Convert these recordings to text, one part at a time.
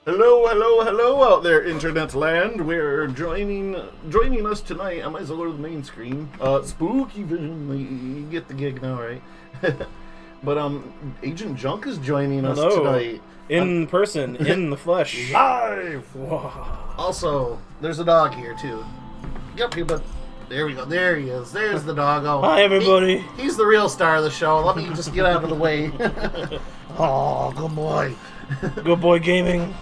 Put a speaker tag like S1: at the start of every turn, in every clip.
S1: Hello, hello, hello out there, internet land. We're joining us tonight. I might as well go to the main screen. Spooky Vision. You get the gig now, right? But Agent Junk is joining us
S2: Hello.
S1: tonight.
S2: In person, in the flesh.
S1: Live.
S2: Whoa.
S1: Also, there's a dog here too. Yep, but there we go. There he is. There's the doggo.
S2: Hi, everybody.
S1: He's the real star of the show. Let me just get out of the way. Oh, good boy.
S2: Good boy gaming.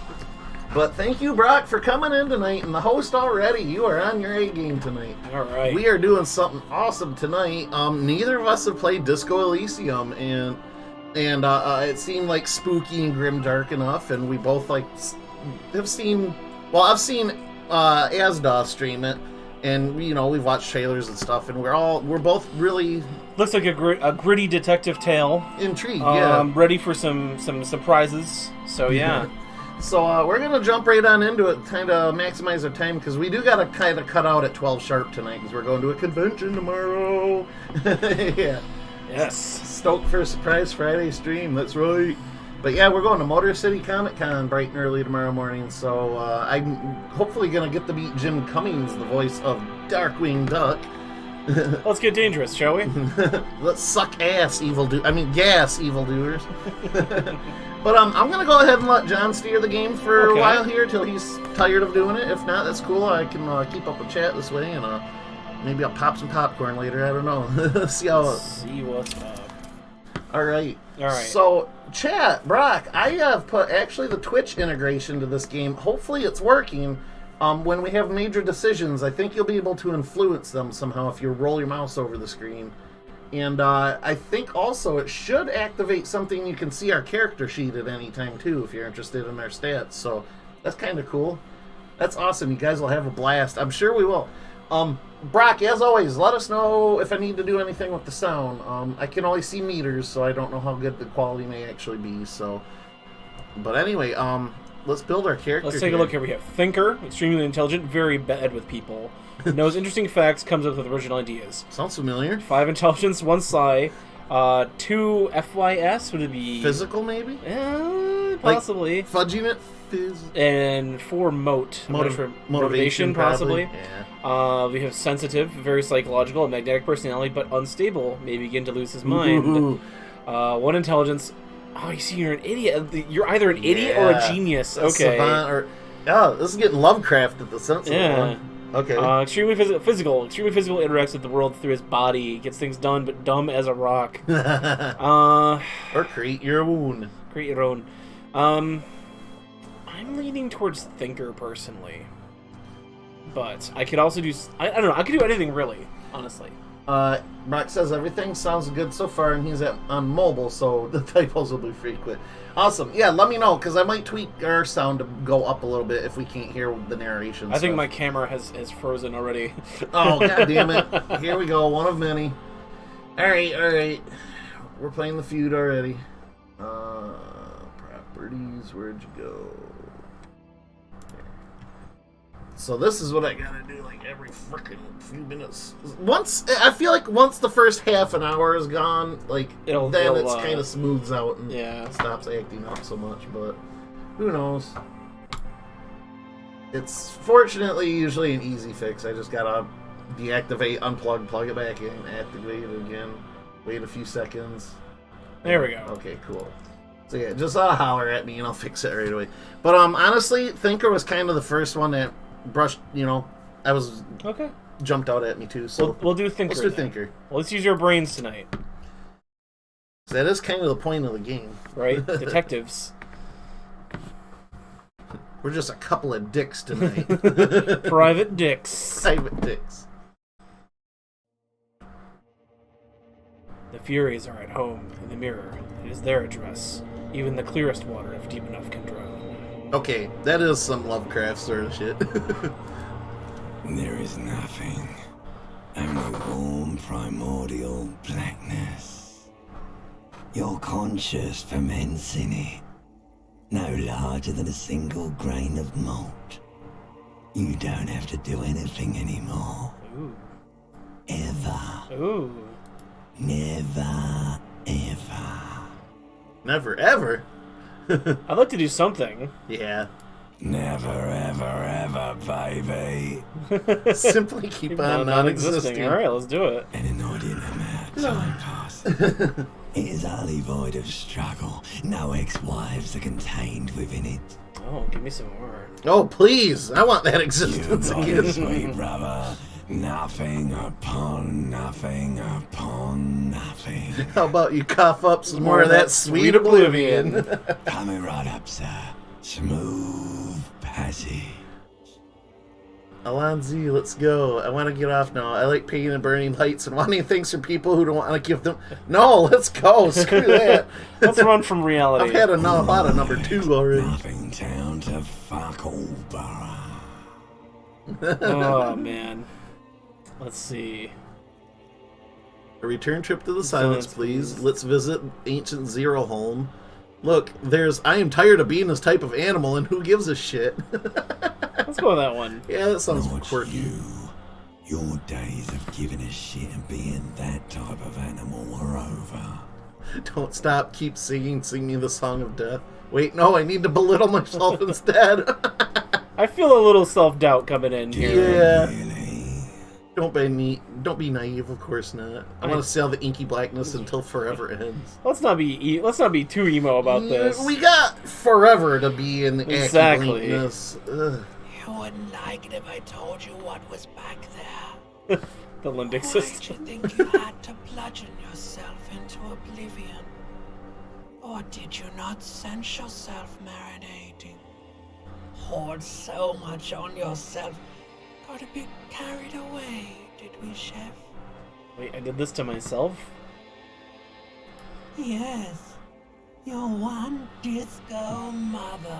S1: But thank you, Brock, for coming in tonight. And the host already, you are on your A game tonight.
S2: All right.
S1: We are doing something awesome tonight. Neither of us have played Disco Elysium, and it seemed like spooky and grimdark enough. And we both have seen. Well, I've seen Asda stream it, and we've watched trailers and stuff, and we're both really
S2: Looks like a gritty detective tale.
S1: intrigued. Yeah.
S2: Ready for some surprises. So yeah.
S1: So we're going to jump right on into it, kind of maximize our time, because we do got to kind of cut out at 12 sharp tonight, because we're going to a convention tomorrow. Yeah.
S2: Yes.
S1: Stoked for a Surprise Friday stream, that's right. But yeah, we're going to Motor City Comic Con bright and early tomorrow morning, so I'm hopefully going to get to meet Jim Cummings, the voice of Darkwing Duck.
S2: Let's get dangerous, shall we?
S1: Let's suck ass, gas evildoers. But I'm gonna go ahead and let John steer the game for a while here till he's tired of doing it. If not, that's cool. I can keep up with chat this way, and maybe I'll pop some popcorn later. I don't know. See
S2: what's up.
S1: All right.
S2: All right.
S1: So, chat, Brock, I have put actually the Twitch integration to this game. Hopefully, it's working. When we have major decisions, I think you'll be able to influence them somehow if you roll your mouse over the screen. And I think also it should activate something you can see our character sheet at any time too if you're interested in our stats. So that's kind of cool. That's awesome. You guys will have a blast. I'm sure we will. Brock, as always, let us know if I need to do anything with the sound. I can only see meters, so I don't know how good the quality may actually be. So, but anyway, let's build our character.
S2: Let's take a look here. We have Thinker, extremely intelligent, very bad with people. Knows interesting facts, comes up with original ideas.
S1: Sounds familiar.
S2: 5 intelligence, 1 psi, 2 FYS, would it be...
S1: Physical, maybe?
S2: Possibly.
S1: Like fudging it?
S2: And 4 motivation, possibly.
S1: Yeah.
S2: We have sensitive, very psychological, a magnetic personality, but unstable, may begin to lose his mind. 1 intelligence. Oh, you see, you're an idiot. You're either an idiot or a genius. Okay.
S1: Savant or... Oh, this is getting Lovecraft at the sensitive one. Okay.
S2: Extremely physical. Extremely physical, interacts with the world through his body. Gets things done, but dumb as a rock.
S1: Or create your own.
S2: Create your own. I'm leaning towards Thinker, personally. But I could also do... I don't know. I could do anything, really. Honestly.
S1: Brock says everything sounds good so far, and he's on mobile, so the typos will be frequent. Awesome. Yeah, let me know, because I might tweak our sound to go up a little bit if we can't hear the narration.
S2: I think my camera has frozen already.
S1: Oh, god damn it. Here we go, one of many. Alright. We're playing the feud already. Properties, where'd you go? So this is what I gotta do, like, every frickin' few minutes. I feel like once the first half an hour is gone, like, then it's kind of smooths out and stops acting up so much, but who knows? It's fortunately usually an easy fix. I just gotta deactivate, unplug, plug it back in, activate it again, wait a few seconds.
S2: There we go.
S1: Okay, cool. So yeah, just holler at me and I'll fix it right away. But honestly, Thinker was kind of the first one that brushed, jumped out at me too. So
S2: we'll do Thinker.
S1: Let's do Thinker.
S2: Well, let's use your brains tonight.
S1: So that is kind of the point of the game,
S2: right? Detectives.
S1: We're just a couple of dicks tonight.
S2: Private dicks.
S1: Private dicks.
S2: The Furies are at home in the mirror. It is their address. Even the clearest water, if deep enough, can drown.
S1: Okay, that is some Lovecraft sort of shit.
S3: There is nothing. Only warm primordial blackness. Your conscious ferments in it. No larger than a single grain of malt. You don't have to do anything anymore.
S2: Ooh.
S3: Ever.
S2: Ooh.
S3: Never, ever.
S1: Never, ever?
S2: I'd like to do something.
S1: Yeah.
S3: Never, ever, ever, baby.
S1: Simply keep on
S2: non-existing. All right, let's do it.
S3: An inordinate amount of time passes. It is utterly void of struggle. No ex-wives are contained within it.
S2: Oh, give me some more.
S1: Oh, please. I want that
S3: You
S1: existence
S3: got
S1: again.
S3: it, sweet brother. Nothing upon nothing upon nothing.
S1: How about you cough up some more of that sweet oblivion?
S3: Coming right up, sir. Smooth passage.
S1: Alonzi, let's go. I want to get off now. I like paying and burning lights and wanting things from people who don't want to give them. No, let's go. Screw that.
S2: Let's run from reality.
S1: I've had a lot of number 2 already.
S3: Nothing town to fuck all borough.
S2: Oh, man. Let's see.
S1: A return trip to the silence, please. Let's visit ancient Zero Home. Look, I am tired of being this type of animal, and who gives a shit?
S2: Let's go with that one.
S1: Yeah, that sounds
S3: Not
S1: quirky.
S3: you. Your days of giving a shit and being that type of animal are over.
S1: Don't stop, keep singing, sing me the song of death. Wait, no, I need to belittle myself instead.
S2: I feel a little self-doubt coming in here.
S1: Yeah.
S3: Really?
S1: Don't be naive, of course not. I want to sail the inky blackness until forever ends.
S2: Let's not be too emo about this.
S1: We got forever to be in the
S2: Exactly.
S1: blackness. Ugh.
S3: You wouldn't like it if I told you what was back there.
S2: The limbic
S3: Why'd
S2: system.
S3: you think you had to bludgeon yourself into oblivion? Or did you not sense yourself marinating? Hoard so much on yourself. Got a bit carried away, did we, Chef?
S2: Wait, I did this to myself?
S3: Yes. Your one disco mother.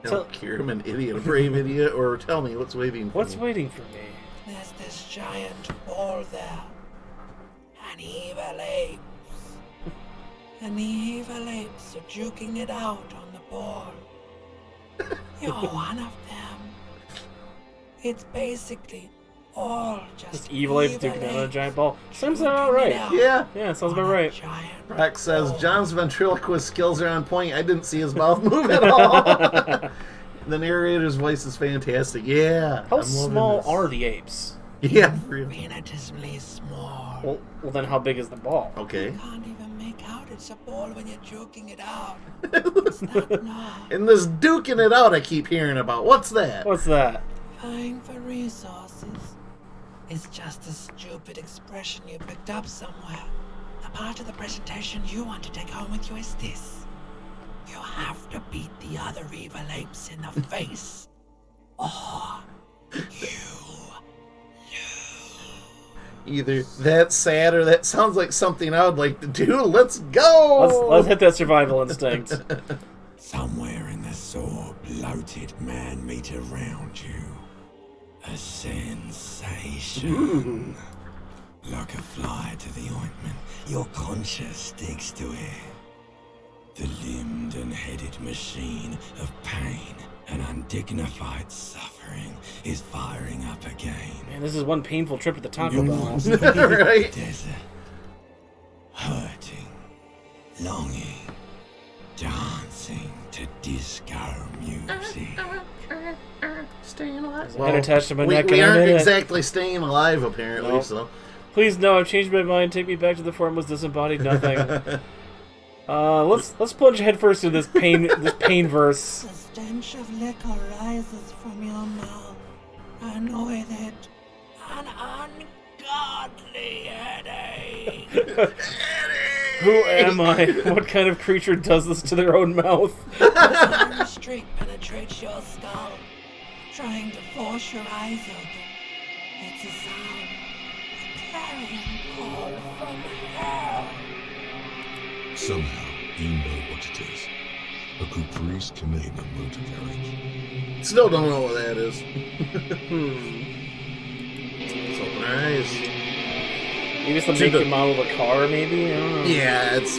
S1: Don't care I'm an idiot, a brave idiot, or tell me what's waiting for
S2: What's
S1: me.
S2: waiting for me?
S3: There's this giant ball there. An evil apes. And the evil apes are juking it out on the ball. You're one of them. It's basically all
S2: Just evil apes duking out on a giant ball. Sounds about
S3: juking
S2: right.
S3: it out
S2: Yeah, sounds about
S3: on a
S2: right.
S3: giant
S1: Rock says,
S3: ball.
S1: John's ventriloquist skills are on point. I didn't see his mouth move at all. The narrator's voice is fantastic. Yeah.
S2: How
S1: I'm loving
S2: small
S1: this.
S2: are the apes?
S1: Yeah, for real.
S3: Infinitesimally small.
S2: Well, then how big is the ball?
S1: Okay.
S3: Can't even make out it's a ball when you're joking it out. It's not enough.
S1: And this duking it out I keep hearing about. What's that?
S2: What's that?
S3: Vying for resources. It's just a stupid expression you picked up somewhere. The part of the presentation you want to take home with you is this. You have to beat the other evil apes in the face. Or you
S1: Either that's sad or that sounds like something I would like to do. Let's go!
S2: Let's hit that survival instinct.
S3: somewhere in the sore, bloated man meat around you. A sensation. Like a fly to the ointment, your conscience sticks to it. The limbed and headed machine of pain and undignified suffering is firing up again.
S2: Man, this is one painful trip to the Taco
S3: You
S2: Bell.
S3: want to be in the
S1: Right.
S3: desert, hurting, longing, dancing to disco music.
S1: Staying alive.
S2: Head attached to my neck
S1: we
S2: and I'm
S1: aren't
S2: in it.
S1: exactly staying alive, apparently.
S2: Nope.
S1: So
S2: Please no, I've changed my mind. Take me back to the formless, disembodied nothing. Let's plunge headfirst into this pain verse.
S3: The stench of liquor rises from your mouth, and with it, an ungodly headache.
S2: Who am I? What kind of creature does this to their own mouth?
S3: A streak penetrates your skull, trying to force your eyes open. It's a sound, a clarion call from hell.
S4: Somehow, you know what it is. A caprice committing a motor carriage.
S1: still don't know what that is. Let's open our eyes.
S2: Maybe it's the make and model of a car, maybe? I don't know.
S1: Yeah, it's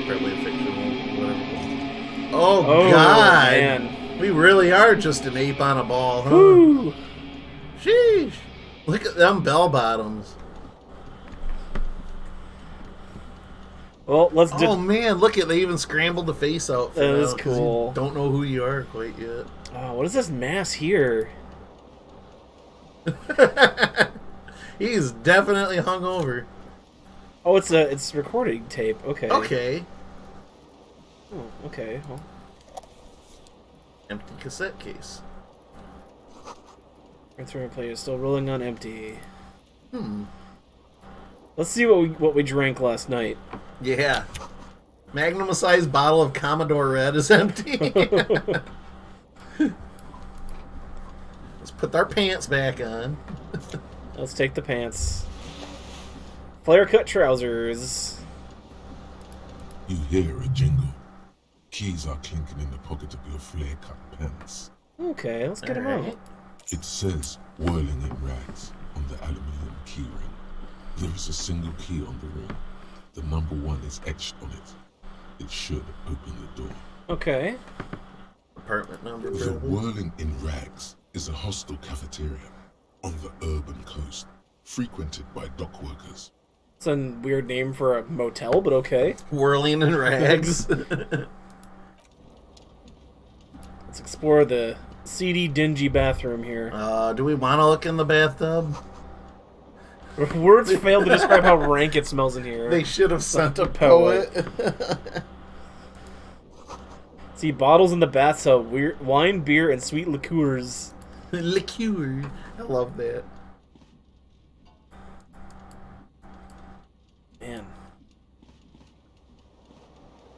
S1: probably a fictional whatever. Oh,
S2: Oh,
S1: God.
S2: man.
S1: We really are just an ape on a ball, huh?
S2: Woo!
S1: Sheesh. Look at them bell bottoms.
S2: Well, let's do.
S1: Oh man, look at they even scrambled the face out. For
S2: That
S1: now,
S2: is
S1: 'cause
S2: cool.
S1: you don't know who you are quite yet.
S2: Oh, what is this mass here?
S1: He's definitely hungover.
S2: Oh, it's recording tape. Okay.
S1: Okay.
S2: Oh, okay. Well,
S1: Empty cassette case.
S2: return play is still rolling on empty. Let's see what we drank last night.
S1: Yeah. Magnum-sized bottle of Commodore Red is empty. Let's put our pants back on.
S2: Let's take the pants. Flare-cut trousers.
S4: You hear a jingle. Keys are clinking in the pocket of your flare-cut pants.
S2: Okay, let's get them
S1: Alright.
S2: out.
S4: It says whirling in rags on the aluminium key ring. There is a single key on the ring. The number 1 is etched on it. It should open the door.
S2: Okay.
S1: Apartment number
S4: The
S1: building.
S4: whirling in rags is a hostel cafeteria on the urban coast, frequented by dock workers.
S2: It's a weird name for a motel, but okay.
S1: Whirling in rags.
S2: Let's explore the seedy, dingy bathroom here.
S1: Do we want to look in the bathtub?
S2: Words fail to describe how rank it smells in here.
S1: They should have sent a
S2: poet.
S1: poet.
S2: See, bottles in the bathtub, wine, beer, and sweet liqueurs.
S1: Liqueur. I love that.
S2: Man.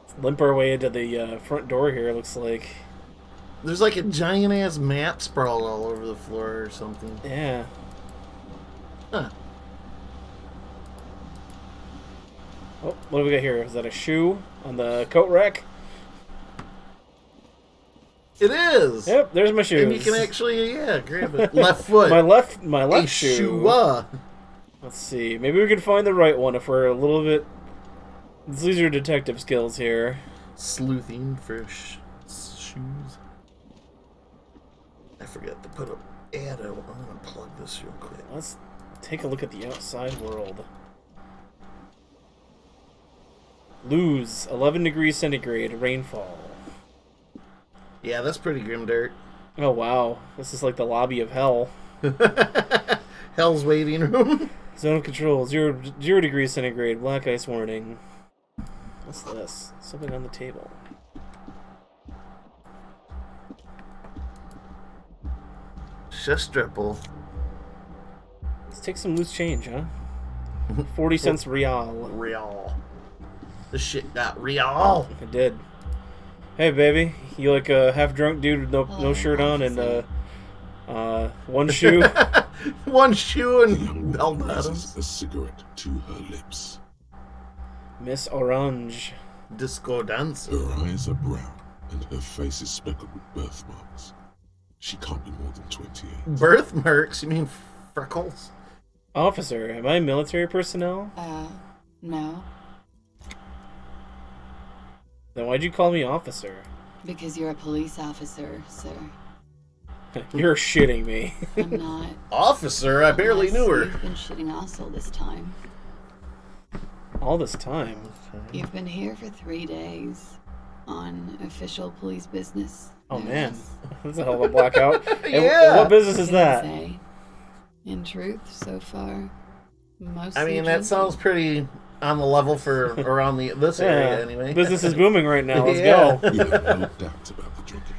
S2: Let's limp our way into the front door here, looks like.
S1: There's like a giant ass map sprawled all over the floor or something.
S2: Yeah.
S1: Huh.
S2: Oh, what do we got here? Is that a shoe on the coat rack?
S1: It is.
S2: Yep, there's my shoes.
S1: And you can actually, grab it. Left foot.
S2: my left
S1: a
S2: shoe.
S1: shoe.
S2: Let's see. Maybe we can find the right one if we're a little bit. These are detective skills here.
S1: Sleuthing for shoes. I forgot to put an ad out. I'm gonna plug this real quick.
S2: Let's take a look at the outside world. Lose 11 degrees centigrade rainfall.
S1: Yeah, that's pretty grim dirt.
S2: Oh wow, this is like the lobby of hell.
S1: Hell's waiting room.
S2: Zone of control 0 degrees centigrade. Black ice warning. What's this? Something on the table.
S1: Just dripple.
S2: Let's take some loose change, huh? 40 cents real.
S1: Real. This shit got real.
S2: It did. Hey, baby. You like a half-drunk dude with no shirt on and one shoe?
S1: One shoe
S4: The
S1: and
S4: young
S1: bell
S4: woman raises
S1: bottoms.
S4: a cigarette to her lips.
S2: Miss Orange.
S1: Disco dancer.
S4: Her eyes are brown and her face is speckled with birthmarks. She can't be more than 28.
S1: Birthmarks? You mean freckles?
S2: Officer, am I military personnel?
S5: No,
S2: Then why'd you call me officer?
S5: because you're a police officer, sir.
S2: You're shitting me.
S5: I'm not.
S1: Officer? I barely
S5: Unless
S1: knew her.
S5: You've been shitting also this time.
S2: All this time.
S5: You've been here for 3 days on official police business.
S2: Oh
S5: No
S2: man,
S5: less.
S2: that's a hell of a blackout. And
S1: Yeah.
S2: what business is
S5: What can I
S2: that?
S5: say? In truth, so far, mostly.
S1: I mean, that
S5: drinking.
S1: sounds pretty on the level for around this area anyway.
S2: Business is booming right now. Let's
S1: Yeah.
S2: go.
S4: You have no doubt about the drinking.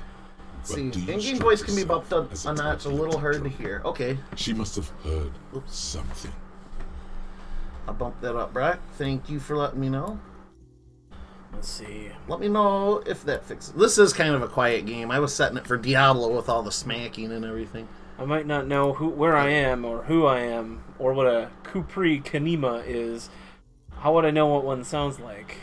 S4: But
S1: See,
S4: do you
S1: in-game
S4: strike
S1: voice can be
S4: yourself
S1: bumped up
S4: as
S1: a notch a
S4: type
S1: little
S4: of
S1: hard to
S4: drunk?
S1: hear. Okay,
S4: She must have heard something.
S1: I'll bump that up, Brock. Thank you for letting me know.
S2: Let's see.
S1: Let me know if that fixes. This is kind of a quiet game. I was setting it for Diablo with all the smacking and everything.
S2: I might not know where I am or who I am or what a Kupri Kanima is. How would I know what one sounds like?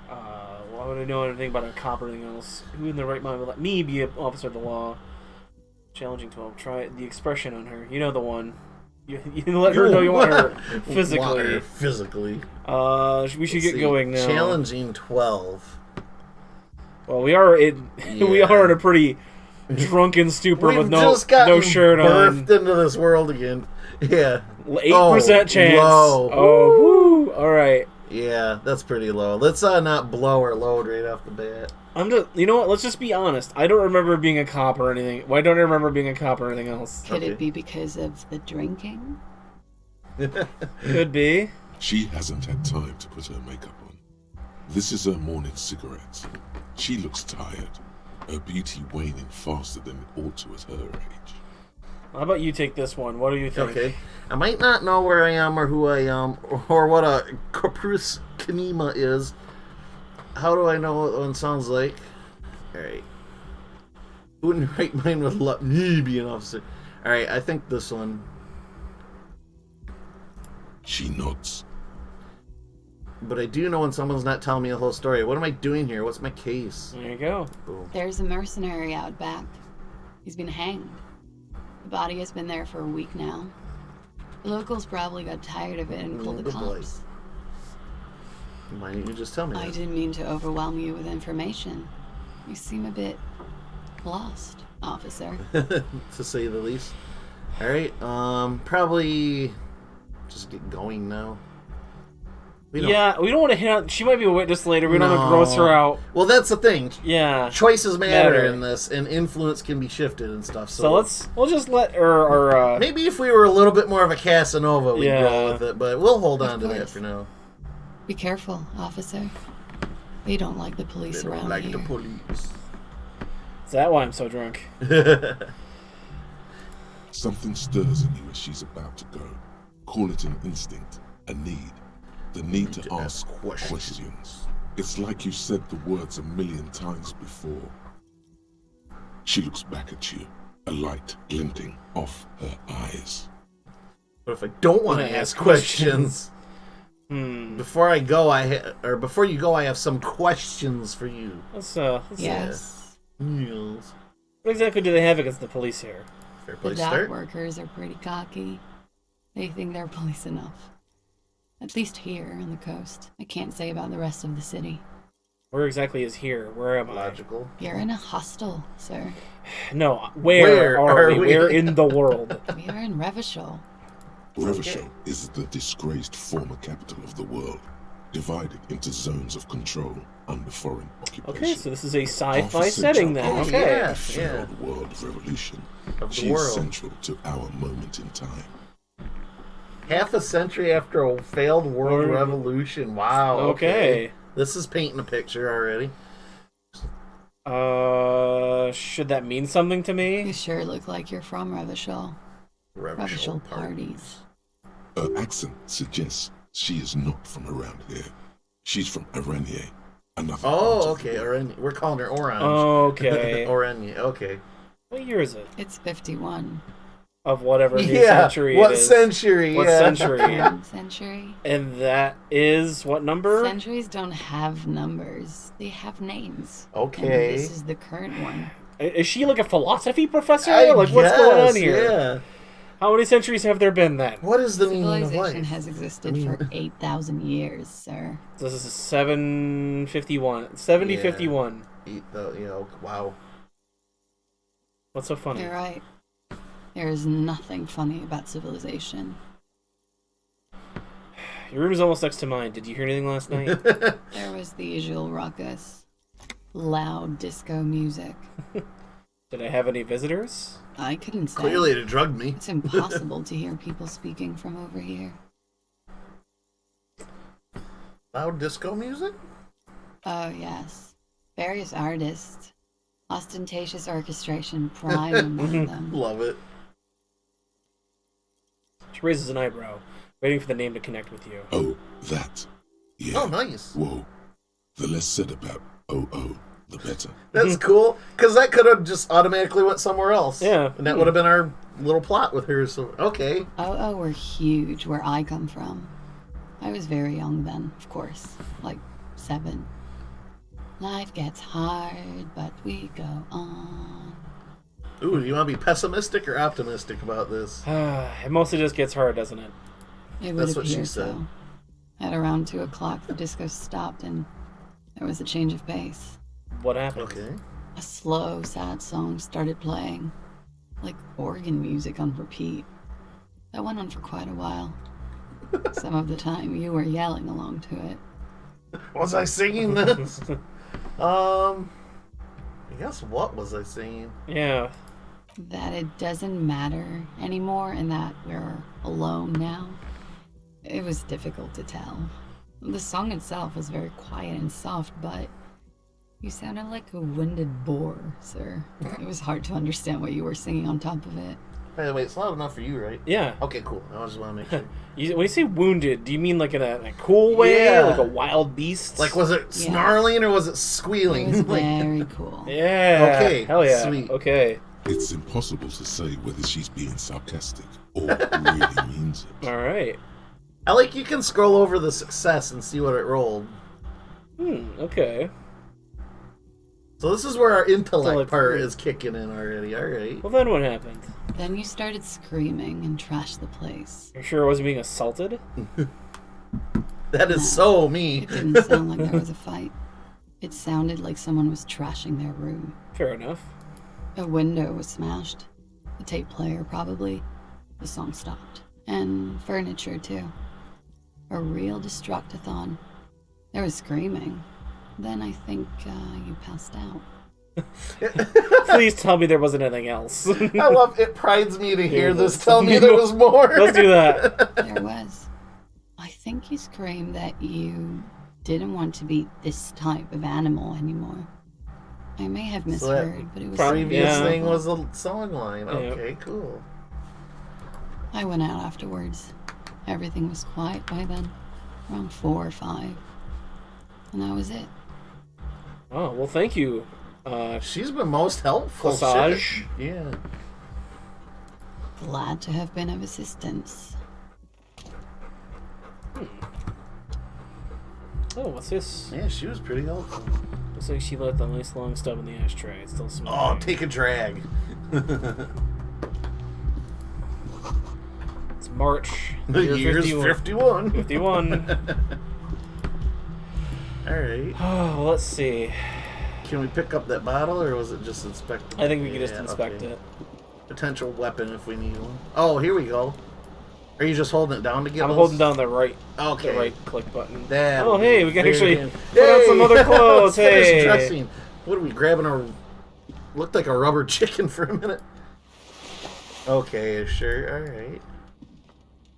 S2: Why would I know anything about a cop or anything else? Who in their right mind would let me be an officer of the law? Challenging 12. Try the expression on her. You know the one. You let her know you want her
S1: Want
S2: physically.
S1: her physically.
S2: We should
S1: Let's
S2: get
S1: see.
S2: going now.
S1: Challenging 12.
S2: Well, we are in we
S1: Yeah.
S2: are in a pretty drunken stupor
S1: We've
S2: with
S1: just gotten
S2: no shirt on.
S1: birthed into this world again. Yeah.
S2: 8% chance.
S1: Low.
S2: Oh, whoo. All right.
S1: Yeah, that's pretty low. Let's not blow our load right off the bat.
S2: You know what? Let's just be honest. I don't remember being a cop or anything. Why don't I remember being a cop or anything else?
S5: Could
S1: Okay.
S5: it be because of the drinking?
S2: Could be.
S4: She hasn't had time to put her makeup on. This is her morning cigarettes. She looks tired, her beauty waning faster than it ought to at her age.
S2: How about you take this one? What do you think?
S1: Okay. I might not know where I am or who I am or what a caprice kanema is. How do I know what one sounds like? Alright. Who in the right mind would let me be an officer? Alright, I think this one.
S4: She nods.
S1: But I do know when someone's not telling me the whole story. What am I doing here? What's my case?
S2: There you go.
S1: Boom.
S5: There's a mercenary out back. He's been hanged. The body has been there for a week now. The locals probably got tired of it and called the
S1: Good boy.
S5: cops.
S1: Why didn't you just tell me
S5: I
S1: that?
S5: didn't mean to overwhelm you with information. You seem a bit lost, officer.
S1: To say the least. Alright, probably just get going now. We don't-
S2: Yeah, we don't want to hit on... She might be a witness later. We don't want to gross her out.
S1: Well, that's the thing.
S2: Yeah.
S1: Choices matter
S2: Matter.
S1: in this, and influence can be shifted and stuff.
S2: So we'll just let her...
S1: Maybe if we were a little bit more of a Casanova, we'd
S2: Yeah.
S1: roll with it, but we'll hold
S5: Of
S1: on to that
S5: course.
S1: for now.
S5: Be careful, officer. They don't like the police
S1: They don't
S5: around
S1: like
S5: here.
S1: the police.
S2: Is that why I'm so drunk?
S4: Something stirs in you as she's about to go. Call it an instinct, a need. The need to ask questions. It's like you said the words 1,000,000 times before. She looks back at you, a light glinting off her eyes.
S1: But if I don't want to ask questions, before I go, before you go, I have some questions for you.
S2: Let's
S5: Yes.
S1: Yes.
S2: What exactly do they have against the police here?
S1: Fair
S5: The
S1: place to
S5: dock
S1: start.
S5: workers are pretty cocky. They think they're police enough. At least here on the coast. I can't say about the rest of the city.
S2: Where exactly is here? Where am I?
S1: Logical.
S5: You're in a hostel, sir.
S2: No, where are we? Where in the world?
S5: We are in Revachol.
S4: Revachol is the disgraced former capital of the world, divided into zones of control under foreign occupation.
S2: Okay, so this is a
S4: Half a
S2: sci-fi setting then.
S1: Oh,
S2: Okay.
S1: yeah.
S4: The failed world revolution.
S1: Of the
S4: She is
S1: world.
S4: central to our moment in time.
S1: Half a century after a failed world
S2: Or-
S1: revolution. Wow.
S2: Okay.
S1: This is painting a picture already.
S2: Should that mean something to
S5: You
S2: me?
S5: sure look like you're from Revachol.
S1: Revachol
S5: Revachol parties.
S4: Her accent suggests she is not from around here. She's from Arenie, another part
S1: Oh,
S4: of the
S1: okay.
S4: world.
S1: Orange. We're calling her Orange.
S2: Okay.
S1: Orange. Okay.
S2: What year is it?
S5: It's 51.
S2: Of whatever new
S1: Yeah.
S2: century
S1: What
S2: it is.
S1: century?
S2: What
S1: yeah.
S2: century?
S5: Third century.
S2: And that is what number?
S5: Centuries don't have numbers. They have names.
S1: Okay.
S5: And this is the current one.
S2: Is she like a philosophy professor?
S1: I
S2: Like, what's going on
S1: guess,
S2: here?
S1: Yeah.
S2: How many centuries have there been then?
S1: What is the meaning of
S5: Civilization
S1: life?
S5: has existed
S1: I mean-
S5: for 8,000 years, sir.
S2: This is 751. 7051.
S1: Wow.
S2: What's so funny?
S5: You're right. There is nothing funny about civilization.
S2: Your room is almost next to mine. Did you hear anything last night?
S5: There was the usual ruckus. Loud disco music.
S2: Did I have any visitors?
S5: I couldn't say.
S1: Clearly, it drugged me.
S5: It's impossible to hear people speaking from over here.
S1: Loud disco music?
S5: Oh, yes. Various artists. Ostentatious orchestration prime among them.
S1: Love it.
S2: She raises an eyebrow, waiting for the name to connect with you.
S4: Oh, that. Yeah.
S1: Oh, nice.
S4: Whoa. The less said about OO, the better.
S1: That's cool, because that could have just automatically went somewhere else.
S2: Yeah.
S1: And that would have been our little plot with her. So, okay.
S5: Oh, we're huge where I come from. I was very young then, of course. Like 7. Life gets hard, but we go on.
S1: Ooh, do you want to be pessimistic or optimistic about this?
S2: It mostly just gets hard, doesn't it?
S5: It would
S1: That's what she
S5: appear
S1: said.
S5: so. At around 2 o'clock, the disco stopped and there was a change of pace.
S2: What happened?
S1: Okay.
S5: A slow, sad song started playing, like organ music on repeat. That went on for quite a while. Some of the time you were yelling along to it.
S1: Was I singing this? I guess what was I singing?
S2: Yeah.
S5: That it doesn't matter anymore and that we're alone now. It was difficult to tell. The song itself was very quiet and soft, but you sounded like a winded boar, sir. It was hard to understand what you were singing on top of it.
S1: By the way, it's loud enough for you, right?
S2: Yeah.
S1: Okay, cool. I just want to make sure.
S2: When you say wounded, do you mean like in a cool way?
S1: Yeah.
S2: Like a wild beast?
S1: Like, was it snarling or was it squealing?
S5: It was
S1: Like-
S5: very cool.
S2: Yeah.
S1: Okay,
S2: Hell yeah.
S1: sweet.
S2: Okay.
S4: It's impossible to say whether she's being sarcastic or really means it.
S2: All right.
S1: I like you can scroll over the success and see what it rolled.
S2: Okay.
S1: So this is where our intellect
S2: Intellect.
S1: part is kicking in already. All right.
S2: Well, then what happened?
S5: Then you started screaming and trashed the place.
S2: You sure I wasn't being assaulted?
S1: That is so me.
S5: It didn't sound like there was a fight. It sounded like someone was trashing their room.
S2: Fair enough.
S5: A window was smashed. The tape player, probably. The song stopped. And furniture, too. A real destructathon. There was screaming. Then I think you passed out.
S2: Please tell me there wasn't anything else.
S1: I love it. Prides me to hear this.
S2: Let's
S1: Tell me there was more.
S2: Let's do that.
S5: There was. I think you screamed that you didn't want to be this type of animal anymore. I may have
S1: So that
S5: misheard, but it was
S1: Previous
S2: Yeah.
S1: thing was the song line.
S2: Yeah.
S1: Okay, cool.
S5: I went out afterwards. Everything was quiet by then. Around 4 or 5. And that was it.
S2: Oh, well, thank you.
S1: She's been most helpful.
S2: Corsage.
S1: Shit. Yeah.
S5: Glad to have been of assistance.
S2: Oh, what's this?
S1: Yeah, she was pretty helpful.
S2: Looks like she left a nice long stub in the ashtray. It's still
S1: Oh,
S2: smoking.
S1: take a drag.
S2: It's March.
S1: The year's 51.
S2: 51.
S1: All right.
S2: Oh, let's see.
S1: Can we pick up that bottle, or was it just inspect?
S2: I think we can just
S1: Yeah,
S2: inspect
S1: okay.
S2: it.
S1: Potential weapon if we need one. Oh, here we go. Are you just holding it down to get?
S2: I'm
S1: those?
S2: holding down the right click button.
S1: That
S2: Oh, hey, we can
S1: very
S2: actually
S1: good.
S2: put on some
S1: Hey!
S2: other clothes.
S1: Let's finish
S2: Hey.
S1: dressing. What are we grabbing? Looked like a rubber chicken for a minute. Okay, sure. All right.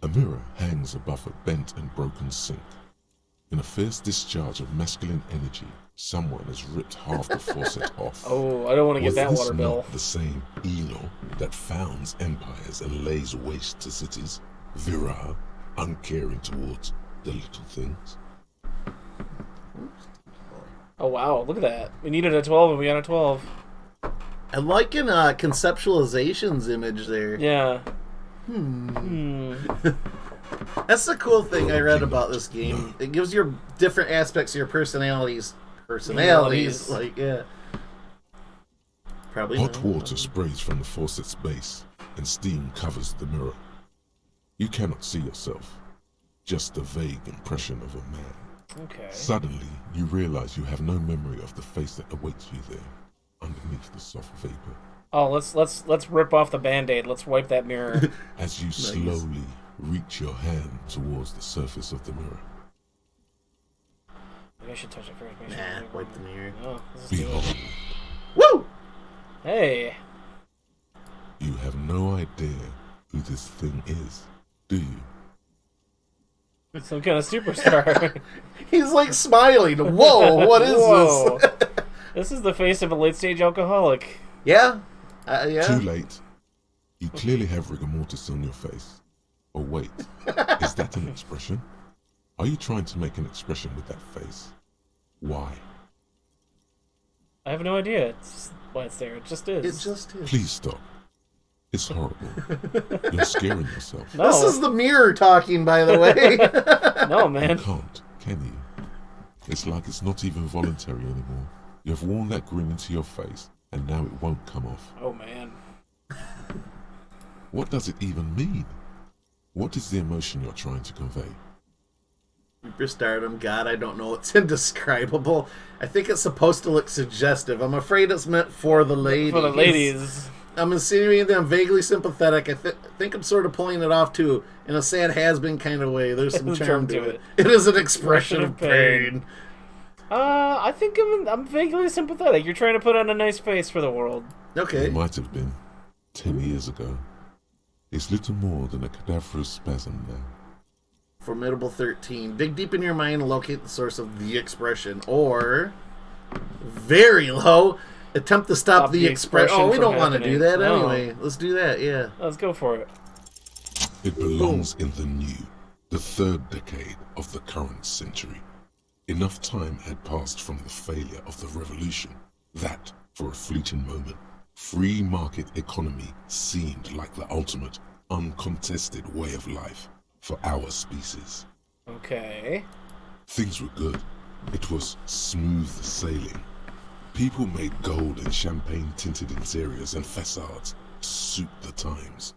S4: A mirror hangs above a bent and broken sink. In a fierce discharge of masculine energy, someone has ripped half the faucet off.
S2: Oh, I don't want to get
S4: Was
S2: that
S4: this
S2: water bill.
S4: not the same Elo that founds empires and lays waste to cities? Virile, uncaring towards the little things.
S2: Oh, wow. Look at that. We needed a 12 and we got a 12.
S1: I like an conceptualizations image there.
S2: Yeah.
S1: That's the cool thing I read about this game. It gives your different aspects of your personalities.
S2: Personalities.
S1: Like, yeah. Probably
S4: Hot
S1: not.
S4: water sprays from the faucet's base, and steam covers the mirror. You cannot see yourself, just a vague impression of a man.
S2: Okay.
S4: Suddenly, you realize you have no memory of the face that awaits you there, underneath the soft vapor.
S2: Oh, let's rip off the Band-Aid. Let's wipe that mirror.
S4: As you slowly reach your hand towards the surface of the mirror,
S2: Maybe I should touch it first. Maybe I
S1: Nah,
S2: should-
S1: wipe the mirror.
S2: Oh, this is
S4: behold,
S1: Woo!
S2: Hey.
S4: you have no idea who this thing is, do you?
S2: Some kind of superstar.
S1: He's like smiling. Whoa, what is
S2: Whoa.
S1: this?
S2: This is the face of a late-stage alcoholic.
S1: Yeah? Yeah?
S4: Too late. You clearly have rigor mortis on your face. Oh wait, is that an expression? Are you trying to make an expression with that face? Why?
S2: I have no idea. It's just why it's there. It just is.
S1: It just is.
S4: Please stop. It's horrible. You're scaring yourself.
S2: No.
S1: This is the mirror talking, by the way.
S2: No,
S4: You
S2: man.
S4: can't, can you? It's like it's not even voluntary anymore. You have worn that grin into your face, and now it won't come off.
S2: Oh, man.
S4: What does it even mean? What is the emotion you're trying to convey?
S1: Superstardom, God, I don't know. It's indescribable. I think it's supposed to look suggestive. I'm afraid it's meant for the ladies.
S2: For the ladies.
S1: I'm insinuating that I'm vaguely sympathetic. I think I'm sort of pulling it off, too, in a sad has-been kind of way. There's some charm to it. It is an expression of pain.
S2: I think I'm vaguely sympathetic. You're trying to put on a nice face for the world.
S1: Okay.
S4: It might have been 10 years ago. It's little more than a cadaverous spasm now.
S1: Formidable 13. Dig deep in your mind and locate the source of the expression. Or, very low, attempt to stop the expression. Oh, we don't want to do that anyway. Let's do that, yeah.
S2: Let's go for it.
S4: It belongs in the new, the third decade of the current century. Enough time had passed from the failure of the revolution that, for a fleeting moment, free market economy seemed like the ultimate, uncontested way of life for our species.
S2: Okay.
S4: Things were good. It was smooth sailing. People made gold and champagne-tinted interiors and facades to suit the times,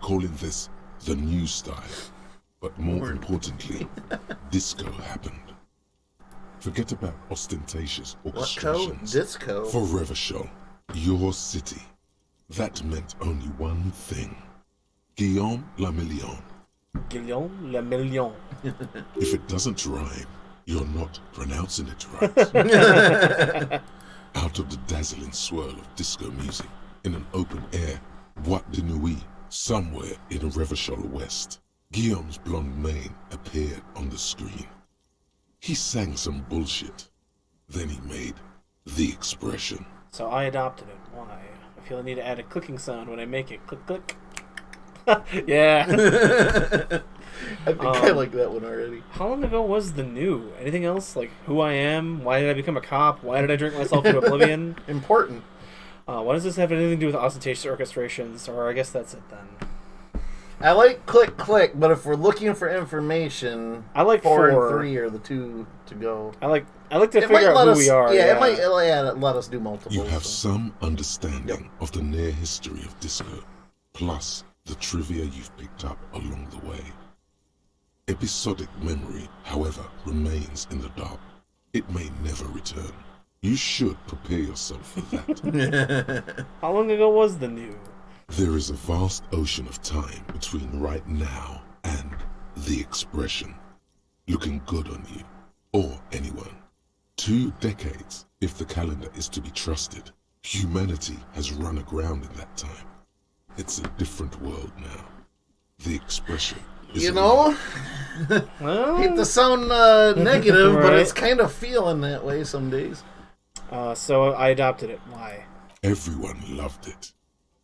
S4: calling this the new style. But more importantly, disco happened. Forget about ostentatious orchestrations.
S1: Disco?
S4: Forever show. Your city. That meant only one thing. Guillaume le Million.
S2: Guillaume le Million.
S4: If it doesn't rhyme, you're not pronouncing it right. Out of the dazzling swirl of disco music, in an open-air boîte de nuit, somewhere in Revachol West, Guillaume's blonde mane appeared on the screen. He sang some bullshit. Then he made the expression.
S2: So I adopted it. Why? I feel I need to add a clicking sound when I make it. Click, click. Yeah.
S1: I think I like that one already.
S2: How long ago was the new? Anything else? Like who I am? Why did I become a cop? Why did I drink myself to oblivion?
S1: Important.
S2: Why does this have anything to do with ostentatious orchestrations? Or I guess that's it then.
S1: I like click click, but if we're looking for information,
S2: I like
S1: 4
S2: 4.
S1: and 3 are the two to go.
S2: I like to figure out who we are.
S1: Yeah, it might let us do multiple.
S4: You have some understanding of the near history of disco, plus the trivia you've picked up along the way. Episodic memory, however, remains in the dark. It may never return. You should prepare yourself for that.
S2: How long ago was the new?
S4: There is a vast ocean of time between right now and the expression. Looking good on you, or anyone. 2 decades, if the calendar is to be trusted. Humanity has run aground in that time. It's a different world now. The expression is
S1: Well, hate to sound negative,
S2: Right.
S1: but it's kind of feeling that way some days.
S2: So I adopted it. Why?
S4: Everyone loved it.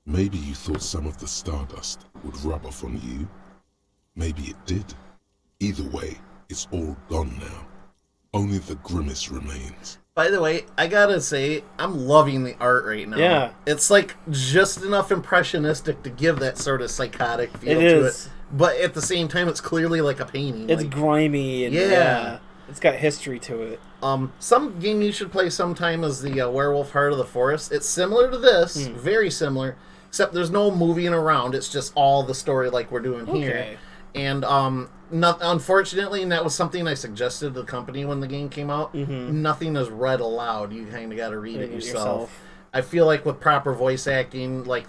S4: Maybe you thought some of the stardust would rub off on you. Maybe it did. Either way, it's all gone now. Only the grimace remains.
S1: By the way, I gotta say, I'm loving the art right now.
S2: Yeah.
S1: It's like just enough impressionistic to give that sort of psychotic feel
S2: It
S1: to
S2: is.
S1: it. But at the same time, it's clearly like a painting.
S2: It's
S1: like,
S2: grimy and
S1: Yeah.
S2: it's got history to it.
S1: some game you should play sometime is the Werewolf Heart of the Forest. It's similar to this, very similar, except there's no moving around. It's just all the story like we're doing here.
S2: Okay.
S1: And unfortunately, and that was something I suggested to the company when the game came out, nothing is read aloud. You kind of got to read it yourself. I feel like with proper voice acting, like,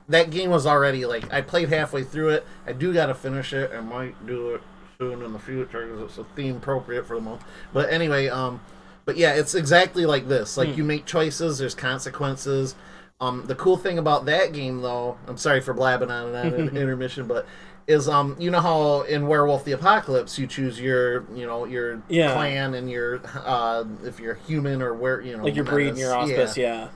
S1: that game was already, like, I played halfway through it. I do got to finish it. I might do it soon in the future because it's a theme appropriate for the month. But anyway, but yeah, it's exactly like this. Like, you make choices, there's consequences. The cool thing about that game, though, I'm sorry for blabbing on that intermission, but is you know how in Werewolf the Apocalypse you choose your clan and your if you're human or where
S2: Like your breed and your auspice, yeah.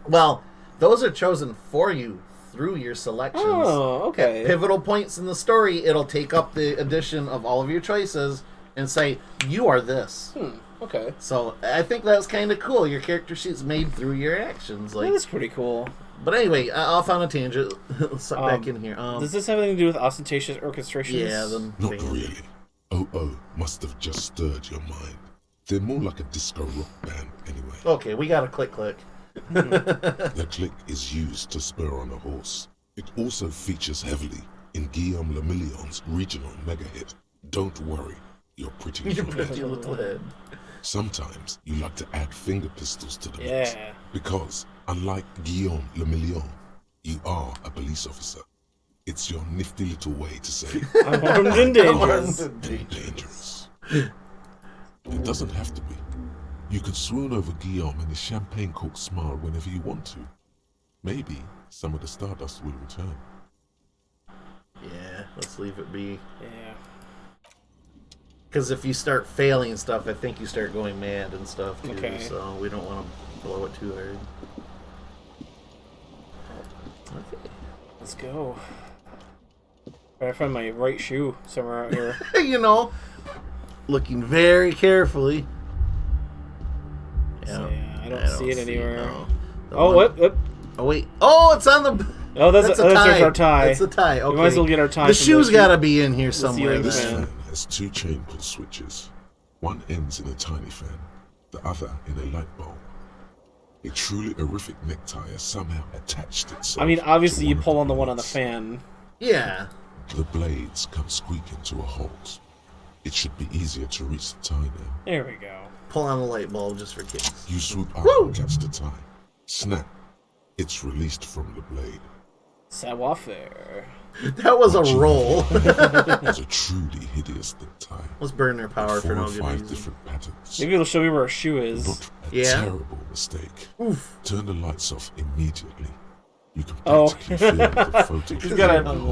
S1: Well, those are chosen for you through your selections.
S2: Oh, okay.
S1: At pivotal points in the story, it'll take up the addition of all of your choices and say you are this.
S2: Okay.
S1: So I think that's kind of cool. Your character sheet's made through your actions. Like,
S2: That's pretty cool.
S1: but anyway, off on a tangent. Let's suck back in here.
S2: Does this have anything to do with ostentatious orchestrations?
S1: Yeah, then
S4: Not really. Oh must have just stirred your mind. They're more like a disco rock band anyway.
S1: Okay, we got a click.
S4: The click is used to spur on a horse. It also features heavily in Guillaume le Million's regional mega hit, Don't Worry, You're Pretty
S1: Your
S4: Little
S1: pretty
S4: Head.
S1: little head.
S4: Sometimes you like to add finger pistols to the mix
S2: Yeah.
S4: because, unlike Guillaume le Million, You are a police officer. It's your nifty little way to say
S2: I'm armed and dangerous.
S4: dangerous. It doesn't have to be. You could swoon over Guillaume and his champagne-corked smile whenever you want to. Maybe some of the stardust will return.
S1: Yeah, let's leave it be.
S2: Yeah.
S1: Because if you start failing stuff, I think you start going mad and stuff too.
S2: Okay.
S1: So we don't want to blow it too hard. Okay.
S2: Let's go. I find my right shoe somewhere out here.
S1: You know, looking very carefully.
S2: So, yeah, I don't see it anywhere.
S1: no. The
S2: Oh,
S1: one-
S2: what?
S1: Oh wait! Oh, it's on the.
S2: Oh, that's our tie.
S1: It's a tie. Okay.
S2: We might as well get our tie.
S1: The
S2: from
S1: shoe's
S2: shoe.
S1: got to be in here somewhere.
S2: ceiling
S4: This
S2: fan.
S1: Then.
S4: fan has 2 chain pull switches. One ends in a tiny fan, the other in a light bulb. A truly horrific necktie has somehow attached itself.
S2: I mean, obviously
S4: to
S2: you
S4: one of
S2: pull on the one on the
S4: blades.
S2: fan.
S1: Yeah.
S4: The blades come squeaking to a halt. It should be easier to reach the tie now.
S2: There we go.
S1: Pull on the light bulb just for kicks.
S4: You swoop out
S1: Woo!
S4: and catch the tie. Snap. It's released from the blade.
S2: Savoir faire.
S1: That was a
S4: What you
S1: roll.
S4: have is a truly hideous necktie.
S1: Let's burn their power for
S4: 4
S1: no
S4: or
S1: good
S4: 5
S1: reason.
S4: different patterns.
S2: Maybe it'll show me where a shoe is.
S4: Not a
S1: Yeah.
S4: terrible mistake.
S1: Oof.
S4: Turn the lights off immediately. You can
S2: Oh.
S4: practically feel the photo.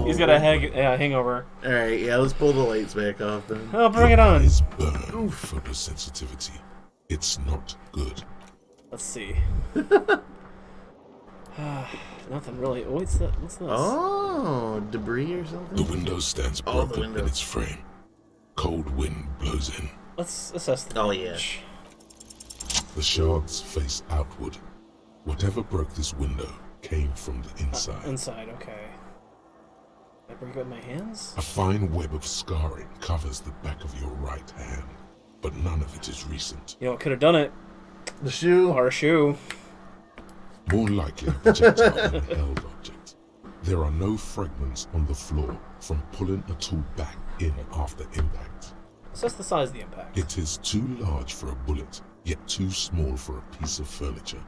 S2: He's got a hangover.
S1: All right, yeah, let's pull the lights back off then.
S2: Oh, bring it on.
S4: Eyes burn photosensitivity. It's not good.
S2: Let's see. Nothing really. Oh, what's this?
S1: Oh, debris or
S4: The
S1: something?
S4: window stands
S1: Oh, the
S4: broken
S1: window.
S4: in its frame. Cold wind blows in.
S2: Let's assess the
S1: Oh,
S2: damage.
S4: The shards face outward. Whatever broke this window came from the inside.
S2: Inside, okay. Did I break it with my hands?
S4: A fine web of scarring covers the back of your right hand, but none of it is recent.
S2: You know, it could have done it.
S1: The shoe.
S2: Or a shoe.
S4: More likely a projectile than a held object. There are no fragments on the floor from pulling a tool back in after impact.
S2: Assess the size of the impact.
S4: It is too large for a bullet, yet too small for a piece of furniture.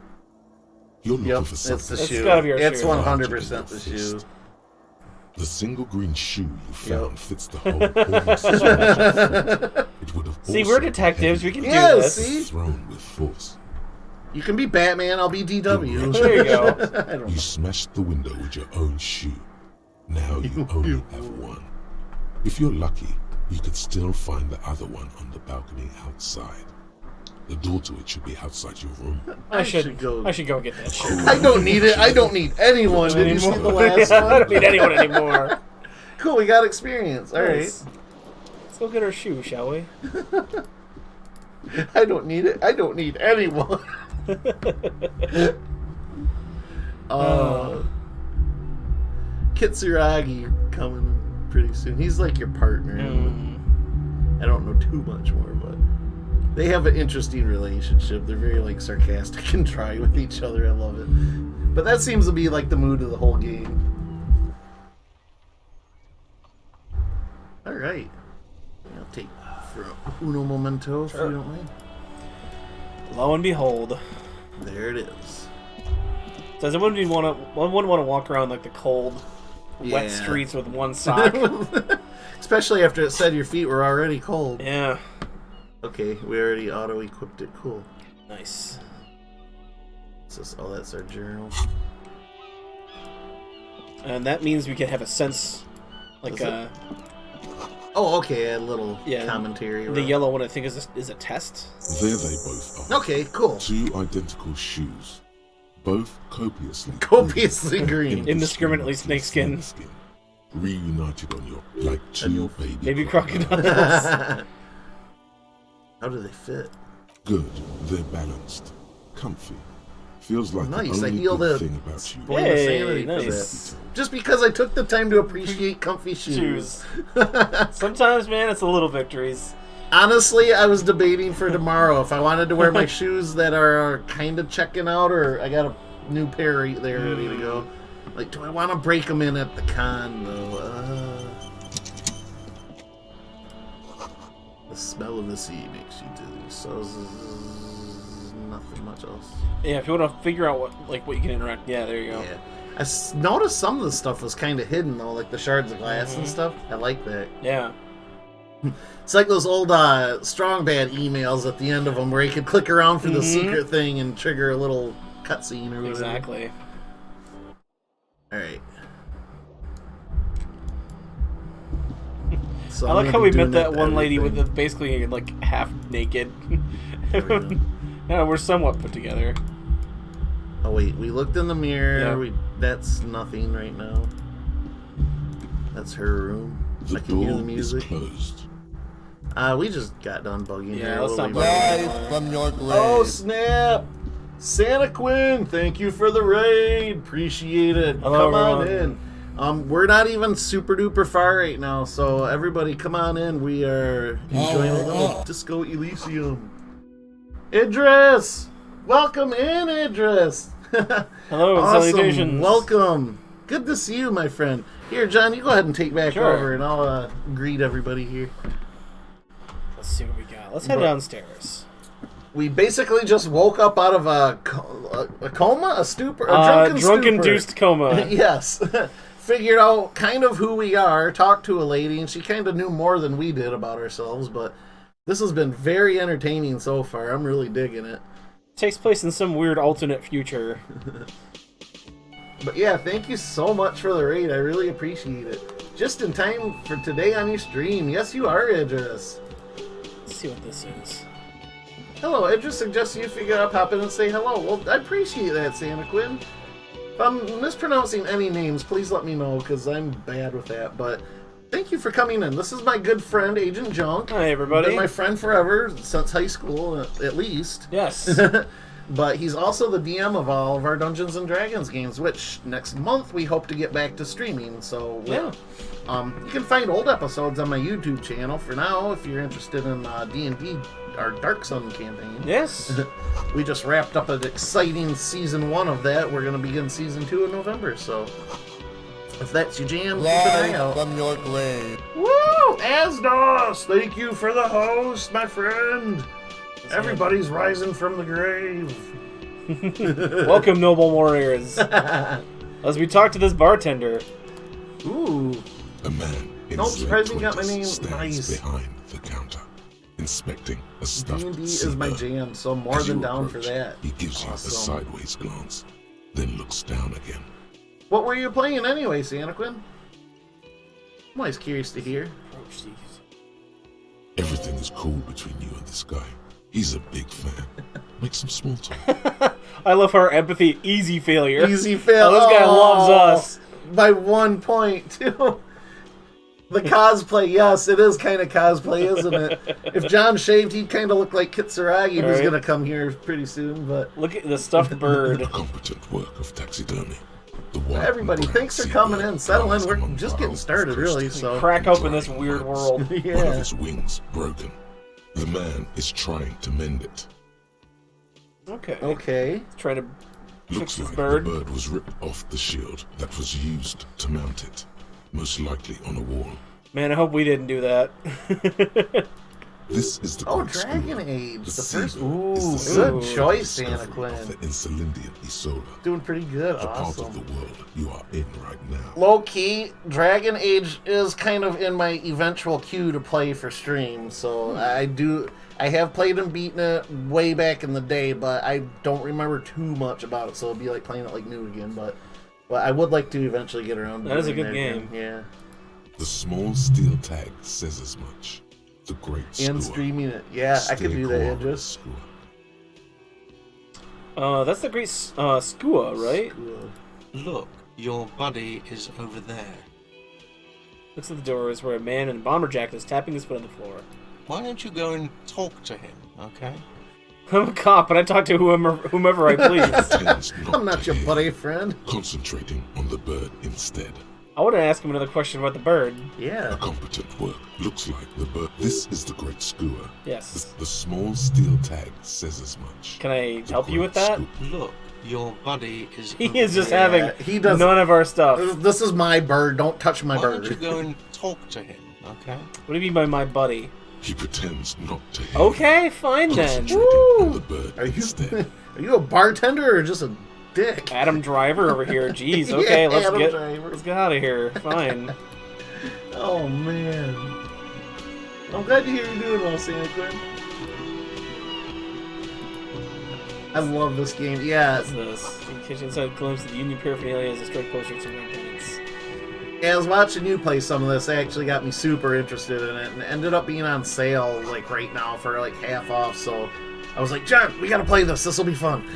S4: You're looking
S1: Yep,
S4: for
S1: it's
S4: something.
S1: the
S2: It's
S1: shoe.
S2: gotta be our
S1: It's
S2: shoe.
S1: 100% the shoe.
S4: The single green shoe you found
S1: Yep.
S4: fits the hole almost as much as foot. It would have
S2: See,
S4: also
S2: we're
S4: been
S2: detectives. We
S4: heavy
S2: can
S1: Yeah,
S2: do this.
S1: see?
S4: thrown with force.
S1: You can be Batman, I'll be DW.
S2: There you go.
S1: I don't
S4: You smashed the window with your own shoe. Now you only have one. If you're lucky, you could still find the other one on the balcony outside. The door to it should be outside your room.
S2: I should
S1: go.
S2: go get that shoe.
S1: I don't need it. I don't need anyone. Did you see the last
S2: I don't
S1: one?
S2: need anyone anymore.
S1: Cool, we got experience. All right.
S2: Nice. Let's go get our shoe, shall we?
S1: I don't need it. I don't need anyone. Kitsuragi coming pretty soon. He's like your partner. I don't know too much more, but they have an interesting relationship. They're very like sarcastic and try with each other. I love it. But that seems to be like the mood of the whole game. All right. I'll take for uno momento if you don't mind.
S2: Lo and behold.
S1: There it is.
S2: Does anyone wouldn't want to walk around like the cold, wet
S1: Yeah.
S2: streets with one sock?
S1: Especially after it said your feet were already cold.
S2: Yeah.
S1: Okay, we already auto-equipped it. Cool.
S2: Nice.
S1: Oh, that's our journal.
S2: And that means we can have a sense, like
S1: Is it? Oh, okay, a little
S2: Yeah,
S1: commentary.
S2: the
S1: around.
S2: yellow one. I think is a test.
S4: There they both are.
S1: Okay, cool.
S4: 2 identical shoes. Both copiously
S1: Copiously green.
S2: Indiscriminately snakeskin.
S4: Reunited on your like 2 baby
S2: crocodiles.
S1: How do they fit?
S4: Good. They're balanced. Comfy. Feels like
S1: Nice,
S4: the
S1: I
S4: only
S1: feel
S4: good
S1: the
S4: thing about you.
S1: point of
S2: Hey,
S1: sanity for
S2: nice.
S1: that. Just because I took the time to appreciate comfy shoes.
S2: Sometimes, man, it's the little victories.
S1: Honestly, I was debating for tomorrow if I wanted to wear my shoes that are kind of checking out, or I got a new pair right there ready to go. Like, do I want to break them in at the con, though? The smell of the sea makes you dizzy. So, nothing much else.
S2: Yeah, if you want to figure out what you can interact, yeah, there you go.
S1: Yeah. I noticed some of the stuff was kind of hidden though, like the shards of glass and stuff. I like that.
S2: Yeah.
S1: It's like those old Strong Bad emails at the end of them where you could click around for the secret thing and trigger a little cutscene or whatever.
S2: Exactly.
S1: Alright. So
S2: I like how we met that one lady with the basically like half naked. Yeah, we're somewhat put together.
S1: Oh wait, we looked in the mirror.
S2: Yep.
S1: That's nothing right now. That's her room.
S4: The
S1: I can hear the
S4: door is
S1: music.
S4: closed.
S1: We just got done bugging
S2: Yeah,
S1: her.
S2: let's
S1: We'll
S2: not
S1: leave
S2: bug
S1: her.
S2: her.
S3: From your grave.
S1: Oh snap! Santa Quinn, thank you for the raid. Appreciate it.
S2: Hello,
S1: come on
S2: everyone.
S1: in. We're not even super duper far right now, so everybody come on in. We are enjoying a little Disco Elysium. Idris! Welcome in, Idris!
S2: Hello, and
S1: Awesome.
S2: salutations.
S1: Welcome. Good to see you, my friend. Here, John, you go ahead and take back
S2: Sure.
S1: over, and I'll greet everybody here.
S2: Let's see what we got. Let's head downstairs.
S1: We basically just woke up out of a coma, a stupor, a drunken stupor.
S2: Drunk-induced coma.
S1: Yes. Figured out kind of who we are, talked to a lady, and she kind of knew more than we did about ourselves, but this has been very entertaining so far. I'm really digging it.
S2: Takes place in some weird alternate future.
S1: But yeah, thank you so much for the raid. I really appreciate it. Just in time for today on your stream. Yes, you are, Idris.
S2: Let's see what this is.
S1: Hello, Idris suggests you figure out, pop in and say hello. Well, I appreciate that, Santa Quinn. If I'm mispronouncing any names, please let me know, because I'm bad with that. But thank you for coming in. This is my good friend, Agent
S2: Hi, everybody.
S1: Been my friend forever, since high school, at least.
S2: Yes.
S1: But he's also the DM of all of our Dungeons and Dragons games, which next month we hope to get back to streaming. So
S2: Yeah.
S1: you can find old episodes on my YouTube channel for now if you're interested in D&D, our Dark Sun campaign.
S2: Yes.
S1: We just wrapped up an exciting season 1 of that. We're going to begin season 2 in November. So if that's your jam, keep an eye out.
S3: From your grave.
S1: Woo! Asdos! Thank you for the host, my friend. Everybody's rising from the grave.
S2: Welcome, noble warriors. As we talk to this bartender.
S1: Ooh.
S4: A man in
S1: Nope,
S4: slate
S1: surprised you got my name.
S4: stands
S1: Nice.
S4: behind the counter, inspecting a stuffed
S1: D&D is my
S4: seabird.
S1: jam, so I'm more
S4: As
S1: than
S4: you
S1: down for
S4: approach,
S1: that.
S4: He gives you a
S1: Awesome.
S4: sideways glance, then looks down again.
S1: What were you playing anyway, Santa Quinn? I'm always curious to hear.
S4: Everything is cool between you and this guy. He's a big fan. Make some small talk.
S2: I love our empathy. Easy failure.
S1: Easy fail.
S2: Oh, this guy loves us.
S1: By 1 point, too. The cosplay, yes, it is kind of cosplay, isn't it? If John shaved, he'd kind of look like Kitsuragi, who's
S2: Right.
S1: going to come here pretty soon. But
S2: Look at the stuffed bird.
S4: A competent work of taxidermy. The white and
S1: everybody,
S4: black
S1: thanks for coming in.
S4: seabird
S1: Settle in.
S4: lies
S1: We're
S4: among
S1: just
S4: piles
S1: getting
S4: of
S1: started, really.
S4: crystal
S1: So
S2: Crack
S4: and
S2: open this
S4: drying
S2: weird
S4: herbs.
S2: world.
S4: One of
S1: yeah.
S4: his wings broken. The man is trying to mend it.
S2: Okay.
S1: Okay.
S2: Trying to fix
S4: Looks
S2: this
S4: like
S2: bird.
S4: the bird was ripped off the shield that was used to mount it, most likely on a wall.
S2: Man, I hope we didn't do that.
S4: This is the
S1: Oh,
S4: Great
S1: Dragon
S4: School.
S1: Age. The
S4: seabird
S1: first.
S4: is
S1: Ooh,
S4: the
S1: good
S4: secret
S1: choice, Santa
S4: discovery of
S1: Quinn.
S4: the Insulindian Isola,
S1: Doing pretty good.
S4: the part of
S1: Awesome.
S4: the world you are in right now.
S1: Low key, Dragon Age is kind of in my eventual queue to play for stream. So I have played and beaten it way back in the day, but I don't remember too much about it. So it'd be like playing it like new again. But I would like to eventually get around to
S2: That is a
S1: doing
S2: good
S1: that
S2: game.
S1: again. Yeah.
S4: The small steel tag says as much. The great
S1: And
S4: Skua.
S1: streaming it. Yeah, I could do that,
S4: Stay
S1: Idris.
S4: Skua.
S2: That's the great Skua, right?
S6: Look, your buddy is over there.
S2: Looks at the doors where a man in a bomber jacket is tapping his foot on the floor.
S6: Why don't you go and talk to him, okay?
S2: I'm a cop, and I talk to whomever I please.
S4: Tends
S1: I'm not
S4: to
S1: your
S4: hear,
S1: buddy friend.
S4: concentrating on the bird instead.
S2: I want to ask him another question about the bird.
S4: A
S1: Yeah.
S4: competent work looks like the bird. This is the great Skua.
S2: Yes.
S4: The small steel tag says as much.
S2: Can I
S4: The
S2: help you with
S4: great
S2: that?
S4: Skua.
S6: Look, your buddy is
S2: He
S6: over
S2: is just
S6: there.
S2: having
S1: he does-
S2: none of our stuff.
S1: This is my bird. Don't touch my
S6: Why don't you
S1: bird.
S6: go and talk to him, okay?
S2: What do you mean by my buddy?
S4: He pretends not to hear.
S2: Okay, fine then.
S4: Concentrating on the bird
S1: Are you
S4: instead.
S1: are you a bartender or just a dick?
S2: Adam Driver over here. Jeez. Okay,
S1: Yeah,
S2: let's
S1: Adam
S2: get
S1: Driver.
S2: out of here. Fine.
S1: Oh man. I'm glad to hear you're doing well, Santa Quinn. I love this game. Yeah,
S2: What's this? In kitchen inside glimpse of the Union paraphernalia as a strike poster and some red pennants.
S1: yeah, I was watching you play some of this. It actually got me super interested in it, and it ended up being on sale like right now for like half off. So I was like, John, we gotta play this. This will be fun.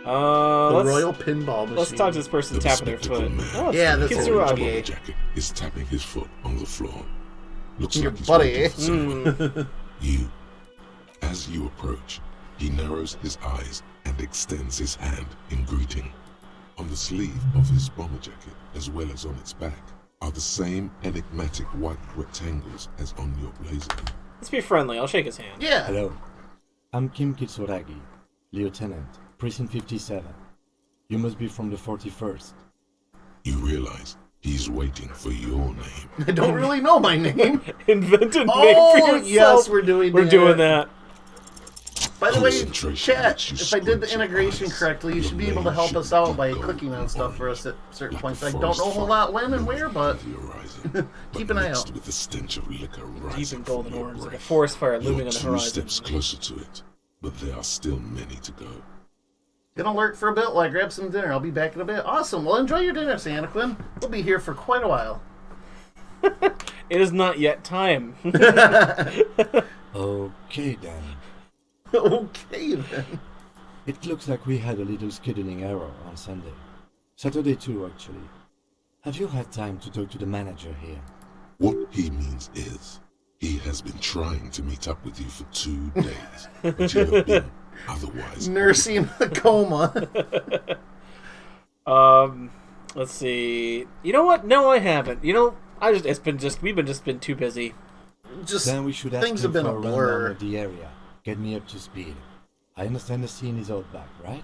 S1: The Royal Pinball Machine.
S2: Let's talk to this person
S4: The
S2: tapping their
S4: bespectacled
S2: foot.
S4: man.
S2: Oh, it's
S1: Yeah, this
S4: The
S1: is
S4: orange
S2: Kitsuragi.
S4: bomber jacket is tapping his foot on the floor. Looks
S1: Your
S4: like he's
S1: buddy,
S4: waiting
S1: eh?
S4: for someone. You. As you approach, he narrows his eyes and extends his hand in greeting. On the sleeve of his bomber jacket, as well as on its back, are the same enigmatic white rectangles as on your blazer.
S2: Let's be friendly. I'll shake his hand.
S1: Yeah.
S7: Hello. I'm Kim Kitsuragi, Lieutenant, Precinct 57. You must be from the 41st.
S4: You realize he's waiting for your name.
S1: I don't really know my name.
S2: Invent a name for
S1: Oh,
S2: yourself.
S1: yes, we're doing
S2: We're
S1: that.
S2: doing that.
S1: By the way,
S4: Concentration
S1: chat,
S4: makes you
S1: if I did the
S4: squint your
S1: integration
S4: eyes.
S1: correctly, you
S4: Your
S1: should be able to
S4: name
S1: help
S4: should
S1: us out
S4: be
S1: by
S4: gold
S1: clicking on stuff for us at certain
S4: like
S1: points.
S4: a
S1: I don't
S4: forest
S1: know a whole
S4: fire
S1: lot when and where, but
S4: on the horizon,
S1: keep
S4: but
S1: an eye
S4: mixed
S1: out.
S4: with the stench of liquor
S2: Deep
S4: rising
S2: in
S4: from
S2: golden
S4: your
S2: orange, like a
S4: breath.
S2: forest fire looming
S4: You're
S2: on the
S4: 2
S2: horizon.
S4: steps closer to it, but there are still many to go.
S1: Gonna lurk for a bit while I grab some dinner. I'll be back in a bit. Awesome. Well, enjoy your dinner, Santa Quinn. We'll be here for quite a while.
S2: It is not yet time.
S7: Okay then.
S1: Okay, then.
S7: It looks like we had a little scheduling error on Sunday. Saturday too, actually. Have you had time to talk to the manager here?
S4: What he means is, he has been trying to meet up with you for 2 days, but you have been otherwise
S1: Nursing a coma.
S2: Let's see. You know what? No, I haven't. You know, we've been too busy.
S1: Just
S7: Then we should ask
S1: things
S7: him
S1: have been
S7: for
S1: a
S7: a rundown
S1: blur.
S7: of the area. Get me up to speed. I understand the scene is all back, right?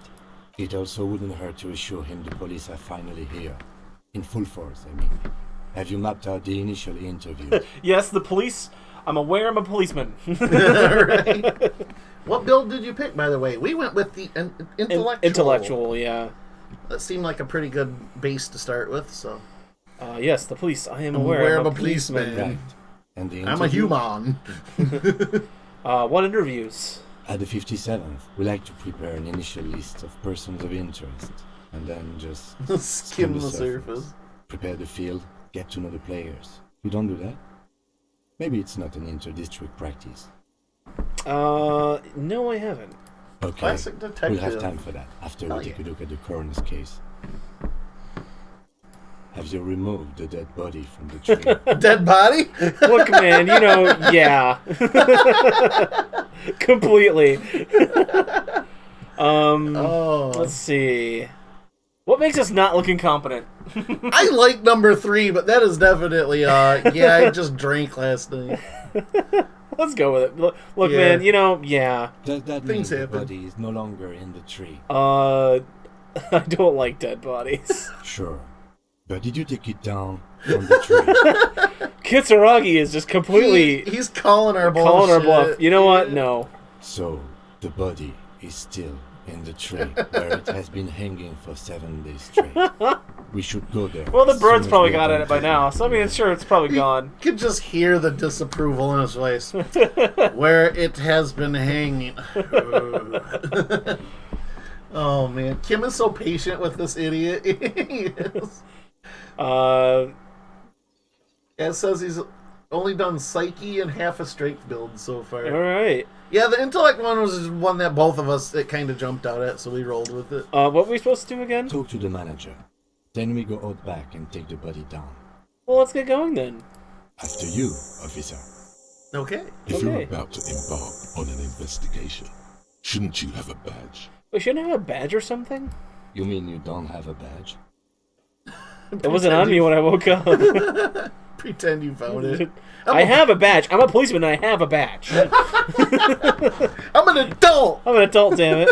S7: It also wouldn't hurt to assure him the police are finally here. In full force, I mean. Have you mapped out the initial interview?
S2: Yes, the police. I'm aware I'm a policeman.
S1: Right. What build did you pick, by the way? We went with the intellectual.
S2: Intellectual, yeah.
S1: That seemed like a pretty good base to start with. So
S2: Yes, the police. I am
S1: I'm
S2: aware I'm
S1: of
S2: a policeman.
S7: Right. And the
S1: I'm a
S7: interview?
S1: human.
S2: What interviews?
S7: At the 57th, we like to prepare an initial list of persons of interest, and then just
S1: Skim the surface.
S7: prepare the field, get to know the players. You don't do that? Maybe it's not an inter-district practice.
S2: No, I haven't.
S7: Okay,
S1: Classic detective.
S7: we'll have time for that after
S1: Oh,
S7: we take
S1: yeah.
S7: a look at the coroner's case. Have you removed the dead body from the tree?
S1: Dead body?
S2: Look, man, you know, yeah. Completely.
S1: Oh.
S2: Let's see. What makes us not look incompetent?
S1: I like number 3, but that is definitely, yeah, I just drank last night.
S2: Let's go with it. Look,
S1: Yeah.
S2: man, you know, yeah.
S7: Does that mean
S1: Things
S7: the
S1: happen.
S7: body is no longer in the tree?
S2: I don't like dead bodies.
S7: Sure. But did you take it down from the tree?
S2: Kitsuragi is just completely
S1: He's calling our bullshit.
S2: calling our bluff. You know what? No.
S7: So, the body is still in the tree where it has been hanging for 7 days straight. We should go there.
S2: Well, the
S7: as
S2: bird's
S7: soon as
S2: probably
S7: we're
S2: got
S7: done
S2: at it by
S7: talking.
S2: now, so I mean, sure, it's probably gone.
S1: You could just hear the disapproval in his voice. Where it has been hanging. Oh, man. Kim is so patient with this idiot. He is. It says he's only done Psyche and half a strength build so far.
S2: All right.
S1: Yeah, the intellect one was one that both of us, it kind of jumped out at, so we rolled with it.
S2: What were we supposed to do again?
S7: Talk to the manager. Then we go out back and take the body down.
S2: Well, let's get going then.
S7: After you, officer.
S1: Okay.
S4: If you're
S2: Okay.
S4: about to embark on an investigation, shouldn't you have a badge?
S2: We shouldn't have a badge or something?
S7: You mean you don't have a badge?
S2: It wasn't on me when I woke up.
S1: Pretend you found it.
S2: I have a badge. I'm a policeman and I have a badge.
S1: I'm an adult!
S2: I'm an adult, damn it.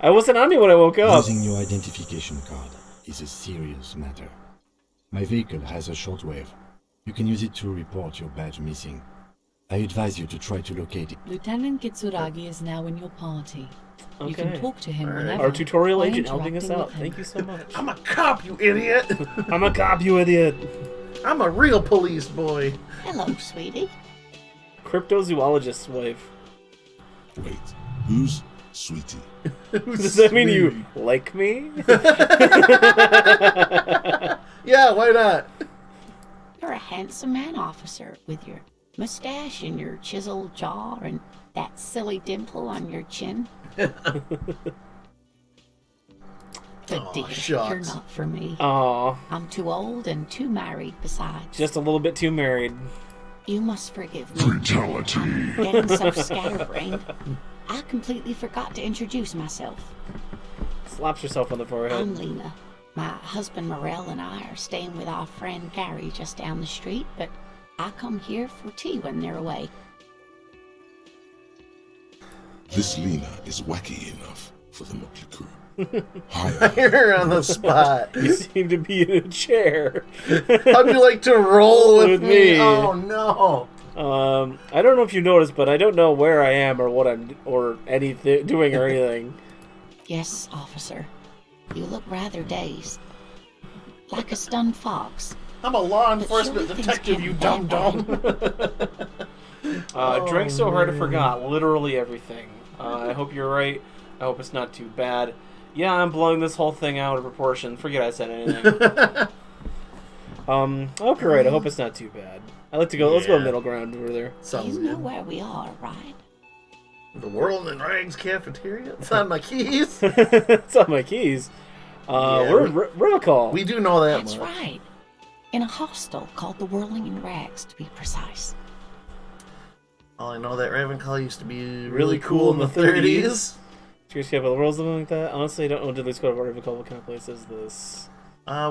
S2: I wasn't on me when I woke up.
S7: Losing your identification card is a serious matter. My vehicle has a shortwave. You can use it to report your badge missing. I advise you to try to locate it.
S5: Lieutenant Kitsuragi is now in your party. You can
S2: Okay.
S5: talk to him
S1: Alright.
S5: whenever.
S2: Our tutorial
S5: by
S2: agent helping us
S5: interacting
S2: out.
S5: with him.
S2: Thank you so much.
S1: I'm a cop, you idiot.
S2: I'm a cop, you idiot.
S1: I'm a real police boy.
S8: Hello, sweetie.
S2: Cryptozoologist's wife.
S4: Wait, who's Sweetie?
S2: Does that mean you like me?
S1: Yeah, why not?
S8: You're a handsome man, officer, with your mustache and your chiseled jaw and that silly dimple on your chin. But
S1: Aw,
S8: dear, you're
S1: shucks.
S8: not for me.
S2: Aw,
S8: I'm too old and too married besides.
S2: just a little bit too married.
S8: You must forgive me. Fatality. I'm getting so scatterbrained. I completely forgot to introduce myself.
S2: Slaps herself on the forehead.
S8: I'm Lena. My husband Morel and I are staying with our friend Gary just down the street, but I come here for tea when they're away.
S4: This Lena is wacky enough for the motley crew. Hire her.
S1: You're on the spot.
S2: You seem to be in a chair.
S1: How'd you like to roll with
S2: With
S1: me?
S2: me.
S1: Oh no.
S2: I don't know if you noticed, but I don't know where I am or what I'm or anything doing or anything.
S8: Yes, officer. You look rather dazed. Like a stunned fox.
S1: I'm a law
S8: But
S1: enforcement
S8: surely things
S1: detective,
S8: can't
S1: you
S8: be
S1: dumb
S8: that
S1: dumb.
S2: Drank so hard I forgot literally everything. I hope you're right. I hope it's not too bad. Yeah, I'm blowing this whole thing out of proportion. Forget I said anything. I hope you're right. I hope it's not too bad. I like to go. Let's go
S1: Yeah.
S2: middle ground over there.
S1: Sounds
S8: You know
S1: good.
S8: where we are, right?
S1: The World in Rags cafeteria? It's on my keys.
S2: It's on my keys.
S1: Yeah,
S2: We're in Rivacol.
S1: We do know that
S8: That's
S1: much.
S8: right. In a hostel called the Whirling in Rags, to be precise.
S1: All I know that Ravenclaw used to be
S2: Really
S1: cool in the 30s.
S2: Curious if the world's something like that. Honestly, I don't know. Did they go to Rivacol? What kind of place is this?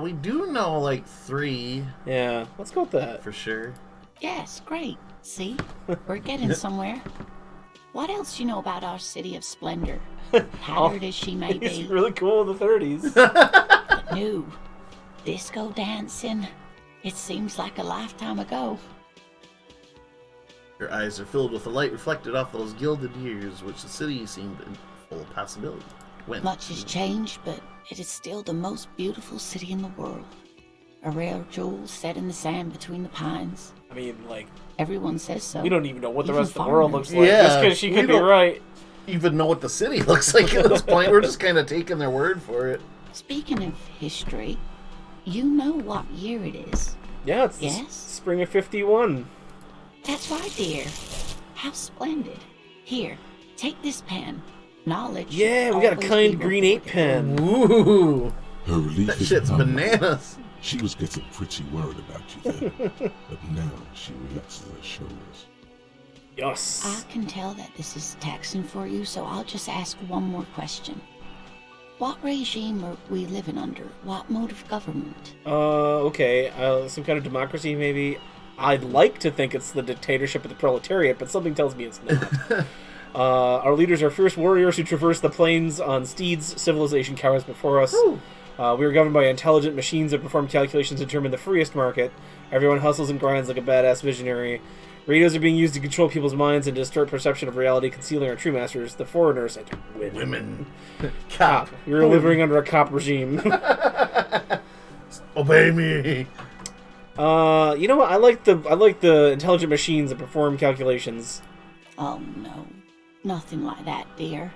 S1: We do know like 3
S2: Yeah, let's go with that.
S1: for sure.
S8: Yes, great. See? We're getting somewhere. What else do you know about our city of splendor? Tattered as she may
S2: It's
S8: be,
S2: really cool in the 30s.
S8: but new. Disco dancing. It seems like a lifetime ago.
S1: Your eyes are filled with the light reflected off those gilded years, which the city seemed full of possibility. When
S8: Much has changed, but it is still the most beautiful city in the world. A rare jewel set in the sand between the pines.
S2: I mean, like,
S8: Everyone says so.
S2: we don't even know what the
S8: Even
S2: rest of the world looks like.
S1: Yeah,
S2: Just because she
S1: we
S2: could be
S1: don't-
S2: right.
S1: even know what the city looks like at this point. We're just kind of taking their word for it.
S8: Speaking of history, you know what year it is.
S2: Yeah, it's the
S8: Yes?
S2: spring of 51.
S8: That's right, dear. How splendid. Here, take this pen. Knowledge. should
S2: Yeah, we got a
S8: always
S2: kind
S8: be
S2: green 8
S8: rewarded.
S2: pen.
S1: Ooh,
S4: Her relief
S1: that
S4: is
S1: shit's
S4: palpable.
S1: bananas.
S4: She was getting pretty worried about you then, but now she relaxes her shoulders.
S2: Yes.
S8: I can tell that this is taxing for you, so I'll just ask one more question. What regime are we living under? What mode of government?
S2: Okay. Some kind of democracy, maybe. I'd like to think it's the dictatorship of the proletariat, but something tells me it's not. Our leaders are fierce warriors who traverse the plains on steeds. Civilization cowers before us. We are governed by intelligent machines that perform calculations to determine the freest market. Everyone hustles and grinds like a badass visionary. Radios are being used to control people's minds and distort perception of reality, concealing our true masters, the foreigners and
S1: Women. Cop.
S2: We're living under a cop regime.
S1: Obey me.
S2: You know what? I like the intelligent machines that perform calculations.
S8: Oh no, nothing like that, dear.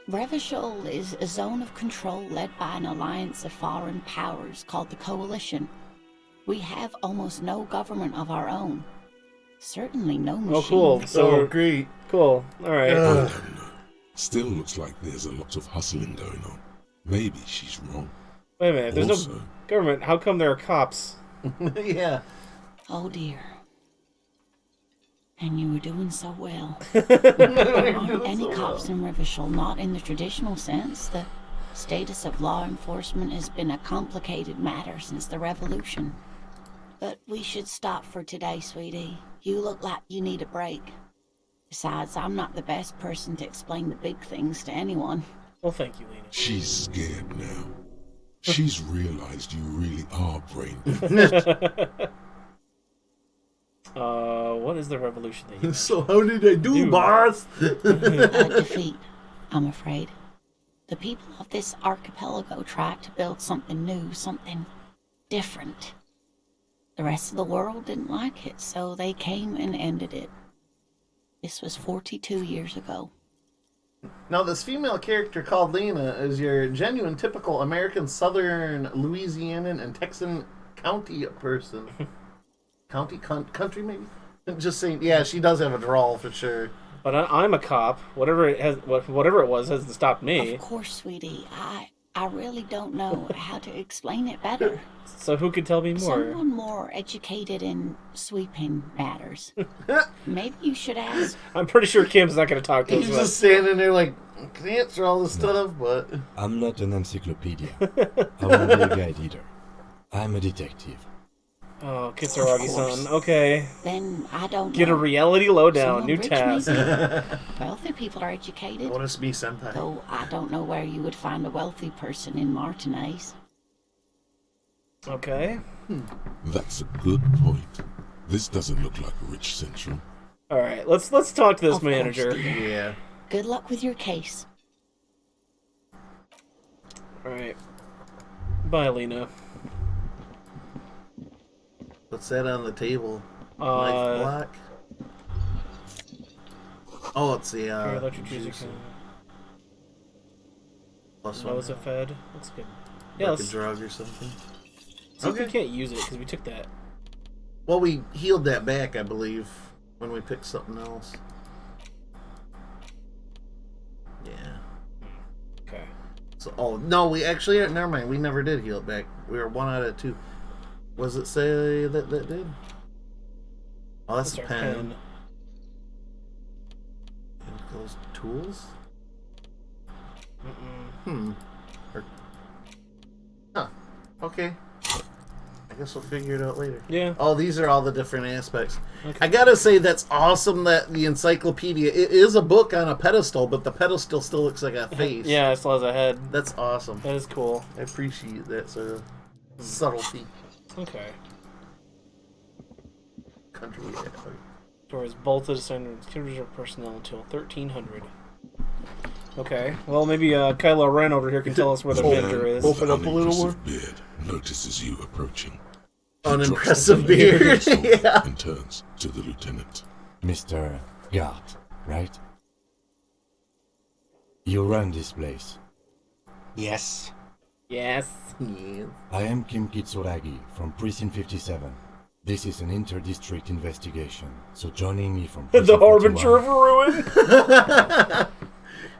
S8: Revachol is a zone of control led by an alliance of foreign powers called the Coalition. We have almost no government of our own. Certainly no machine.
S2: Oh, cool. So
S1: Oh, great.
S2: cool. All right.
S4: I
S1: Ugh.
S4: don't know. Still looks like there's a lot of hustling going on. Maybe she's wrong.
S2: Wait a minute. If there's
S4: Also,
S2: no government, how come there are cops?
S1: Yeah.
S8: Oh dear. And you were doing so well. There aren't any cops in Revachol, not in the traditional sense. The status of law enforcement has been a complicated matter since the revolution. But we should stop for today, sweetie. You look like you need a break. Besides, I'm not the best person to explain the big things to anyone.
S2: Well, thank you, Lena.
S4: she's scared now. She's realized you really are brain dead.
S2: What is the revolution that you
S1: So how did I do,
S2: Dude.
S1: boss?
S8: Defeat, I'm afraid. The people of this archipelago tried to build something new, something different. The rest of the world didn't like it, so they came and ended it. This was 42 years ago.
S1: Now, this female character called Lena is your genuine, typical American Southern Louisianan and Texan county person. Country, maybe? Just saying, yeah, she does have a drawl for sure.
S2: But I'm a cop. Whatever it was hasn't stopped me.
S8: Of course, sweetie. I really don't know how to explain it better.
S2: So who could tell me more?
S8: Someone more educated in sweeping matters. Maybe you should ask.
S2: I'm pretty sure Kim's not going to talk to us.
S1: He's
S2: about-
S1: just standing there like, I can answer all this stuff, but...
S7: I'm not an encyclopedia. I won't be a guide either. I'm a detective.
S2: Oh, Kitsuragi-san. Okay.
S8: Then I don't
S2: Get a
S8: know.
S2: reality lowdown.
S8: Someone
S2: New
S8: rich
S2: task.
S8: maybe? Wealthy people are educated.
S1: What is me, senpai?
S8: Though I don't know where you would find a wealthy person in Martinez.
S2: Okay.
S4: That's a good point. This doesn't look like a rich central.
S2: All right. Let's talk to this
S8: Of course,
S2: manager.
S8: dear.
S1: Yeah.
S8: Good luck with your case.
S2: All right. Bye, Lena.
S1: What's that on the table? Knife block? Oh, it's the,
S2: Here, let you choose your
S1: juice.
S2: kind.
S1: Plus
S2: Oh,
S1: one.
S2: is it fed? That's good. Yeah,
S1: Like a
S2: let's
S1: drug or something.
S2: see if we
S1: Okay.
S2: can't use it because we took that.
S1: Well, we healed that back, I believe, when we picked something else. Yeah.
S2: Okay.
S1: So, oh, no, we actually, never mind, we never did heal it back. We were 1 out of 2. Was it say that did? Oh, that's a
S2: our
S1: pen. And those tools? Or, huh. Okay. I guess we'll figure it out later.
S2: Yeah.
S1: Oh, these are all the different aspects.
S2: Okay.
S1: I gotta say, that's awesome that the encyclopedia, it is a book on a pedestal, but the pedestal still looks like a face.
S2: Yeah, it still has a head.
S1: That's awesome.
S2: That is cool.
S1: I appreciate that sort of subtlety.
S2: Okay.
S1: Country.
S2: Doors bolted, assigned reserve personnel until 1300. Okay. Well, maybe Kylo Ren over here can tell us where the manager is.
S1: Open up a little more.
S4: Unimpressive beard notices you approaching. He
S1: Unimpressive
S4: drops the
S1: beard.
S4: pistol
S1: Yeah.
S4: and turns to the lieutenant.
S7: Mr. Gart, right? You run this place.
S6: Yes.
S2: Yes.
S1: Yeah.
S7: I am Kim Kitsuragi from Precinct 57. This is an inter-district investigation, so joining me from
S2: The
S7: Precinct
S2: Harbinger
S7: 41
S2: of Ruin?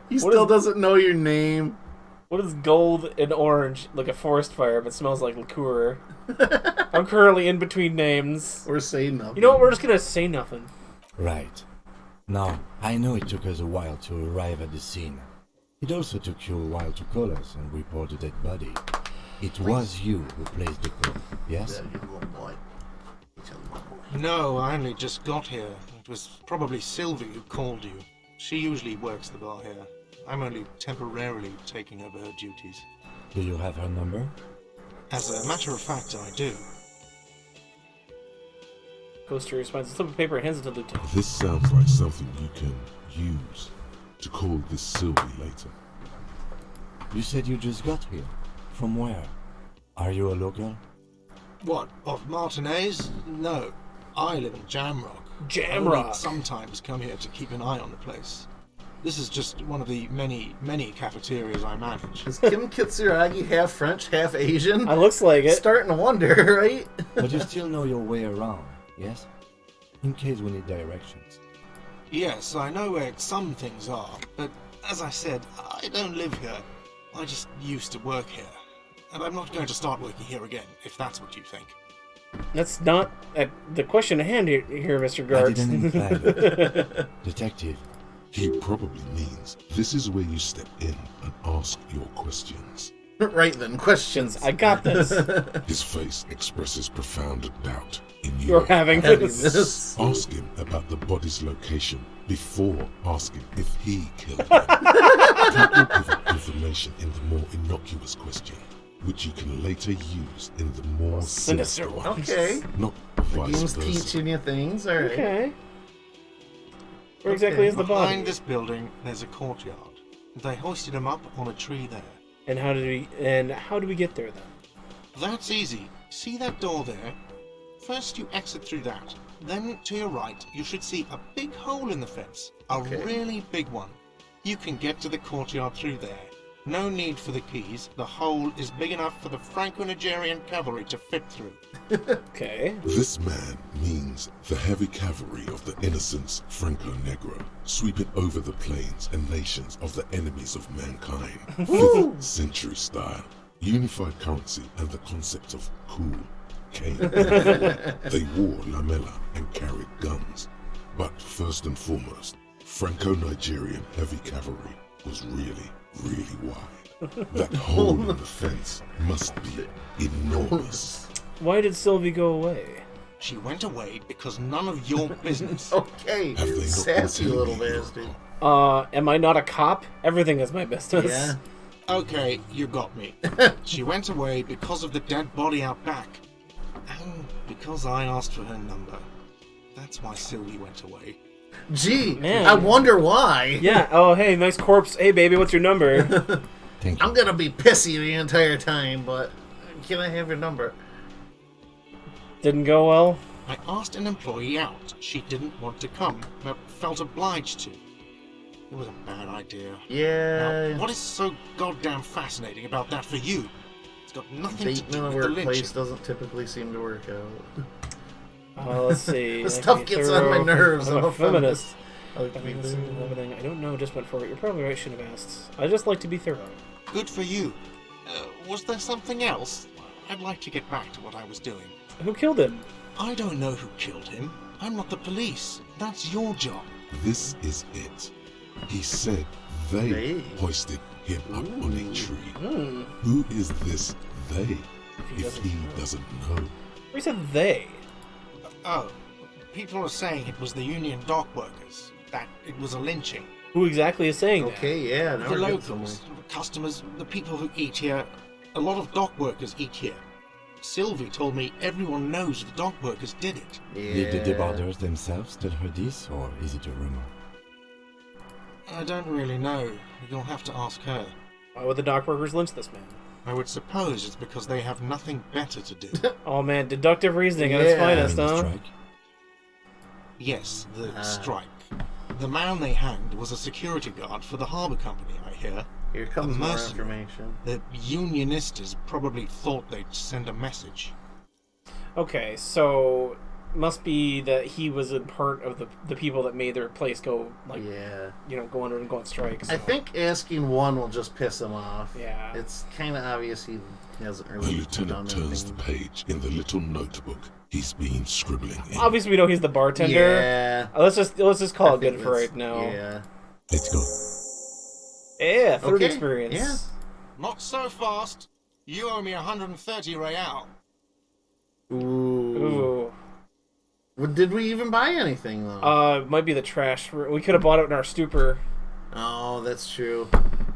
S1: He still doesn't know your name.
S2: What is gold and orange? Like a forest fire, but smells like liqueur. I'm currently in between names.
S1: Or say nothing.
S2: You know what? We're just gonna say nothing.
S7: Right. Now, I know it took us a while to arrive at the scene. It also took you a while to call us and report a dead body. It was you who placed the call, yes?
S1: Yeah, you little boy. He's a little boy.
S6: No, I only just got here. It was probably Sylvie who called you. She usually works the bar here. I'm only temporarily taking over her duties.
S7: Do you have her number?
S6: As a matter of fact, I do.
S2: Goes to responds a slip of paper and hands it to the lieutenant.
S4: This sounds like something you can use to call this Sylvie later.
S7: You said you just got here. From where? Are you a local?
S6: What, of Martinez? No. I live in Jamrock. I only
S2: Jamrock.
S6: sometimes come here to keep an eye on the place. This is just one of the many, many cafeterias I manage.
S1: Is Kim Kitsuragi half French, half Asian?
S2: It looks like it.
S1: Starting to wonder, right?
S7: But you still know your way around, yes? In case we need directions.
S6: Yes, I know where some things are, but as I said, I don't live here. I just used to work here. And I'm not going to start working here again, if that's what you think.
S2: That's not the question at hand here, Mr.
S7: I
S2: Guards.
S7: didn't imply that. Detective,
S4: He probably means this is where you step in and ask your questions.
S1: Right then, questions.
S2: I got this.
S4: His face expresses profound doubt in you.
S2: You're having this.
S1: Heaviness.
S4: Ask him about the body's location before asking if he killed him. That will give him information in the more innocuous question, which you can later use in the more
S2: Sinister
S4: sinister
S2: one.
S4: ones.
S1: Okay.
S4: Not vice
S1: Game's
S4: versa.
S1: teaching you things, alright.
S2: Okay. Where exactly is the body?
S6: Behind this building, there's a courtyard. They hoisted him up on a tree there.
S2: And how do we get there then?
S6: That's easy. See that door there? First you exit through that. Then to your right, you should see a big hole in the fence. A really big one. You can get to the courtyard through there. No need for the keys. The hole is big enough for the Franco-Nigerian cavalry to fit through.
S2: Okay.
S4: This man means the heavy cavalry of the innocents Franco-Negro, sweeping over the plains and nations of the enemies of mankind. 5th century style, unified currency and the concept of cool came. They wore lamella and carried guns. But first and foremost, Franco-Nigerian heavy cavalry was really wide. That hole in the fence must be enormous.
S2: Why did Sylvie go away?
S6: She went away because none of your business.
S1: Okay,
S4: Have they not
S1: sassy
S4: been
S1: little
S4: telling you
S1: bastard.
S2: Am I not a cop? Everything is my business.
S1: Yeah.
S6: Okay, you got me. She went away because of the dead body out back. And because I asked for her number. That's why Sylvie went away.
S1: Gee,
S2: Man.
S1: I wonder why.
S2: Yeah. Oh, hey, nice corpse. Hey, baby, what's your number?
S7: Thank you.
S1: I'm gonna be pissy the entire time, but can I have your number?
S2: Didn't go well.
S6: I asked an employee out. She didn't want to come, but felt obliged to. It was a bad idea.
S1: Yeah.
S6: Now, what is so goddamn fascinating about that for you? It's got nothing to
S1: Dating
S6: do
S1: in a
S6: with the
S1: workplace
S6: lynching.
S1: doesn't typically seem to work out.
S2: Let's see.
S1: This
S2: Like
S1: stuff
S2: me
S1: gets on my
S2: thorough.
S1: nerves.
S2: I'm a feminist.
S1: I like to be thorough.
S2: I don't know, just went for it. You're probably right, shouldn't have asked. I just like to be thorough.
S6: Good for you. Was there something else? I'd like to get back to what I was doing.
S2: Who killed him?
S6: I don't know who killed him. I'm not the police. That's your job.
S4: This is it. He said they
S1: They?
S4: hoisted him up on a tree.
S2: Hmm.
S4: Who is this they?
S2: he
S4: If
S2: doesn't
S4: he
S2: know.
S4: doesn't know.
S2: He said they.
S6: Oh, people are saying it was the union dock workers. That it was a lynching.
S2: Who exactly is saying
S1: Okay, yeah, now
S6: The
S1: we're getting somewhere.
S6: locals, the customers, the people who eat here. A lot of dock workers eat here. Sylvie told me everyone knows the dock workers did it.
S1: Yeah.
S7: Did the debarders themselves tell her this, or is it a rumor?
S6: I don't really know. You'll have to ask her.
S2: that? Why would the dock workers lynch this man?
S6: I would suppose it's because they have nothing better to do.
S2: Oh man, deductive reasoning at its
S1: Yeah.
S2: finest,
S7: During the
S2: huh?
S7: strike?
S6: Yes, the strike. The man they hanged was a security guard for the harbour company, I hear.
S1: Here comes more
S6: Mercenary.
S1: information.
S6: The unionistas probably thought they'd send a message.
S2: Okay, so must be that he was a part of the people that made their place go like
S1: Yeah.
S2: go under and go on strike. So.
S1: I think asking one will just piss him off.
S2: Yeah.
S1: It's kind of obvious he hasn't
S4: The
S1: really
S4: lieutenant
S1: done
S4: turns the
S1: anything.
S4: page in the little notebook he's been scribbling in.
S2: Obviously we know he's the bartender.
S1: Yeah.
S2: Let's just call
S1: I
S2: it good
S1: think
S2: for
S1: that's-
S2: right now.
S1: Yeah.
S7: Let's go.
S2: Yeah, third
S1: Okay,
S2: experience.
S1: yeah.
S6: Not so fast. You owe me 130 real.
S1: Ooh.
S2: Ooh.
S1: Well, did we even buy anything though?
S2: Might be the trash. We could have bought it in our stupor.
S1: Oh, that's true.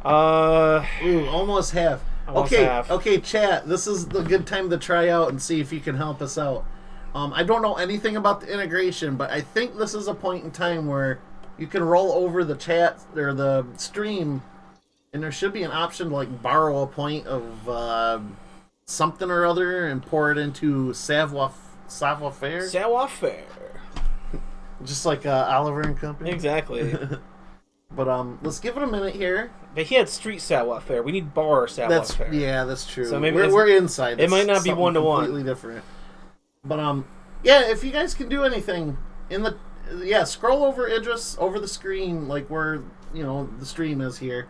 S2: Uh,
S1: Ooh, almost half.
S2: Almost
S1: okay,
S2: half.
S1: okay, chat. This is the good time to try out and see if you can help us out. I don't know anything about the integration, but I think this is a point in time where you can roll over the chat or the stream, and there should be an option to like borrow a point of something or other and pour it into savoir-faire,
S2: savoir-faire.
S1: just like Oliver and Company.
S2: Exactly.
S1: But let's give it a minute here.
S2: But he had street savoir-faire. We need bar savoir-faire.
S1: That's true.
S2: So maybe
S1: we're inside.
S2: it might
S1: It's
S2: not be
S1: something
S2: one-to-one.
S1: Completely different. But yeah, if you guys can do anything in the scroll over Idris over the screen like where the stream is here.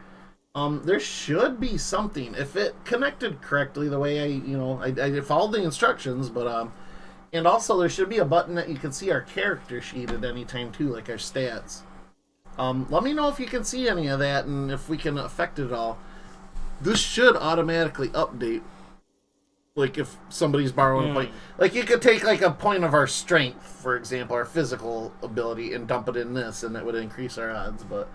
S1: There should be something if it connected correctly the way I followed the instructions, but and also there should be a button that you can see our character sheet at any time too, like our stats. Let me know if you can see any of that and if we can affect it all. This should automatically update. Like if somebody's borrowing a point. Like you could take like a point of our strength, for example, our physical ability, and dump it in this, and that would increase our odds. But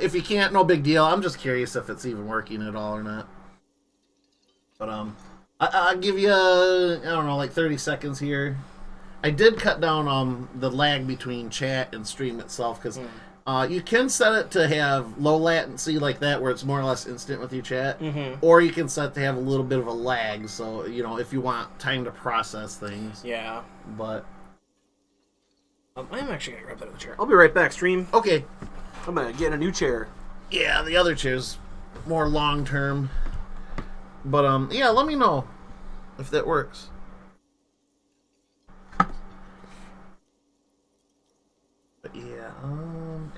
S1: if you can't, no big deal. I'm just curious if it's even working at all or not. But I'll give you I don't know, like 30 seconds here. I did cut down the lag between chat and stream itself because you can set it to have low latency like that, where it's more or less instant with your chat, or you can set it to have a little bit of a lag. So if you want time to process things.
S2: Yeah.
S1: But
S2: I'm actually gonna grab that other chair. I'll be right back. Stream.
S1: okay.
S2: I'm gonna get a new chair.
S1: Yeah, the other chair's more long term. But yeah, let me know if that works. But yeah,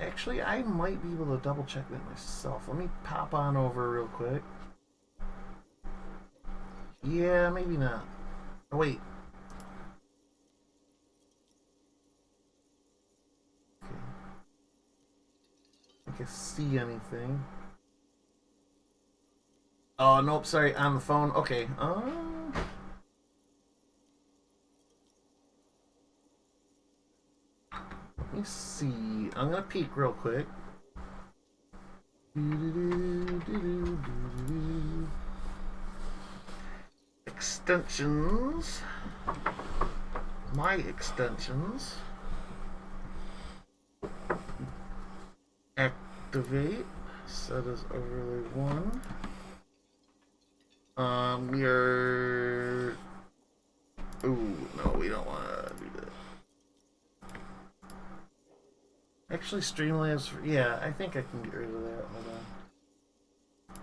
S1: actually I might be able to double check that myself. Let me pop on over real quick. Yeah, maybe not. Oh, wait. Okay. I can see anything. Oh, nope, sorry, on the phone. Okay. Let me see. I'm gonna peek real quick. Extensions. My extensions. Activate. Set as overlay 1. We are... Ooh, no, we don't want to do that. Actually, Streamlabs... Yeah, I think I can get rid of that. Hold on.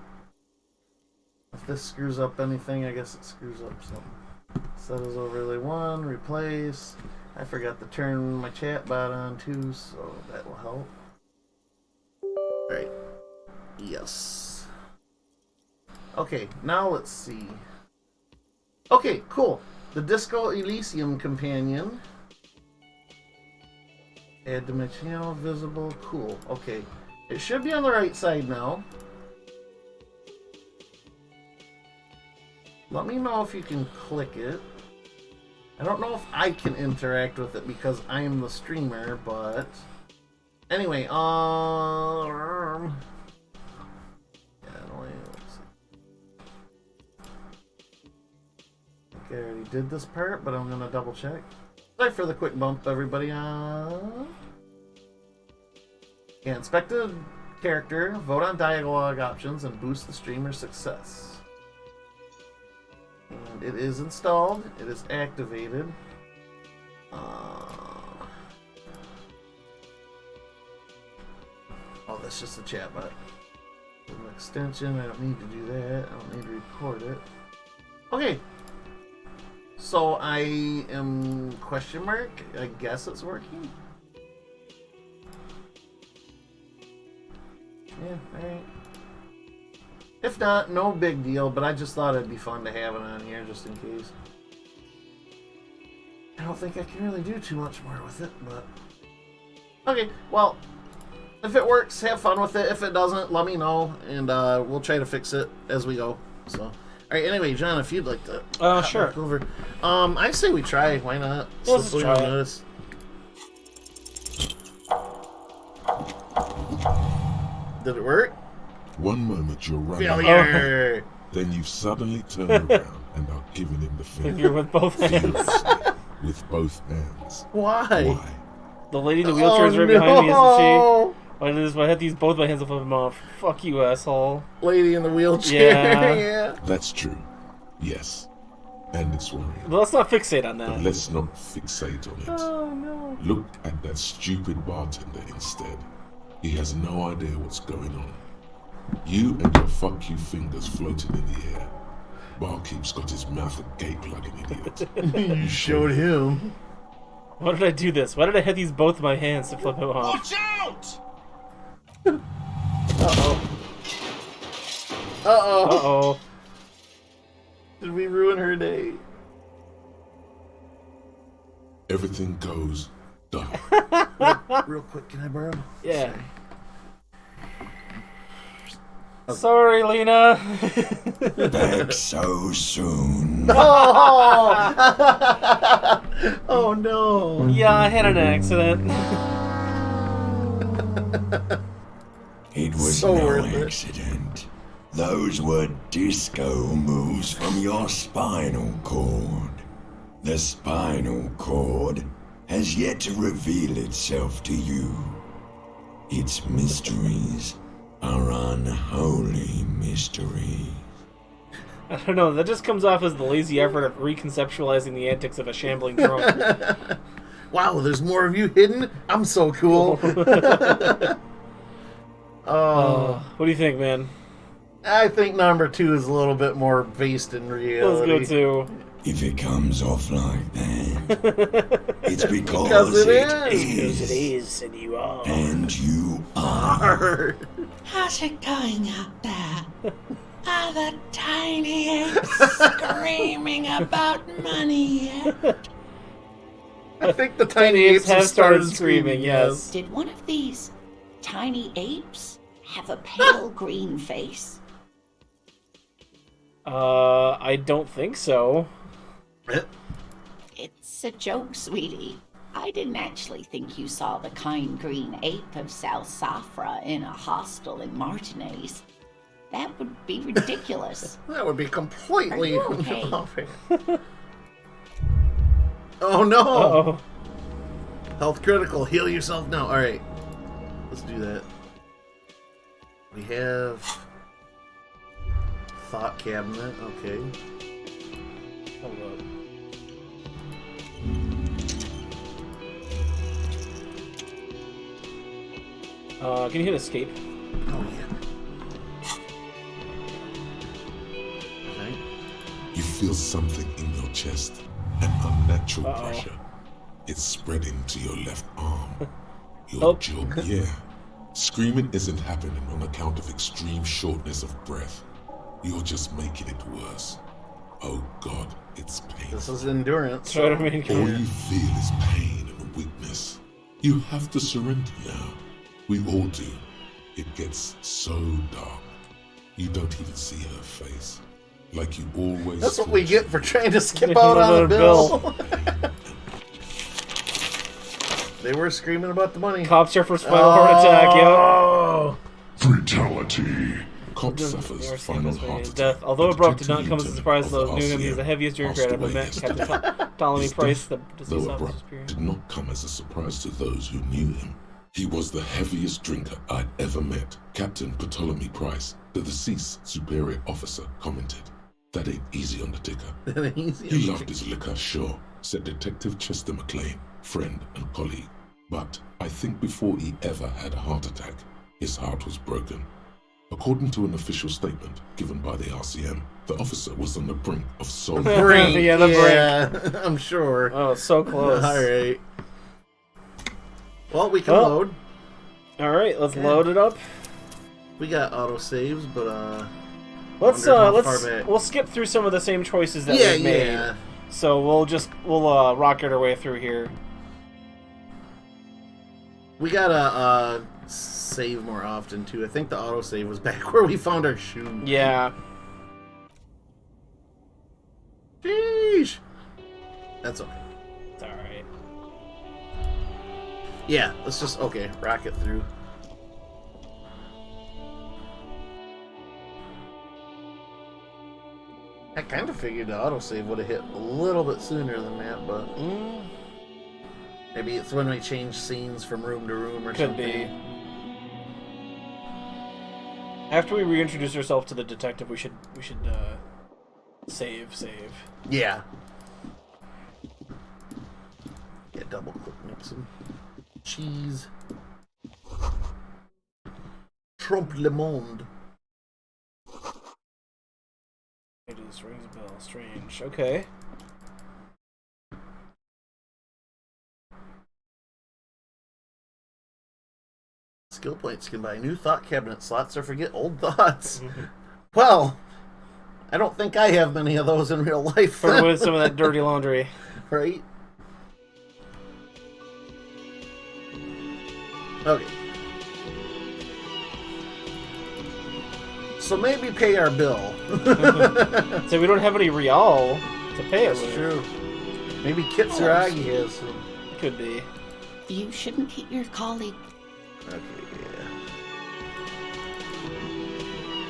S1: If this screws up anything, I guess it screws up something. Set as overlay 1, replace. I forgot to turn my chat bot on too, so that will help. Alright. Yes. Okay, now let's see. Okay, cool. The Disco Elysium companion. Add to my channel, visible, cool. Okay, it should be on the right side now. Let me know if you can click it. I don't know if I can interact with it because I am the streamer, but anyway, yeah, let's see. Okay, I already did this part, but I'm gonna double check. Sorry for the quick bump, everybody. Yeah, inspected character, vote on dialogue options, and boost the streamer's success. And it is installed. It is activated. Oh, that's just a chat bot. An extension. I don't need to do that. I don't need to record it. Okay. So I am question mark. I guess it's working. Yeah, alright. If not, no big deal, but I just thought it'd be fun to have it on here just in case. I don't think I can really do too much more with it, but... Okay, well, if it works, have fun with it. If it doesn't, let me know, and we'll try to fix it as we go. So, alright, anyway, John, if you'd like to...
S2: Sure.
S1: Back over. I say we try, why not?
S2: Let's
S1: Slippery
S2: try it.
S1: notice. Did it work?
S4: One moment you're running,
S1: Failure!
S4: then you've suddenly turned around and are giving him the
S2: You're
S4: finger
S2: with both hands.
S4: furiously with both hands.
S1: Why?
S4: Why?
S2: The lady in the wheelchair is right behind me, isn't
S1: no!
S2: she? I had these both my hands to flip them off. Fuck you, asshole.
S1: Lady in the wheelchair.
S2: Yeah.
S1: Yeah.
S4: That's true. Yes. And it's worrying.
S2: But let's not fixate on
S4: But
S2: that.
S4: let's not fixate on it.
S1: Oh no.
S4: Look at that stupid bartender instead. He has no idea what's going on. You and your fuck you fingers floating in the air. Barkeep's got his mouth agape like an idiot.
S1: You showed him.
S2: Why did I do this? Why did I hit these both my hands to flip him off?
S6: Watch out!
S1: Uh-oh. Uh-oh.
S2: Uh-oh.
S1: Did we ruin her day?
S4: Everything goes dark.
S1: Real quick, can I borrow?
S2: Yeah. Sorry, Lena.
S3: Back so soon.
S1: Oh! Oh no.
S2: Yeah, I had an accident.
S3: It was
S1: So
S3: no
S1: worth it.
S3: accident. Those were disco moves from your spinal cord. The spinal cord has yet to reveal itself to you. Its mysteries are unholy mysteries.
S2: I don't know, that just comes off as the lazy effort of reconceptualizing the antics of a shambling drunk.
S1: Wow, there's more of you hidden? I'm so cool.
S2: What do you think, man?
S1: I think number 2 is a little bit more based in reality.
S2: Let's go 2.
S3: If it comes off like that, it's because,
S1: Because it
S3: is.
S2: It is, and you are.
S3: And you are.
S8: How's it going up there? Are the tiny apes screaming about money yet?
S1: I think the tiny apes have started screaming, yes.
S8: Did one of these tiny apes have a pale green face?
S2: I don't think so.
S8: It's a joke, sweetie. I didn't actually think you saw the kind green ape of South Safra in a hostel in Martinez. That would be ridiculous.
S1: That would be completely
S8: Are you okay?
S1: off. Oh no!
S2: Uh-oh.
S1: Health critical, heal yourself now. Alright. Let's do that. We have thought cabinet, okay.
S2: Hold up. Can you hit escape?
S1: Oh yeah. Okay.
S4: You feel something in your chest, an unnatural pressure. It's spreading to your left arm. Your jaw. Yeah. Screaming isn't happening on account of extreme shortness of breath. You're just making it worse. Oh God, it's painful.
S1: This is endurance.
S2: Try to make
S4: All you feel is pain and weakness. You have to surrender now. We all do. It gets so dark. You don't even see her face. Like you always
S1: That's what we
S4: thought.
S1: get for trying to skip out on the bill. They were screaming about the money.
S2: Cop suffers spinal heart attack, yo.
S1: Oh!
S4: Fatality. Cop suffers final heart attack.
S2: Death. Although abrupt, did not
S4: Detective
S2: come as a
S4: Lieutenant
S2: surprise to those
S4: of
S2: who knew him. He was the
S4: RCM
S2: heaviest drinker
S4: passed
S2: I'd ever
S4: away
S2: met.
S4: yesterday.
S2: Captain Ptolemy
S4: His
S2: Price, the
S4: death,
S2: deceased
S4: though
S2: officer's
S4: abrupt,
S2: superior.
S4: did not come as a surprise to those who knew him. He was the heaviest drinker I'd ever met. Captain Ptolemy Price, the deceased superior officer, commented. That ain't easy on the ticker. He loved his liquor, sure, said Detective Chester McLean, friend and colleague. But I think before he ever had a heart attack, his heart was broken. According to an official statement given by the RCM, the officer was on the brink of soul.
S1: Brink.
S2: Yeah, the
S1: brink. I'm sure.
S2: Oh, so close.
S1: Alright. Well, we can
S2: Well,
S1: load.
S2: Alright, let's load it up.
S1: We got auto saves, but
S2: Let's
S1: wonder how far back.
S2: we'll skip through some of the same choices that
S1: yeah,
S2: we've made.
S1: yeah.
S2: So we'll rocket our way through here.
S1: We gotta save more often too. I think the auto save was back where we found our shoe.
S2: Yeah.
S1: Sheesh. That's okay.
S2: It's alright.
S1: Yeah, let's just rocket through. I kind of figured the autosave would have hit a little bit sooner than that, but maybe it's when we change scenes from room to room or
S2: Could
S1: something.
S2: be. After we reintroduce ourselves to the detective, we should save.
S1: Yeah. Yeah, double click Nixon. Cheese. Trump Le Monde.
S2: It is rings a bell. Strange. Okay.
S1: Skill points can buy new thought cabinet slots or forget old thoughts. Well, I don't think I have many of those in real life.
S2: Put away some of that dirty laundry.
S1: Right? Okay. So maybe pay our bill.
S2: So we don't have any real to pay us.
S1: That's true. Maybe Kitsuragi has some.
S2: Could be.
S8: You shouldn't hit your colleague.
S1: Okay, yeah.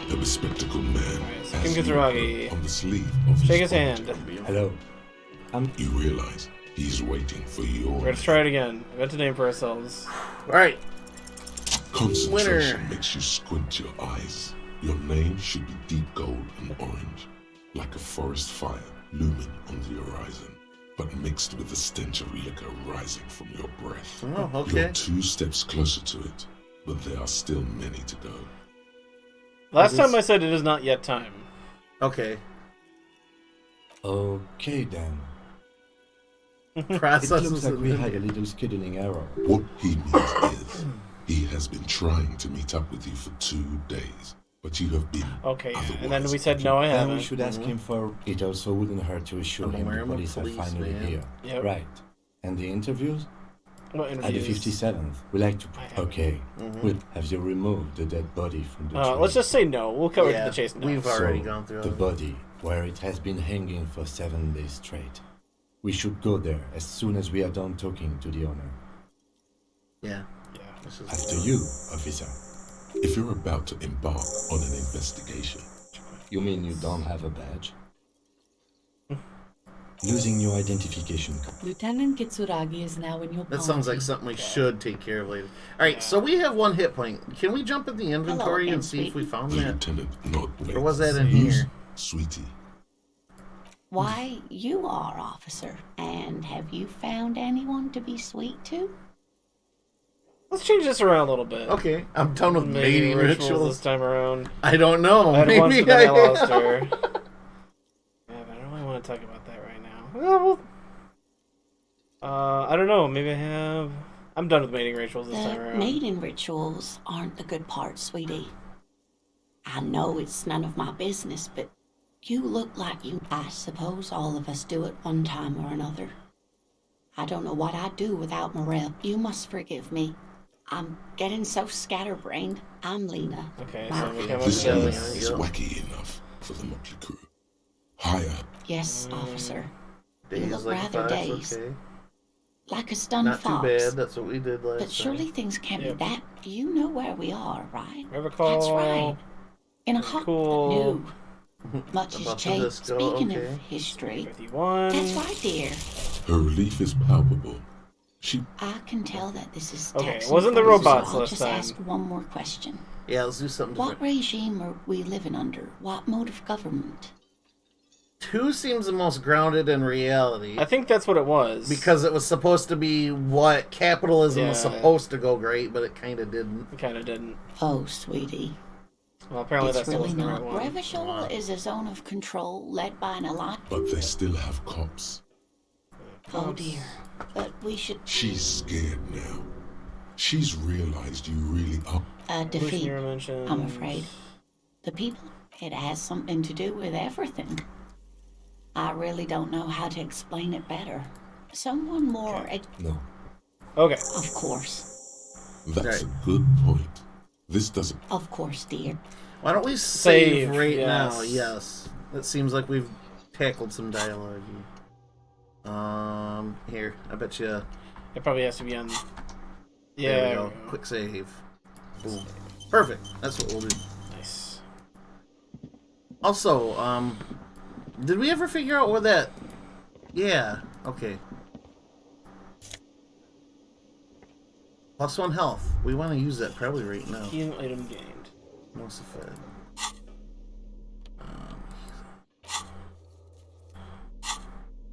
S4: The bespectacled man
S2: Alright, so
S4: has
S2: King
S4: you
S2: Kitsuragi.
S4: on the sleeve of his
S2: Shake his
S4: coat.
S2: hand.
S7: Hello.
S4: You realize he's waiting for your
S2: Let's try it again. We got to name for ourselves.
S1: All right.
S4: Concentration
S1: Winner.
S4: makes you squint your eyes. Your name should be deep gold and orange, like a forest fire looming on the horizon, but mixed with the stench of liquor rising from your breath.
S1: Oh, okay.
S4: You're 2 steps closer to it, but there are still many to go.
S2: Last time I said it is not yet time.
S1: Okay.
S7: Okay then. It
S1: Processes
S7: looks like
S1: and
S7: we
S1: then-
S7: had a little scheduling error.
S4: What he means is, he has been trying to meet up with you for 2 days, but you have been
S2: Okay, and then
S4: otherwise
S2: we said no, I
S7: Then we
S2: haven't.
S7: should ask him for... It also wouldn't hurt to assure
S1: I'm
S7: him the
S1: wearing my
S7: police are
S1: police
S7: finally
S1: band.
S7: here.
S2: Yep.
S7: Right. And the interviews?
S2: What
S7: At the
S2: interviews?
S7: 57th. We like to...
S2: I haven't.
S7: Okay. Well, have you removed the dead body from the tree?
S2: Let's just say no. We'll cover
S1: Yeah,
S2: the chase now.
S1: we've already gone through
S7: the
S1: it.
S7: body, where it has been hanging for 7 days straight. We should go there as soon as we are done talking to the owner.
S1: Yeah.
S2: Yeah.
S1: This is
S7: After you, officer.
S4: If you're about to embark on an investigation,
S7: You mean you don't have a badge? Losing your identification card.
S5: Lieutenant Kitsuragi is now in your
S1: That sounds like
S5: party.
S1: something we should take care of later. All right, so we have 1 hit point. Can we jump in the inventory
S8: again,
S1: and see if we
S8: sweetie.
S1: found
S4: the
S1: that?
S4: lieutenant nod.
S1: Or was that in
S4: Who's
S1: here?
S4: Sweetie?
S8: Why, you are, officer. And have you found anyone to be sweet to?
S2: Let's change this around a little bit.
S1: Okay, I'm done with
S2: Maybe
S1: mating
S2: rituals
S1: rituals.
S2: this time around.
S1: I don't know.
S2: I had one for
S1: Maybe
S2: the
S1: I
S2: lost her. Yeah, but I don't really want to talk about that right now. Well, I don't know. Maybe I have. I'm done with mating rituals this time
S8: The
S2: around.
S8: mating rituals aren't the good part, sweetie. I know it's none of my business, but you look like you. I suppose all of us do it one time or another. I don't know what I'd do without Morel. You must forgive me. I'm getting so scatterbrained. I'm Lena.
S2: Okay,
S8: My-
S2: so we come up
S4: This
S1: Yeah,
S2: with
S4: man
S1: yeah,
S4: is
S1: yeah.
S4: wacky enough for the motley crew. Higher.
S8: Yes, officer. You
S1: Days
S8: look
S1: like
S8: rather
S1: fox,
S8: dazed.
S1: okay.
S8: Like a stunned
S1: Not
S8: fox.
S1: too bad. That's what we did last
S8: But surely
S1: time.
S8: things can't
S2: Yep.
S8: be that. You know where we are, right?
S2: I recall.
S8: That's right. In a hot
S2: Cool.
S8: new. Much has
S1: About the
S8: changed.
S1: disco,
S8: Speaking
S1: okay.
S8: of history,
S2: 51.
S8: that's right, dear.
S4: Her relief is palpable. She
S8: I can tell that this is
S2: Okay,
S8: taxing
S2: wasn't the
S8: for you,
S2: robots
S8: so I'll
S2: last
S8: just
S2: time?
S8: ask one more question.
S1: Yeah, let's do something
S8: What
S1: different.
S8: regime are we living under? What mode of government?
S1: 2 seems the most grounded in reality.
S2: I think that's what it was.
S1: Because it was supposed to be what capitalism was
S2: Yeah.
S1: supposed to go great, but it kind of didn't.
S2: it kind of didn't.
S8: Oh, sweetie.
S2: Well, apparently
S8: It's
S2: that's
S8: really
S2: wasn't the
S8: not.
S2: right one.
S8: Revachol is a zone of control led by an alliance.
S4: but they still have cops.
S8: Oh, dear. But we should
S4: She's scared now. She's realized you really are.
S8: defeat,
S2: Evolutionary mentions.
S8: I'm afraid. The people, it has something to do with everything. I really don't know how to explain it better. Someone more,
S7: No.
S2: Okay.
S8: of course.
S4: That's
S1: Right.
S4: a good point. This doesn't.
S8: Of course, dear.
S1: Why don't we save,
S2: Save,
S1: right
S2: yes.
S1: now? Yes. It seems like we've tackled some dialogue. Here, I bet you.
S2: It probably has to be on.
S1: There
S2: Yeah.
S1: we go. Quick save. Boom. Perfect. That's what we'll do.
S2: Nice.
S1: Also, did we ever figure out where that? Yeah. Okay. +1 health. We want to use that probably right now.
S2: Healing item gained.
S1: Most of it.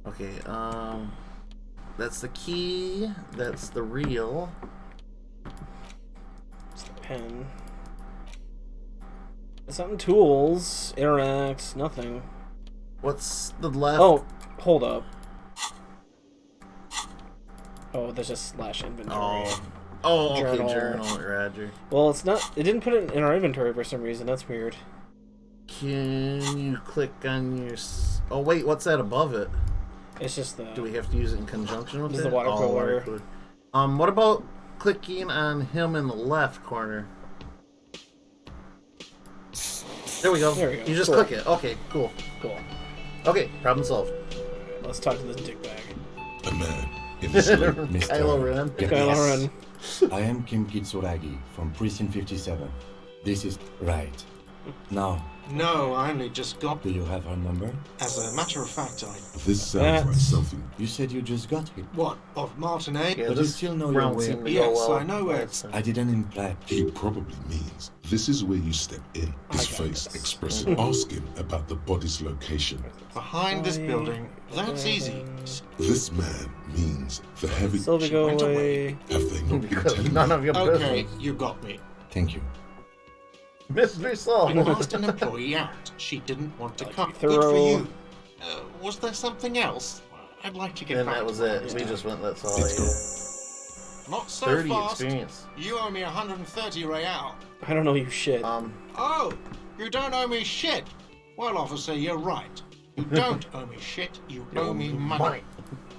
S1: Okay, that's the key. That's the reel.
S2: It's the pen. It's not in tools. Interact. Nothing.
S1: What's the left?
S2: Oh, hold up. Oh, there's just / inventory.
S1: Oh, okay,
S2: Journal.
S1: journal, Roger.
S2: Well, it's not. It didn't put it in our inventory for some reason. That's weird.
S1: Can you click on your? Oh wait, what's that above it?
S2: It's just the.
S1: Do we have to use it in conjunction with
S2: This
S1: it?
S2: is the water
S1: Oh,
S2: cooler.
S1: cooler. What about clicking on him in the left corner? There we go.
S2: There we go.
S1: You just
S2: Cool.
S1: click it. Okay, cool.
S2: Cool.
S1: Okay, problem solved.
S2: Let's talk to this dickbag.
S4: A man in his late
S7: Mr.
S1: Kylo Ren.
S2: Kylo Ren.
S7: I am Kim Kitsuragi from Precinct 57. This is right. Now,
S6: No, I only just got...
S7: Do you have her number?
S6: As a matter of fact, I...
S4: This sounds like something.
S7: You said you just got it.
S6: What, of Martinet?
S1: Yeah,
S7: But you
S1: this
S7: still know your
S1: round
S7: way.
S1: seemed to go
S6: Yes,
S1: well.
S6: I know where it's...
S7: I didn't imply.
S4: He probably means this is where you step in, his face expressive. Ask him about the body's location.
S6: Behind this building. That's easy.
S4: This man means the heavy...
S2: Sylvie, go
S6: went
S2: away.
S6: away.
S4: Have they not been
S1: Because
S4: telling
S1: none
S4: you?
S1: of your
S6: Okay,
S1: business.
S6: you got me.
S7: Thank you.
S1: Mystery
S6: You
S1: solved.
S6: asked an employee out. She didn't want to come.
S2: thorough.
S6: Good for you. Was there something else? I'd like to get
S1: And
S6: back
S1: that was
S6: to
S1: it. We just went, that's all
S4: It's
S1: I
S4: gone.
S1: had.
S6: Not so
S1: 30
S6: fast.
S1: experience.
S6: You owe me 130 real.
S2: I don't know you shit.
S6: Oh, you don't owe me shit. Well, officer, you're right. You don't owe me shit. You owe me money.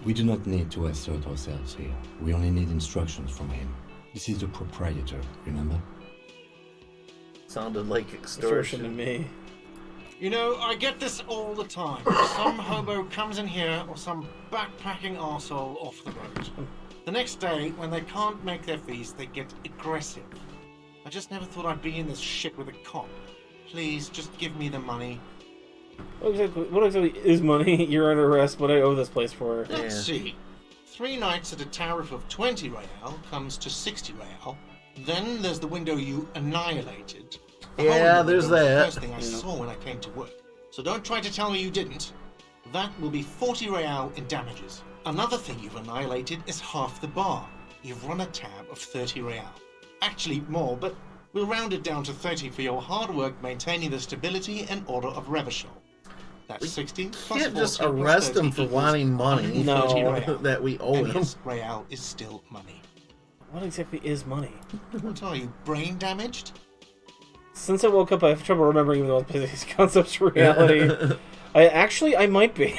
S7: We do not need to assert ourselves here. We only need instructions from him. This is the proprietor, remember?
S1: Sounded like
S2: Extortion to
S1: extortion.
S2: me.
S6: You know, I get this all the time. Some hobo comes in here or some backpacking arsehole off the road. The next day, when they can't make their fees, they get aggressive. I just never thought I'd be in this shit with a cop. Please, just give me the money.
S2: What exactly is money? You're under arrest. What do I owe this place for?
S6: Let's see. 3 nights at a tariff of 20 real comes to 60 real. Then there's the window you annihilated. The hole in
S1: Yeah,
S6: the
S1: there's
S6: window was
S1: that.
S6: the first thing I saw when I came to work. So don't try to tell me you didn't. That will be 40 real in damages. Another thing you've annihilated is half the bar. You've run a tab of 30 real. Actually more, but we'll round it down to 30 for your hard work maintaining the stability and order of Revachol. That's 60 plus
S1: Can't just
S6: 40 plus
S1: arrest
S6: 30
S1: him for
S6: equals
S1: wanting money
S6: 130
S2: No.
S6: real.
S1: that we owe
S6: And
S1: him.
S6: yes, real is still money.
S2: What exactly is money?
S6: What are you, brain damaged?
S2: Since I woke up, I have trouble remembering these concepts of reality. I might be.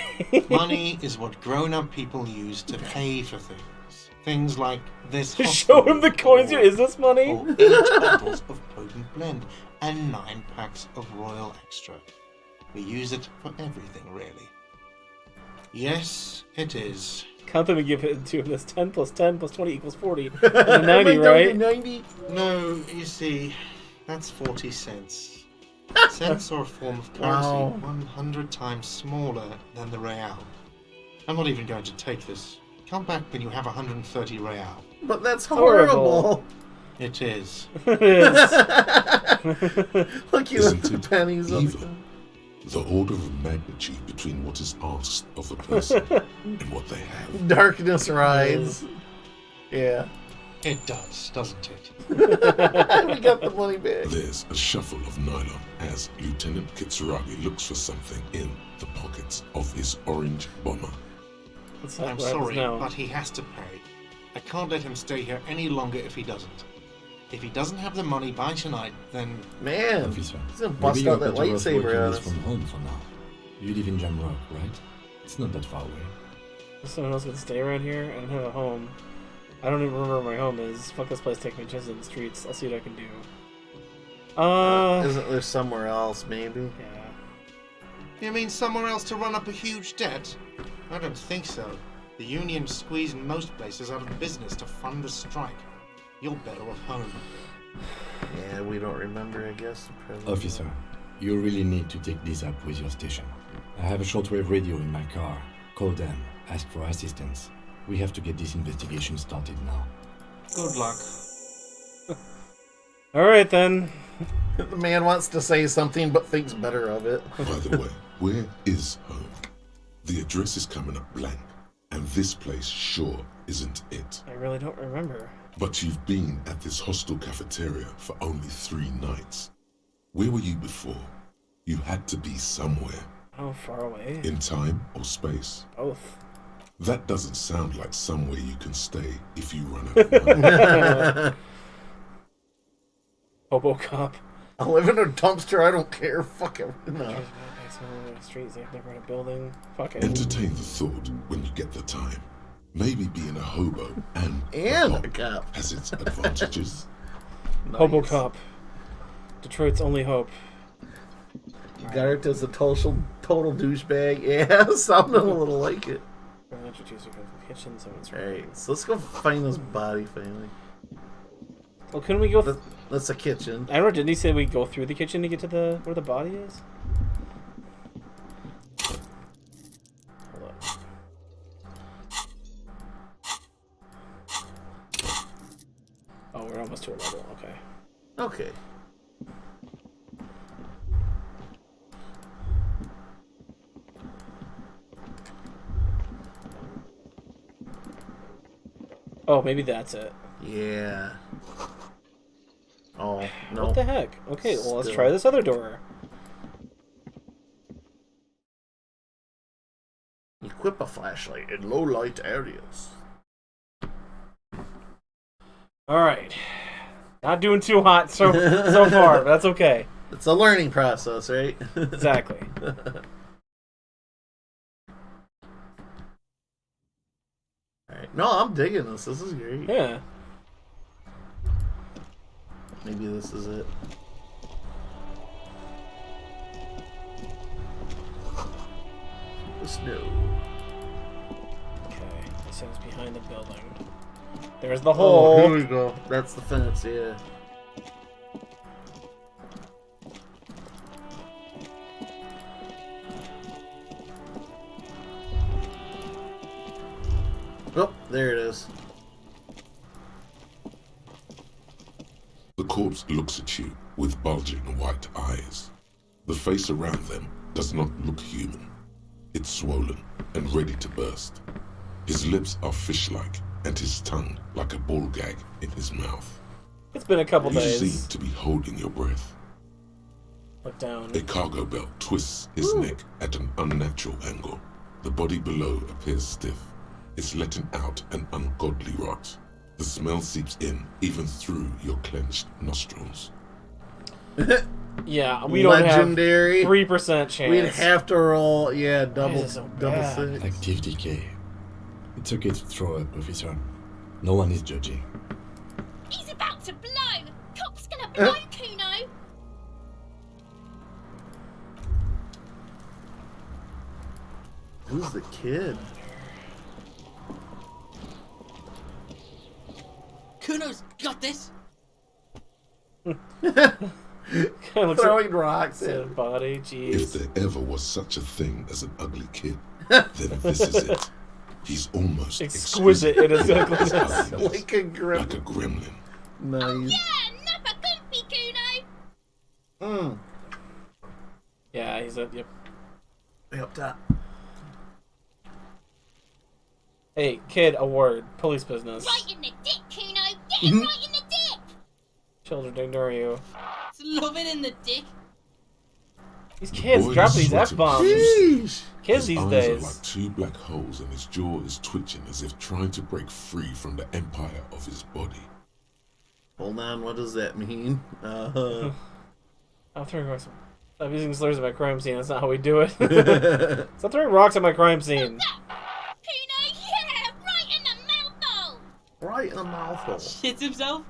S6: Money is what grown-up people use to pay for things. Things like this.
S2: Show him the coins here. Is this money?
S6: Or 8 bottles of potent blend and 9 packs of Royal Extra. We use it for everything, really. Yes, it is.
S2: Count them and give it to him. That's 10 plus 10 plus 20 equals 40. And 90, right?
S1: 90?
S6: No, you see, that's 40 cents. Cents are a form of currency
S1: Wow.
S6: 100 times smaller than the real. I'm not even going to take this. Come back when you have 130 real.
S1: But that's
S2: Horrible.
S1: horrible.
S6: It is.
S2: It is.
S1: Look, you
S4: Isn't
S1: have the
S4: it
S1: pennies on
S4: evil? The order of magnitude between what is asked of a person and what they have.
S1: Darkness rides. Yeah.
S6: It does, doesn't it?
S1: We got the money back.
S4: There's a shuffle of nylon as Lieutenant Kitsuragi looks for something in the pockets of his orange bomber.
S2: That's
S6: I'm
S2: what happens
S6: sorry,
S2: now.
S6: but he has to pay. I can't let him stay here any longer if he doesn't. If he doesn't have the money by tonight, then...
S1: Man,
S7: Officer,
S1: he's gonna
S7: maybe
S1: bust
S7: you're
S1: out that
S7: better off
S1: lightsaber
S7: working
S1: at
S7: this
S1: us.
S7: from home for now. You live in Jamrock, right? It's not that far away.
S2: Is someone else gonna stay around here? I don't have a home. I don't even remember where my home is. Fuck this place, take me chances in the streets. I'll see what I can do.
S1: Isn't there somewhere else, maybe?
S2: Yeah.
S6: You mean somewhere else to run up a huge debt? I don't think so. The union squeezed most places out of business to fund the strike. You're better off home.
S1: Yeah, we don't remember, I guess.
S7: Officer, you really need to take this up with your station. I have a shortwave radio in my car. Call them. Ask for assistance. We have to get this investigation started now.
S6: Good luck.
S2: Alright then.
S1: The man wants to say something, but thinks better of it.
S4: By the way, where is home? The address is coming up blank, and this place sure isn't it.
S2: I really don't remember.
S4: But you've been at this hostel cafeteria for only 3 nights. Where were you before? You had to be somewhere.
S2: How far away?
S4: In time or space?
S2: Both.
S4: That doesn't sound like somewhere you can stay if you run out of money.
S2: Hobo cop.
S1: I live in a dumpster, I don't care. Fuck it. No.
S2: Streets, they've never in a building. Fuck it.
S4: Entertain the thought when you get the time. Maybe being a hobo and
S1: And
S4: a
S1: a
S4: cop
S1: cop.
S4: has its advantages.
S2: Hobo cop. Detroit's only hope.
S1: Garrett is a total douchebag. Yeah, sounded a little like it.
S2: We're introduced to the kitchen, so it's
S1: Alright, so let's go find this body finally.
S2: Well, couldn't we go?
S1: That's a kitchen.
S2: I don't know. Didn't he say we go through the kitchen to get to where the body is? Hold on. Oh, we're almost to a level. Okay.
S1: Okay.
S2: Oh, maybe that's it.
S1: Yeah. Oh, no.
S2: What the heck? Okay, well, let's
S1: Still.
S2: try this other door.
S1: Equip a flashlight in low light areas.
S2: Alright. Not doing too hot so far, but that's okay.
S1: It's a learning process, right?
S2: Exactly.
S1: Alright. No, I'm digging this. This is great.
S2: Yeah.
S1: Maybe this is it. The snow.
S2: Okay, this is behind the building. There's the
S1: Oh,
S2: hole.
S1: here we go. That's the fence, yeah. Oh, there it is.
S4: The corpse looks at you with bulging white eyes. The face around them does not look human. It's swollen and ready to burst. His lips are fish-like and his tongue like a ball gag in his mouth.
S2: It's been a couple
S4: You
S2: days.
S4: seem to be holding your breath.
S2: Look down.
S4: A cargo belt twists his neck at an unnatural angle. The body below appears stiff. It's letting out an ungodly rot. The smell seeps in even through your clenched nostrils.
S2: Yeah, we don't
S1: Legendary.
S2: have 3% chance.
S1: We'd have to roll, yeah, double,
S2: is it so
S1: double
S2: bad?
S1: six.
S7: Active decay. It's okay to throw up, officer. No one is judging.
S9: He's about to blow! Cop's gonna blow, Kuno!
S1: Who's the kid?
S10: Kuno's got this.
S2: Looks
S1: Throwing rocks
S2: at the
S1: in.
S2: body.
S4: If
S2: Jeez.
S4: there ever was such a thing as an ugly kid, then this is it. He's almost
S2: Exquisite in his ugliness.
S4: ugliness.
S1: Like a gremlin.
S4: Like a gremlin.
S1: Nice.
S9: Yeah, nuppa comfy, Kuno!
S1: Mm.
S2: Yeah, he's a. Yep.
S1: Way up top.
S2: Hey, kid, a word. Police business.
S9: Right in the dick, Kuno! Get him right in the dick!
S2: Children ignore you.
S10: It's loving in the dick.
S2: These kids
S4: Boy
S2: drop
S4: is
S2: these
S4: sweating.
S2: F-bombs.
S1: Sheesh.
S2: Kids
S4: His
S2: these
S4: eyes
S2: days.
S4: are like two black holes and his jaw is twitching as if trying to break free from the empire of his body.
S1: Hold on, what does that mean?
S2: I'm throwing rocks. I'm using slurs at my crime scene. That's not how we do it. Stop throwing rocks at my crime scene.
S9: Kuno, yeah! Right in the mouthhole!
S1: Right in the mouthhole.
S10: Shits himself.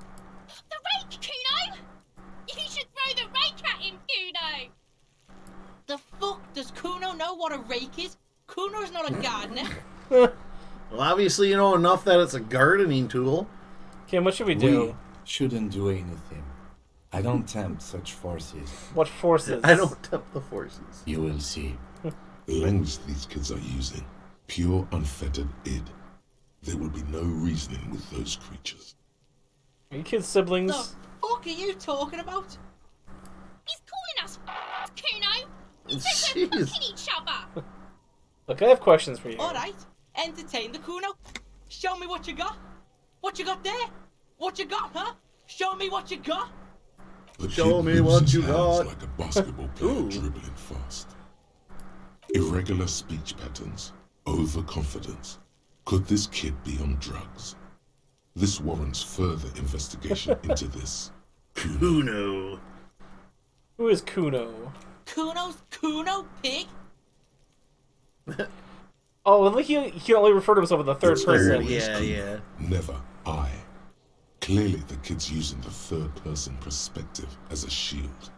S9: The rake, Kuno! You should throw the rake at him, Kuno!
S10: The fuck does Kuno know what a rake is? Kuno's not a gardener.
S1: Well, obviously you know enough that it's a gardening tool.
S2: Kim, what should we do?
S7: We shouldn't do anything. I don't tempt such forces.
S2: What forces?
S1: I don't tempt the forces.
S7: You will see.
S4: The language these kids are using, pure unfettered id. There will be no reasoning with those creatures.
S2: Are you kids siblings?
S10: The fuck are you talking about?
S9: He's calling us Kuno! He says we're
S1: Jeez.
S9: fucking each other!
S2: Look, I have questions for you.
S10: Alright, entertain the Kuno. Show me what you got. What you got there? What you got, huh? Show me what you got.
S4: The
S1: Show
S4: kid
S1: me
S4: moves
S1: what
S4: his
S1: you
S4: hands
S1: got.
S4: like a basketball player
S1: Ooh.
S4: dribbling fast. Irregular speech patterns, overconfidence. Could this kid be on drugs? This warrants further investigation into this.
S1: Kuno.
S2: Who is Kuno?
S10: Kuno's Kuno, pig.
S2: Oh, well, he only referred to himself in the third
S4: It's
S2: person.
S4: always
S1: Yeah,
S4: Kuno,
S1: yeah.
S4: Never I. Clearly the kid's using the third person perspective as a shield.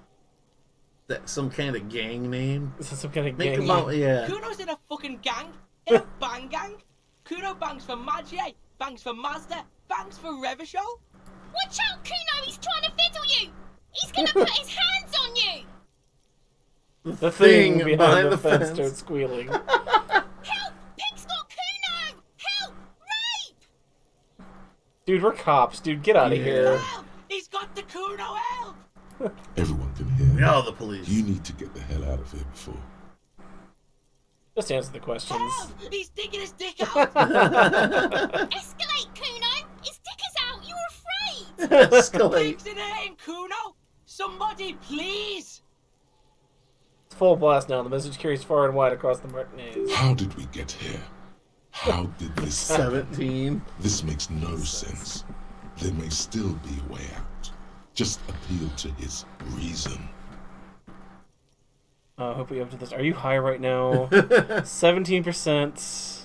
S1: That some kind of gang name?
S2: Is this some kind of
S1: Make
S2: gang?
S1: him out, yeah.
S10: Kuno's in a fucking gang. In a bang gang. Kuno bangs for Magier, bangs for Mazda, bangs for Revachol.
S9: Watch out, Kuno! He's trying to fiddle you! He's gonna put his hands on you!
S2: The thing
S1: Thing
S2: behind the fence starts squealing.
S9: Help! Pig's got Kuno! Help! Rape!
S2: Dude, we're cops. Dude, get out of here.
S10: Help! He's got the Kuno, help!
S4: Everyone can hear.
S1: No, the police.
S4: You need to get the hell out of here before.
S2: Just answer the questions.
S10: Help! He's digging his dick out!
S9: Escalate, Kuno! His dick is out! You're afraid!
S1: Escalate.
S10: Pig's in aim, Kuno! Somebody, please!
S2: It's full blast now. The message carries far and wide across the Martinez.
S4: How did we get here? How did this happen?
S1: 17.
S4: This makes no sense. There may still be a way out. Just appeal to his reason.
S2: I hope we up to this. Are you high right now? 17%.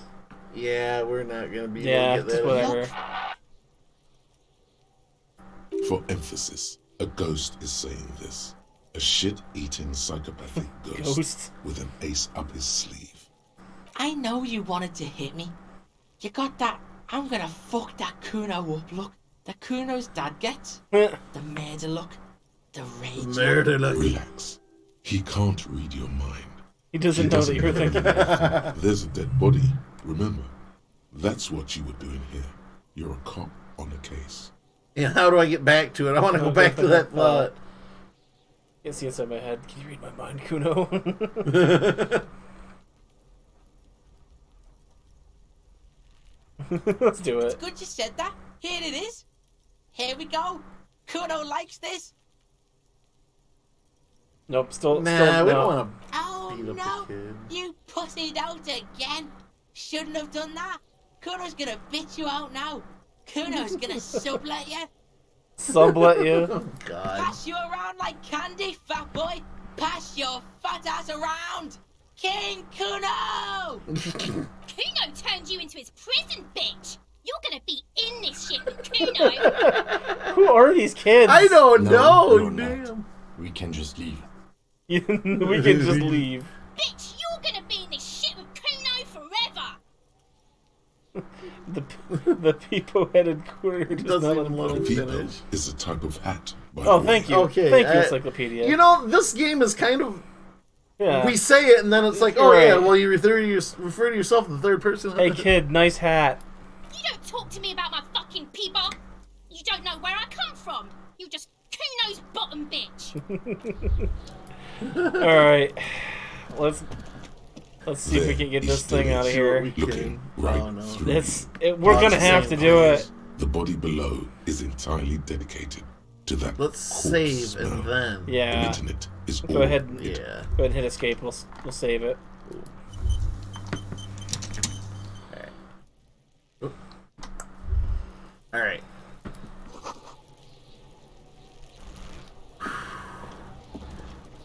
S1: Yeah, we're not gonna be
S2: Yeah,
S1: able to
S2: just
S1: get that.
S2: whatever.
S4: For emphasis, a ghost is saying this. A shit-eating psychopathic ghost with an ace up his sleeve.
S10: I know you wanted to hit me. You got that I'm gonna fuck that Kuno up look. The Kuno's dad gets. The murder look. The rage look.
S1: Murder look.
S4: Relax. He can't read your mind.
S2: He doesn't know that you were thinking that.
S4: There's a dead body. Remember, that's what you were doing here. You're a cop on a case.
S1: Yeah, how do I get back to it? I want to go back to that thought.
S2: Can't see inside my head. Can you read my mind, Kuno? Let's do it.
S10: Good you said that. Here it is. Here we go. Kuno likes this.
S2: Nope, still
S1: Nah,
S2: still
S1: we
S2: no.
S1: don't want to.
S10: Oh
S1: Beat up the
S10: no.
S1: kid.
S10: You pussied out again. Shouldn't have done that. Kuno's gonna bitch you out now. Kuno's gonna sublet you.
S2: Sublet you.
S1: Oh, God.
S10: Pass you around like candy, fat boy. Pass your fat ass around. King Kuno!
S9: Kuno turned you into his prison, bitch! You're gonna be in this shit with Kuno!
S2: Who are these kids?
S1: I don't know.
S7: you're not.
S1: Damn.
S7: We can just leave.
S2: We can just leave.
S9: Bitch, you're gonna be in this shit with Kuno forever!
S2: The peepo-headed queer who does
S1: Doesn't
S2: not
S1: even
S2: let
S1: let
S2: him
S1: him
S4: Peepo
S1: finish.
S4: is a type of hat, by
S2: Oh,
S4: the
S2: thank
S4: way.
S2: you.
S1: Okay,
S2: Thank you, Encyclopedia.
S1: You know, this game is kind of.
S2: yeah.
S1: We say it and then it's like, oh
S2: Right.
S1: yeah, well you refer to yourself in the third person.
S2: Hey, kid, nice hat.
S9: You don't talk to me about my fucking peebar! You don't know where I come from! You just Kuno's bottom bitch!
S2: All right, let's see if we can get
S4: He
S2: this
S4: still
S2: thing out of
S4: is.
S2: here.
S4: Looking right
S1: Oh, no.
S4: through
S2: We're gonna have to do it.
S4: The body below is entirely dedicated to that
S1: Let's
S4: corpse
S1: save
S4: smell.
S1: and then.
S2: Yeah.
S4: Emitting it is
S2: Go
S4: all
S2: ahead.
S4: it
S1: Yeah.
S2: Go ahead and hit escape. We'll save it.
S1: All right.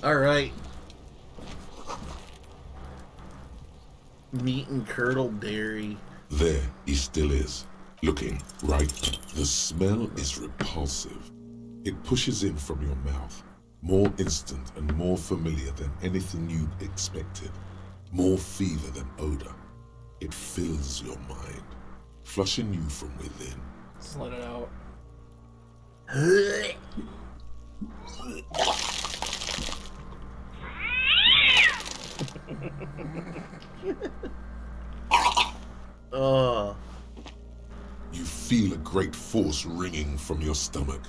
S1: All right. Meat and curdled dairy.
S4: There he still is, looking right. The smell is repulsive. It pushes in from your mouth, more instant and more familiar than anything you'd expected, more fever than odor. It fills your mind, flushing you from within.
S2: Just let it out.
S1: Oh.
S4: You feel a great force ringing from your stomach.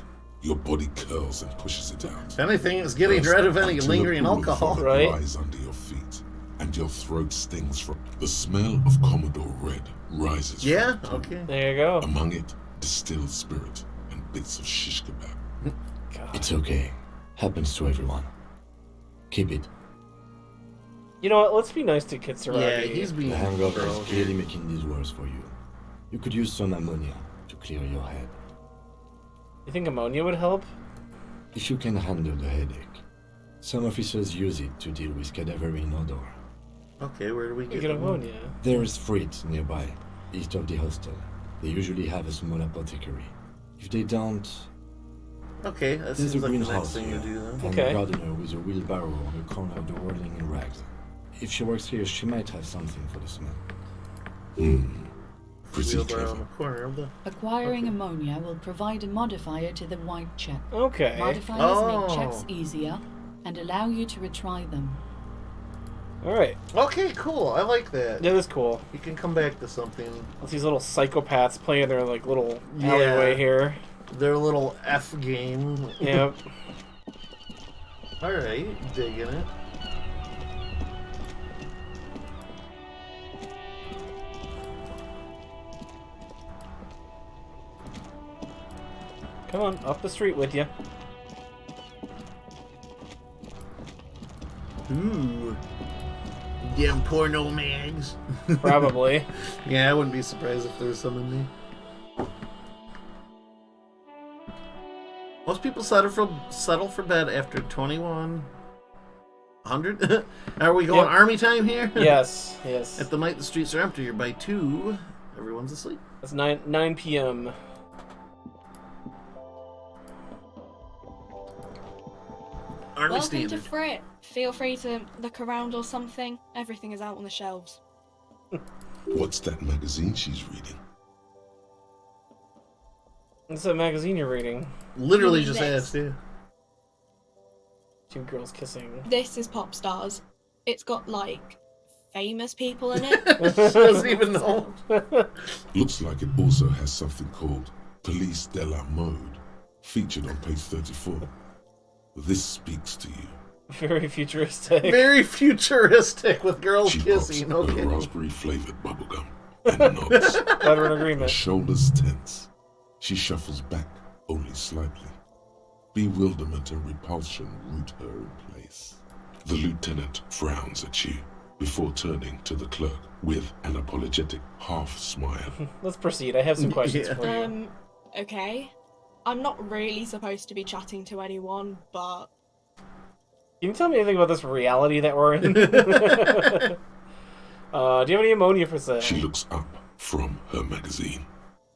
S4: Your body curls and pushes it out.
S1: If anything, it's getting rid of any
S4: Until a
S1: lingering
S4: pool of
S1: alcohol.
S4: vomit
S2: Right.
S4: lies under your feet, and your throat stings from the smell of Commodore Red rises. from
S1: Yeah.
S4: the pool.
S1: Okay.
S2: There you go.
S4: Among it, distilled spirit and bits of shish kebab.
S2: God.
S7: It's okay. Happens to everyone. Keep it.
S2: You know what? Let's be nice to Kitsuragi.
S1: Yeah, he's being.
S7: The hangover
S1: thrown.
S7: is clearly making these worse for you. You could use some ammonia to clear your head.
S2: You think ammonia would help?
S7: If you can handle the headache. Some officers use it to deal with cadaverine odor.
S1: Okay, where do we
S2: You
S1: get
S2: get
S1: them?
S2: ammonia.
S7: There is Frit nearby, east of the hostel. They usually have a small apothecary. If they don't,
S1: Okay, that
S7: there's
S1: seems
S7: a
S1: like the next
S7: greenhouse
S1: thing
S7: here,
S1: to do then.
S7: and
S2: Okay.
S7: a gardener with a wheelbarrow on the corner of the whirling in rags. If she works here, she might have something for the smell.
S4: Pretty
S1: wheeled around
S4: clever.
S1: the corner of the...
S5: Acquiring
S1: Okay.
S5: ammonia will provide a modifier to the white check.
S2: Okay.
S5: Modifiers make
S1: Oh.
S5: checks easier and allow you to retry them.
S2: All right.
S1: Okay, cool. I like that.
S2: Yeah, that's cool.
S1: You can come back to something.
S2: With these little psychopaths playing their like little
S1: Yeah.
S2: alleyway here.
S1: Their little F game.
S2: Yep.
S1: Alright, digging it.
S2: Come on, up the street with you.
S1: Ooh. Damn porno mags.
S2: Probably.
S1: Yeah, I wouldn't be surprised if there was some in there. Most people settle for bed after 2100. Are we going
S2: Yep.
S1: army time here?
S2: Yes. Yes.
S1: At the night the streets are empty, by 2, everyone's asleep.
S2: It's 9 p.m.
S1: Army
S11: Welcome
S1: standard.
S11: to Frit. Feel free to look around or something. Everything is out on the shelves.
S4: What's that magazine she's reading?
S2: It's a magazine you're reading.
S1: Literally
S11: You mean
S1: just
S11: this?
S1: asked, yeah.
S2: Two girls kissing.
S11: This is Pop Stars. It's got, like, famous people in it.
S1: She doesn't even know.
S4: Looks like it also has something called Police de la Mode, featured on page 34. This speaks to you.
S2: Very futuristic.
S1: Very futuristic with girls
S4: She pops
S1: kissing.
S4: her
S1: Okay.
S4: raspberry-flavored bubblegum and nods.
S2: Clever in
S4: Her
S2: agreement.
S4: shoulders tense. She shuffles back only slightly. Bewilderment and repulsion root her in place. The lieutenant frowns at you before turning to the clerk with an apologetic half smile.
S2: Let's proceed. I have some questions
S1: Yeah.
S2: for you.
S11: Okay. I'm not really supposed to be chatting to anyone, but
S2: Can you tell me anything about this reality that we're in? Do you have any ammonia for sale?
S4: She looks up from her magazine,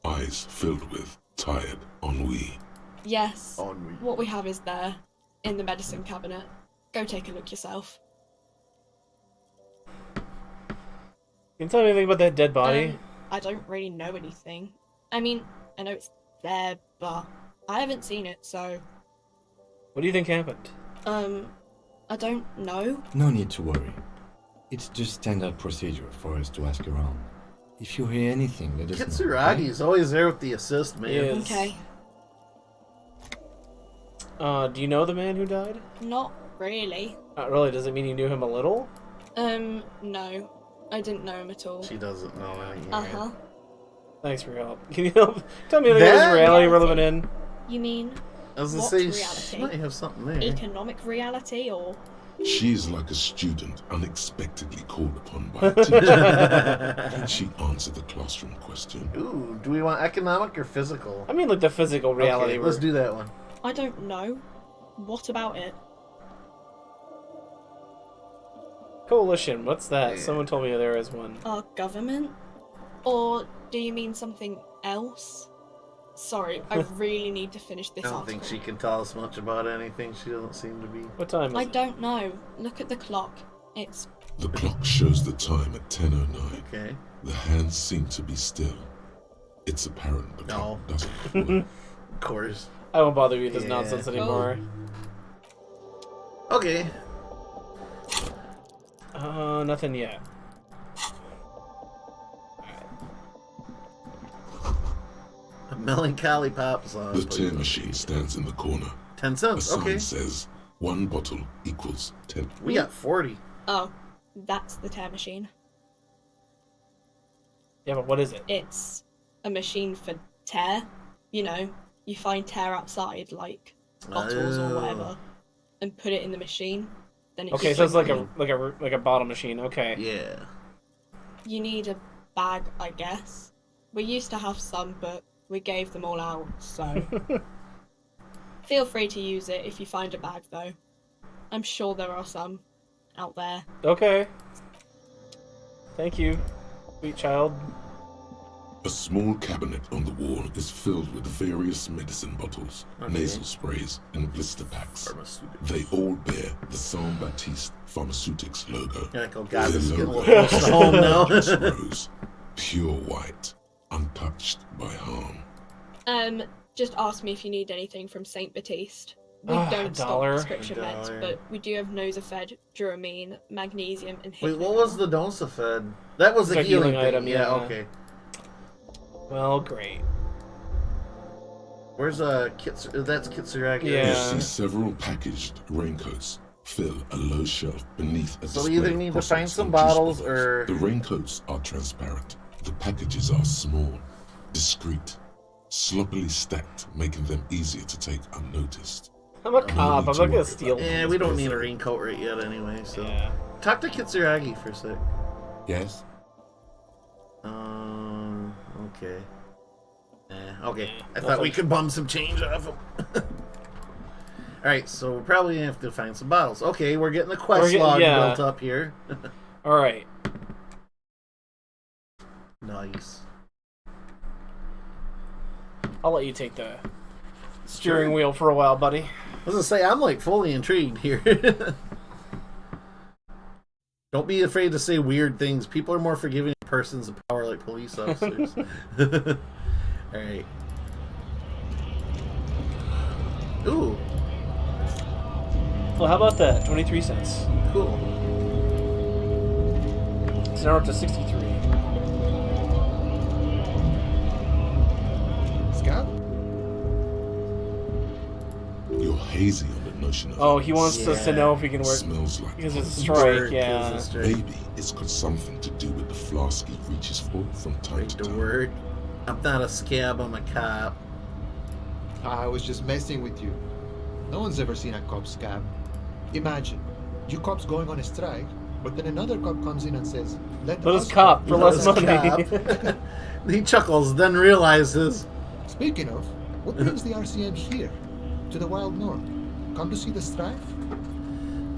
S4: eyes filled with tired ennui.
S11: yes,
S1: Ennui.
S11: what we have is there, in the medicine cabinet. Go take a look yourself.
S2: Can you tell me anything about that dead body?
S11: I don't really know anything. I mean, I know it's there, but I haven't seen it, so,
S2: What do you think happened?
S11: I don't know.
S7: No need to worry. It's just standard procedure for us to ask around. If you hear anything, let us know.
S1: Kitsuragi is always there with the assist, man.
S2: Yes.
S11: Okay.
S2: Do you know the man who died?
S11: Not really.
S2: Not really. Does it mean you knew him a little?
S11: No. I didn't know him at all.
S1: She doesn't know anything.
S11: Uh-huh.
S2: Thanks for your help. Can you help? Tell me anything about
S1: That-
S2: this reality we're living in.
S11: You mean
S1: I was gonna
S11: What
S1: say,
S11: reality?
S1: she might have something there.
S11: economic reality or...
S4: She's like a student unexpectedly called upon by a teacher. Can she answer the classroom question?
S1: Ooh, do we want economic or physical?
S2: I mean, like the physical reality.
S1: Okay, let's
S2: we're-
S1: do that one.
S11: I don't know. What about it?
S2: Coalition. What's that?
S1: Yeah.
S2: Someone told me there is one.
S11: Our government? Or do you mean something else? Sorry, I really need to finish this
S1: I don't
S11: article.
S1: think she can tell us much about anything. She doesn't seem to be.
S2: What time is
S11: I
S2: it?
S11: don't know. Look at the clock. It's...
S4: The clock shows the time at 10:09.
S1: Okay.
S4: The hands seem to be still. It's apparent the
S1: No.
S4: clock doesn't work.
S1: Of course.
S2: I won't bother you with this
S1: Yeah.
S2: nonsense anymore.
S1: Okay.
S2: Nothing yet.
S1: A melancholy pop song.
S4: The tear machine stands in the corner.
S1: 10
S4: A
S1: cents.
S4: sign
S1: Okay.
S4: says 1 bottle equals 10.
S1: We got 40.
S11: Oh, that's the tear machine.
S2: Yeah, but what is it?
S11: It's a machine for tear. You know, you find tear outside, like bottles or whatever, and put it in the machine. Then it
S2: Okay,
S11: gives
S2: so it's
S11: you
S2: like a bottle machine. Okay.
S1: Yeah.
S11: You need a bag, I guess. We used to have some, but we gave them all out, so... Feel free to use it if you find a bag, though. I'm sure there are some out there.
S2: Okay. Thank you, sweet child.
S4: A small cabinet on the wall is filled with various medicine bottles,
S1: Okay.
S4: nasal sprays, and blister packs.
S1: Pharmaceutical.
S4: They all bear the Saint Baptiste Pharmaceutics logo.
S1: You're like, oh god,
S4: The
S1: this is getting a
S4: logo
S1: little close to home now.
S4: just rose, pure white, untouched by harm.
S11: Just ask me if you need anything from Saint Baptiste. We don't stock
S2: $1.
S11: prescription meds, but we do have Nosafed, Duramine, magnesium, and
S1: Wait,
S11: Hickory.
S1: what was the Nosafed? That was
S2: It's
S1: a
S2: a
S1: healing
S2: healing item,
S1: thing.
S2: yeah.
S1: Okay.
S2: Well, great.
S1: Where's that's Kitsuragi.
S2: Yeah.
S4: You see several packaged raincoats fill a low shelf beneath a
S1: So
S4: display
S1: we either
S4: of
S1: need to find
S4: croissants
S1: some
S4: and juice
S1: bottles
S4: bottles.
S1: or...
S4: The raincoats are transparent. The packages are small, discreet, sloppily stacked, making them easier to take unnoticed.
S2: I'm a cop. I'm not gonna steal.
S1: Yeah, we don't need a raincoat right yet anyway, so...
S2: Yeah.
S1: Talk to Kitsuragi for a sec.
S7: Yes?
S1: Okay. Okay. I thought we could bum some change off him. Alright, so we're probably gonna have to find some bottles. Okay, we're getting the quest log built up here.
S2: Alright.
S1: Nice.
S2: I'll let you take the steering wheel for a while, buddy.
S1: I was gonna say, I'm like fully intrigued here. Don't be afraid to say weird things. People are more forgiving of persons of power like police officers. Alright. Ooh.
S2: Well, how about that? 23 cents.
S1: Cool.
S2: It's now up to 63.
S12: Scott?
S4: You're hazy on the notion of
S2: Oh, he wants us to know if we can work.
S4: Smells like
S2: Because it's a strike, yeah.
S4: maybe it's got something to do with the flask he reaches for from time to time.
S1: Word. I'm not a scab, I'm a cop.
S12: I was just messing with you. No one's ever seen a cop scab. Imagine, you cops going on a strike, but then another cop comes in and says, let
S2: us
S12: us
S2: cop for less
S1: Let us
S2: money.
S1: cop. He chuckles, then realizes.
S12: Speaking of, what brings the RCM here? To the Wild North? Come to see the strife?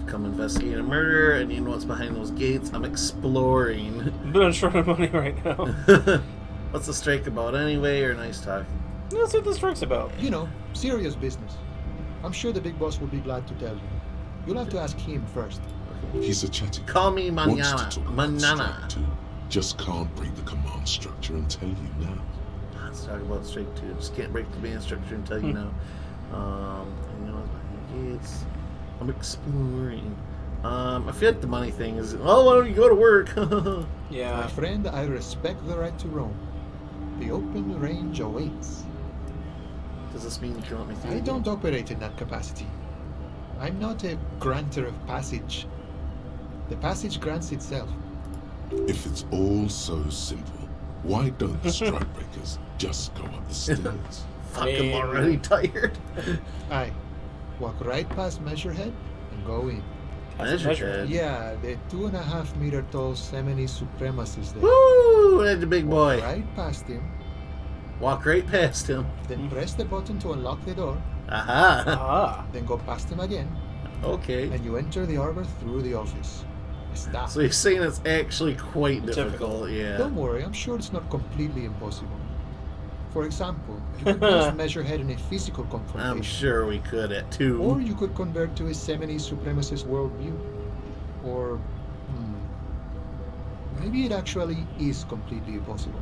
S1: Come investigate a murder, and you know what's behind those gates. I'm exploring.
S2: I'm doing short of money right now.
S1: What's the strike about anyway, or nice talk?
S2: That's what the strike's about.
S12: You know, serious business. I'm sure the big boss will be glad to tell you. You'll have to ask him first.
S4: He's a chatty.
S1: Call me
S4: Wants
S1: Manana.
S4: to talk about
S1: Manana.
S4: strike too. Just can't break the command structure and tell you now.
S1: Let's talk about strike 2. Just can't break the band structure and tell you now. You know what's behind the gates. I'm exploring. I feel like the money thing is, oh, why don't you go to work?
S2: Yeah.
S12: My friend, I respect the right to roam. The open range awaits.
S1: Does this mean you can let me through?
S12: I don't operate in that capacity. I'm not a granter of passage. The passage grants itself.
S4: If it's all so simple, why don't the strikebreakers just go up the stairs?
S1: Fuck, I'm already tired.
S12: Aye. Walk right past Measurehead and go in.
S1: Measurehead?
S12: Yeah, the 2.5 meter tall Semini Supremacist there.
S1: Woo! That's a big boy.
S12: Walk right past him.
S1: Walk right past him.
S12: Then press the button to unlock the door.
S1: Aha.
S12: Then go past him again.
S1: Okay.
S12: And you enter the arbor through the office. Stop.
S1: So you're saying it's actually quite difficult, yeah.
S12: Don't worry, I'm sure it's not completely impossible. For example, you could use Measurehead in a physical confrontation.
S1: I'm sure we could at 2.
S12: Or you could convert to a Semini Supremacist worldview. Or, maybe it actually is completely impossible.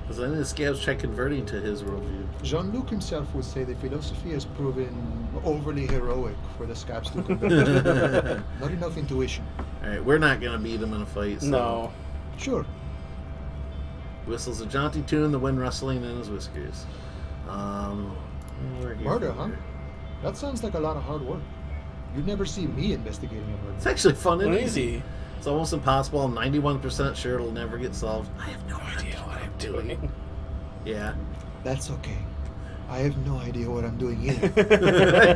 S1: Because then the scabs try converting to his worldview.
S12: Jean-Luc himself would say the philosophy has proven overly heroic for the scabs to convert. Not enough intuition.
S1: Alright, we're not going to beat him in a fight. So.
S2: No.
S12: Sure.
S1: Whistles a jaunty tune, the wind rustling in his whiskers. We're here
S12: Murder,
S1: for
S12: huh? That sounds like a lot of hard work. You'd never see me investigating a murder.
S1: It's actually fun and
S2: Easy.
S1: It's almost impossible. I'm 91% sure it'll never get solved. I have no idea what I'm doing. Yeah.
S12: That's okay. I have no idea what I'm doing either.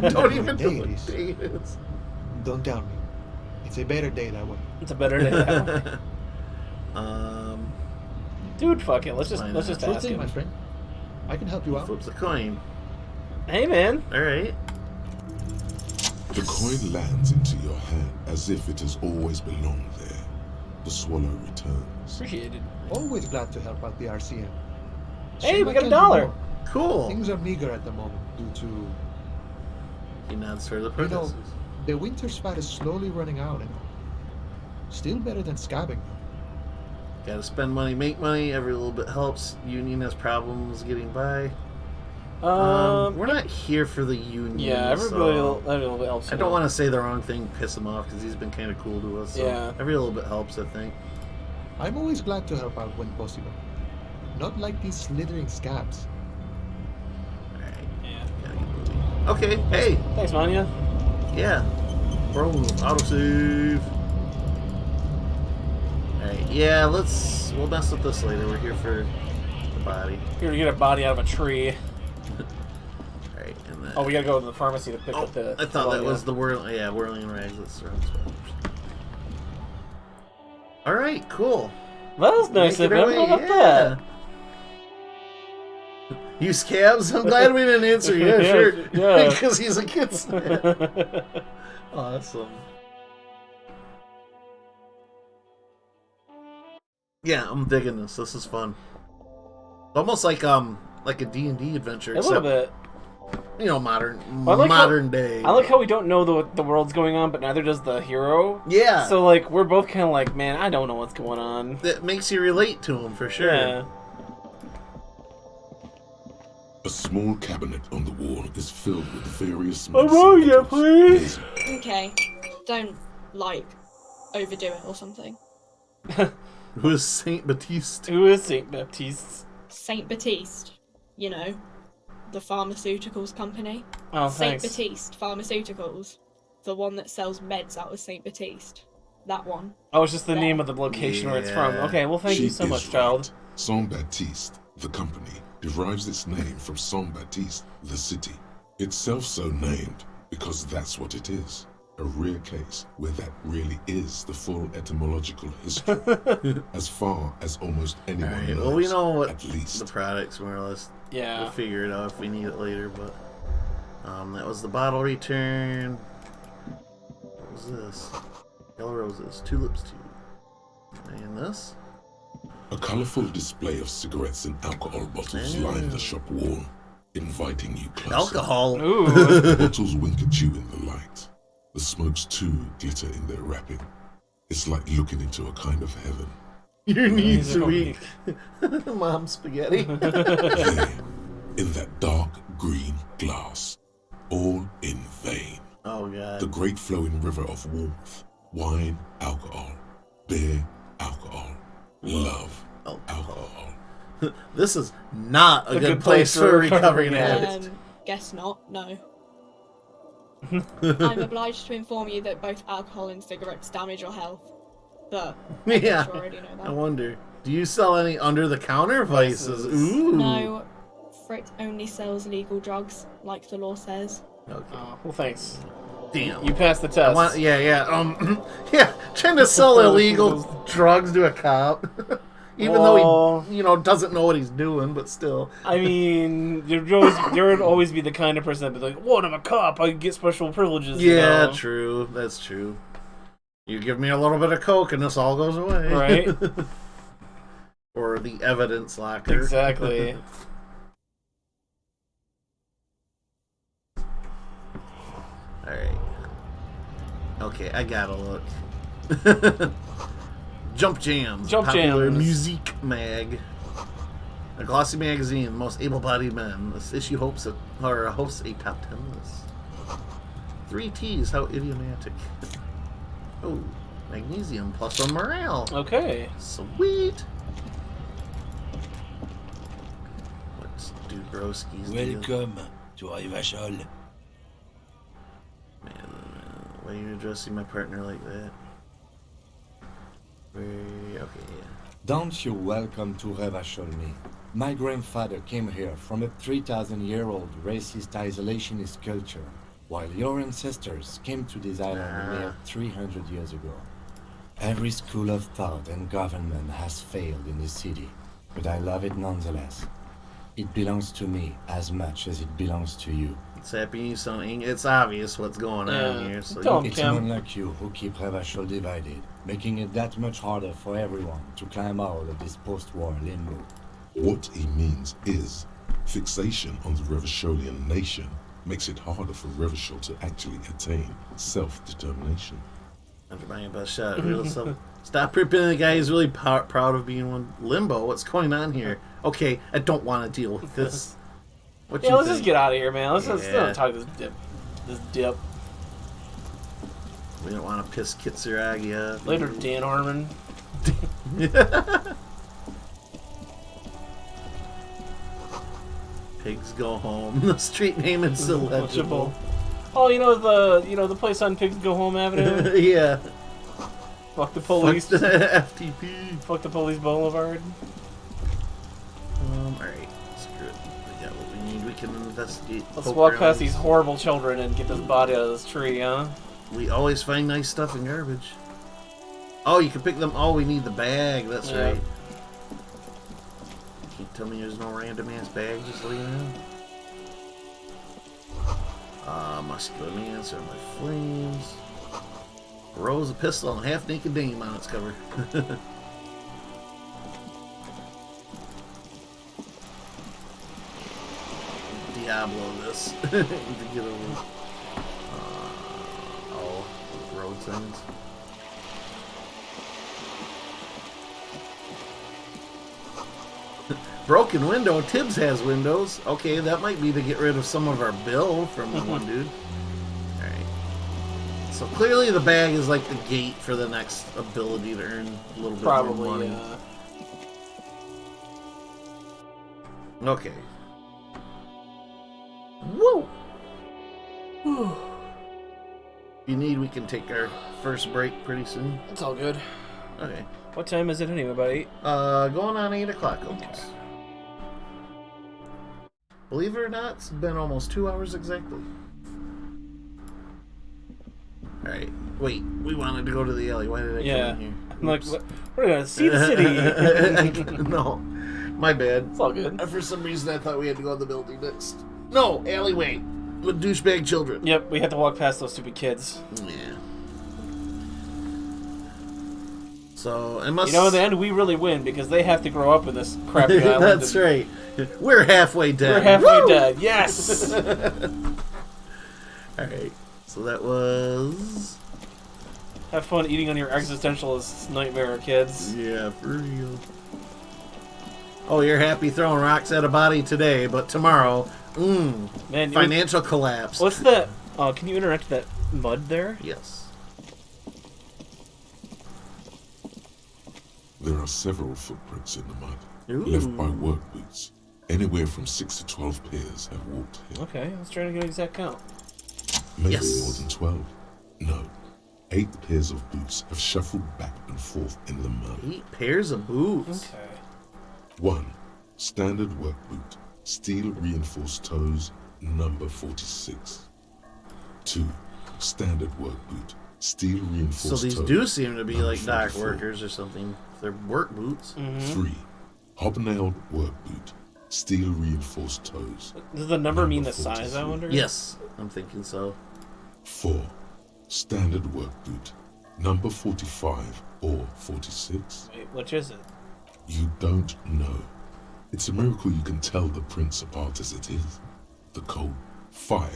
S1: I don't even know
S12: Day
S1: what
S12: it is.
S1: day it is.
S12: Don't doubt me. It's a better day that way.
S2: It's a better day that way. Dude, fuck it. Let's just
S12: Sure
S2: ask
S12: thing,
S2: him.
S12: my friend. I can help you out.
S1: Flips a coin.
S2: Hey, man.
S1: Alright.
S4: The coin lands into your hand as if it has always belonged there. The swallow returns.
S2: Appreciate it.
S12: Always glad to help out the RCM.
S2: Hey,
S12: Shame
S2: we
S12: I
S2: got
S12: can't
S2: $1.
S12: do more.
S1: Cool.
S12: Things are meager at the moment due to,
S1: He nods for the
S12: you know,
S1: protesters.
S12: the winter's fat is slowly running out and all. Still better than scabbing.
S1: Gotta spend money, make money. Every little bit helps. Union has problems getting by. We're not here for the union.
S2: Yeah, every little bit helps.
S1: I don't want to say the wrong thing, piss him off, because he's been kind of cool to us. So
S2: Yeah.
S1: every little bit helps, I think.
S12: I'm always glad to help out when possible. Not like these slithering scabs.
S1: Alright.
S2: Yeah.
S1: Gotta get moving. Okay, hey.
S2: Thanks, Manya.
S1: Yeah. Bro, autosave. Alright, yeah, we'll mess with this later. We're here for the body.
S2: Here to get a body out of a tree.
S1: Alright, and then...
S2: Oh, we gotta go to the pharmacy to pick up the...
S1: I thought that was the whirling rags. That's right. Alright, cool.
S2: That was nice of him. How about that?
S1: You scabs? I'm glad we didn't answer. Yeah,
S2: Yeah,
S1: sure.
S2: yeah.
S1: Because he's a kid snap. Awesome. Yeah, I'm digging this. This is fun. Almost like a D&D adventure.
S2: A little bit.
S1: You know, modern day.
S2: I like how we don't know the world's going on, but neither does the hero.
S1: Yeah.
S2: So, like, we're both kind of like, man, I don't know what's going on.
S1: That makes you relate to him, for sure.
S2: Yeah.
S4: A small cabinet on the wall is filled with various
S2: Ammonia, please!
S11: Okay, don't, overdo it or something.
S1: Who is Saint Baptiste?
S2: Who is Saint Baptiste?
S11: Saint Baptiste, you know, the pharmaceuticals company.
S2: Oh,
S11: Saint
S2: thanks.
S11: Baptiste Pharmaceuticals, the one that sells meds out of Saint Baptiste. That one.
S2: Oh, it's just the name of the location where it's from. Okay, well, thank you so much, child.
S4: Saint Baptiste, the company, derives its name from Saint Baptiste, the city. Itself so named because that's what it is. A rare case where that really is the full etymological history, as far as almost anyone knows.
S1: Well, we know what
S4: at least
S1: the products more or less.
S2: Yeah.
S1: We'll figure it out if we need it later, but that was the bottle return. What was this? Yellow roses, tulips tube. And this?
S4: A colorful display of cigarettes and alcohol bottles line the shop wall, inviting you closer.
S1: Alcohol.
S2: Ooh.
S4: The bottles wink at you in the light. The smokes too glitter in their wrapping. It's like looking into a kind of heaven.
S1: Your knees are weak. Mom spaghetti.
S4: There, in that dark green glass, all in vain.
S1: Oh god.
S4: The great flowing river of warmth, wine, alcohol, beer, alcohol, love, alcohol.
S1: This is not a good place for recovering addicts.
S11: Guess not, no. I'm obliged to inform you that both alcohol and cigarettes damage your health. But I
S1: Yeah.
S11: you already know that.
S1: I wonder. Do you sell any under-the-counter vices? Ooh.
S11: No, Frick only sells legal drugs, like the law says.
S1: Okay.
S2: Oh, well, thanks.
S1: Damn.
S2: You passed the test.
S1: Yeah, trying to sell illegal drugs to a cop. Even though he, doesn't know what he's doing, but still.
S2: I mean, there would always be the kind of person that'd be like, "What? I'm a cop. I get special privileges."
S1: Yeah, true. That's true. You give me a little bit of coke, and this all goes away.
S2: Right.
S1: Or the evidence locker.
S2: Exactly.
S1: Alright. Okay, I gotta look. Jump Jams.
S2: Jump
S1: Popular
S2: Jams.
S1: Music Mag. A glossy magazine, most able-bodied men. This issue hosts a top 10 list. 3 T's, how idiomatic. Oh, magnesium plus 1 morale.
S2: Okay.
S1: Sweet. Let's do Broski's deal.
S3: Welcome to Rivachol.
S1: Man, why are you addressing my partner like that? Okay, yeah.
S7: Don't you welcome to Rivachol me. My grandfather came here from a 3,000-year-old racist isolationist culture, while your ancestors came to this island a mere 300 years ago. Every school of thought and government has failed in this city, but I love it nonetheless. It belongs to me as much as it belongs to you.
S1: Sappy, something. It's obvious what's going on here. So
S7: It's men like you who keep Rivachol divided, making it that much harder for everyone to climb out of this post-war limbo.
S4: What he means is, fixation on the Rivacholian nation makes it harder for Rivachol to actually attain self-determination.
S1: After buying a best shot, real Stop ripping the guy who's really proud of being one. Limbo, what's going on here? Okay, I don't want to deal with this. What
S2: Yeah,
S1: you
S2: let's
S1: think?
S2: just get out of here, man. Let's
S1: Yeah.
S2: not talk to this dip.
S1: We don't want to piss Kitsuragi off.
S2: Later, Dan Harmon.
S1: Pigs go home. The street name is illegible.
S2: Oh, the place on Pigs Go Home Avenue.
S1: Yeah.
S2: Fuck the police.
S1: Fuck the FTP.
S2: Fuck the police boulevard.
S1: Alright. Screw it. We got what we need. We can investigate.
S2: Let's walk past these horrible children and get this body out of this tree, huh?
S1: We always find nice stuff in garbage. Oh, you can pick them. Oh, we need the bag. That's
S2: Yeah.
S1: right. Can't tell me there's no random ass bag just laying around. Muscular man, surrounded by flames. A rose, a pistol, and a half-naked dame on its cover. Diablo this. To get over. Road signs. Broken window. Tibbs has windows. Okay, that might be to get rid of some of our bill from the one dude. Alright. So clearly the bag is like the gate for the next ability to earn a little bit
S2: Probably,
S1: more money. Okay. Woo! You need, we can take our first break pretty soon.
S2: It's all good.
S1: Okay.
S2: What time is it anyway? About 8?
S1: Going on 8 o'clock almost. Believe it or not, it's been almost 2 hours exactly. Alright. Wait, we wanted to go to the alley. Why did I come in here?
S2: I'm like, we're gonna see the city.
S1: No. My bad.
S2: It's all good.
S1: For some reason, I thought we had to go in the building next. No, alleyway. With douchebag children.
S2: Yep, we had to walk past those stupid kids.
S1: Yeah. So, I must...
S2: You know, in the end, we really win because they have to grow up in this crappy island.
S1: That's right. We're halfway dead.
S2: We're halfway
S1: Woo!
S2: dead. Yes!
S1: Alright. So that was...
S2: Have fun eating on your existentialist nightmare, kids.
S1: Yeah, for real. Oh, you're happy throwing rocks at a body today, but tomorrow,
S2: Man,
S1: financial collapse.
S2: What's that? Can you interact with that mud there?
S1: Yes.
S4: There are several footprints in the mud,
S1: Ooh.
S4: left by work boots. Anywhere from 6 to 12 pairs have walked here.
S2: Okay, let's try to get an exact count.
S4: Maybe
S1: Yes.
S4: more than 12. No. 8 pairs of boots have shuffled back and forth in the mud.
S1: 8 pairs of boots.
S2: Okay.
S4: 1. Standard work boot. Steel reinforced toes, number 46. 2. Standard work boot. Steel
S1: So
S4: reinforced
S1: these
S4: toes,
S1: do seem to be
S4: number
S1: like dock
S4: 44.
S1: workers or something. They're work boots.
S4: 3. Hobnailed work boot. Steel reinforced toes.
S2: Does the number mean the
S4: 43.
S2: size, I wonder?
S1: Yes, I'm thinking so.
S4: 4. Standard work boot. Number 45 or 46.
S2: Wait, which is it?
S4: You don't know. It's a miracle you can tell the prince apart as it is. The code. 5.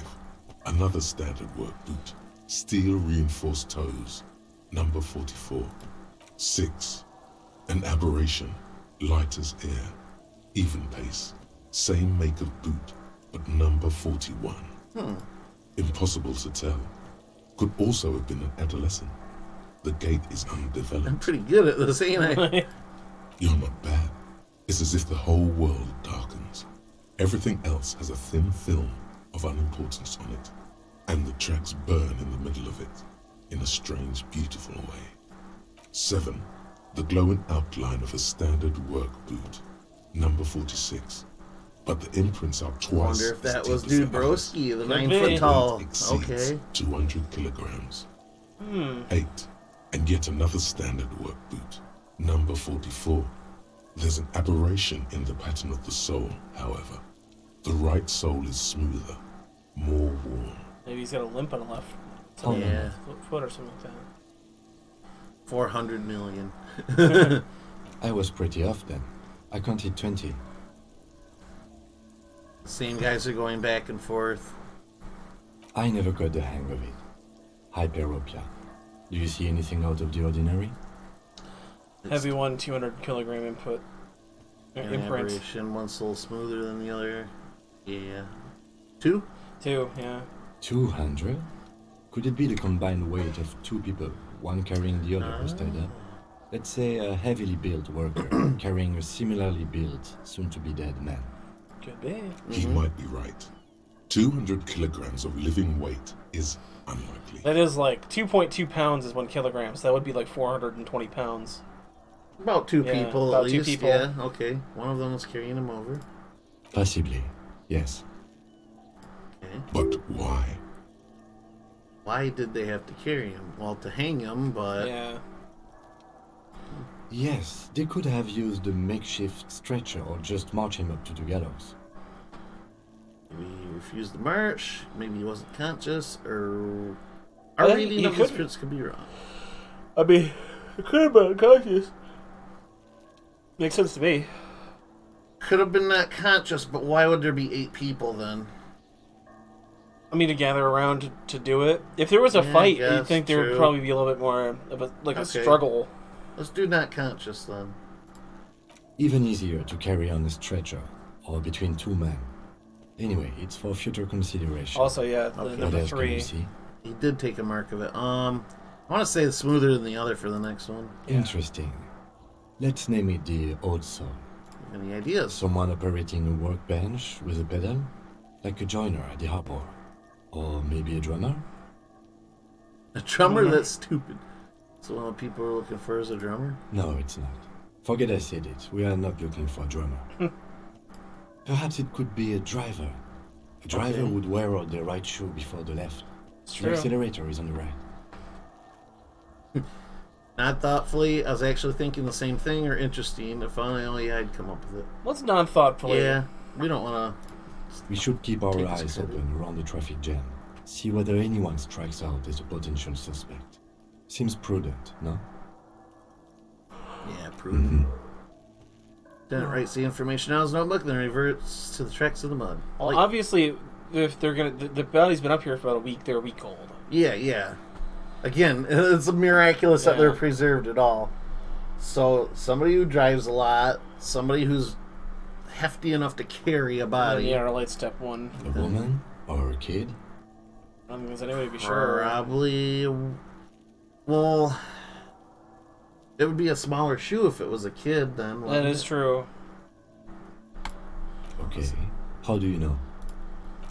S4: Another standard work boot. Steel reinforced toes. Number 44. 6. An aberration. Light as air. Even pace. Same make of boot, but number 41. Impossible to tell. Could also have been an adolescent. The gate is undeveloped.
S1: I'm pretty good at this, ain't I?
S4: You're not bad. It's as if the whole world darkens. Everything else has a thin film of unimportance on it, and the tracks burn in the middle of it, in a strange, beautiful way. 7. The glowing outline of a standard work boot, number 46. But the imprints are
S1: I
S4: twice
S1: wonder if that
S4: as
S1: was
S4: deep as
S1: Dude
S4: the others.
S1: Broski, the
S2: Could
S1: 9
S2: be.
S1: foot tall.
S4: Exceeds
S1: Okay.
S4: 200 kilograms. 8. And yet another standard work boot, number 44. There's an aberration in the pattern of the sole, however. The right sole is smoother, more worn.
S2: Maybe he's got a limp on the left.
S7: Oh,
S1: Yeah.
S2: Foot or something like that.
S1: 400 million.
S7: I was pretty off then. I counted 20.
S1: Same guys are going back and forth.
S7: I never got the hang of it. Hyperopia. Do you see anything out of the ordinary?
S2: Heavy one, 200 kilogram input. Imprint.
S1: Aberration, one's a little smoother than the other. Yeah. 2?
S2: 2, yeah.
S7: 200? Could it be the combined weight of two people, one carrying the other who's tied up? Let's say a heavily built worker carrying a similarly built, soon-to-be-dead man.
S2: Could be.
S4: He might be right. 200 kilograms of living weight is unlikely.
S2: That is like 2.2 pounds is 1 kilogram, so that would be like 420 pounds.
S1: About 2
S2: Yeah,
S1: people
S2: about
S1: at
S2: 2
S1: least.
S2: people.
S1: Yeah, okay. One of them was carrying him over.
S7: Possibly, yes.
S1: Okay.
S4: But why?
S1: Why did they have to carry him? Well, to hang him, but...
S2: Yeah.
S7: Yes, they could have used a makeshift stretcher or just march him up to the gallows.
S1: Maybe he refused the march, maybe he wasn't conscious, or...
S2: I
S1: Our
S2: think
S1: reading
S2: he
S1: of the
S2: could-
S1: scripts could be wrong.
S2: I mean, it could have been unconscious. Makes sense to me.
S1: Could have been not conscious, but why would there be 8 people then?
S2: I mean, to gather around to do it. If there was a
S1: Yeah, I
S2: fight,
S1: guess,
S2: you'd think there would
S1: true.
S2: probably be a little bit more of a, like a
S1: Okay.
S2: struggle.
S1: Let's do not conscious then.
S7: Even easier to carry on a stretcher, or between two men. Anyway, it's for future consideration.
S2: Also, yeah, the
S1: Okay.
S7: What
S2: number
S7: else can you
S2: 3.
S7: see?
S1: He did take a mark of it. I want to say it's smoother than the other for the next one.
S7: Interesting. Let's name it the odd saw.
S1: Any ideas?
S7: Someone operating a workbench with a pedal, like a joiner at the hopper. Or maybe a drummer?
S1: A drummer? That's stupid. So one of the people we're looking for is a drummer?
S7: No, it's not. Forget I said it. We are not looking for a drummer. Perhaps it could be a driver. A driver
S1: Okay.
S7: would wear out the right shoe before the left.
S2: It's
S7: The
S2: true.
S7: accelerator is on the right.
S1: Not thoughtfully. I was actually thinking the same thing, or interesting. If only I'd come up with it.
S2: What's non-thoughtful?
S1: Yeah, we don't want
S7: We should keep our
S1: Take a
S7: eyes
S1: study.
S7: open around the traffic jam. See whether anyone strikes out as a potential suspect. Seems prudent, no?
S1: to... Yeah, prudent.
S7: Mm-hmm.
S1: Didn't write the information out his notebook, then reverts to the tracks of the mud.
S2: Well,
S1: Like-
S2: obviously, if they're gonna, the body's been up here for about a week. They're a week old.
S1: Yeah. Again, it's miraculous that they're
S2: Yeah.
S1: preserved at all. So, somebody who drives a lot, somebody who's hefty enough to carry a body.
S2: Yeah, or light step 1.
S7: A woman? Or a kid?
S2: I don't think there's any way to be sure.
S1: Probably. Well, it would be a smaller shoe if it was a kid, then.
S2: That
S1: wouldn't
S2: is
S1: it?
S2: true.
S7: Okay. How do you know?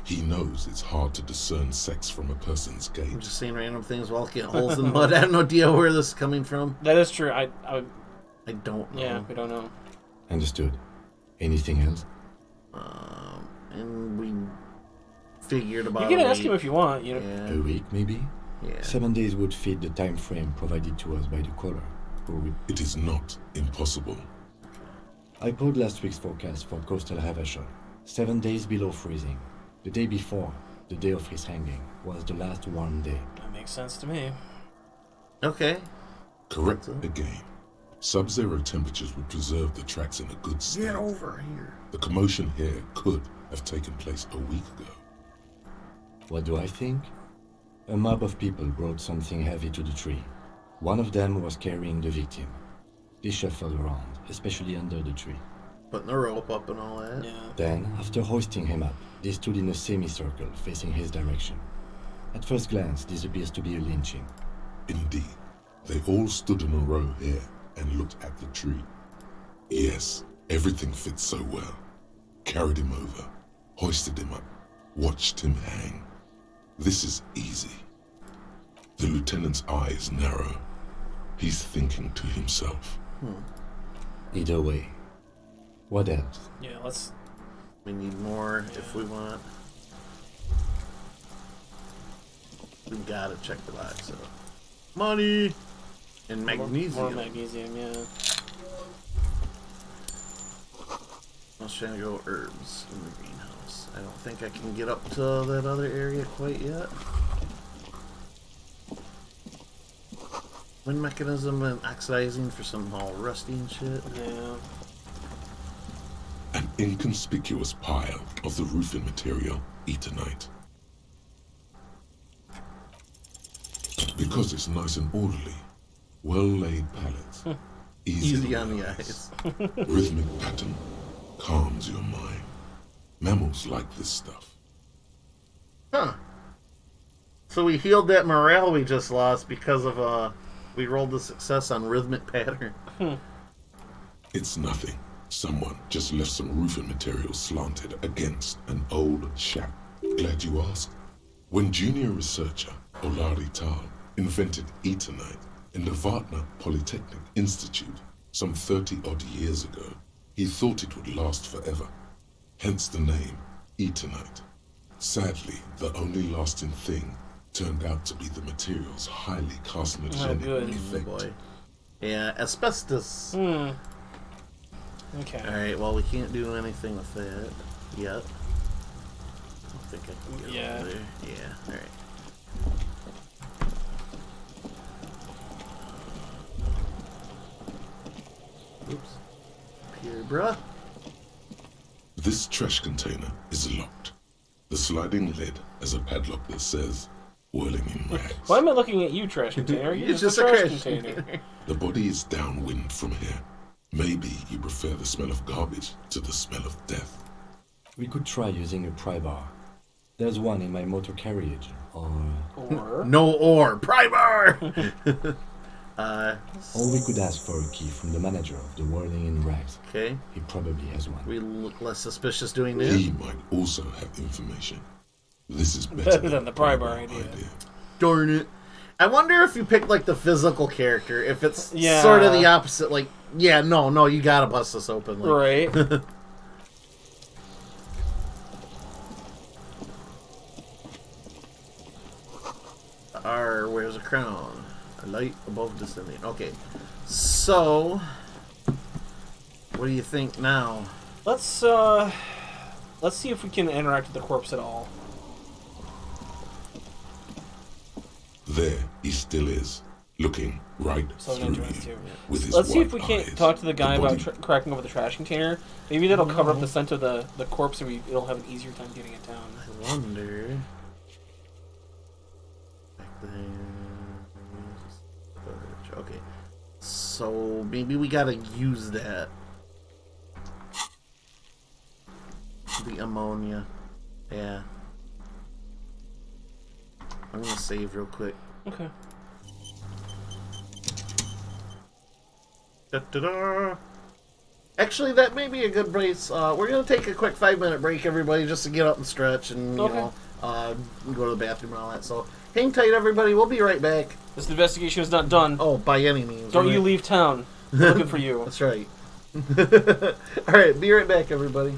S4: He knows it's hard to discern sex from a person's
S1: I'm
S4: gait.
S1: just saying random things while getting holes in the mud. I have no idea where this is coming from.
S2: That is true. I
S1: I don't know.
S2: yeah, we don't know.
S7: Understood. Anything else?
S1: And we figured about.
S2: You can
S1: a
S2: ask
S1: week.
S2: him if you want. You know.
S1: Yeah.
S7: A week, maybe?
S1: Yeah.
S7: 7 days would fit the time frame provided to us by the caller.
S4: It is not impossible.
S7: I pulled last week's forecast for coastal Havashon. 7 days below freezing. The day before, the day of his hanging, was the last warm day.
S2: That makes sense to me.
S1: Okay.
S4: Correct again. Sub-zero temperatures would preserve the tracks in a good state.
S1: Get over here.
S4: The commotion here could have taken place a week ago.
S7: What do I think? A mob of people brought something heavy to the tree. One of them was carrying the victim. They shuffled around, especially under the tree.
S1: Putting the rope up and all that.
S2: Yeah.
S7: Then, after hoisting him up, they stood in a semicircle facing his direction. At first glance, this appears to be a lynching.
S4: Indeed, they all stood in a row here and looked at the tree. Yes, everything fits so well. Carried him over, hoisted him up, watched him hang. This is easy. The lieutenant's eyes narrow. He's thinking to himself.
S7: Either way. What else?
S2: Yeah. Let's.
S1: We need more if we want. We gotta check the box out. Money and magnesium.
S2: More magnesium. Yeah.
S1: I was trying to go herbs in the greenhouse. I don't think I can get up to that other area quite yet. Wind mechanism and oxidizing for some all rusty and shit.
S2: Yeah.
S4: An inconspicuous pile of the roofing material, Eternite. Because it's nice and orderly, well-laid pallets, easy on the eyes. Rhythmic pattern calms your mind. Mammals like this stuff.
S1: Huh. So we healed that morale we just lost because of, we rolled the success on rhythmic pattern.
S4: It's nothing. Someone just left some roofing material slanted against an old shack. Glad you asked. When junior researcher Olari Tal invented Eternite in the Vatna Polytechnic Institute some 30-odd years ago, he thought it would last forever. Hence the name Eternite. Sadly, the only lasting thing turned out to be the material's highly carcinogenic effect.
S1: Boy. Yeah, asbestos.
S2: Okay.
S1: Alright, well, we can't do anything with that yet. I don't think I can get over there. Yeah, alright. Oops. Here, bruh.
S4: This trash container is locked. The sliding lid has a padlock that says, whirling in rags.
S2: Why am I looking at you, trash container? You're
S1: It's
S2: just a trash container.
S4: The body is downwind from here. Maybe you prefer the smell of garbage to the smell of death.
S7: We could try using a pry bar. There's one in my motor carriage.
S2: Or?
S1: No or. Pry bar!
S7: Or we could ask for a key from the manager of the Whirling in Rags.
S1: Okay.
S7: He probably has one.
S1: We look less suspicious doing this.
S4: He might also have information. This is better
S2: than the pry bar idea.
S1: Darn it. I wonder if you pick, like, the physical character, if it's sort of the opposite, like, yeah, no, you gotta bust this open. Like.
S2: Right.
S1: Where's a crown? A light above descending. Okay. So, what do you think now?
S2: Let's see if we can interact with the corpse at all.
S4: There he still is, looking right through you with his
S2: Let's see if we
S4: white
S2: can't
S4: eyes.
S2: talk to the guy
S4: The
S2: about
S4: body-
S2: cracking over the trash container. Maybe that'll cover up the scent of the corpse, and it'll have an easier time getting it down.
S1: I wonder. Back there. Okay. So maybe we gotta use that. The ammonia. Yeah. I'm gonna save real quick.
S2: Okay.
S1: Da-da-da. Actually, that may be a good place. We're gonna take a quick 5-minute break, everybody, just to get up and stretch and you know, go to the bathroom and all that. So hang tight, everybody. We'll be right back.
S2: This investigation is not done.
S1: Oh, by any means.
S2: Don't
S1: right?
S2: you leave town. We're looking for you.
S1: That's right. All right, be right back, everybody.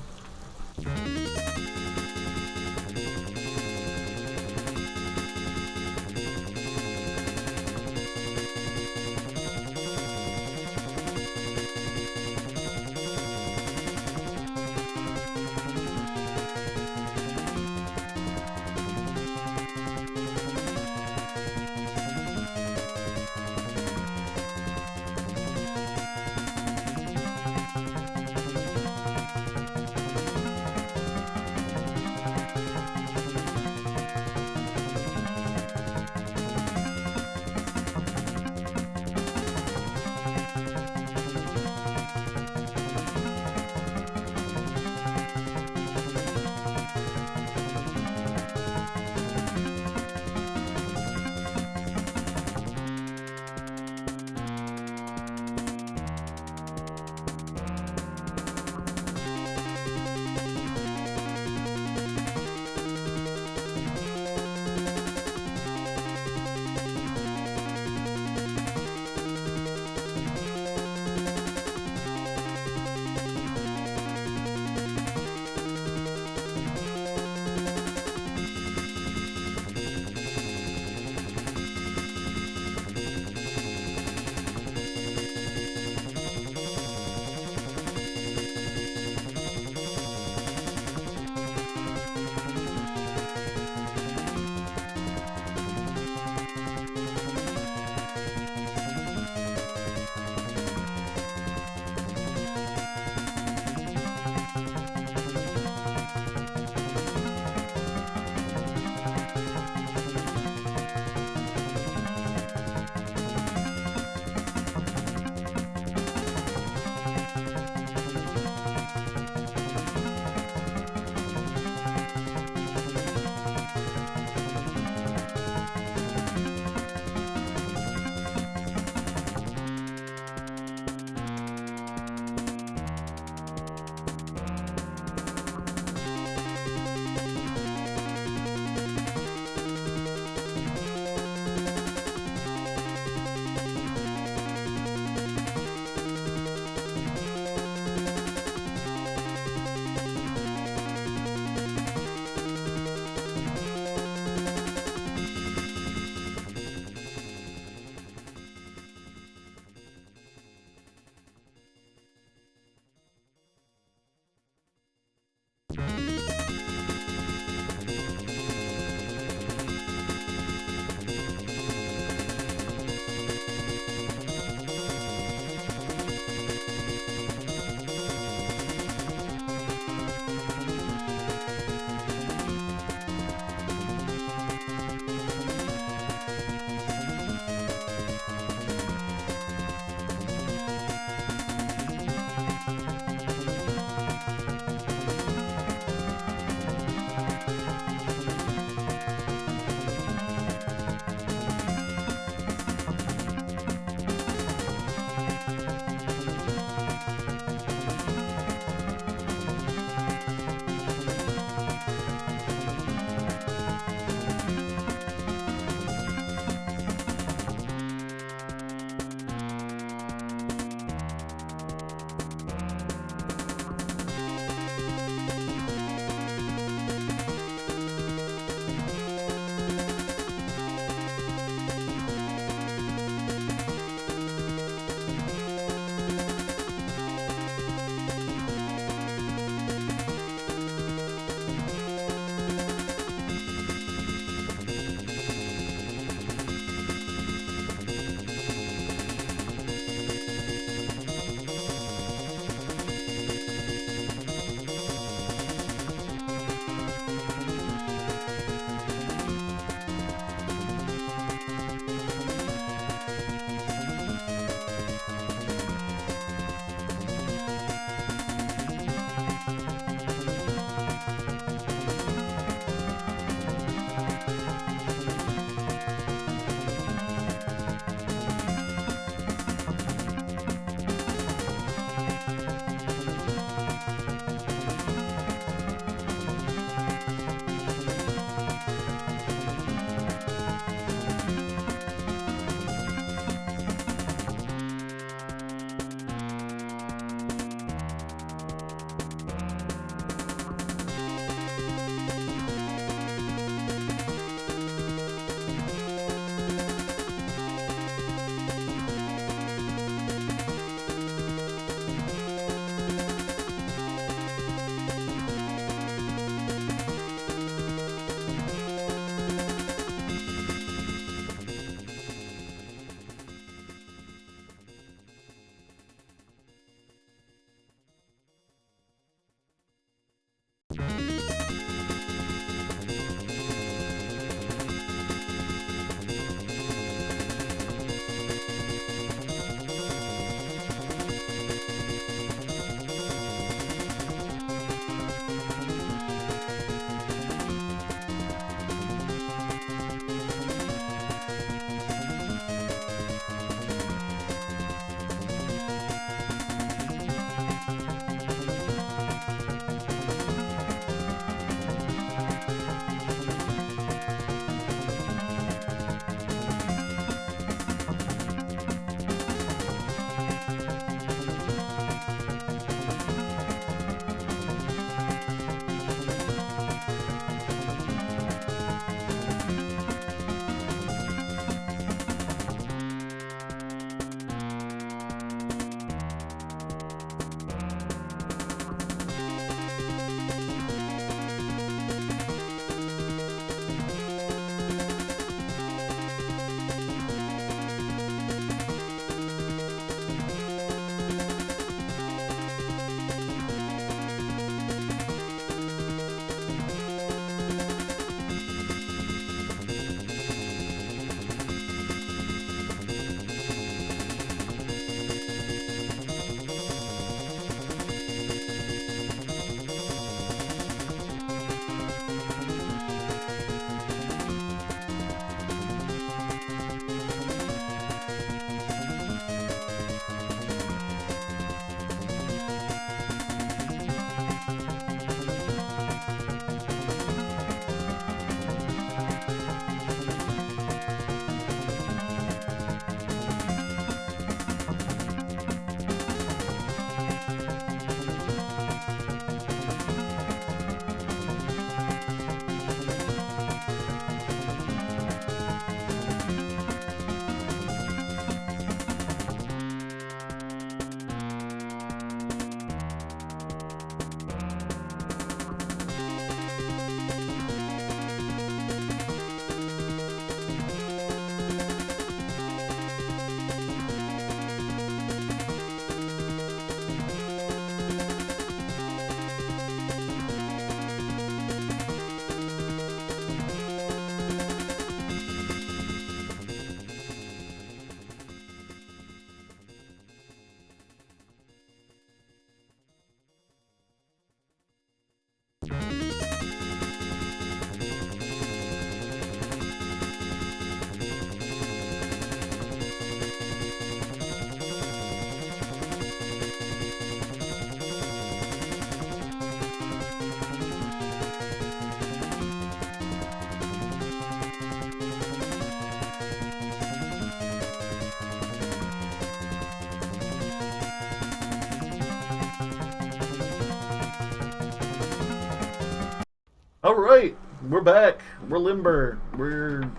S1: All right, we're back. We're limber. We're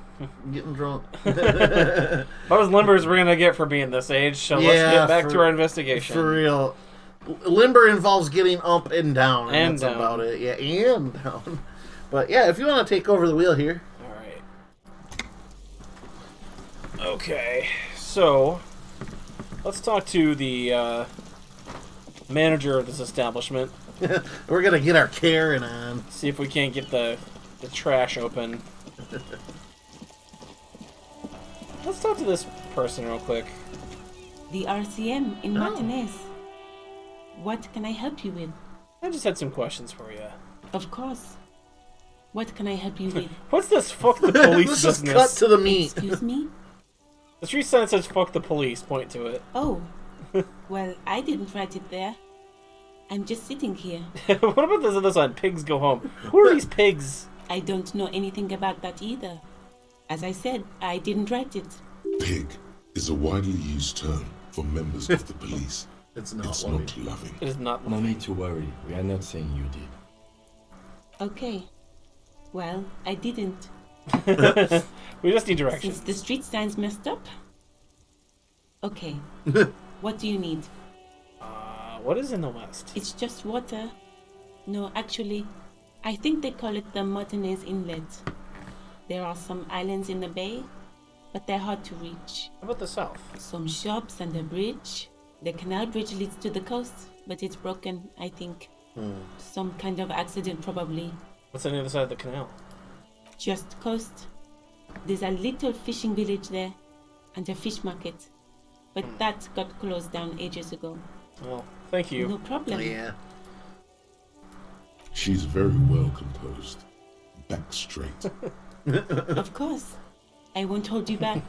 S1: getting drunk.
S2: About as limber as we're gonna get for being this age. So let's get back to our investigation.
S1: For real, limber involves getting up and down,
S2: and
S1: that's
S2: down.
S1: about it. Yeah, and down. But yeah, if you want to take over the wheel here.
S2: All right. Okay, so let's talk to the manager of this establishment.
S1: We're gonna get our Karen on.
S2: See if we can't get the trash open. Let's talk to this person real quick.
S13: The RCM in Martinez. What can I help you with?
S2: I just had some questions for you.
S13: Of course. What can I help you with?
S2: What's this fuck the police
S1: Let's
S2: business?
S1: just cut to the meat.
S13: Excuse me?
S2: The street sign says fuck the police, point to it.
S13: Oh. Well, I didn't write it there. I'm just sitting here.
S2: What about this other sign? Pigs go home. Who are these pigs?
S13: I don't know anything about that either. As I said, I didn't write it.
S4: Pig is a widely used term for members of the police.
S1: It's not
S4: It's
S1: loving.
S4: not loving.
S2: It is not
S7: No need to worry. We are not saying you did.
S13: Okay. Well, I didn't.
S2: We just need directions.
S13: Since the street sign's messed up. Okay. What do you need?
S2: What is in the west?
S13: It's just water. No, actually, I think they call it the Martinez Inlet. There are some islands in the bay, but they're hard to reach.
S2: How about the south?
S13: Some shops and a bridge. The canal bridge leads to the coast, but it's broken, I think. Some kind of accident, probably.
S2: What's on the other side of the canal?
S13: Just coast. There's a little fishing village there, and a fish market. But that got closed down ages ago.
S2: Well, thank you.
S13: No problem.
S1: Yeah.
S4: She's very well composed. Back straight.
S13: Of course. I won't hold you back.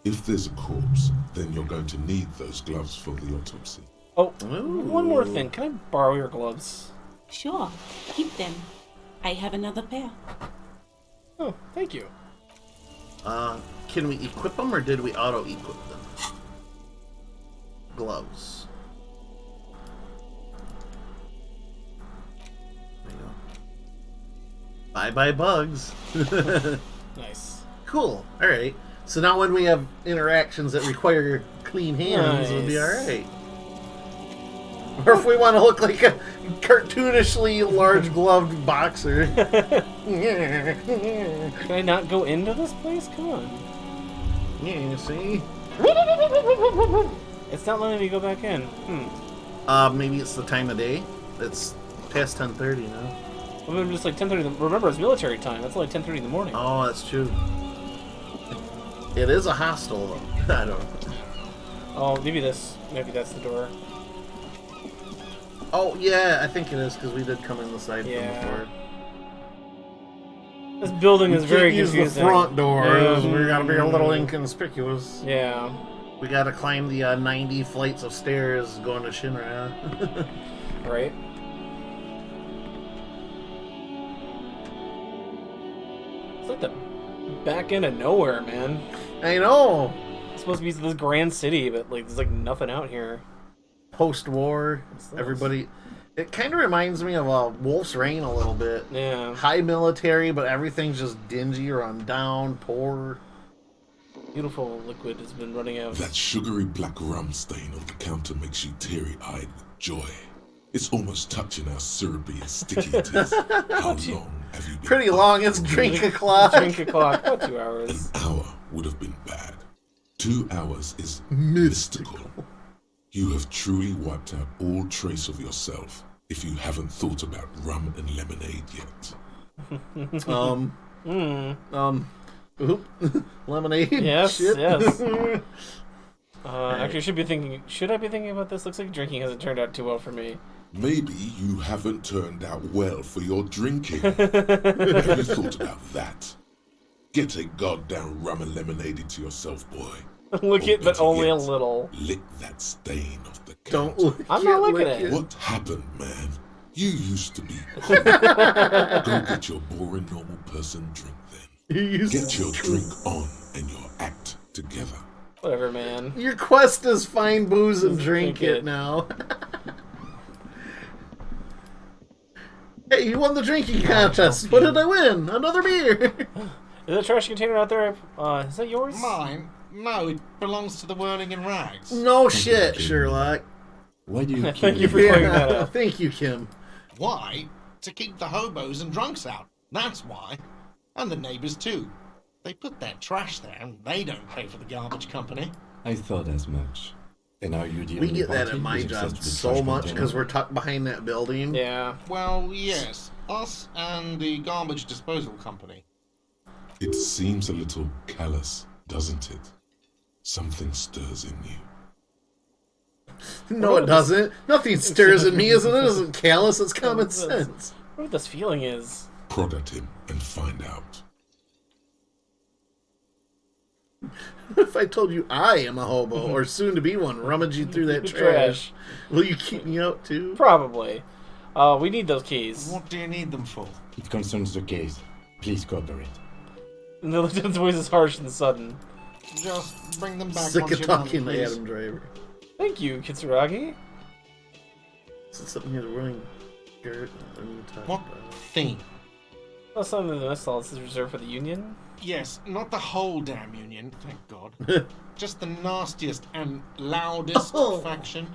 S4: If there's a corpse, then you're going to need those gloves for the autopsy.
S2: Oh, one more thing. Can I borrow your gloves?
S13: Sure. Keep them. I have another pair.
S2: Oh, thank you.
S1: Can we equip them or did we auto-equip them? Gloves. There you go. Bye-bye bugs.
S2: Nice.
S1: Cool. Alright. So now when we have interactions that require clean hands, it'll be alright. Or if we want to look like a cartoonishly large-gloved boxer.
S2: Can I not go into this place? Come on.
S1: Yeah, see?
S2: It's not letting me go back in.
S1: Maybe it's the time of day. It's past 10:30 now.
S2: Well, I'm just like 10:30. Remember, it's military time. That's only 10:30 in the morning.
S1: Oh, that's true. It is a hostel, though. I don't know.
S2: Oh, maybe that's the door.
S1: Oh, yeah, I think it is, because we did come in the side from before.
S2: This building is very
S1: use
S2: confusing.
S1: the front doors. We gotta be a little inconspicuous.
S2: Yeah.
S1: We gotta climb the 90 flights of stairs going to Shinra.
S2: Right. It's like the back end of nowhere, man.
S1: I know.
S2: It's supposed to be this grand city, but like there's like nothing out here.
S1: Post-war, everybody. It kind of reminds me of Wolf's Rain a little bit.
S2: Yeah.
S1: High military, but everything's just dingy, run down, poor.
S2: Beautiful liquid has been running out.
S4: That sugary black rum stain on the counter makes you teary-eyed with joy. It's almost touching how syrupy and sticky it is. How long have you been
S1: Pretty long, it's drink o'clock.
S2: Drink o'clock, about 2 hours.
S4: An hour would have been bad. 2 hours is mystical. You have truly wiped out all trace of yourself if you haven't thought about rum and lemonade yet.
S1: Oop. Lemonade.
S2: Yes,
S1: Shit.
S2: yes. Actually, should I be thinking about this? Looks like drinking hasn't turned out too well for me.
S4: Maybe you haven't turned out well for your drinking. Have you thought about that? Get a goddamn rum and lemonade into yourself, boy.
S2: Look it, but only a little.
S4: Lick that stain off the
S1: Don't
S4: counter.
S1: look
S2: I'm not looking at it.
S4: What happened, man? You used to be cool. Go get your boring normal person drink then. Get your drink on and your act together.
S2: Whatever, man.
S1: Your quest is find booze and drink it now. Hey, you won the drinking contest. What did I win? Another beer.
S2: Is the trash container out there? Is that yours?
S6: Mine? No, it belongs to the Whirling in Rags.
S1: No shit, Sherlock.
S7: Why do you
S2: Thank you for clearing that up.
S1: Thank you, Kim.
S6: Why? To keep the hobos and drunks out. That's why. And the neighbours too. They put their trash there and they don't pay for the garbage company.
S7: I thought as much. And are you the
S1: We
S7: only
S1: get that
S7: party
S1: at my
S7: with access
S1: job
S7: to the
S1: so
S7: trash
S1: much
S7: container?
S1: because we're tucked behind that building.
S2: Yeah.
S6: Well, yes. Us and the garbage disposal company.
S4: It seems a little callous, doesn't it? Something stirs in you.
S1: No, it doesn't. Nothing stirs in me. It isn't callous. It's common sense.
S2: What this feeling is?
S4: Prod at him and find out.
S1: What if I told you I am a hobo, or soon to be one, rummaging through that trash? Will you keep me out too?
S2: Probably. We need those keys.
S6: What do you need them for?
S7: It concerns the case. Please cooperate.
S2: And the lieutenant's voice is harsh and sudden.
S6: Just bring them back
S1: Sick
S6: once
S1: of
S6: you're done,
S1: talking to
S6: please.
S1: Adam Driver.
S2: Thank you, Kitsuragi.
S1: Is it something you're wearing? Dirt.
S6: What theme?
S2: That's something in the mess hall. This is reserved for the Union.
S6: Yes, not the whole damn union, thank God. Just the nastiest and loudest faction.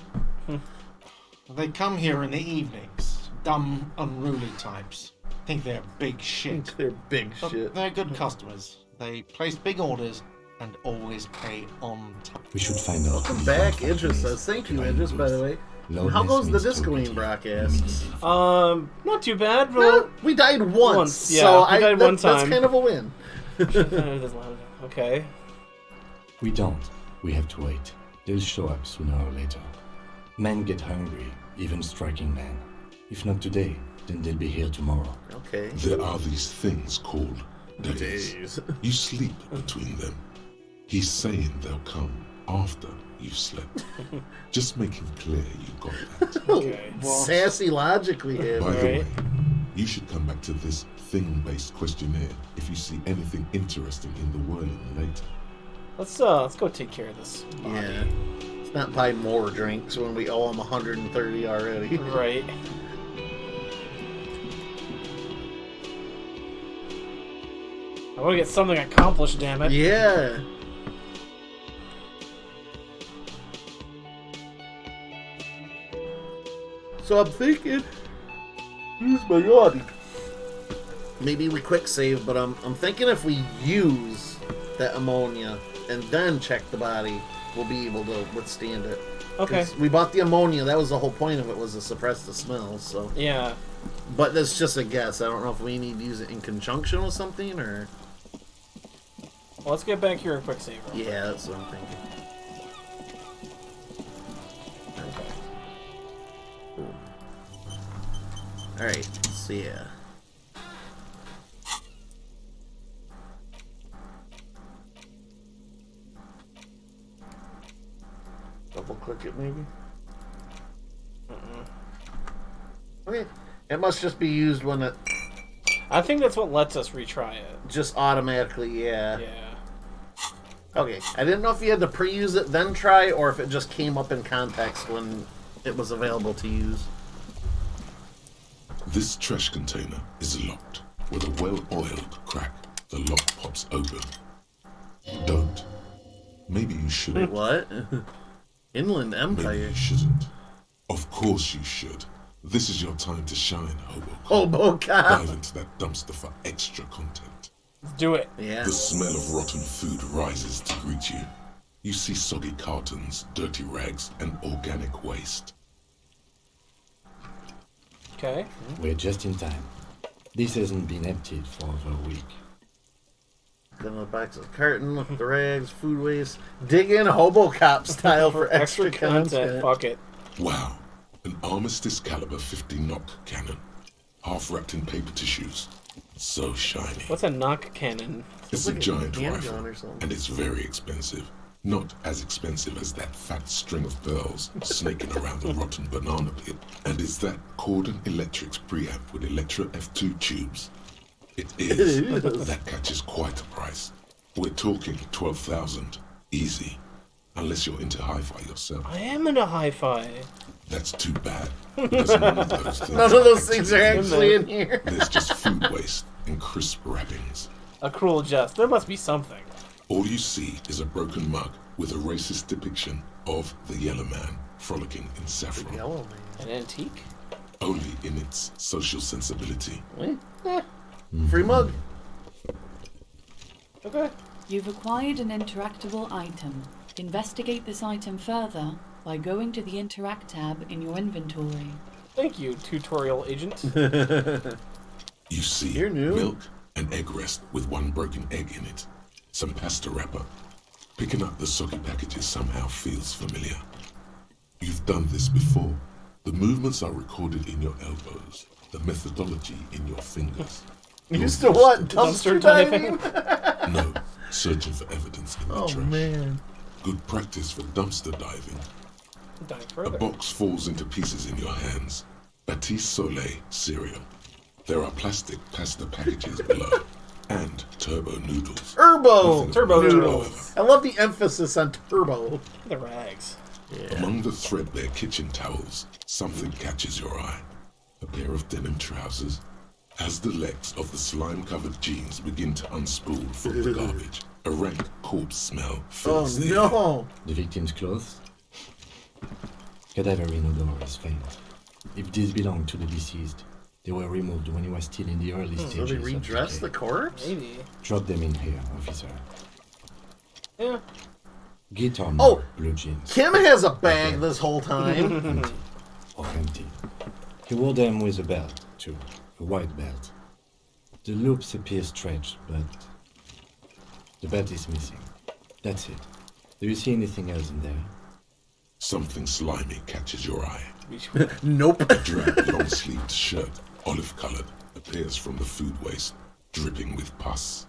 S6: They come here in the evenings. Dumb, unruly types. Think they're big shit.
S1: They're big
S6: But
S1: shit.
S6: they're good customers. They place big orders and always pay on time.
S7: We should find out.
S1: Welcome back, Idris says. Thank you, Idris, by the way. And how goes the discoing, Brock asks?
S2: Not too bad, but
S1: No, we died once.
S2: yeah,
S1: so
S2: we died one
S1: that's
S2: time.
S1: kind of a win.
S2: Okay.
S7: We don't. We have to wait. They'll show up sooner or later. Men get hungry, even striking men. If not today, then they'll be here tomorrow.
S1: Okay.
S4: There are these things called days. You sleep between them. He's saying they'll come after you've slept. Just make him clear you got that.
S2: Okay.
S1: Sassy logic we have.
S4: By the way, you should come back to this thing-based questionnaire if you see anything interesting in the whirling later.
S2: Let's go take care of this body.
S1: Yeah. Let's not buy more drinks when we owe him 130 already.
S2: Right. I want to get something accomplished, damn it.
S1: Yeah. So I'm thinking, use my yawning. Maybe we quick save, but I'm thinking if we use that ammonia and then check the body, we'll be able to withstand it.
S2: Okay.
S1: 'Cause we bought the ammonia. That was the whole point of it, was to suppress the smell. So.
S2: Yeah.
S1: But that's just a guess. I don't know if we need to use it in conjunction with something or.
S2: Well, let's get back here and quick save.
S1: Yeah, that's what I'm thinking. Okay. Alright, so yeah. Double click it maybe? Okay. It must just be used when it
S2: I think that's what lets us retry it.
S1: just automatically, yeah.
S2: Yeah.
S1: Okay, I didn't know if you had to pre-use it then try, or if it just came up in context when it was available to use.
S4: This trash container is locked. With a well-oiled crack, the lock pops open. Don't. Maybe you shouldn't.
S1: Wait, what? Inland
S4: Maybe
S1: Empire.
S4: you shouldn't. Of course you should. This is your time to shine, Hobo.
S1: Hobocop.
S4: Dive into that dumpster for extra content.
S2: Let's do it.
S1: Yeah.
S4: The smell of rotten food rises to greet you. You see soggy cartons, dirty rags, and organic waste.
S2: Okay.
S7: We're just in time. This hasn't been emptied for over a week.
S1: Then the box of carton, look at the rags, food waste. Dig in Hobocop style for extra content.
S2: Fuck it.
S4: Wow. An Armistice caliber 50 knock cannon. Half wrapped in paper tissues. So shiny.
S2: What's a knock cannon?
S4: It's a
S1: like a
S4: giant
S1: handgun
S4: rifle,
S1: or something.
S4: and it's very expensive. Not as expensive as that fat string of pearls snaking around the rotten banana pit. And it's that Cordon Electrics preamp with Electra F2 tubes. It is.
S1: It is.
S4: That catches quite a price. We're talking 12,000. Easy. Unless you're into hi-fi yourself.
S2: I am into hi-fi.
S4: That's too bad. Because none of
S1: those things are actually in here.
S4: There's just food waste and crisp wrappings.
S2: A cruel jest. There must be something.
S4: All you see is a broken mug with a racist depiction of the Yellow Man frolicking in saffron.
S1: Yellow Man.
S2: An antique?
S4: Only in its social sensibility.
S1: Free mug.
S2: Okay.
S5: You've acquired an interactable item. Investigate this item further by going to the Interact tab in your inventory.
S2: Thank you, tutorial agent.
S4: You see
S1: You're new.
S4: milk and egg rest with one broken egg in it. Some pasta wrapper. Picking up the soggy packages somehow feels familiar. You've done this before. The movements are recorded in your elbows. The methodology in your fingers.
S1: You used to what? Dumpster diving?
S4: No, searching for evidence in the trash.
S1: Man.
S4: Good practice for dumpster diving.
S2: Dive
S4: A
S2: further.
S4: box falls into pieces in your hands. Batiste Soleil cereal. There are plastic pasta packages below. And turbo noodles.
S1: Turbo
S2: Turbo
S1: noodles. I love the emphasis on turbo.
S2: The rags.
S1: Yeah.
S4: Among the threadbare kitchen towels, something catches your eye. A pair of denim trousers. As the legs of the slime-covered jeans begin to unspool from the garbage, a rank corpse smell fills the air.
S1: No!
S7: The victim's clothes? Cadaver inodor is faint. If these belong to the deceased, they were removed when he was still in the early
S1: So
S7: stages
S1: they
S7: of
S1: redress
S7: decay.
S1: the corpse?
S2: Maybe.
S7: Drop them in here, officer.
S2: Yeah.
S7: Guitar
S1: Oh!
S7: mark, blue jeans.
S1: Kim has a bag this whole time.
S7: Empty. Or empty. He wore them with a belt, too. A white belt. The loops appear stretched, but the belt is missing. That's it. Do you see anything else in there?
S4: Something slimy catches your eye.
S1: Nope.
S4: A drab, long-sleeved shirt, olive-colored, appears from the food waste, dripping with pus.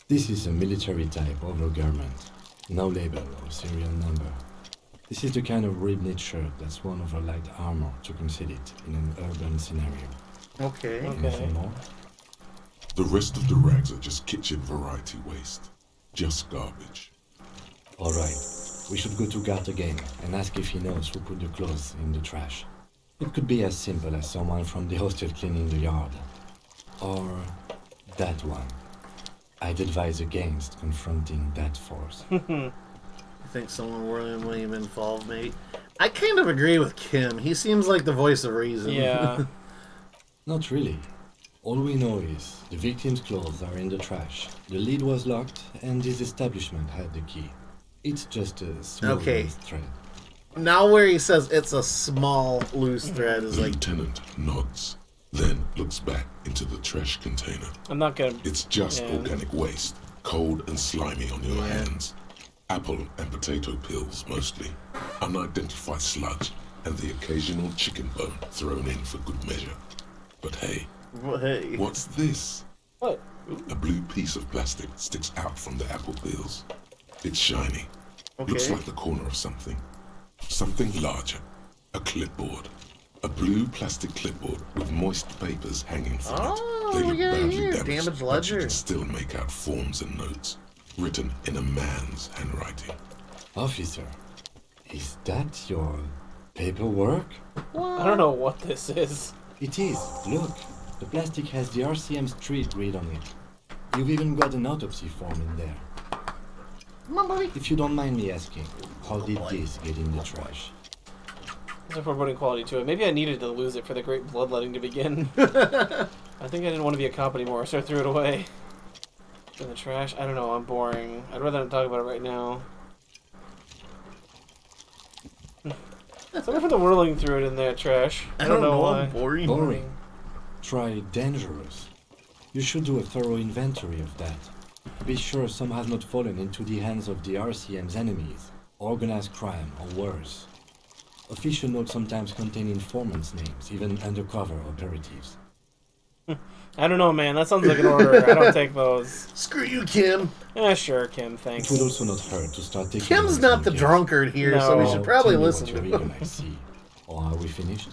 S7: This is a military-type overgarment. No label or serial number. This is the kind of ribbed-knit shirt that's worn over light armor to conceal it in an urban scenario.
S1: Okay.
S7: Anything more?
S4: The rest of the rags are just kitchen variety waste. Just garbage.
S7: Alright, we should go to guard again and ask if he knows who put the clothes in the trash. It could be as simple as someone from the hostel cleaning the yard. Or that one. I'd advise against confronting that force.
S1: I think someone really involved, mate. I kind of agree with Kim. He seems like the voice of reason.
S2: Yeah.
S7: Not really. All we know is the victim's clothes are in the trash. The lid was locked and his establishment had the key. It's just a small
S1: Okay.
S7: loose thread.
S1: Now where he says it's a small loose thread is
S4: The
S1: like,
S4: lieutenant nods, then looks back into the trash container.
S2: I'm not gonna.
S4: It's just
S2: Yeah.
S4: organic waste, cold and slimy on your hands. Apple and potato peels mostly. Unidentified sludge, and the occasional chicken bone thrown in for good measure. But hey,
S1: hey.
S4: what's this?
S2: What?
S4: A blue piece of plastic sticks out from the apple peels. It's shiny. Looks
S1: Okay.
S4: like the corner of something. Something larger. A clipboard. A blue plastic clipboard with moist papers hanging from
S1: Oh,
S4: it. They look
S1: yeah,
S4: badly
S1: yeah,
S4: damaged,
S1: damaged
S4: but you
S1: ledger.
S4: can still make out forms and notes, written in a man's handwriting.
S7: Officer, is that your paperwork?
S2: I don't know what this is.
S7: It is. Look, the plastic has the RCM street grid on it. You've even got an autopsy form in there. If you don't mind me asking, how did this get in the trash?
S2: There's a foreboding quality to it. Maybe I needed to lose it for the great bloodletting to begin. I think I didn't want to be a cop anymore, so I threw it away. In the trash? I don't know, I'm boring. I'd rather not talk about it right now. Sorry for the whirling through it in there, trash. I don't know why.
S7: Boring. Try dangerous. You should do a thorough inventory of that. Be sure some has not fallen into the hands of the RCM's enemies, organized crime, or worse. Official notes sometimes contain informants' names, even undercover operatives.
S2: I don't know, man. That sounds like an order. I don't take those.
S1: Screw you, Kim.
S2: Yeah, sure, Kim. Thanks.
S7: It would also not hurt to start taking
S1: Kim's
S7: notes
S1: not
S7: in
S1: the
S7: case.
S1: drunkard here, so we should probably
S7: Tell me
S1: listen
S7: what
S1: to
S7: you're
S1: him.
S7: eager to see. Or are we finished?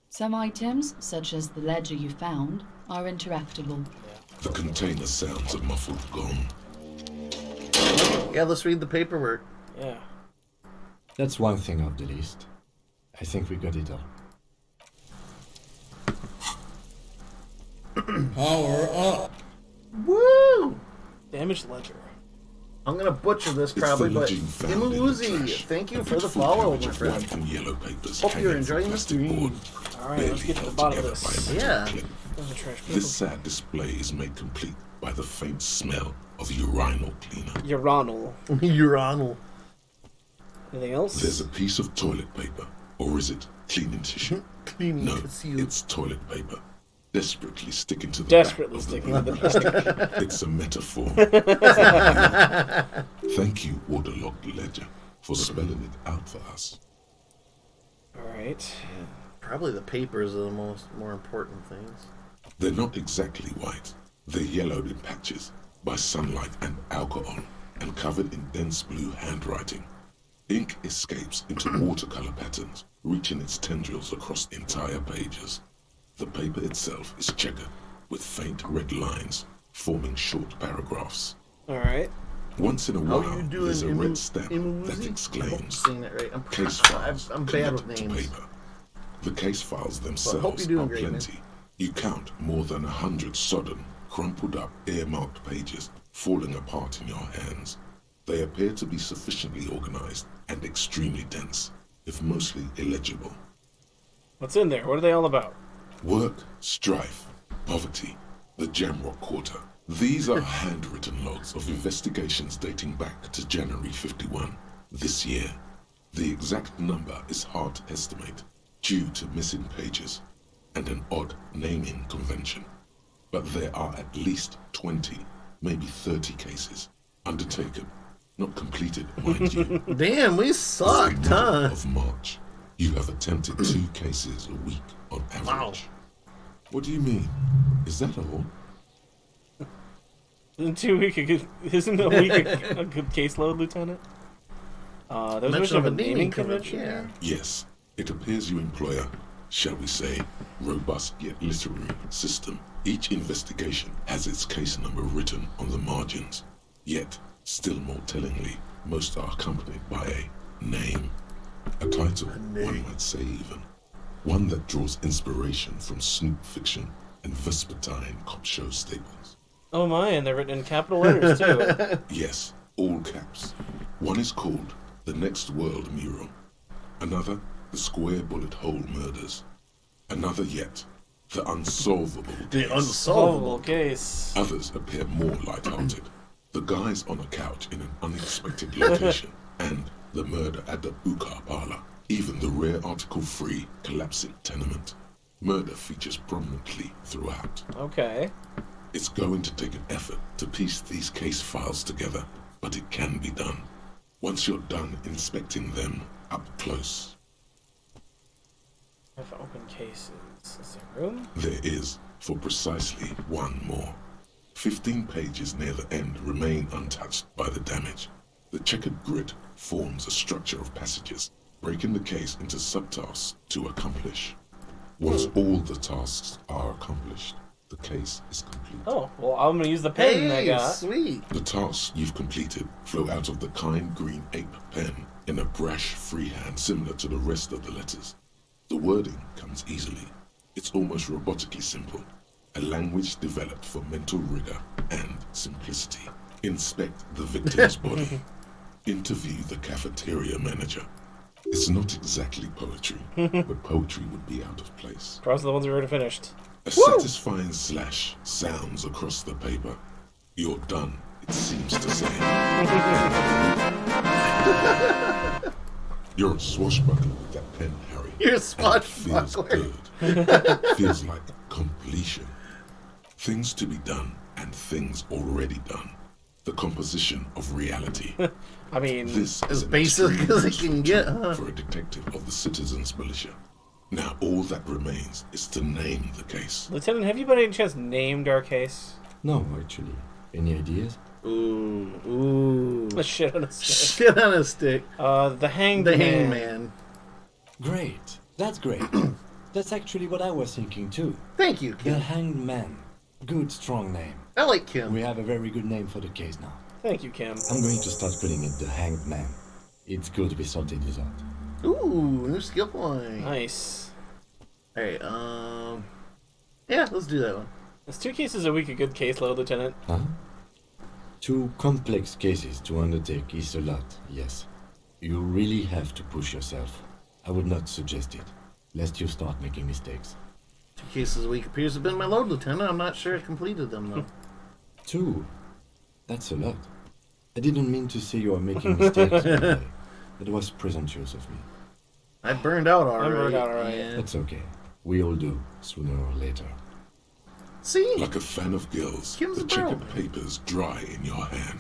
S5: Some items, such as the ledger you found, are interactable.
S4: The container sounds a muffled gong.
S1: Yeah, let's read the paperwork.
S2: Yeah.
S7: That's one thing off the list. I think we got it all.
S14: Power up.
S1: Woo!
S2: Damage ledger.
S1: I'm gonna butcher this
S4: It's
S1: probably,
S4: the
S1: but
S4: legend found in the
S1: Imuuzi,
S4: trash.
S1: thank you
S4: A
S1: for the
S4: beautiful
S1: follow,
S4: carriage
S1: my
S4: of
S1: friend.
S4: white and yellow papers
S1: Hope you're
S4: hanging from
S1: enjoying the
S4: plastic
S1: stream.
S4: board,
S2: Alright, let's
S4: barely
S2: get to the
S4: held
S2: bottom of
S4: together by a
S2: this.
S4: metal
S1: Yeah.
S4: clip.
S2: There's a trash
S4: This sad display is made complete by the faint smell of urinal cleaner.
S2: Urinal.
S1: Urinal.
S2: Anything else?
S4: There's a piece of toilet paper, or is it cleaning tissue?
S1: Cleaning
S4: No,
S1: tissue.
S4: it's toilet paper. Desperately sticking to the
S2: Desperately
S4: back
S2: sticking
S4: of
S2: to
S4: the
S2: the
S4: plastic. It's a metaphor. Thank you, Waterlogged Ledger, for spelling it out for us.
S2: Alright.
S1: Probably the papers are the more important things.
S4: They're not exactly white. They're yellowed in patches by sunlight and alcohol, and covered in dense blue handwriting. Ink escapes into watercolor patterns, reaching its tendrils across entire pages. The paper itself is checkered, with faint red lines, forming short paragraphs.
S2: Alright.
S4: Once in a
S1: How
S4: while,
S1: you doing,
S4: there's a red stamp
S1: Imuuzi?
S4: that
S1: I hope
S4: exclaims,
S1: I'm saying that right.
S4: case files
S1: I'm bad with
S4: connected to
S1: names.
S4: paper. The case files
S1: hope
S4: themselves
S1: you're doing
S4: are
S1: great, man.
S4: plenty. You count more than 100 sodden, crumpled up, earmarked pages falling apart in your hands. They appear to be sufficiently organized and extremely dense, if mostly illegible.
S2: What's in there? What are they all about?
S4: Work, strife, poverty, the Jamrock Quarter. These are handwritten logs of investigations dating back to January 51, this year. The exact number is hard to estimate due to missing pages and an odd naming convention. But there are at least 20, maybe 30 cases undertaken, not completed, mind you.
S1: Damn, we sucked, huh?
S4: Of March, you have attempted 2 cases a week on average.
S1: Wow.
S4: What do you mean? Is that all?
S2: Isn't a week a good caseload, Lieutenant? There was
S1: Mention
S2: of a naming convention.
S1: Yeah.
S4: Yes, it appears you employ a, shall we say, robust yet literary system. Each investigation has its case number written on the margins. Yet, still more tellingly, most are accompanied by a name. A title, one might say even. One that draws inspiration from Snoop fiction and Vespertine cop show staples.
S2: Oh my, and they're written in capital letters too.
S4: Yes, all caps. One is called The Next World Mural. Another, The Square Bullet Hole Murders. Another yet, The Unsolvable Case.
S1: The unsolvable
S2: case.
S4: Others appear more light-hearted. The guys on a couch in an unexpected location, and the murder at the Ukar Parlor. Even the rare article-free collapsing tenement. Murder features prominently throughout.
S2: Okay.
S4: It's going to take an effort to piece these case files together, but it can be done. Once you're done inspecting them up close.
S2: I have open cases. Is there room?
S4: There is, for precisely one more. 15 pages near the end remain untouched by the damage. The checkered grid forms a structure of passages, breaking the case into subtasks to accomplish. Once all the tasks are accomplished, the case is complete.
S2: Oh, well, I'm gonna use the pen I got.
S1: Sweet.
S4: The tasks you've completed flow out of the kind green ape pen in a brash freehand similar to the rest of the letters. The wording comes easily. It's almost robotically simple. A language developed for mental rigor and simplicity. Inspect the victim's body. Interview the cafeteria manager. It's not exactly poetry, but poetry would be out of place.
S2: Cross the ones we already finished.
S4: A satisfying slash sounds across the paper. You're done, it seems to say. You're a swashbuckler with that pen, Harry.
S1: You're a
S4: And it
S1: swashbuckler.
S4: feels good. Feels like completion. Things to be done and things already done. The composition of reality.
S2: I mean,
S4: This
S1: as
S4: is an
S1: basic
S4: extremely
S1: as it can get, huh?
S4: for a detective of the Citizens Militia. Now all that remains is to name the case.
S2: Lieutenant, have you by any chance named our case?
S7: No, actually. Any ideas?
S1: Ooh.
S2: A shit on a stick.
S1: Shit on a stick.
S2: The Hanged
S1: The
S2: Man.
S1: Hangman.
S7: Great. That's great. That's actually what I was thinking too.
S1: Thank you,
S7: The
S1: Kim.
S7: Hanged Man. Good, strong name.
S1: I like Kim.
S7: We have a very good name for the case now.
S2: Thank you, Kim.
S7: I'm going to start calling it the Hanged Man. It's good to be salted with that.
S1: Ooh, new skill point.
S2: Nice.
S1: Alright, yeah, let's do that one.
S2: Is 2 cases a week a good caseload, Lieutenant?
S7: Huh? 2 complex cases to undertake is a lot, yes. You really have to push yourself. I would not suggest it, lest you start making mistakes.
S1: 2 cases a week appears to have been my load, Lieutenant. I'm not sure I completed them, though.
S7: 2? That's a lot. I didn't mean to say you are making mistakes, by the way. That was presumptuous of me.
S1: I burned out already.
S2: I burned out already.
S1: Yeah.
S7: That's okay. We all do, sooner or later.
S1: See?
S4: Like a fan of gills,
S1: Kim's
S4: the
S1: a
S4: checkered
S1: bro.
S4: papers dry in your hand.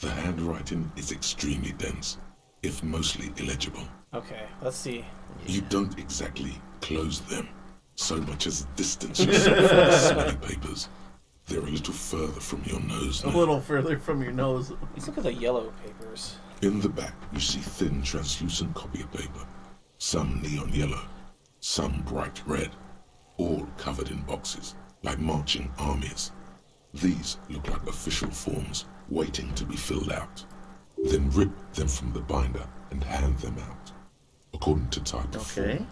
S4: The handwriting is extremely dense, if mostly illegible.
S2: Okay, let's see.
S4: You don't exactly close them, so much as distance yourself from the smelly papers. They're a little further from your nose
S1: A
S4: now.
S1: little further from your nose.
S2: Let's look at the yellow papers.
S4: In the back, you see thin, translucent copy of paper. Some neon yellow, some bright red, all covered in boxes, like marching armies. These look like official forms, waiting to be filled out. Then rip them from the binder and hand them out, according to type of
S1: Okay.
S4: form.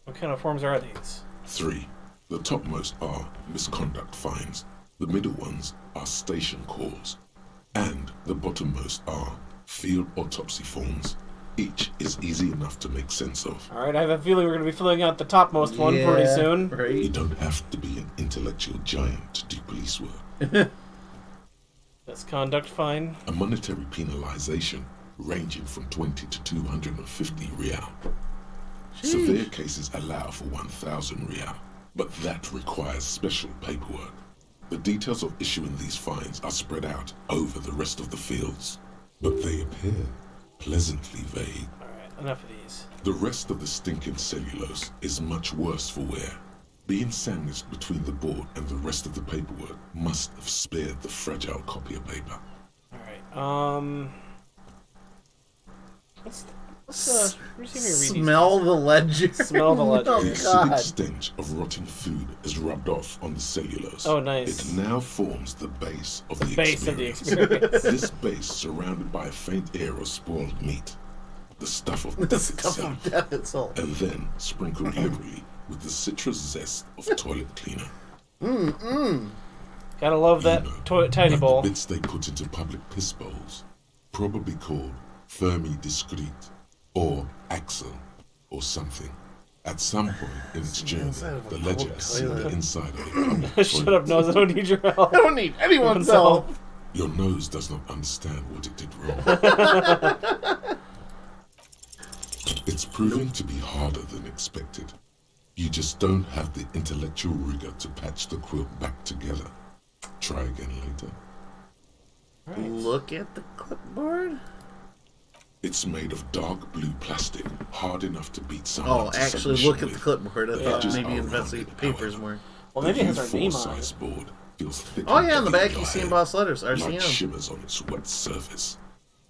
S2: What kind of forms are these?
S4: 3. The topmost are misconduct fines. The middle ones are station calls. And the bottommost are field autopsy forms. Each is easy enough to make sense of.
S2: Alright, I have a feeling we're going to be filling out the topmost one
S1: Yeah,
S2: pretty soon.
S1: Right.
S4: You don't have to be an intellectual giant to do police work.
S2: Misconduct fine.
S4: A monetary penalization ranging from 20 to 250 real. Severe cases allow for 1,000 real, but that requires special paperwork. The details of issuing these fines are spread out over the rest of the fields, but they appear pleasantly vague.
S2: Alright, enough of these.
S4: The rest of the stinking cellulose is much worse for wear. Being sandwiched between the board and the rest of the paperwork must have spared the fragile copy of paper.
S2: Alright, let's read these.
S1: Smell the ledger.
S2: Smell the ledger.
S1: Oh,
S4: The acidic
S1: God.
S4: stench of rotting food is rubbed off on the cellulose.
S2: Oh, nice.
S4: It now forms the base of the
S2: Base of the
S4: experience.
S2: experience.
S4: This base surrounded by a faint air of spoiled meat, the stuff of
S1: The
S4: death
S1: stuff
S4: itself,
S1: of death itself.
S4: and then sprinkled liberally with the citrus zest of toilet cleaner.
S2: Gotta love
S4: You
S2: that
S4: know,
S2: tiny
S4: like
S2: bowl.
S4: the bits they put into public piss bowls, probably called Fermi Discrete or Axel or something. At some point in its journey,
S1: inside of a
S4: the ledger
S1: public
S4: has seen the
S1: toilet.
S4: inside of a public
S2: Shut
S4: toilet.
S2: up, nose. I don't need your help.
S1: I don't need anyone's help.
S4: Your nose does not understand what it did wrong. It's proving to be harder than expected. You just don't have the intellectual rigor to patch the quilt back together. Try again later.
S1: Look at the clipboard.
S4: It's made of dark blue plastic, hard enough to beat someone
S1: Oh,
S4: to
S1: actually,
S4: submission
S1: look at the
S4: with.
S1: clipboard. I
S4: The
S1: thought
S4: edges
S1: maybe
S4: are
S1: investigate the
S4: rounded,
S1: papers
S4: however.
S1: more.
S2: Well, maybe it has our
S4: The
S2: name on
S4: U4 size
S2: it.
S4: board feels thick
S1: Oh
S4: and
S1: yeah, on the
S4: heavy
S1: back
S4: in
S1: you
S4: your
S1: see
S4: hand,
S1: embossed letters.
S4: like
S1: RCM.
S4: shimmers on its wet surface.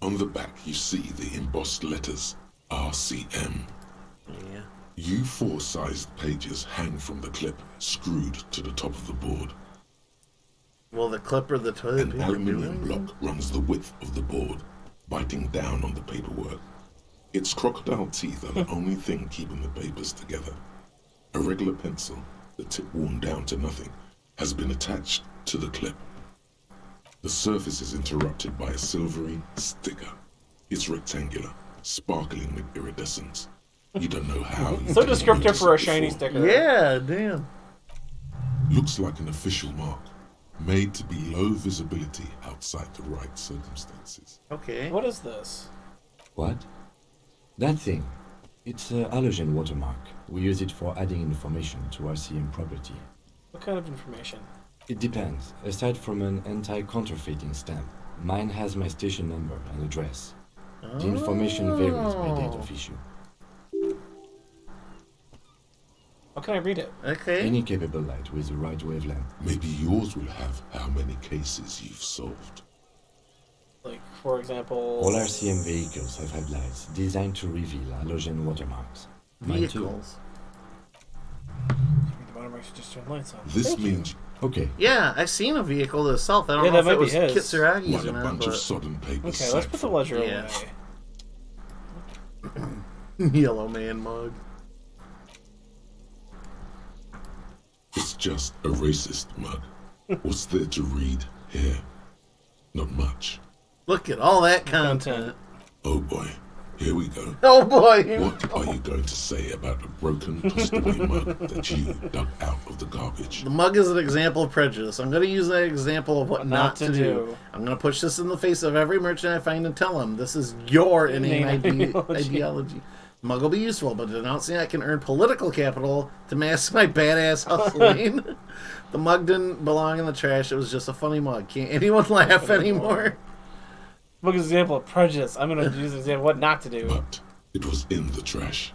S4: On the back, you see the embossed letters RCM.
S1: Yeah.
S4: U4 sized pages hang from the clip, screwed to the top of the board.
S1: Well, the clipper, the toilet
S4: An
S1: paper
S4: aluminium
S1: doing?
S4: block runs the width of the board, biting down on the paperwork. Its crocodile teeth are the only thing keeping the papers together. A regular pencil, the tip worn down to nothing, has been attached to the clip. The surface is interrupted by a silvery sticker. It's rectangular, sparkling with iridescence. You don't know how. You
S2: So
S4: didn't
S2: descriptive
S4: notice
S2: for a
S4: it
S2: shiny
S4: before.
S2: sticker.
S1: Yeah, damn.
S4: Looks like an official mark, made to be low visibility outside the right circumstances.
S1: Okay.
S2: What is this?
S7: What? That thing. It's a halogen watermark. We use it for adding information to RCM property.
S2: What kind of information?
S7: It depends. Aside from an anti-counterfeiting stamp, mine has my station number and address. The information varies by date of issue.
S2: How can I read it?
S1: Okay.
S7: Any capable light with the right wavelength.
S4: Maybe yours will have how many cases you've solved.
S2: Like, for example...
S7: All RCM vehicles have headlights designed to reveal halogen watermarks. Mine too.
S1: Vehicles.
S2: The watermarks just turn lights on.
S4: This
S2: Thank you.
S4: means
S7: Okay.
S1: Yeah, I've seen a vehicle to the south. I don't
S2: Yeah,
S1: know
S2: that
S1: if it
S2: might
S1: was
S2: be his.
S1: Kitsuragi's
S4: like
S1: or
S4: a
S1: not,
S4: bunch of
S1: but
S4: sodden papers.
S2: Okay, let's put the ledger
S1: Yeah.
S2: away.
S1: Yellow man mug.
S4: It's just a racist mug. What's there to read here? Not much.
S1: Look at all that content.
S4: Oh boy, here we go.
S1: Oh boy.
S4: What are you going to say about a broken, tossed away mug that you dug out of the garbage?
S1: The mug is an example of prejudice. I'm going to use that example of what not to do. I'm going to push this in the face of every merchant I find and tell them, this is your inane ideology. The mug will be useful, but denouncing I can earn political capital to mask my badass hustling. The mug didn't belong in the trash. It was just a funny mug. Can't anyone laugh anymore?
S2: Mug is an example of prejudice. I'm going to use an example of what not to do.
S4: But it was in the trash.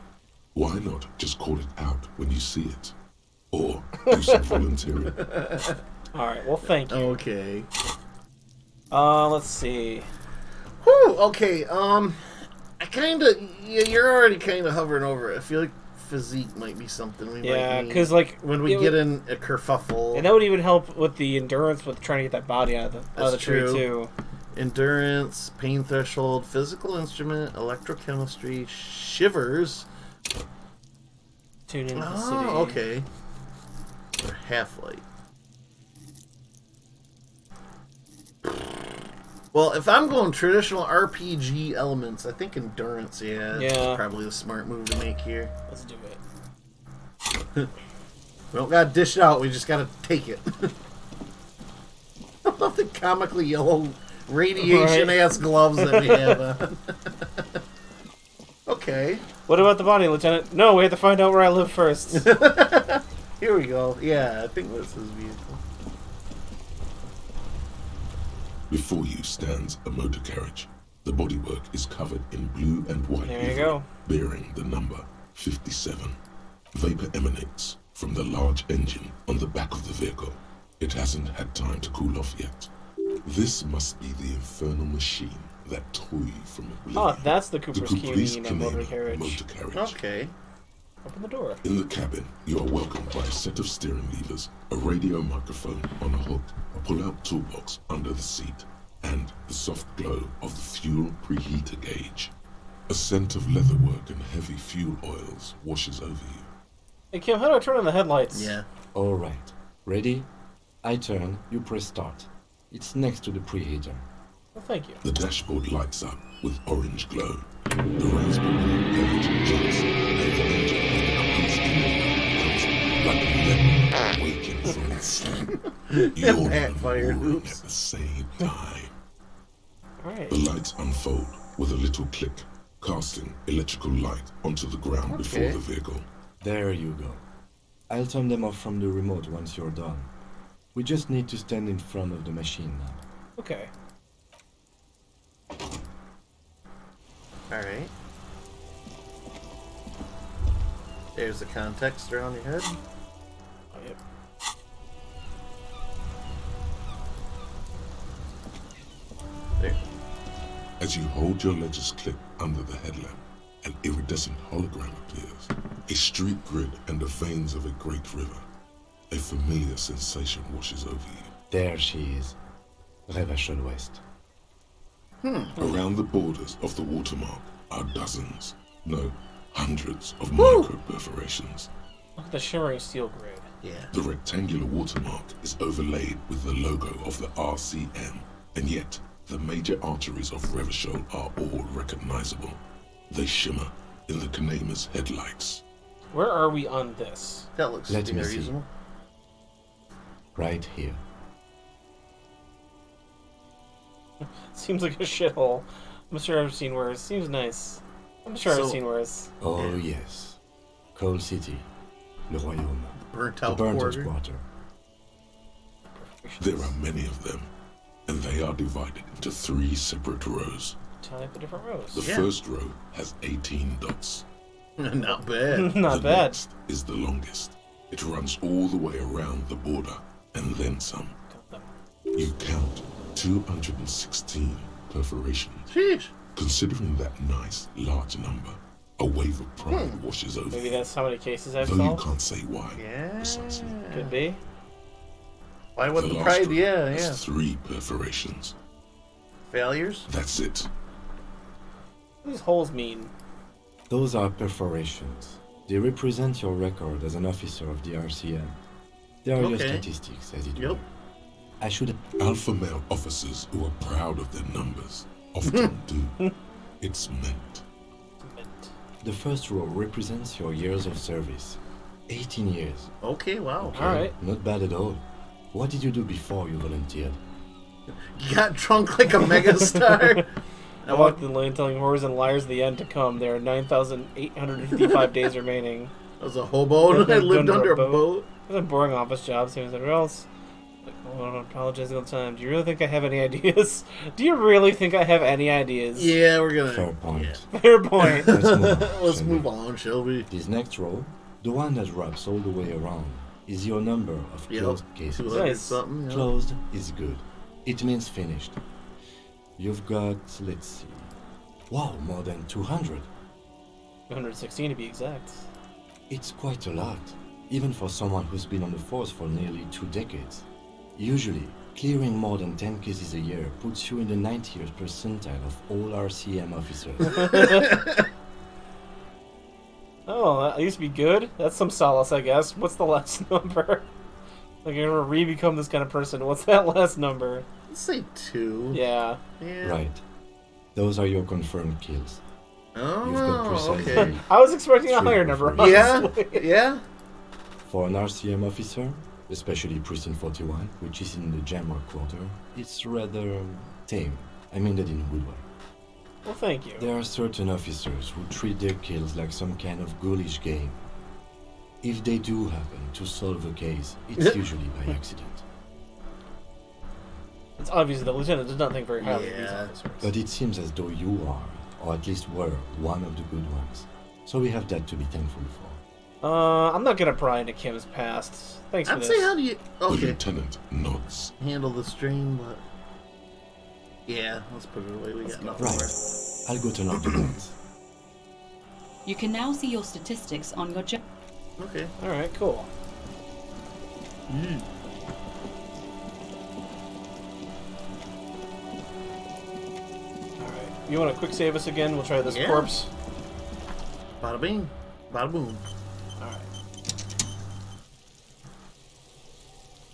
S4: Why not just call it out when you see it? Or do some volunteering.
S2: Alright, well, thank you.
S1: Okay.
S2: Let's see.
S1: Whew, okay, I kind of... You're already kind of hovering over it. I feel like physique might be something we might need.
S2: Because, like...
S1: when we get in a kerfuffle.
S2: And that would even help with the endurance with trying to get that body out of the tree, too.
S1: Endurance, pain threshold, physical instrument, electrochemistry, shivers.
S2: Tune into the city.
S1: Oh, okay. Or half-light. Well, if I'm going traditional RPG elements, I think endurance, is probably the smart move to make here.
S2: Let's do it.
S1: We don't gotta dish it out, we just gotta take it. I love the comically yellow radiation-ass gloves that we have on. Okay.
S2: What about the body, Lieutenant? No, we have to find out where I live first.
S1: Here we go. Yeah, I think this is vehicle.
S4: Before you stands a motor carriage. The bodywork is covered in blue and white
S2: there you go.
S4: bearing the number 57. Vapor emanates from the large engine on the back of the vehicle. It hasn't had time to cool off yet. This must be the infernal machine that tore you from oblivion.
S2: Oh, that's the Cooper's Keenan motor carriage.
S1: Okay.
S2: Open the door.
S4: In the cabin, you are welcomed by a set of steering levers, a radio microphone on a hook, a pull-out toolbox under the seat, and the soft glow of the fuel preheater gauge. A scent of leatherwork and heavy fuel oils washes over you.
S2: Hey Kim, how do I turn on the headlights?
S1: Yeah.
S7: All right. Ready? I turn, you press start. It's next to the preheater.
S2: Well, thank you.
S4: The dashboard lights up with orange glow. The raspberry AgentJunk's naval engine like a lemon awakened from its sleep. You're roaring at the same time.
S2: Alright.
S4: The lights unfold with a little click, casting electrical light onto the ground before the vehicle.
S7: There you go. I'll turn them off from the remote once you're done. We just need to stand in front of the machine now.
S2: Okay.
S1: Alright. There's the context around your head.
S2: Oh, yep.
S1: There.
S4: As you hold your ledger's clip under the headlamp, an iridescent hologram appears. A street grid and the veins of a great river. A familiar sensation washes over you.
S7: There she is. Revachol West.
S4: Around the borders of the watermark are dozens, no, hundreds of micro-perforations.
S2: Look at the shimmering steel grid.
S1: Yeah.
S4: The rectangular watermark is overlaid with the logo of the RCM, and yet the major arteries of Revachol are all recognizable. They shimmer in the Kanema's headlights.
S2: Where are we on this?
S1: That looks
S7: Let me see.
S1: reasonable.
S7: Right here.
S2: Seems like a shithole. I'm sure I've seen worse. Seems nice. I'm sure I've seen worse.
S7: Oh yes. Coal City. Le Royaume.
S1: Burnt
S7: The
S1: out
S7: burnt
S1: quarter.
S7: quarter.
S4: There are many of them, and they are divided into 3 separate rows.
S2: Type of different rows.
S4: The first row has 18 dots.
S1: Not bad.
S2: Not
S4: the
S2: bad.
S4: next is the longest. It runs all the way around the border, and then some. You count 216 perforations.
S1: Sheesh.
S4: Considering that nice, large number, a wave of pride washes over
S2: Maybe
S4: you.
S2: that's how many cases I've
S4: Though you
S2: solved.
S4: can't say why,
S1: Yeah.
S4: precisely.
S2: Could be.
S1: Why would the
S4: last
S1: pride?
S4: row
S1: Yeah,
S4: has
S1: yeah.
S4: 3 perforations.
S1: Failures?
S4: That's it.
S2: What do these holes mean?
S7: Those are perforations. They represent your record as an officer of the RCM. They are your
S1: Okay.
S7: statistics, as it
S1: Yep.
S7: were. I should...
S4: Alpha male officers who are proud of their numbers often do. It's meant.
S7: The first row represents your years of service. 18 years.
S1: Okay, wow.
S7: Okay,
S2: All right.
S7: not bad at all. What did you do before you volunteered?
S1: You got drunk like a megastar.
S2: I walked the lane telling horrors and liars the end to come. There are 9,855 days remaining.
S1: I was a hobo and I lived under a boat.
S2: It was a boring office job, same as everyone else. Like, oh, I'm apologizing all the time. Do you really think I have any ideas? Do you really think I have any ideas?
S1: Yeah, we're gonna.
S7: Fair point.
S2: Fair point.
S7: Let's move on.
S1: Let's
S7: shall we?
S1: move on, shall we?
S7: This next row, the one that wraps all the way around, is your number of
S1: Yep.
S7: closed cases.
S1: 200
S2: Nice.
S1: something. Yeah.
S7: Closed is good. It means finished. You've got, let's see. Wow, more than 200.
S2: 116 to be exact.
S7: It's quite a lot, even for someone who's been on the force for nearly 2 decades. Usually, clearing more than 10 cases a year puts you in the 90th percentile of all RCM officers.
S2: Oh, that used to be good. That's some solace, I guess. What's the last number? Like, you're gonna re-become this kind of person. What's that last number?
S1: Let's say 2.
S2: Yeah.
S1: Yeah.
S7: Right. Those are your confirmed kills.
S1: Oh,
S7: You've got precisely
S1: okay.
S2: I was expecting a
S7: Three
S2: higher number,
S7: before.
S1: Yeah,
S2: honestly.
S1: yeah.
S7: For an RCM officer, especially Precinct 41, which is in the Jamrock quarter, it's rather tame. I mean that in a good way.
S2: Well, thank you.
S7: There are certain officers who treat their kills like some kind of ghoulish game. If they do happen to solve a case, it's usually by accident.
S2: It's obvious the lieutenant does not think very highly of these
S1: Yeah.
S2: officers.
S7: But it seems as though you are, or at least were, one of the good ones. So we have that to be thankful for.
S2: I'm not gonna pry into Kim's past. Thanks for
S1: I'd
S2: this.
S1: say how do you
S4: The
S1: okay
S4: lieutenant nods.
S1: handle the stream, but yeah, let's put it away. We got nothing
S7: Right.
S1: more.
S7: I'll go turn off the lights.
S5: You can now see your statistics on your job.
S1: Okay.
S2: Alright, cool. Alright. You wanna quick save us again? We'll try this
S1: Yeah.
S2: corpse.
S1: Bada bing, bada boom.
S2: Alright.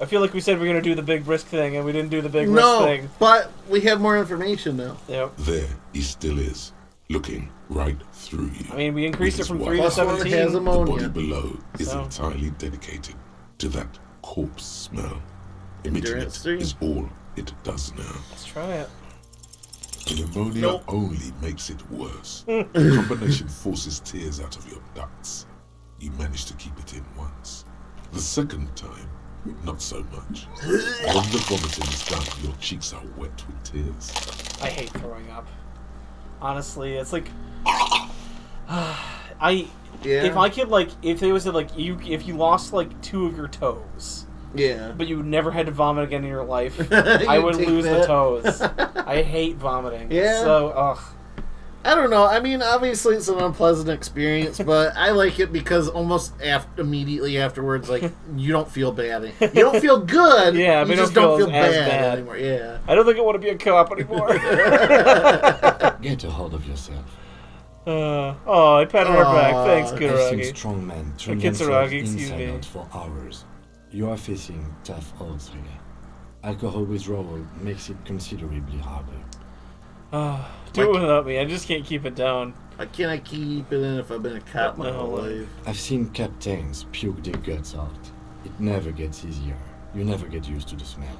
S2: I feel like we said we were gonna do the big brisk thing, and we didn't do the big brisk
S1: No,
S2: thing.
S1: but we have more information now.
S2: Yep.
S4: There he still is, looking right through you.
S2: I mean, we increased it
S4: With
S2: from
S4: his
S2: 3 to
S4: wife.
S1: Plus one
S2: 17.
S1: has
S4: The
S1: ammonia.
S4: body below is
S2: So-
S4: entirely dedicated to that corpse smell. Emitting
S1: Endurance
S4: it
S1: 3.
S4: is all it does now.
S2: Let's try it.
S4: The pneumonia
S1: Nope.
S4: only makes it worse. The combination forces tears out of your ducts. You manage to keep it in once. The second time, not so much. When the vomiting is done, your cheeks are wet with tears.
S2: I hate throwing up. Honestly, it's like if I could if it was if you lost like 2 of your toes,
S1: Yeah.
S2: but you never had to vomit again in your life, I would
S1: take
S2: lose the
S1: that.
S2: toes. I hate vomiting.
S1: Yeah.
S2: So ugh.
S1: I don't know. I mean, obviously it's an unpleasant experience, but I like it because almost immediately afterwards, like, you don't feel bad. You don't feel good.
S2: Yeah,
S1: you
S2: but
S1: just
S2: don't
S1: don't
S2: feel
S1: feel
S2: as
S1: bad,
S2: bad.
S1: anymore. Yeah.
S2: I don't think I want to be a cop anymore.
S7: Get a hold of yourself.
S2: I patted her back. Thanks,
S7: I've seen
S2: Kuraragi.
S7: strong men turn
S2: Kitsuragi,
S7: themselves
S2: excuse
S7: inside
S2: me.
S7: out for hours. You are facing tough odds, really. Alcohol withdrawal makes it considerably harder.
S2: Do it without me. I just can't keep it down.
S1: Why can't I keep it in if I've been a cop my whole life?
S7: I've seen captains puke their guts out. It never gets easier. You never get used to the smell.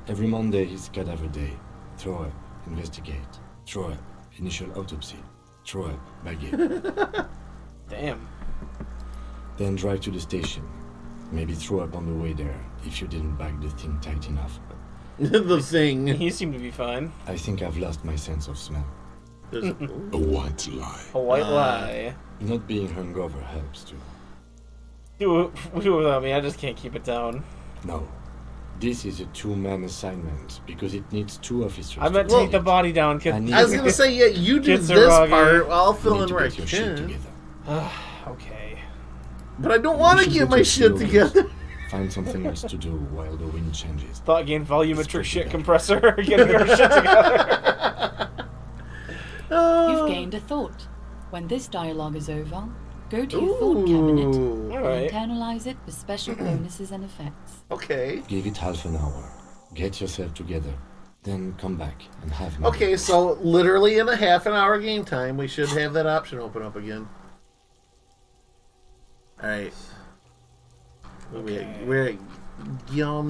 S7: Every Monday is cadaver day. Throw up, investigate. Throw up, initial autopsy. Throw up, bag it.
S2: Damn.
S7: Then drive to the station. Maybe throw up on the way there if you didn't bag the thing tight enough.
S1: The thing.
S2: He seemed to be fine.
S7: I think I've lost my sense of smell.
S4: A white lie.
S2: A white lie.
S7: Not being hungover helps too.
S2: Do it without me. I just can't keep it down.
S7: No. This is a 2-man assignment because it needs 2 officers.
S2: I meant
S7: to
S2: take the body down, kid.
S1: I was gonna say, yeah, you do this
S2: Kitsuragi.
S1: part. I'll fill
S7: need
S1: in
S7: to
S1: where I
S7: get your shit
S1: can.
S7: together.
S2: Okay.
S1: But I don't want to
S7: should
S1: get
S7: go
S1: my
S7: to
S1: shit
S7: the
S1: together.
S7: Find something else to do while the wind changes.
S2: Thought gain volumetric shit compressor. Getting our shit together.
S5: You've gained a thought. When this dialogue is over, go to your thought cabinet and
S2: Alright.
S5: internalize it with special bonuses and effects.
S1: Okay.
S7: Give it half an hour. Get yourself together. Then come back and have me.
S1: Okay, so literally in a half an hour game time, we should have that option open up again. Alright. We're at Guillaume,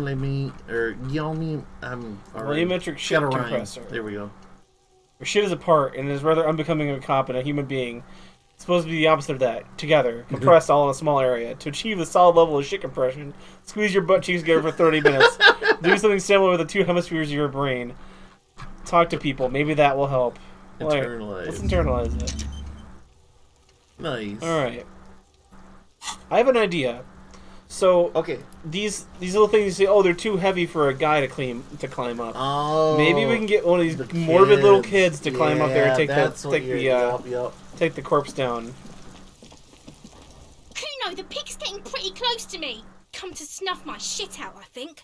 S2: volumetric ship compressor.
S1: There we go.
S2: Your shit is apart and is rather unbecoming of a cop and a human being. It's supposed to be the opposite of that. Together, compressed all in a small area. To achieve the solid level of shit compression, squeeze your butt cheeks together for 30 minutes. Do something similar with the two hemispheres of your brain. Talk to people. Maybe that will help.
S1: Internalize.
S2: Let's internalize it.
S1: Nice.
S2: Alright. I have an idea. So,
S1: okay,
S2: these little things you say, oh, they're too heavy for a guy to climb up.
S1: Oh,
S2: maybe we can get one of these morbid little kids to climb up there and take the corpse down.
S9: Kuno, the pig's getting pretty close to me. Come to snuff my shit out, I think.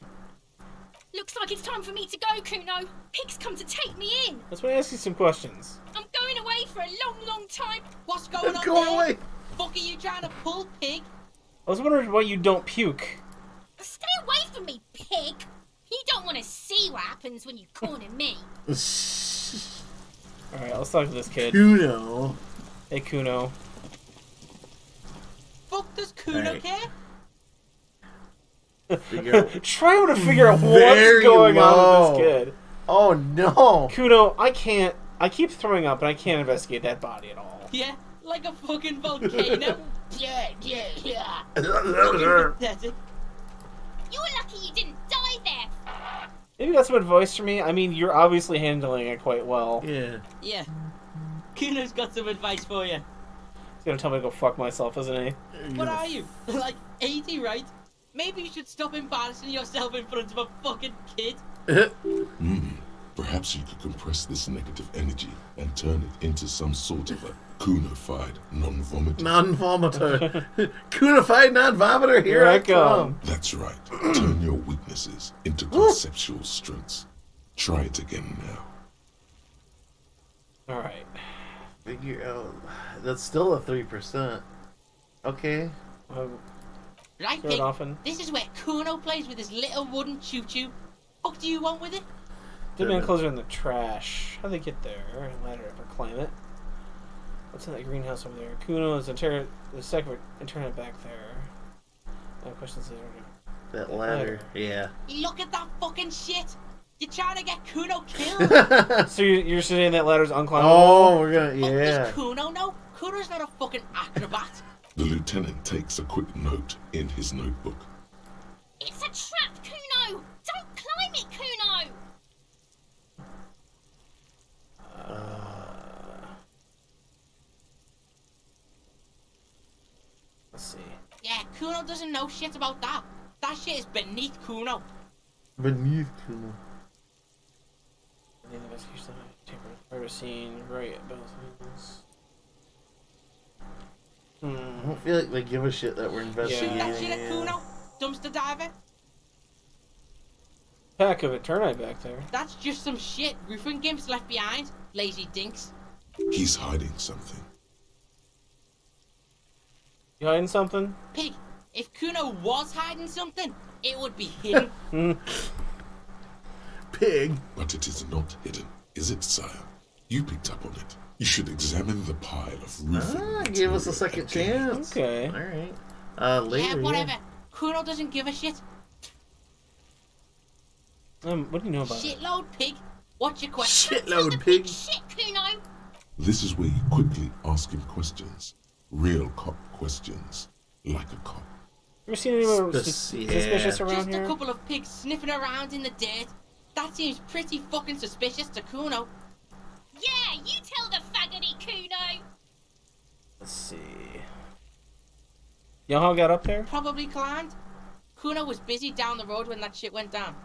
S9: Looks like it's time for me to go, Kuno. Pig's come to take me in.
S2: Let's ask you some questions.
S9: I'm going away for a long, long time.
S10: What's going on
S1: Go
S10: there?
S1: away.
S10: Fuck are you trying to pull, pig?
S2: I was wondering why you don't puke.
S9: Stay away from me, pig. You don't want to see what happens when you corner me.
S2: Alright, let's talk to this kid.
S1: Kuno.
S2: Hey, Kuno.
S10: Fuck does Kuno care?
S2: Trying to figure out what's going on with this kid.
S1: Oh no.
S2: Kuno, I keep throwing up and I can't investigate that body at all.
S10: Yeah, like a fucking volcano. Yeah.
S9: You're lucky you didn't die there.
S2: Maybe you got some advice for me? I mean, you're obviously handling it quite well.
S1: Yeah.
S10: Yeah. Kuno's got some advice for you.
S2: He's gonna tell me to go fuck myself, isn't he?
S10: What are you? Like 80, right? Maybe you should stop embarrassing yourself in front of a fucking kid.
S4: Perhaps you could compress this negative energy and turn it into some sort of a Kuno-fied non-vomiter.
S1: Non-vomiter. Kuno-fied non-vomiter. Here I come.
S4: That's right. Turn your weaknesses into conceptual strengths. Try it again now.
S2: Alright.
S1: Figure out. That's still a 3%. Okay.
S10: Right,
S2: Throw it often.
S10: This is where Kuno plays with his little wooden choo-choo. What do you want with it?
S2: Demand closer in the trash. How do they get there? Ladder up or climb it. What's in that greenhouse over there? Kuno is the second internet back there. No questions there.
S1: That ladder. Yeah.
S10: Look at that fucking shit. You're trying to get Kuno killed.
S2: So you're saying that ladder's unclimbable?
S1: Oh, we're gonna.
S10: Fuck
S1: Yeah.
S10: does Kuno know? Kuno's not a fucking acrobat.
S4: The lieutenant takes a quick note in his notebook.
S9: It's a trap, Kuno. Don't climb it, Kuno.
S2: Let's see.
S10: Yeah, Kuno doesn't know shit about that. That shit is beneath Kuno.
S1: Beneath Kuno.
S2: The investigation murder scene, right, buildings.
S1: I don't feel like they give a shit that we're investigating.
S10: That shit at Kuno? Dumpster diver?
S2: Pack of Eternite back there.
S10: That's just some shit roofing gimps left behind. Lazy dinks.
S4: He's hiding something.
S2: You hiding something?
S10: Pig, if Kuno was hiding something, it would be hidden.
S1: Pig.
S4: But it is not hidden, is it, sire? You picked up on it. You should examine the pile of roofing.
S1: Give us a second chance.
S2: Okay.
S1: Alright. Later.
S10: Yeah, whatever. Kuno doesn't give a shit.
S2: What do you know about
S10: Shitload, pig. What's your question?
S1: Shitload, pig.
S9: Shit, Kuno.
S4: This is where you quickly ask him questions. Real cop questions. Like a cop.
S2: You ever seen anyone suspicious around
S10: Just
S2: here?
S10: a couple of pigs sniffing around in the dirt. That seems pretty fucking suspicious to Kuno.
S9: Yeah, you tell the faggoty, Kuno.
S2: Let's see. You know how I got up there?
S10: Probably climbed. Kuno was busy down the road when that shit went down.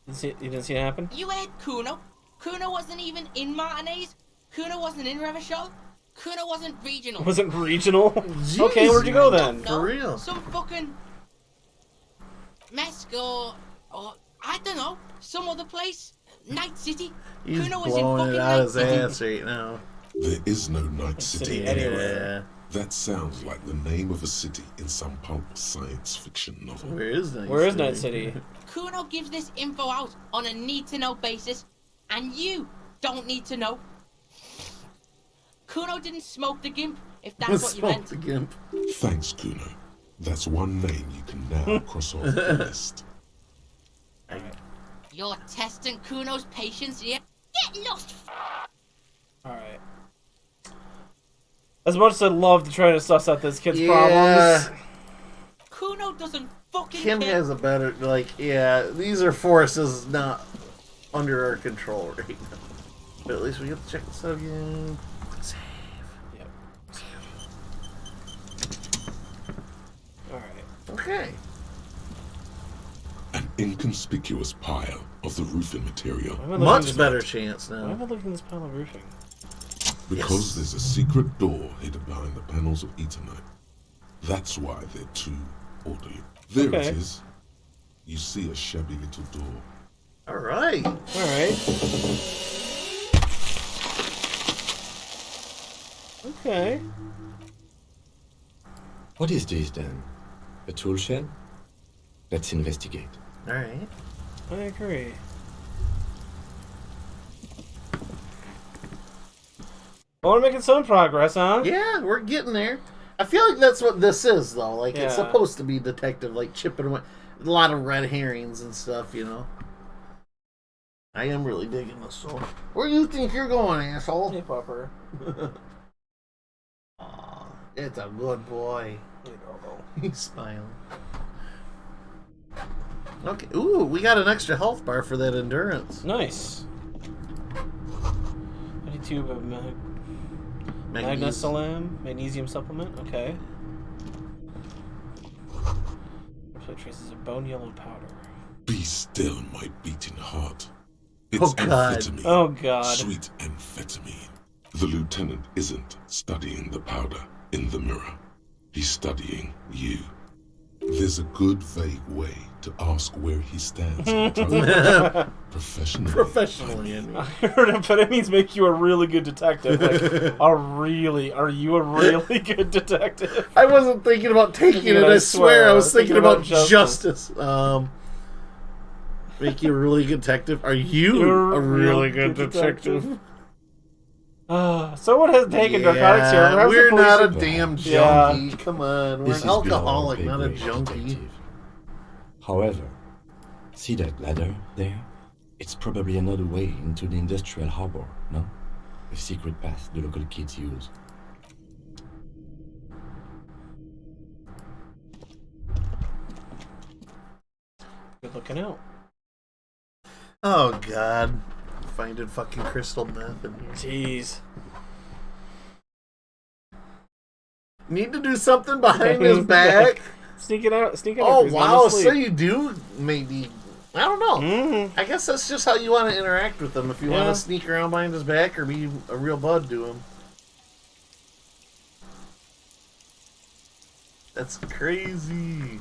S2: You didn't see it happen?
S10: You heard Kuno. Kuno wasn't even in Martinez. Kuno wasn't in Revachol. Kuno wasn't regional.
S2: Wasn't regional? Okay, where'd you go then?
S10: No,
S1: For real?
S10: Some fucking Mesco or I don't know, some other place. Night City.
S1: He's
S10: Kuno was in
S1: blowing
S10: fucking
S1: it out
S10: Night
S1: his
S10: City.
S1: ass right now.
S4: There is no Night City anywhere.
S1: Yeah.
S4: That sounds like the name of a city in some pulp science fiction novel.
S1: Where is Night
S2: Where
S1: City?
S2: is Night City?
S10: Kuno gives this info out on a need-to-know basis, and you don't need to know. Kuno didn't smoke the gimp, if that's what you meant.
S1: The gimp.
S4: Thanks, Kuno. That's one name you can now cross off the list.
S10: You're testing Kuno's patience here?
S9: Get lost!
S2: Alright. As much as I'd love to try to suss out this kid's
S1: Yeah.
S2: problems.
S10: Kuno doesn't fucking
S1: Kim
S10: care.
S1: has a better, these are forces not under our control right now. But at least we get to check this out again. Save.
S2: Yep. Alright.
S1: Okay.
S4: An inconspicuous pile of the roofing material.
S1: Much better chance
S2: Why
S1: now.
S2: am I looking at this pile of roofing?
S4: Because there's a secret door hidden behind the panels of Eternite. That's why they're too orderly. There
S2: Okay.
S4: it is. You see a shabby little door.
S1: Alright.
S2: Alright. Okay.
S7: What is this then? A tool shed? Let's investigate.
S1: Alright.
S2: I agree. Well, we're making some progress, huh?
S1: Yeah, we're getting there. I feel like that's what this is, though. Like, it's
S2: Yeah.
S1: supposed to be detective, like, chipping away. A lot of red herrings and stuff, you know? I am really digging this, so... Where do you think you're going, asshole?
S2: Hey, Popper.
S1: Aw, it's a good boy. He's smiling. Okay, ooh, we got an extra health bar for that endurance.
S2: Nice. 22 of magnesium supplement. Okay. Replay traces of bone yellow powder.
S4: Be still, my beating heart. It's
S1: Oh, God.
S4: amphetamine.
S2: Oh, God.
S4: Sweet amphetamine. The lieutenant isn't studying the powder in the mirror. He's studying you. There's a good, vague way to ask where he stands on the Professionally.
S1: Professionally,
S2: I heard amphetamines make you a really good detective. Like, are you a really good detective?
S1: I wasn't thinking about taking it, I swear. I was thinking about justice. Make you a really good detective? Are you
S2: You're
S1: a really good detective?
S2: Someone has taken narcotics here. Perhaps
S1: We're
S2: the police
S1: not a
S2: are-
S1: damn
S2: Yeah.
S1: junkie. Come on. We're
S7: This
S1: an
S7: is below
S1: alcoholic,
S7: our
S1: not a
S7: pay grade,
S1: junkie.
S7: detective. However, see that ladder there? It's probably another way into the industrial harbor, no? A secret path the local kids use.
S2: Good looking out.
S1: Oh, God. Finding fucking crystal meth in here.
S2: Jeez.
S1: Need to do something behind his back?
S2: Sneaking out.
S1: Oh,
S2: if he's
S1: wow.
S2: not asleep.
S1: So you do maybe... I don't know. I guess that's just how you want to interact with him. If you want
S2: Yeah.
S1: to sneak around behind his back or be a real bud to him. That's crazy.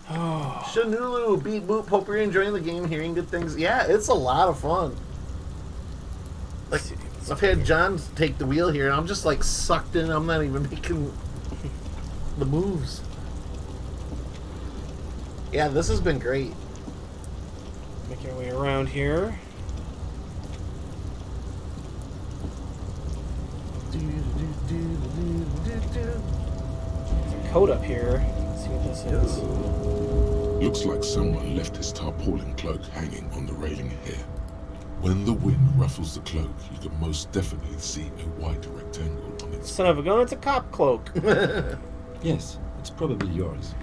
S2: Oh.
S1: Shanulu, beat boop. Hope you're enjoying the game, hearing good things. Yeah, it's a lot of fun. Like, I've had John take the wheel here, and I'm just like sucked in. I'm not even making the moves. Yeah, this has been great.
S2: Making our way around here. There's a coat up here. Let's see what this is.
S4: Looks like someone left his tarpaulin cloak hanging on the railing here. When the wind ruffles the cloak, you can most definitely see a white rectangle on its
S2: Son of a gun, it's a cop cloak.
S7: Yes, it's probably yours.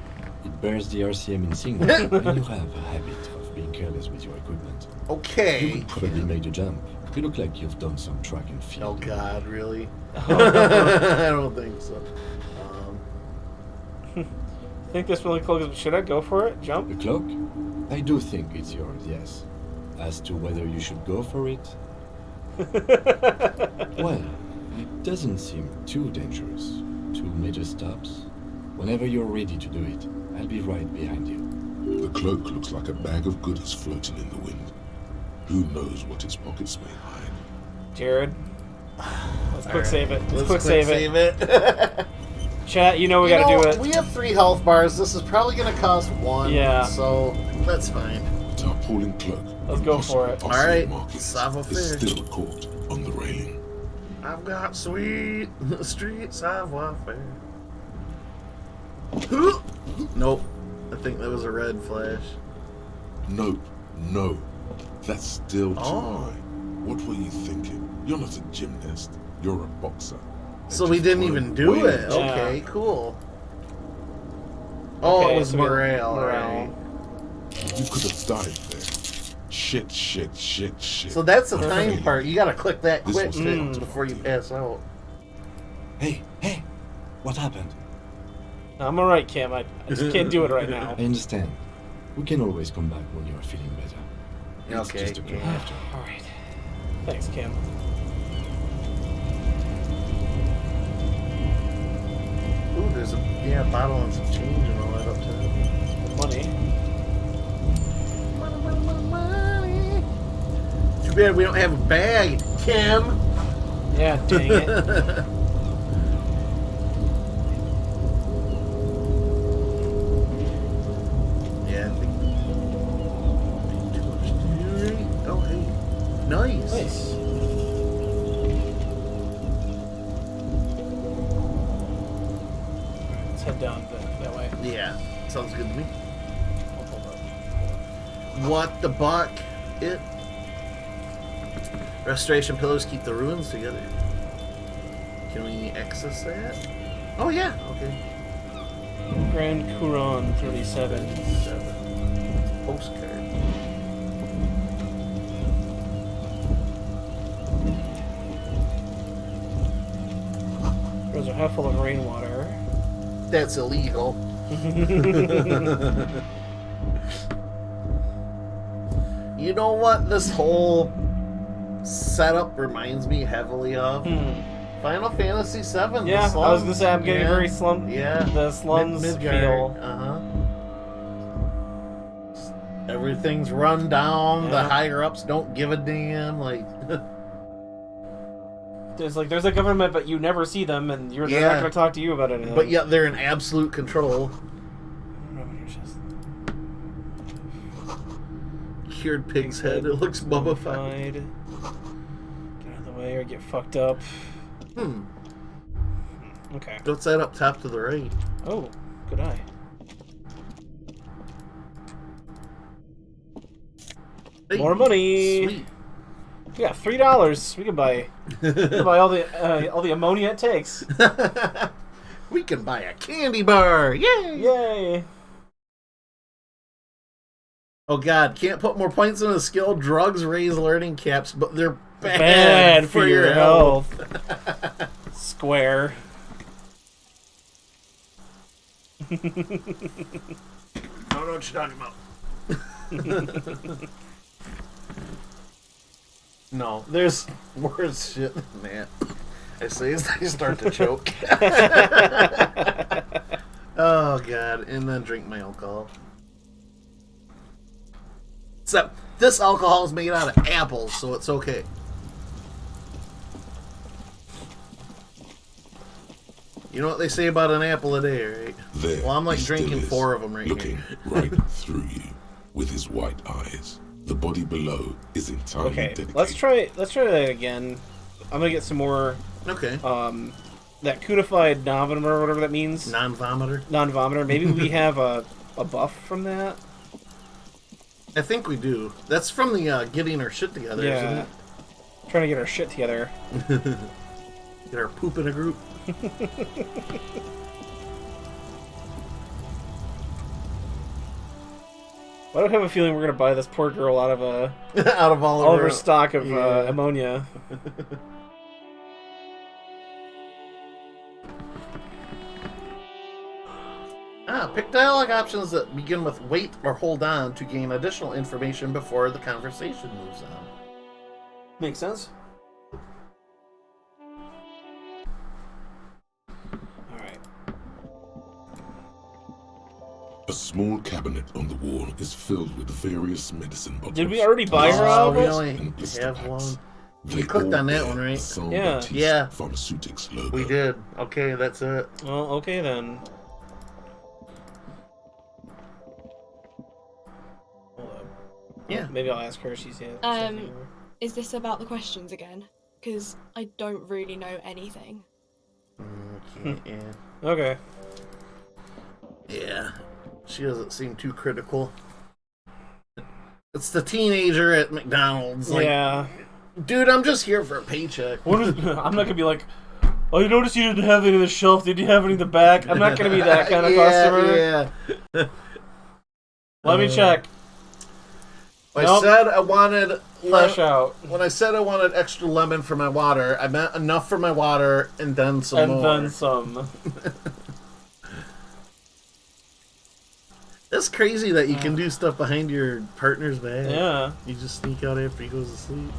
S7: It bears the RCM insignia, and you have a habit of being careless with your equipment.
S1: Okay.
S7: You could probably make the jump. You look like you've done some track and field.
S1: Oh God, really?
S2: Oh.
S1: I don't think so.
S2: I think this really cloak. Should I go for it? Jump?
S7: The cloak? I do think it's yours, yes. As to whether you should go for it? Well, it doesn't seem too dangerous. 2 major stops. Whenever you're ready to do it, I'll be right behind you.
S4: The cloak looks like a bag of goodies floating in the wind. Who knows what its pockets may hide?
S2: Jared, Let's quick save it.
S1: Let's
S2: quick save it. Chat, you know we gotta do it.
S1: We have 3 health bars. This is probably going to cost 1.
S2: Yeah.
S1: So that's fine.
S4: Tarpaulin cloak.
S2: Let's go for it.
S1: All right.
S4: Is still caught on the railing.
S1: I've got sweet street savoir faire. Nope. I think that was a red flash.
S4: Nope. No. That's still too
S1: Oh.
S4: high. What were you thinking? You're not a gymnast. You're a boxer.
S1: So we didn't even do it. Okay, cool. Oh,
S2: Okay,
S1: it was
S2: so we-
S1: morale.
S2: morale.
S4: You could have died there. Shit.
S1: So that's the time part. You gotta click that
S4: This
S1: quick
S4: was
S1: before you pass out.
S7: Hey, what happened?
S2: I'm alright, Cam. I just can't do it right now.
S7: I understand. We can always come back when you're feeling better. It's
S1: Okay,
S7: just a quick
S1: yeah.
S7: after.
S2: Alright. Thanks, Cam.
S1: Ooh, there's a bottle and some change and all that up top.
S2: Money.
S1: Money. Too bad we don't have a bag, Kim.
S2: Yeah, dang it.
S1: Yeah, I think. Too much jewelry. Oh, hey. Nice.
S2: Nice. Let's head down that way.
S1: Yeah, sounds good to me. What the buck? It. Restoration pillars keep the ruins together. Can we access that? Oh yeah. Okay.
S2: Grand Couron 37.
S1: Postcard.
S2: Those are half full of rainwater.
S1: That's illegal. You know what this whole setup reminds me heavily of? Final Fantasy VII.
S2: Yeah,
S1: the
S2: I was
S1: slums.
S2: gonna say I'm getting very slum.
S1: Yeah,
S2: the slums feel.
S1: Everything's run down. The
S2: Yeah.
S1: higher ups don't give a damn. Like,
S2: There's a government, but you never see them, and they're not gonna talk to you about anything.
S1: but yet they're in absolute control. Cured pig's head. It looks mummified.
S2: Get out of the way or get fucked up. Okay.
S1: What's that up top to the right?
S2: Oh, good eye.
S1: Hey,
S2: More money.
S1: Sweet.
S2: We got $3. We can buy all the ammonia it takes.
S1: We can buy a candy bar. Yay!
S2: Yay!
S1: Oh god, can't put more points in a skill. Drugs raise learning caps, but they're
S2: Bad for your health. Square.
S1: I don't know what you're talking about. No, there's worse shit than that. I say as I start to choke. Oh god, and then drink my alcohol. So this alcohol is made out of apples, so it's okay. You know what they say about an apple a day, right?
S4: There
S1: Well, I'm like
S4: he still
S1: drinking
S4: is,
S1: 4 of them right
S4: looking
S1: here.
S4: right through you with his white eyes. The body below is entirely
S2: Okay,
S4: dedicated.
S2: let's try that again. I'm gonna get some more.
S1: Okay.
S2: That codified non-vomiter, or whatever that means.
S1: Non-vomiter.
S2: Non-vomiter. Maybe we have a buff from that.
S1: I think we do. That's from the getting our shit together, isn't
S2: Yeah.
S1: it?
S2: Trying to get our shit together.
S1: Get our poop in a group.
S2: Why do I have a feeling we're gonna buy this poor girl out of
S1: out of all
S2: of her stock of
S1: yeah.
S2: ammonia?
S1: Pick dialogue options that begin with wait or hold on to gain additional information before the conversation moves on.
S2: Makes sense. Alright.
S4: A small cabinet on the wall is filled with various medicine bottles.
S2: Did we already buy her out of
S1: we
S2: it?
S1: only
S4: and blister
S1: have
S4: packs.
S1: one.
S4: They
S1: cooked
S4: all
S1: on that
S4: bear
S1: one, right?
S4: the Saint
S2: Yeah.
S4: Baptiste
S1: Yeah.
S4: Pharmaceutics logo.
S1: We did. Okay, that's it.
S2: Well, okay then. Hold up.
S1: Yeah.
S2: Maybe I'll ask her if she's in.
S11: Is this about the questions again? Because I don't really know anything.
S1: Okay, yeah.
S2: Okay.
S1: Yeah. She doesn't seem too critical. It's the teenager at McDonald's. Like,
S2: Yeah.
S1: dude, I'm just here for a paycheck.
S2: What is, I'm not gonna be like, oh, you noticed you didn't have any on the shelf. Did you have any in the back? I'm not gonna be that kind of customer.
S1: Yeah.
S2: Let me check.
S1: I said I wanted
S2: Fresh out.
S1: When I said I wanted extra lemon for my water, I meant enough for my water and then some more.
S2: And then some.
S1: It's crazy that you can do stuff behind your partner's back.
S2: Yeah.
S1: You just sneak out after he goes to sleep.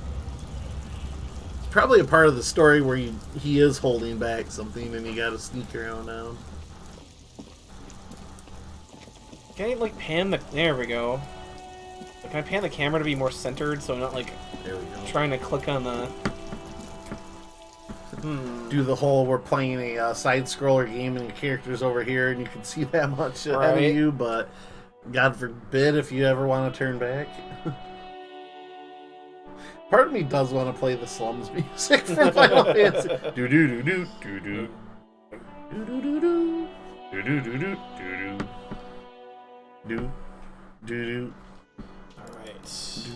S1: It's probably a part of the story where he is holding back something and you gotta sneak around now.
S2: Can I, like, pan the... There we go. Like, can I pan the camera to be more centered so I'm not, like,
S1: there we go.
S2: Trying to click on the...
S1: Do the whole we're playing a side-scroller game and your character's over here and you can see that much ahead
S2: Right.
S1: of you, but God forbid if you ever want to turn back. Part of me does want to play the Slums music from Final Fantasy. Do do do do do do do do do do do do do do do do do.
S2: Alright. Let's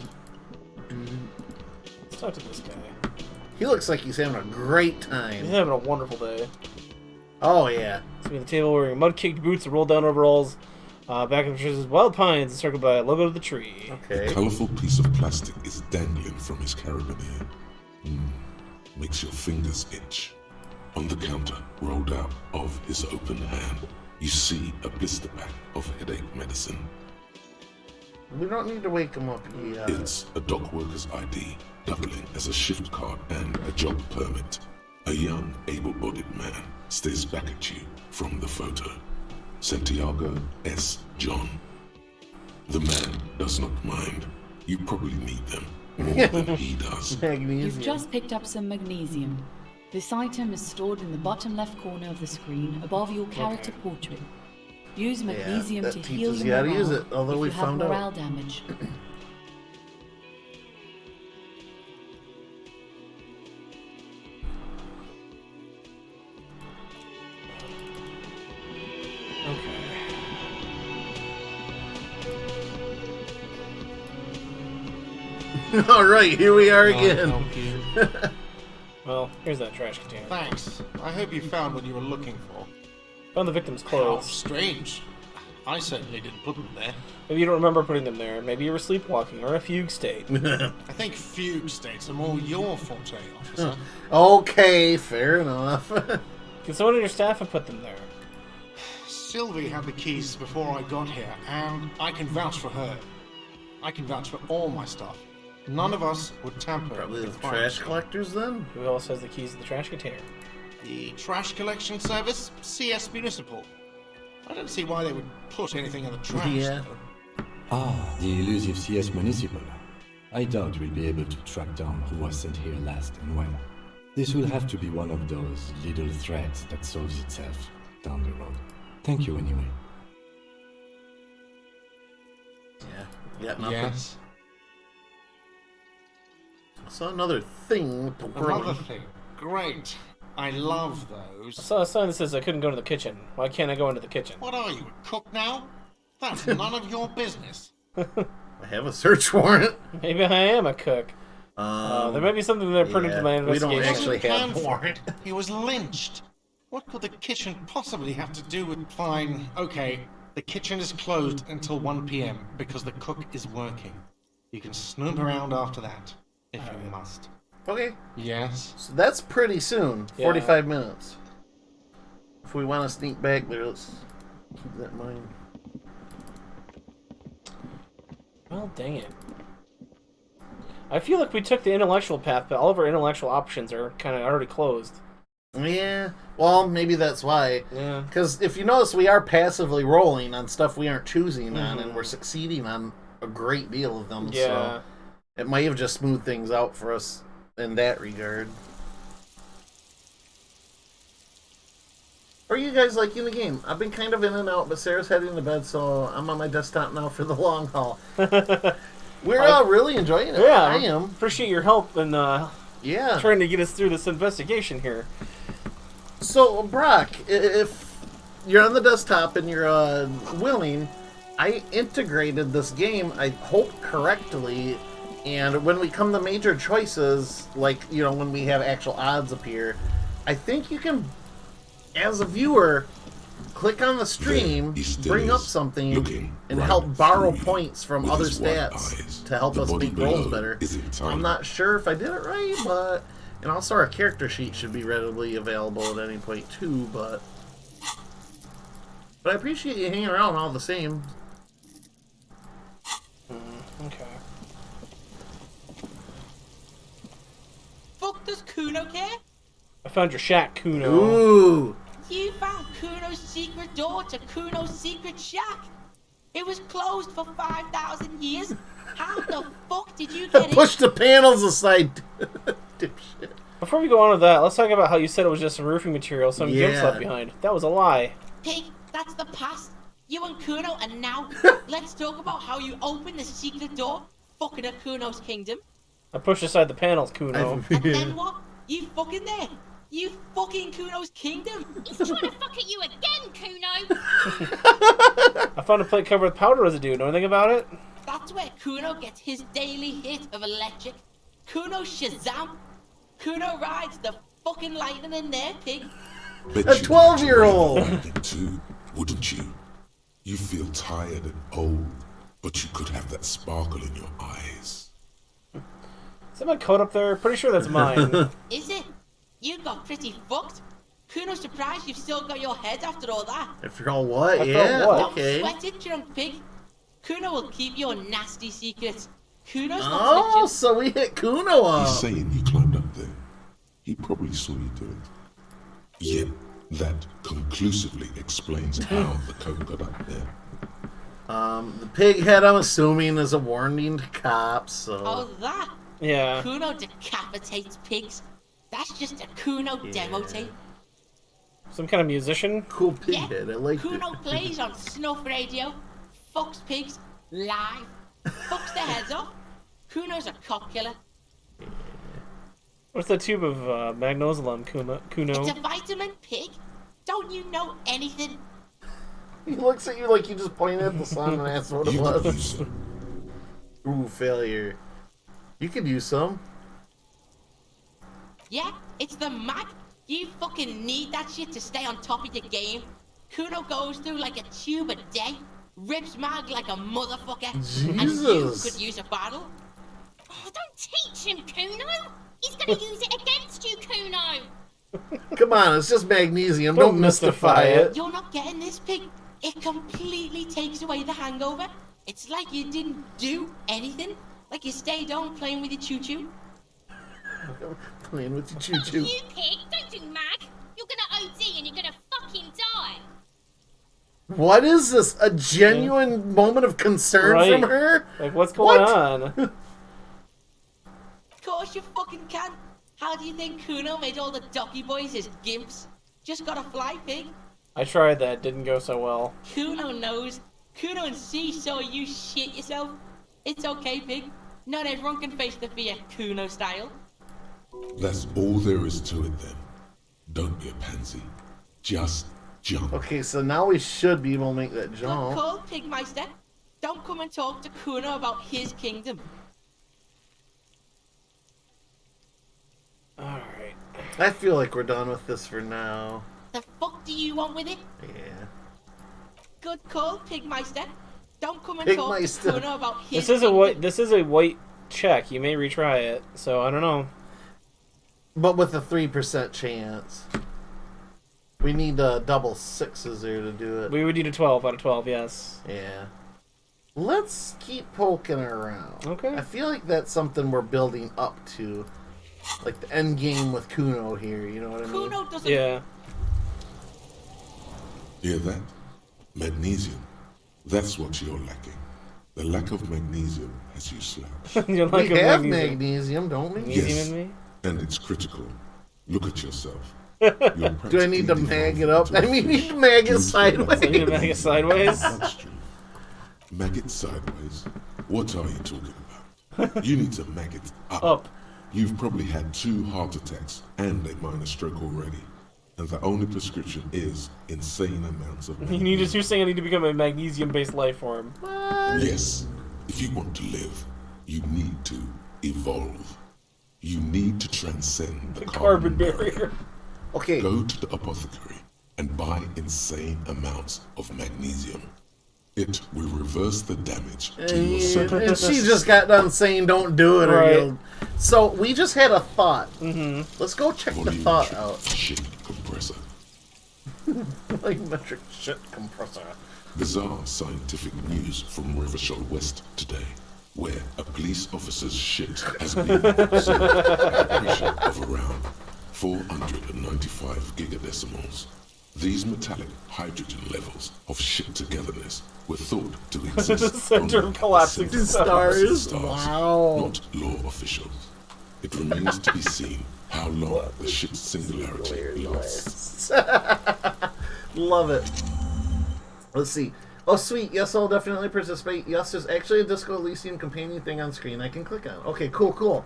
S2: talk to this guy.
S1: He looks like he's having a great time.
S2: He's having a wonderful day.
S1: Oh yeah.
S2: Sitting at the table wearing mud-caked boots and rolled-down overalls. Back of the tree says wild pines encircled by a logo of the tree.
S1: Okay.
S4: A colourful piece of plastic is dangling from his carabiner. Makes your fingers itch. On the counter, rolled out of his open hand, you see a blister pack of headache medicine.
S1: We don't need to wake him up yet.
S4: It's a dock worker's ID, doubling as a shift card and a job permit. A young, able-bodied man stares back at you from the photo. Santiago S. John. The man does not mind. You probably need them more than he does.
S5: You've just picked up some magnesium. This item is stored in the bottom left corner of the screen above your character portrait. Use magnesium
S1: that
S5: to heal
S1: teaches
S5: your
S1: you how to
S5: morale
S1: use it, although
S5: if
S1: we
S5: you have
S1: found out.
S5: morale damage.
S1: All right, here we are again.
S2: Well, here's that trash container.
S6: Thanks. I hope you found what you were looking for.
S2: Found the victim's
S6: How
S2: clothes.
S6: strange. I certainly didn't put them there.
S2: Maybe you don't remember putting them there. Maybe you were sleepwalking or in a fugue state.
S6: I think fugue states are more your forte, officer.
S1: Okay, fair enough.
S2: Can someone on your staff have put them there?
S6: Sylvie had the keys before I got here, and I can vouch for her. I can vouch for all my stuff. None of us would tamper
S1: Probably
S6: with
S1: the
S6: crime
S1: trash
S6: scene.
S1: collectors then?
S2: Who else has the keys to the trash container?
S6: The trash collection service, CS Municipal. I don't see why they would put anything in the trash.
S1: Yeah.
S6: though.
S7: Ah, the elusive CS Municipal. I doubt we'll be able to track down who was sent here last and when. This will have to be one of those little threads that solves itself down the road. Thank you anyway.
S1: Yeah. Yeah, nothing.
S6: Yes.
S1: So another thing with the world.
S6: Another thing. Great. I love
S2: I
S6: those.
S2: saw a sign that says I couldn't go to the kitchen. Why can't I go into the kitchen?
S6: What are you, a cook now? That's none of your business.
S1: I have a search warrant.
S2: Maybe I am a cook. There might be something there pertinent to my
S1: we don't
S2: investigation.
S1: actually have
S6: Wasn't
S1: warrant.
S6: He was lynched. What could the kitchen possibly have to do with... Fine, okay. The kitchen is closed until 1 p.m. because the cook is working. You can snoop around after that, if you must.
S1: Okay.
S6: Yes?
S1: So that's pretty soon.
S2: Yeah.
S1: 45 minutes. If we want to sneak back there, let's keep that in mind.
S2: Well, dang it. I feel like we took the intellectual path, but all of our intellectual options are kind of already closed.
S1: Yeah. Well, maybe that's why.
S2: Yeah.
S1: Because if you notice, we are passively rolling on stuff we aren't choosing on, and we're succeeding on a great deal of them.
S2: Yeah.
S1: So it might have just smoothed things out for us in that regard. Or you guys liking the game? I've been kind of in and out, but Sarah's heading to bed, so I'm on my desktop now for the long haul. We're really enjoying it.
S2: Yeah,
S1: I am.
S2: Appreciate your help in
S1: Yeah.
S2: trying to get us through this investigation here.
S1: So, Brock, if you're on the desktop and you're willing, I integrated this game, I hope correctly, and when we come to major choices, like, you know, when we have actual odds appear, I think you can, as a viewer, click on the stream, bring up something, and help borrow points from other stats to help us make rolls better. I'm not sure if I did it right, but... And also our character sheet should be readily available at any point too, but I appreciate you hanging around all the same.
S2: Okay.
S10: Fuck does Kuno care?
S2: I found your shack, Kuno.
S1: Ooh!
S10: You found Kuno's secret door to Kuno's secret shack. It was closed for 5,000 years. How the fuck did you get in?
S1: Push the panels aside, dipshit.
S2: Before we go on with that, let's talk about how you said it was just some roofing material some gimps
S1: Yeah.
S2: left behind. That was a lie.
S10: Pig, that's the past. You and Kuno, and now let's talk about how you opened the secret door, fucking at Kuno's kingdom.
S2: I pushed aside the panels, Kuno.
S10: And then what? You fucking there. You fucking Kuno's kingdom.
S9: He's trying to fuck at you again, Kuno.
S2: I found a plate covered with powder residue. Know anything about it?
S10: That's where Kuno gets his daily hit of electric. Kuno Shazam. Kuno rides the fucking lightning in there, pig.
S4: Bet
S1: A
S4: you
S1: 12-year-old!
S4: too, wouldn't you? You feel tired and old, but you could have that sparkle in your eyes.
S2: Is that my coat up there? Pretty sure that's mine.
S10: Is it? You got pretty fucked. Kuno's surprised you've still got your head after all that.
S1: If you're all what?
S2: I
S1: Yeah,
S2: felt what?
S1: okay.
S10: Don't sweat it, drunk pig. Kuno will keep your nasty secrets. Kuno's not
S1: Oh,
S10: touching.
S1: so we hit Kuno up.
S4: He's saying you climbed up there. He probably saw you do it. Yet, that conclusively explains how the code got up there.
S1: The pig head, I'm assuming, is a warning to cops, so...
S10: Oh, that?
S2: Yeah.
S10: Kuno decapitates pigs. That's just a Kuno demo tape.
S2: Some kind of musician?
S1: Cool pig
S10: Yeah.
S1: head, I like
S10: Kuno
S1: it.
S10: plays on snuff radio, fucks pigs, live, fucks their heads off. Kuno's a cop killer.
S2: What's the tube of magnosolum, Kuno?
S10: It's a vitamin, pig. Don't you know anything?
S1: He looks at you like you just pointed at the sun and asked what it
S4: You could use
S1: was.
S4: some.
S1: Ooh, failure. You could use some.
S10: Yeah, it's the mag. You fucking need that shit to stay on top of your game. Kuno goes through like a tube a day, rips mag like a motherfucker, and you
S1: Jesus.
S10: could use a bottle.
S9: Oh, don't teach him, Kuno. He's gonna use it against you, Kuno.
S1: Come on, it's just magnesium. Don't mystify it.
S10: You're not getting this, pig. It completely takes away the hangover. It's like you didn't do anything. Like you stayed home playing with your choo-choo.
S1: Playing with your
S9: Fuck
S1: choo-choo.
S9: you, pig. Don't do mag. You're gonna OD and you're gonna fucking die.
S1: What is this? A genuine moment of concern
S2: Right.
S1: from her?
S2: Like, what's going on?
S10: Of course you fucking can. How do you think Kuno made all the Ducky Boys his gimps? Just gotta fly, pig.
S2: I tried that. Didn't go so well.
S10: Kuno knows. Kuno and C saw you shit yourself. It's okay, pig. Not everyone can face the fear Kuno style.
S4: That's all there is to it then. Don't be a pansy. Just jump.
S1: Okay, so now we should be able to make that
S10: Good
S1: jump.
S10: call, Pigmeister. Don't come and talk to Kuno about his kingdom.
S2: Alright.
S1: I feel like we're done with this for now.
S10: The fuck do you want with it?
S1: Yeah.
S10: Good call, Pigmeister. Don't come and talk to
S1: Pigmeister.
S10: Kuno about his
S2: This is a
S10: kingdom.
S2: white. This is a white check. You may retry it. So I don't know.
S1: But with a 3% chance. We need double sixes there to do it.
S2: We would need a 12 out of 12. Yes.
S1: Yeah. Let's keep poking around.
S2: Okay.
S1: I feel like that's something we're building up to. Like the end game with Kuno here, you know what I mean?
S10: Kuno doesn't.
S2: Yeah.
S4: Hear that? Magnesium. That's what you're lacking. The lack of magnesium has you slouched.
S2: You're like
S1: We
S2: a
S1: have
S2: magnesium.
S1: magnesium, don't we?
S2: Magnesium
S4: Yes.
S2: in me?
S4: and it's critical. Look at yourself.
S1: Do I need to mag it up? I mean, you need to mag it sideways.
S2: I need to mag it sideways?
S4: That's true. Mag it sideways? What are you talking about? You need to mag it up. You've probably had 2 heart attacks and a minor stroke already. And the only prescription is insane amounts of magnesium.
S2: You're saying I need to become a magnesium-based life form.
S4: Yes. If you want to live, you need to evolve. You need to transcend the
S2: carbon barrier.
S1: Okay.
S4: Go to the apothecary and buy insane amounts of magnesium. It will reverse the damage to your cells.
S1: And she just got done saying don't do it or you'll... So we just had a thought. Let's go check the thought out.
S4: Shit compressor.
S1: Like metric shit compressor.
S4: Bizarre scientific news from Rivershore West today, where a police officer's shit has been observed at a pressure of around 495 gigadecimals. These metallic hydrogen levels of shit togetherness were thought to exist
S2: The center of collapsing
S1: stars. Wow.
S4: Not law officials. It remains to be seen how long the shit singularity lasts.
S1: Love it. Let's see. Oh, sweet. Yes, I'll definitely participate. Yes, there's actually a Disco Elysium companion thing on screen I can click on. Okay, cool.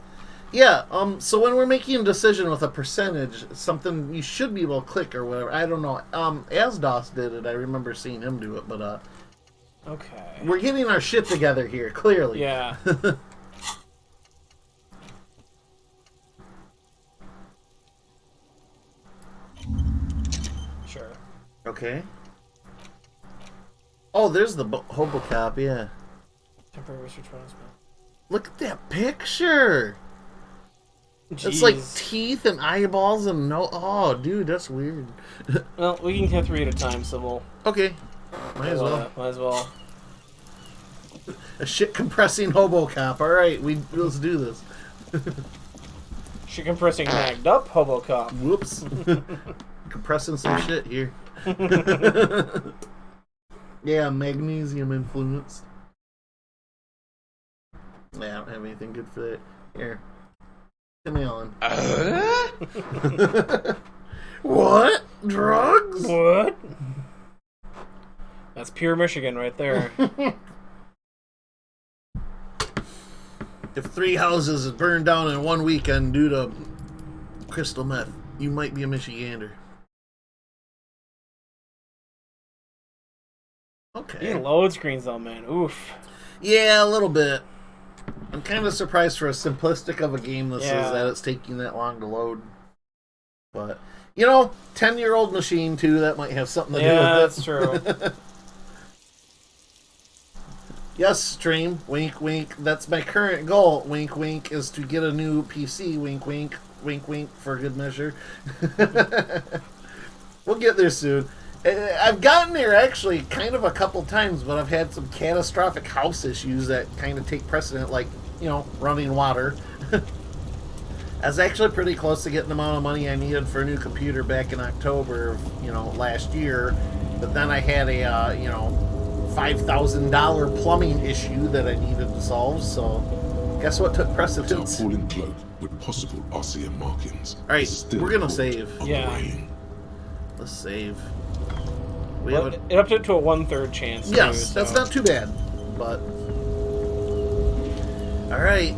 S1: Yeah, so when we're making a decision with a percentage, something you should be able to click or whatever. I don't know. Asdos did it. I remember seeing him do it, but
S2: okay.
S1: We're getting our shit together here, clearly.
S2: Yeah. Sure.
S1: Okay. Oh, there's the Hobocop, yeah.
S2: Temporary research transfer.
S1: Look at that picture!
S2: Jeez.
S1: It's like teeth and eyeballs and no... Oh, dude, that's weird.
S2: Well, we can have 3 at a time, so we'll...
S1: Okay. Might as well.
S2: Might as well.
S1: A shit-compressing Hobocop. Alright, let's do this.
S2: Shit-compressing magged up Hobocop.
S1: Whoops. Compressing some shit here. Yeah, magnesium influenced. Yeah, I don't have anything good for that. Here. Come on. What? Drugs?
S2: What? That's pure Michigan right there.
S1: If 3 houses burned down in 1 weekend due to crystal meth, you might be a Michigander. Okay.
S2: You load screens though, man. Oof.
S1: Yeah, a little bit. I'm kind of surprised for as simplistic of a game this is that it's taking that long to load. But, 10-year-old machine too, that might have something to do with it.
S2: Yeah, that's true.
S1: Yes, stream. Wink, wink. That's my current goal. Wink, wink, is to get a new PC. Wink, wink. Wink, wink, for good measure. We'll get there soon. I've gotten there actually kind of a couple times, but I've had some catastrophic house issues that kind of take precedent, like, running water. I was actually pretty close to getting the amount of money I needed for a new computer back in October of, last year, but then I had a, $5,000 plumbing issue that I needed to solve, so guess what took precedence?
S4: Tarpaulin cloak with possible RCM markings.
S1: Alright, we're gonna save.
S2: Yeah.
S1: Let's save.
S2: It upped it to a 1/3 chance.
S1: Yes,
S2: too,
S1: that's not too bad, but... Alright.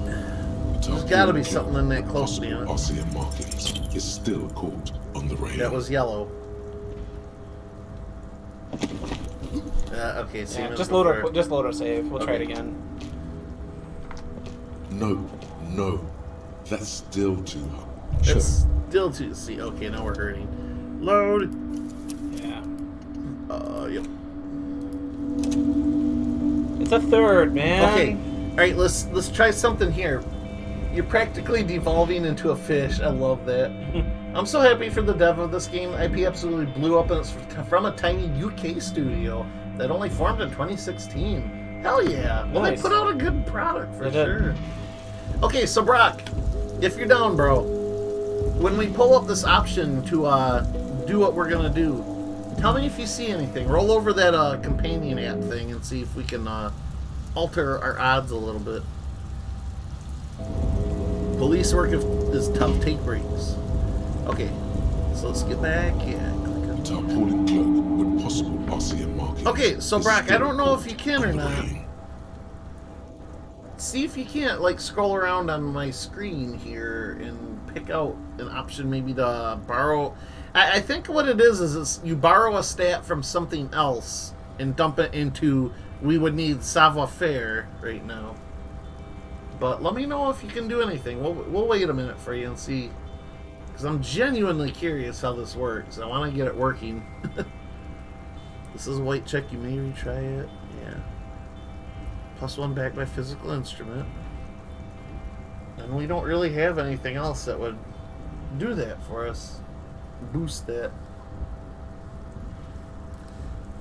S1: There's gotta be something in that close to me.
S4: RCM markings is still caught on the railing.
S1: That was yellow. Okay,
S2: yeah, just load our save. We'll try it again.
S4: No. That's still too hard.
S1: It's still too... See, okay, now we're hurting. Load!
S2: Yeah.
S1: Yep.
S2: It's a 3rd, man.
S1: Okay. Alright, let's try something here. You're practically devolving into a fish. I love that. I'm so happy for the dev of this game. IP absolutely blew up, and it's from a tiny UK studio that only formed in 2016. Hell yeah. Well,
S2: nice.
S1: They put out a good product for sure. Okay, so Brock, if you're down, bro, when we pull up this option to do what we're gonna do, tell me if you see anything. Roll over that companion app thing and see if we can alter our odds a little bit. Police work is tough. Take breaks. Okay, so let's get back. Yeah.
S4: Tarpaulin cloak with possible RCM markings.
S1: Okay, so
S4: This
S1: Brock,
S4: is
S1: I don't know if you
S4: still
S1: can or
S4: on the
S1: not.
S4: railing.
S1: See if you can't like scroll around on my screen here and pick out an option maybe to borrow. I think what it is you borrow a stat from something else and dump it into. We would need savoir-faire right now. But let me know if you can do anything. We'll wait a minute for you and see. Because I'm genuinely curious how this works. I want to get it working. This is a white check. You may retry it. Yeah. +1 back by physical instrument. And we don't really have anything else that would do that for us. Boost that.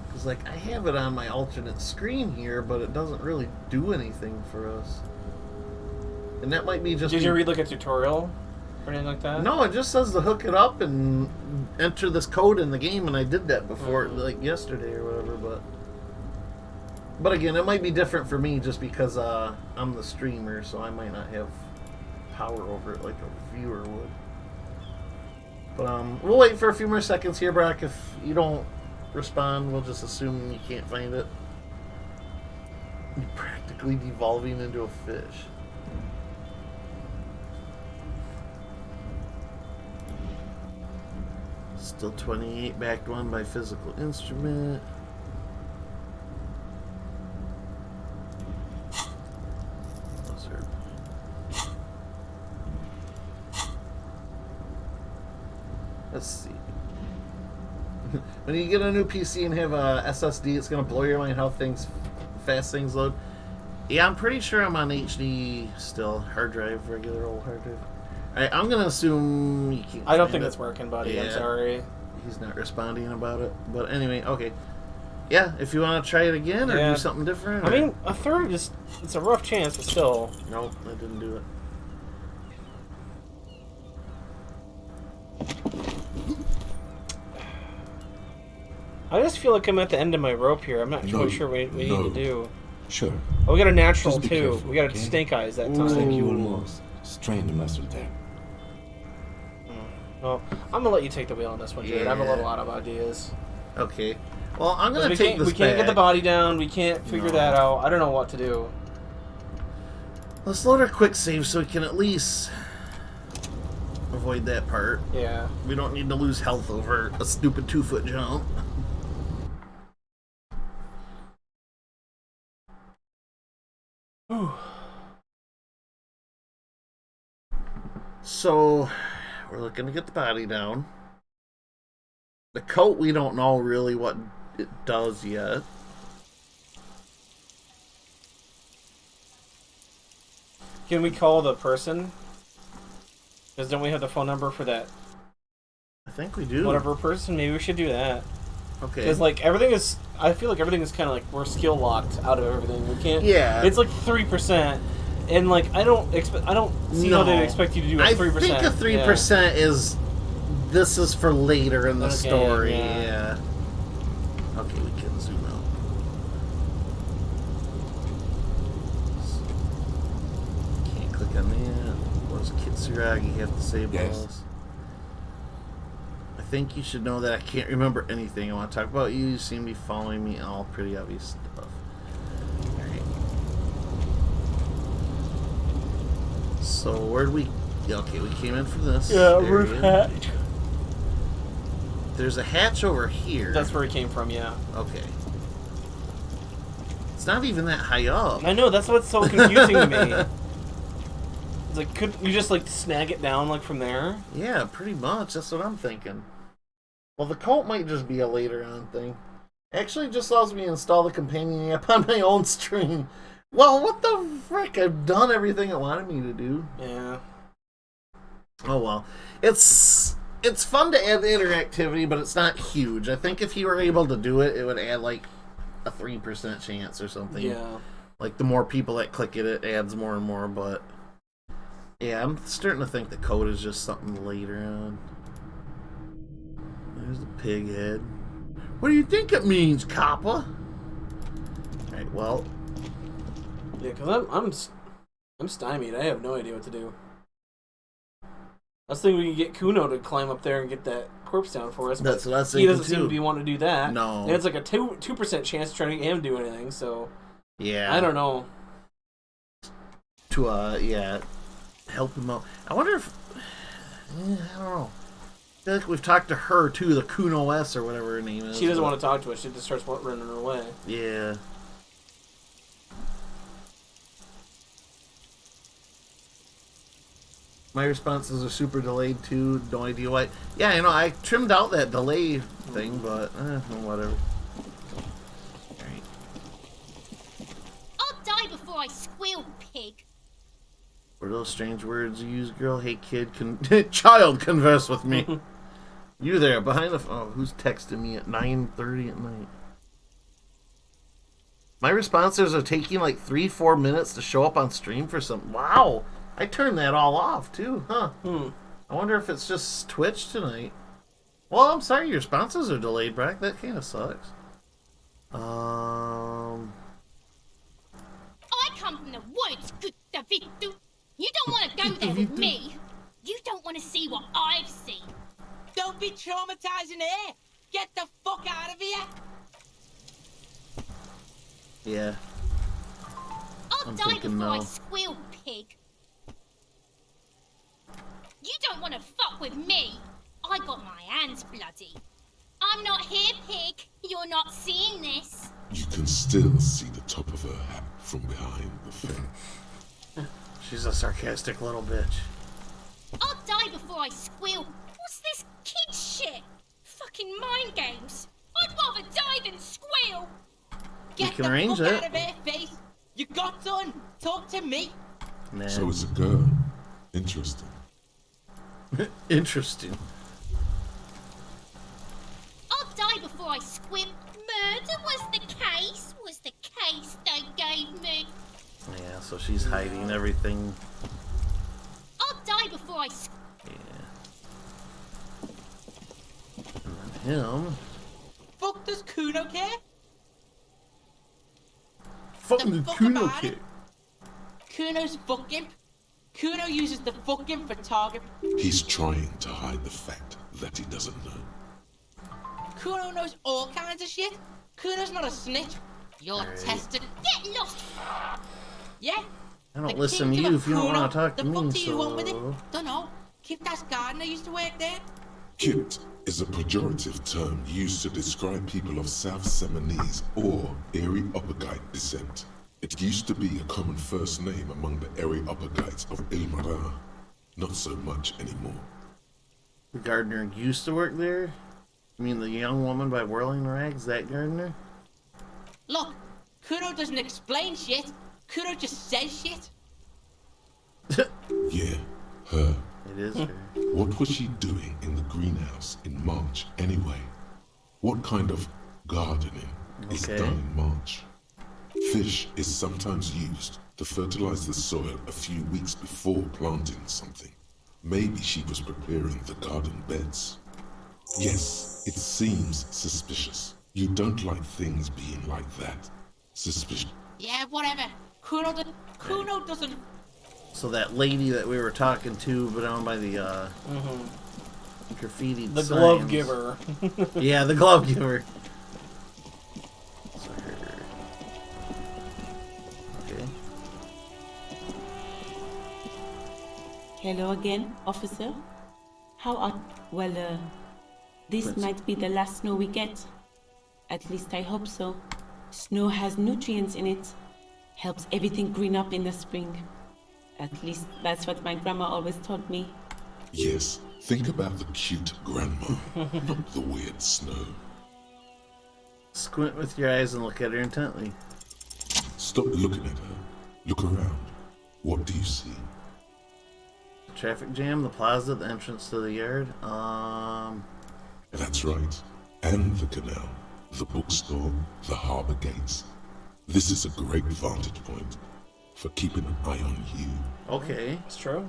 S1: Because, like, I have it on my alternate screen here, but it doesn't really do anything for us. And that might be just...
S2: Did you read, like, a tutorial or anything like that?
S1: No, it just says to hook it up and enter this code in the game, and I did that before, like, yesterday or whatever, But again, it might be different for me just because I'm the streamer, so I might not have power over it like a viewer would. But we'll wait for a few more seconds here, Brock. If you don't respond, we'll just assume you can't find it. You're practically devolving into a fish. Still 28, backed 1 by physical instrument. Let's see. When you get a new PC and have a SSD, it's going to blow your mind how fast things load. Yeah, I'm pretty sure I'm on HD still. Hard drive, regular old hard drive. Alright, I'm going to assume you can't.
S2: I don't think it's working, buddy. Yeah. I'm sorry.
S1: He's not responding about it. But anyway, okay. Yeah, if you want to try it again or do something different.
S2: I mean, a third it's a rough chance, but still.
S1: Nope, I didn't do it.
S2: I just feel like I'm at the end of my rope here. I'm not really sure what we need to do.
S7: Sure.
S2: Oh, we got a natural too.
S7: Careful,
S2: We got a
S7: okay?
S2: snake eyes that
S7: Looks
S2: time.
S7: like you almost strained a muscle there.
S2: Well, I'm gonna let you take the wheel on this one, Jared. I have a lot of ideas.
S1: Okay. Well, I'm gonna take this.
S2: We can't get the body down. We can't figure that out. I don't know what to do.
S1: Let's load our quick save so we can at least avoid that part.
S2: Yeah.
S1: We don't need to lose health over a stupid 2-foot jump. So, we're looking to get the body down. The coat, we don't know really what it does yet.
S2: Can we call the person? Because don't we have the phone number for that?
S1: I think we do.
S2: Whatever person, maybe we should do that.
S1: Okay.
S2: Because like everything is, I feel like everything is kind of like we're skill locked out of everything. We can't.
S1: Yeah.
S2: It's like 3%, and like I don't see how they expect you to do a 3%.
S1: I think a 3% is. This is for later in the story.
S2: Yeah.
S1: Okay, we can zoom out. Can't click on that. What does Kitsuragi have to say about us? I think you should know that I can't remember anything. I want to talk about you. You seem to be following me. All pretty obvious stuff. Alright. So, where'd we... Okay, we came in from this.
S2: Yeah, roof hatch.
S1: There's a hatch over here.
S2: That's where it came from, yeah.
S1: Okay. It's not even that high up.
S2: I know, that's what's so confusing to me. It's like, could you just like snag it down like from there?
S1: Yeah, pretty much. That's what I'm thinking. Well, the cult might just be a later on thing. Actually, it just allows me to install the companion app on my own stream. Well, what the frick? I've done everything it wanted me to do.
S2: Yeah.
S1: Oh well. It's fun to add the interactivity, but it's not huge. I think if you were able to do it, it would add like a 3% chance or something.
S2: Yeah.
S1: Like the more people that click it, it adds more and more, but yeah, I'm starting to think the code is just something later on. There's the pig head. What do you think it means, Kappa? Alright, well.
S2: Yeah, because I'm stymied. I have no idea what to do. I was thinking we could get Kuno to climb up there and get that corpse down for us.
S1: That's
S2: but
S1: what I was
S2: he
S1: thinking,
S2: doesn't seem to be wanting to do that.
S1: No.
S2: And it's like a 2% chance to try to get him to do anything, so...
S1: Yeah.
S2: I don't know.
S1: To, help him out. I wonder if... I don't know. I feel like we've talked to her, too, the Kuno S or whatever her name is.
S2: She doesn't want to talk to us. She just starts running her way.
S1: Yeah. My responses are super delayed too. No idea why. Yeah, I trimmed out that delay thing, but whatever. Alright.
S9: I'll die before I squeal, pig.
S1: What are those strange words you use, girl? Hey, kid, child, converse with me. You there, behind the... Oh, who's texting me at 9:30 at night? My responses are taking like 3-4 minutes to show up on stream for some... Wow! I turned that all off, too, huh? I wonder if it's just Twitch tonight. Well, I'm sorry your responses are delayed, Brack. That kind of sucks.
S9: I come from the woods, good Davidu. You don't want to go there with me. You don't want to see what I've seen.
S10: Don't be traumatizing here. Get the fuck out of here.
S1: Yeah.
S9: I'll
S1: I'm
S9: die
S1: thinking
S9: before I
S1: no.
S9: squeal, pig. You don't want to fuck with me. I got my hands bloody. I'm not here, pig. You're not seeing this.
S4: You can still see the top of her hat from behind the fence.
S1: She's a sarcastic little bitch.
S9: I'll die before I squeal. What's this kid shit? Fucking mind games. I'd rather die than squeal.
S10: Get
S1: can
S10: the
S1: arrange
S10: fuck
S1: it.
S10: out of here, face. You got done. Talk to me.
S1: Nah.
S4: So it's a girl. Interesting.
S1: Interesting.
S9: I'll die before I squeal. Murder was the case they gave me.
S1: Yeah, so she's hiding everything.
S9: I'll die before I squeal.
S1: Yeah. And then him.
S10: Fuck does Kuno care?
S1: Fucking the
S10: fuck
S1: Kuno
S10: about
S1: kid.
S10: it. Kuno's fuck imp. Kuno uses the fuck imp for target.
S4: He's trying to hide the fact that he doesn't know.
S10: Kuno knows all kinds of shit. Kuno's not a snitch. You're tested.
S9: Get lost.
S10: Yeah.
S1: I don't
S10: The
S1: listen to
S10: king
S1: you
S10: of
S1: if you don't
S10: Kuno.
S1: want to talk to
S10: The fuck
S1: me,
S10: do you want with it?
S1: so...
S10: Dunno. Kiptas gardener used to work there.
S4: Kit is a pejorative term used to describe people of South Seminese or Erie-Uppergite descent. It used to be a common first name among the Erie-Uppergites of Ilmara. Not so much anymore.
S1: The gardener used to work there? You mean the young woman by Whirling Rags, that gardener?
S10: Look, Kuno doesn't explain shit. Kuno just says shit.
S4: Yeah, her.
S1: It is her.
S4: What was she doing in the greenhouse in March anyway? What kind of gardening is
S1: Okay.
S4: done in March? Fish is sometimes used to fertilize the soil a few weeks before planting something. Maybe she was preparing the garden beds. Yes, it seems suspicious. You don't like things being like that. Suspicious.
S10: Yeah, whatever. Kuno doesn't.
S1: So that lady that we were talking to, but down by the graffiti
S2: The
S1: signs.
S2: glove giver.
S1: Yeah, the glove giver. So her. Okay.
S13: Hello again, officer. How are... Well, this might be the last snow we get. At least I hope so. Snow has nutrients in it. Helps everything green up in the spring. At least that's what my grandma always taught me.
S4: Yes, think about the cute grandma, not the weird snow.
S1: Squint with your eyes and look at her intently.
S4: Stop looking at her. Look around. What do you see?
S1: The traffic jam, the plaza, the entrance to the yard.
S4: That's right. And the canal, the bookstore, the harbor gates. This is a great vantage point for keeping an eye on you.
S1: Okay.
S2: It's true.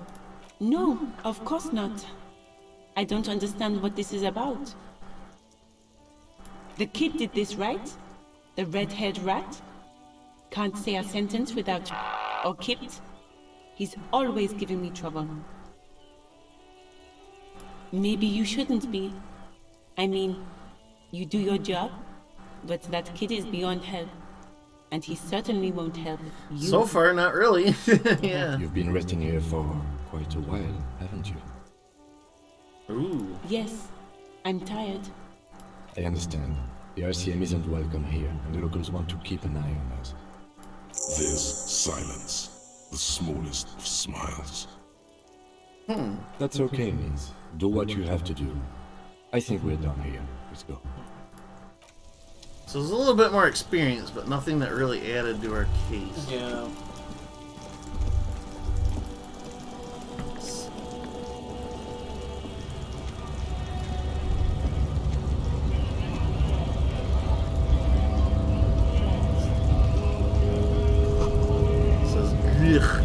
S13: No, of course not. I don't understand what this is about. The kid did this, right? The red-haired rat? Can't say a sentence without or kipped. He's always giving me trouble. maybe you shouldn't be. I mean, you do your job, but that kid is beyond help. And he certainly won't help you.
S1: So far, not really. Yeah.
S7: You've been resting here for quite a while, haven't you?
S1: Ooh.
S13: Yes, I'm tired.
S7: I understand. The RCM isn't welcome here, and the locals want to keep an eye on us.
S4: There's silence, the smallest of smiles.
S7: That's okay, Liz. Do what you have to do. I think we're done here. Let's go.
S1: So there's a little bit more experience, but nothing that really added to our case.
S2: Yeah.
S1: It says, ugh.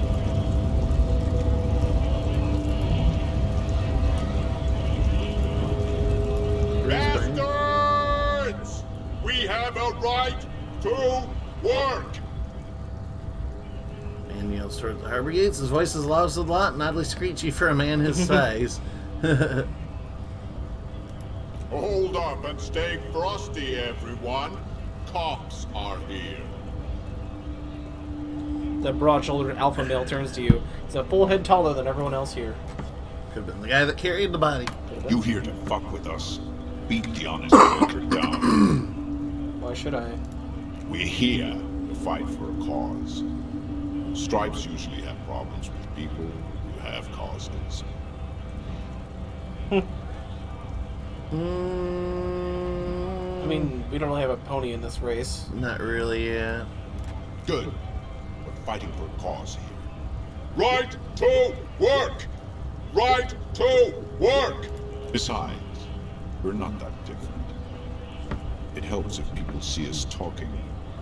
S4: Bastards! We have a right to work!
S1: Man yells towards the harbor gates. His voice is loud as a lot and oddly screechy for a man his size.
S4: Hold up and stay frosty, everyone. Cops are here.
S2: The broad-shouldered alpha male turns to you. He's a full head taller than everyone else here.
S1: Could have been the guy that carried the body.
S4: You here to fuck with us? Beat the honest worker down.
S2: Why should I?
S4: We're here to fight for a cause. Stripes usually have problems with people who have causes.
S2: I mean, we don't really have a pony in this race.
S1: Not really, yeah.
S4: Good. We're fighting for a cause here. Right to work! Right to work! Besides, we're not that different. It helps if people see us talking,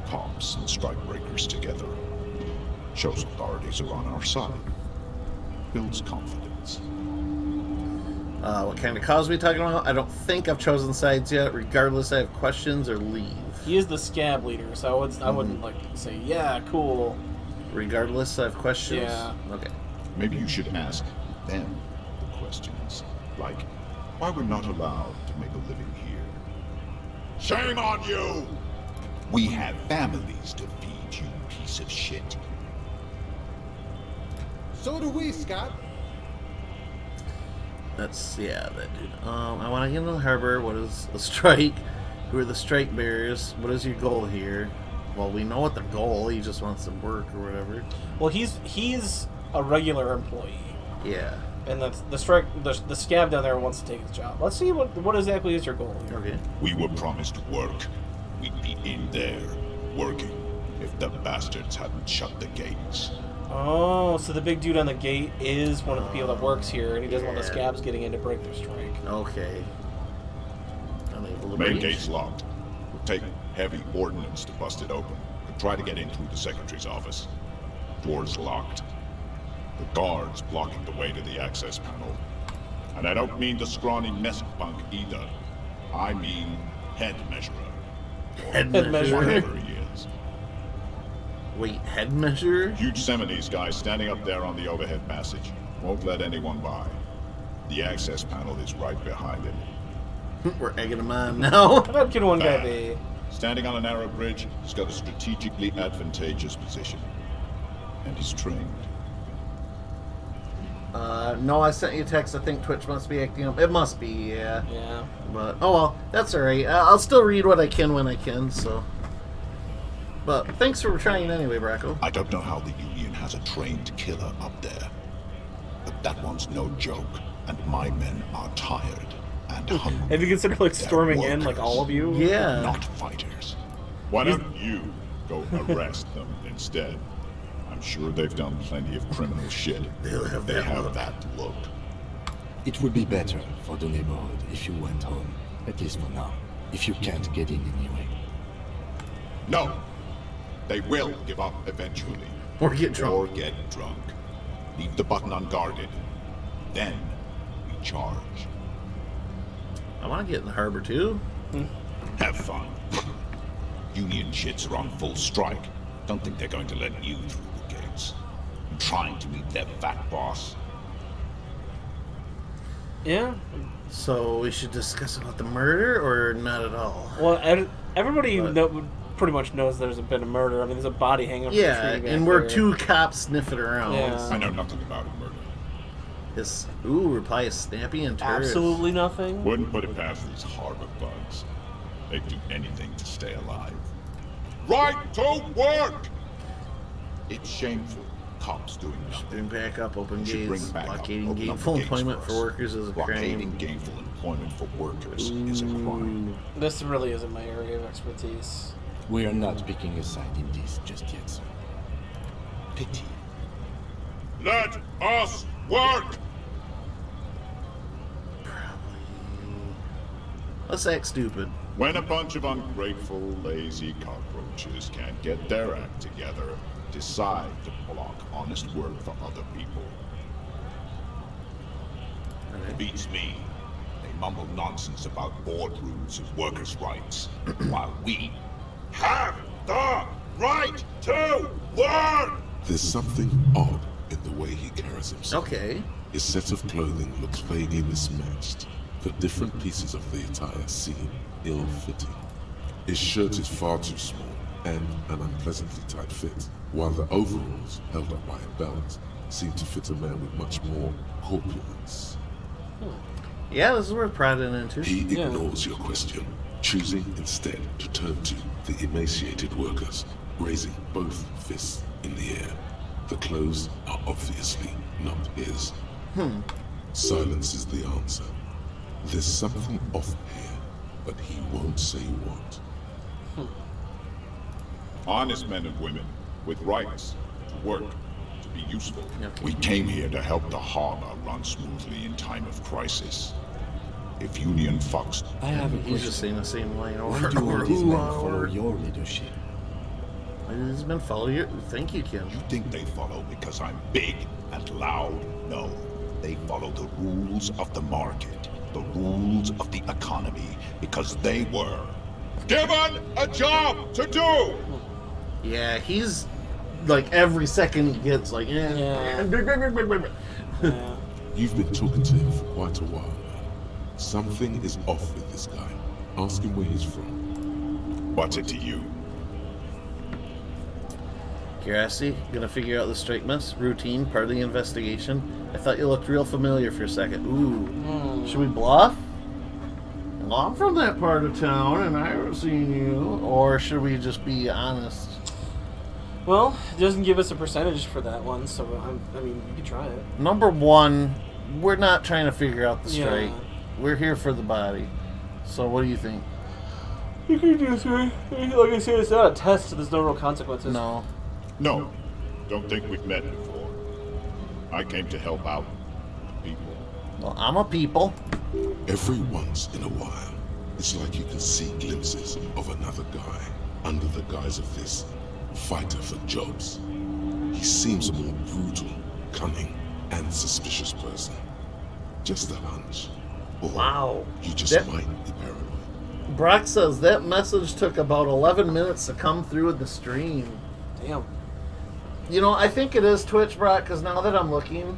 S4: cops and strikebreakers together. Shows authorities are on our side. Builds confidence.
S1: What kind of cause are we talking about? I don't think I've chosen sides yet. Regardless, I have questions or leave.
S2: He is the scab leader, so I wouldn't like say, yeah, cool.
S1: Regardless, I have questions?
S2: Yeah.
S1: Okay.
S4: Maybe you should ask them the questions. Like, why we're not allowed to make a living here. Shame on you! We have families to feed, you piece of shit.
S12: So do we, Scott.
S1: That's, yeah, that dude. I want to get into the harbor. What is a strike? Who are the strike bearers? What is your goal here? Well, we know what the goal. He just wants to work or whatever.
S2: Well, he's a regular employee.
S1: Yeah.
S2: And the scab down there wants to take his job. Let's see what exactly is your goal here.
S1: Okay.
S4: We were promised work. We'd be in there, working, if the bastards hadn't shut the gates.
S2: Oh, so the big dude on the gate is one of the people that works here, and he doesn't want the scabs getting in to break their strike.
S1: Okay. Unable to
S4: Main
S1: breach.
S4: gate's locked. We'll take heavy ordnance to bust it open. Could try to get in through the secretary's office. Door's locked. The guard's blocking the way to the access panel. And I don't mean the scrawny nest bunk either. I mean head measurer.
S1: Head measurer?
S4: Whatever he is.
S1: Wait, head measure?
S4: Huge Seminoles guy standing up there on the overhead passage. Won't let anyone by. The access panel is right behind him.
S1: We're egging him on now.
S2: How can one guy be?
S4: Standing on a narrow bridge, he's got a strategically advantageous position. And he's trained.
S1: No, I sent you a text. I think Twitch must be acting up. It must be, yeah.
S2: Yeah.
S1: But, oh well, that's alright. I'll still read what I can when I can, so. But thanks for trying anyway, Bracco.
S4: I don't know how the Union has a trained killer up there. But that one's no joke, and my men are tired and hungry.
S2: Have you considered like storming in, like all of you?
S1: Yeah.
S4: Not fighters. Why don't you go arrest them instead? I'm sure they've done plenty of criminal shit. They have that look.
S7: It would be better for the neighborhood if you went home, at least for now, if you can't get in anyway.
S4: No! They will give up eventually.
S1: Or get drunk.
S4: Or get drunk. Leave the button unguarded. Then we charge.
S1: I want to get in the harbor too.
S4: Have fun. Union shits are on full strike. Don't think they're going to let you through the gates. I'm trying to meet their fat boss.
S2: Yeah.
S1: So we should discuss about the murder or not at all?
S2: Well, everybody pretty much knows there's been a murder. I mean, there's a body hanging from
S1: Yeah,
S2: a tree back
S1: and we're
S2: there.
S1: 2 cops sniffing around.
S2: Yeah.
S4: I know nothing about a murder.
S1: Reply is snappy and terrorist.
S2: Absolutely nothing.
S4: Wouldn't put it past these harbor bugs. They'd do anything to stay alive. Right to work! It's shameful. Cops doing nothing.
S1: Bring back up open
S4: Should bring
S1: gates.
S4: back up.
S1: Blockading
S4: Open up
S1: gainful
S4: the gates
S1: employment
S4: first.
S1: for workers is a
S4: Blockading
S1: crime.
S4: gainful employment for workers is a crime.
S2: This really isn't my area of expertise.
S7: We are not picking a side in this just yet, sir.
S4: Pity. Let us work!
S1: Let's act stupid.
S4: When a bunch of ungrateful, lazy cockroaches can't get their act together, decide to block honest work for other people. Beats me. They mumble nonsense about boardrooms and workers' rights, while we have the right to work! There's something odd in the way he carries himself.
S1: Okay.
S4: His set of clothing looks vaguely mismatched. The different pieces of the attire seem ill-fitting. His shirt is far too small and an unpleasantly tight fit, while the overalls, held up by a belt, seem to fit a man with much more corpulence.
S1: Yeah, this is worth prodding into.
S4: He ignores your question, choosing instead to turn to the emaciated workers, raising both fists in the air. The clothes are obviously not his. Silence is the answer. There's something off here, but he won't say what. Honest men and women with rights to work, to be useful.
S1: Okay.
S4: We came here to help the harbor run smoothly in time of crisis. If Union fucks,
S7: I have a
S1: He's just saying
S7: question.
S1: the same line
S7: Why
S1: over and
S7: do
S1: over.
S7: all these men follow your leadership?
S1: He's been following you. Thank you, Kim.
S4: you think they follow because I'm big and loud? No. They follow the rules of the market, the rules of the economy, because they were given a job to do!
S1: Yeah, he's like every second he gets like,
S2: Yeah.
S4: You've been talking to him for quite a while now. Something is off with this guy. Ask him where he's from. What's it to you?
S1: Curiosity, gonna figure out the strike miss. Routine, part of the investigation. I thought you looked real familiar for a second. Ooh. Should we bluff? Well, I'm from that part of town and I haven't seen you. Or should we just be honest?
S2: Well, it doesn't give us a percentage for that one, so I mean, you could try it.
S1: Number one, we're not trying to figure out the strike.
S2: Yeah.
S1: We're here for the body. So what do you think?
S2: You can do it. Like I said, it's not a test, so there's no real consequences.
S1: No.
S4: No. Don't think we've met before. I came to help out the people.
S1: Well, I'm a people.
S4: Every once in a while, it's like you can see glimpses of another guy under the guise of this fighter for jobs. He seems a more brutal, cunning, and suspicious person. Just a hunch. Or
S1: Wow.
S4: you just
S1: That-
S4: might be paranoid.
S1: Brock says that message took about 11 minutes to come through with the stream.
S2: Damn.
S1: You know, I think it is Twitch, Brock, because now that I'm looking,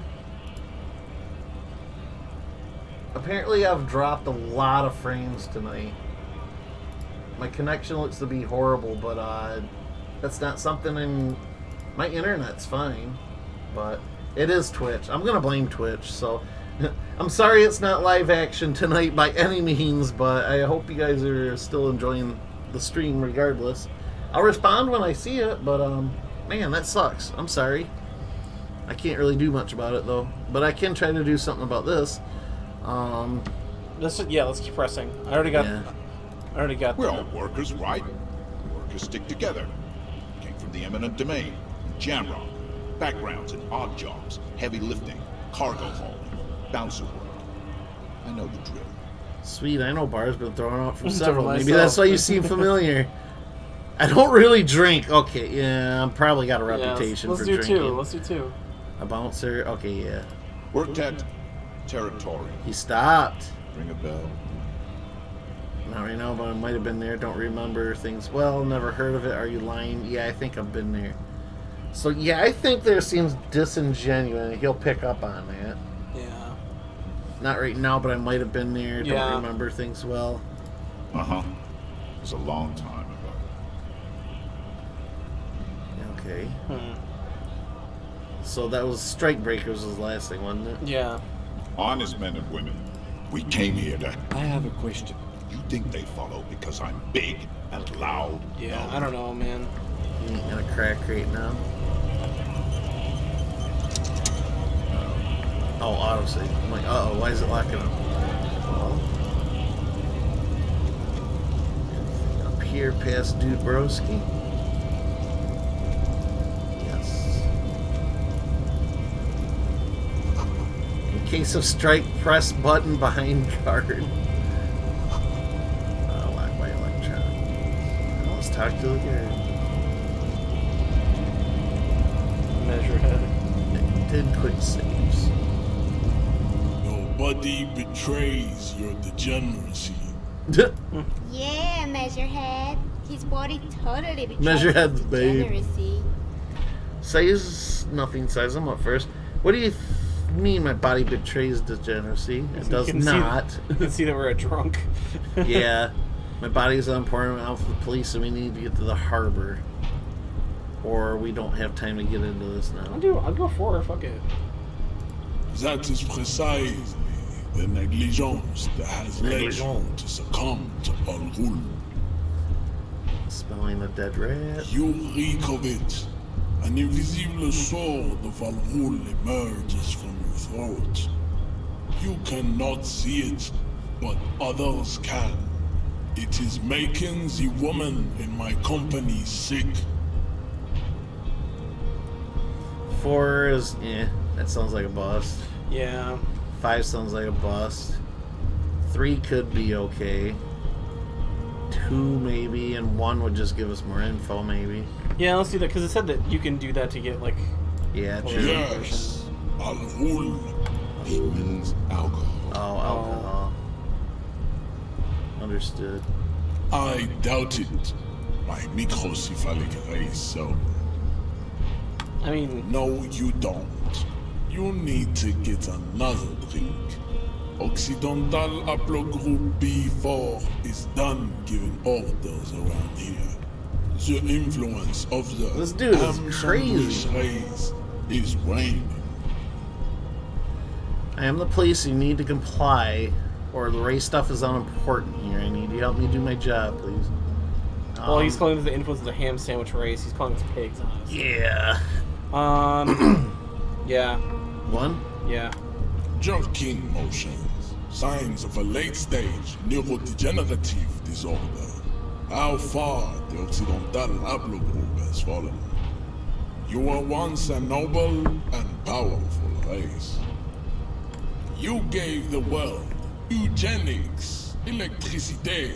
S1: apparently I've dropped a lot of frames tonight. My connection looks to be horrible, but that's not something in... My internet's fine, but it is Twitch. I'm going to blame Twitch, so... I'm sorry it's not live action tonight by any means, but I hope you guys are still enjoying the stream regardless. I'll respond when I see it, but man, that sucks. I'm sorry. I can't really do much about it though, but I can try to do something about this.
S2: Let's keep pressing. I already got.
S4: We're all workers, right? Workers stick together. Came from the eminent domain, Jamrock. Backgrounds in odd jobs, heavy lifting, cargo hauling, bouncer work. I know the drill.
S1: Sweet, I know bar's been thrown out from
S2: Except
S1: several.
S2: for
S1: Maybe
S2: myself.
S1: that's why you seem familiar. I don't really drink. Okay, yeah, I've probably got a reputation
S2: let's
S1: for
S2: do
S1: drinking.
S2: two. Let's do two.
S1: A bouncer? Okay, yeah.
S4: Worked at Territorial.
S1: He stopped.
S4: Ring a bell.
S1: Not right now, but I might have been there. Don't remember things. Well, never heard of it. Are you lying? Yeah, I think I've been there. So, yeah, I think there seems disingenuous. He'll pick up on that.
S2: Yeah.
S1: Not right now, but I might have been there.
S2: Yeah.
S1: Don't remember things well.
S14: Uh-huh. It was a long time ago.
S1: Okay. So that was Strikebreakers was the last thing, wasn't it?
S2: Yeah.
S14: Honest men and women, we came here to...
S7: I have a question.
S14: You think they follow because I'm big and loud?
S2: Yeah,
S14: No.
S2: I don't know, man.
S1: You ain't gonna crack right now. Oh, autosave. I'm like, uh-oh, why is it locking up? Well, anything up here past Dude Broski? Yes. In case of strike, press button behind guard. Lock by electronic. Let's talk to the guard.
S2: Measure head.
S1: It did quick saves.
S15: Nobody betrays your degeneracy.
S16: Yeah, Measurehead. His body totally betrays
S1: Measurehead's
S16: his
S1: babe.
S16: degeneracy.
S1: Says nothing. Says I'm up first. What do you mean my body betrays degeneracy? It does not.
S2: You can see that we're a drunk.
S1: Yeah, my body is on point out for the police, and we need to get to the harbor, or we don't have time to get into this now.
S2: I'll go for it. Fuck it.
S15: That is precisely the negligence that has led you to succumb to Al Ghul.
S1: Smelling the dead rat.
S15: You reek of it. An invisible sword of Al Ghul emerges from your throat. You cannot see it, but others can. It is making the woman in my company sick.
S1: 4 is, that sounds like a bust.
S2: Yeah.
S1: 5 sounds like a bust. 3 could be okay. 2 maybe, and 1 would just give us more info maybe.
S2: Yeah, let's do that, because it said that you can do that to get, like...
S1: Yeah, true.
S15: Yes, Al Ghul.
S4: He means alcohol.
S1: Oh, alcohol. Understood.
S15: I doubt it. My microcephalic race, so...
S2: I mean...
S15: No, you don't. You need to get another drink. Occidental Haplogroup B4 is done giving orders around here. The influence of the
S1: This dude is
S15: ham
S1: crazy.
S15: sandwich race is waning.
S1: I am the police. You need to comply, or the race stuff is unimportant here. I need you to help me do my job, please.
S2: Well, he's calling it the influence of the ham sandwich race. He's calling us pigs, honestly.
S1: Yeah.
S2: Yeah.
S1: 1?
S2: Yeah.
S15: Jerking motions. Signs of a late-stage neurodegenerative disorder. How far the Occidental Haplogroup has fallen. You were once a noble and powerful race. You gave the world eugenics, electricity,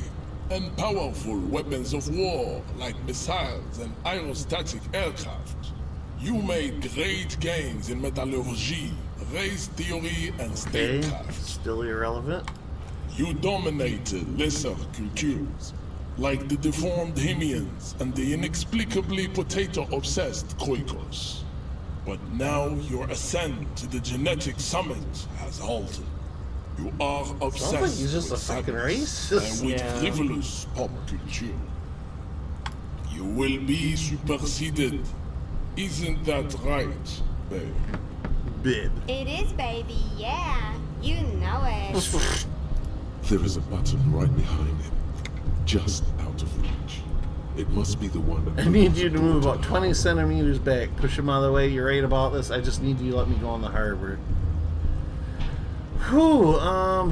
S15: and powerful weapons of war like missiles and aerostatic aircraft. You made great gains in metallurgy, race theory, and statecraft.
S1: Still irrelevant.
S15: You dominated lesser cultures, like the deformed Hemians and the inexplicably potato-obsessed Quakers. But now your ascent to the genetic summit has halted. You are obsessed
S1: Sounds like he's just
S15: with
S1: a fucking
S15: sadness
S1: racist.
S15: and with
S1: Yeah.
S15: frivolous pop culture. You will be superseded. Isn't that right, babe?
S1: Bib.
S16: It is, baby, yeah. You know it.
S4: There is a button right behind it, just out of reach. It must be the one that...
S1: I need you to move about 20 centimeters back. Push him out of the way. You're right about this. I just need you to let me go on the harbor. Whew, I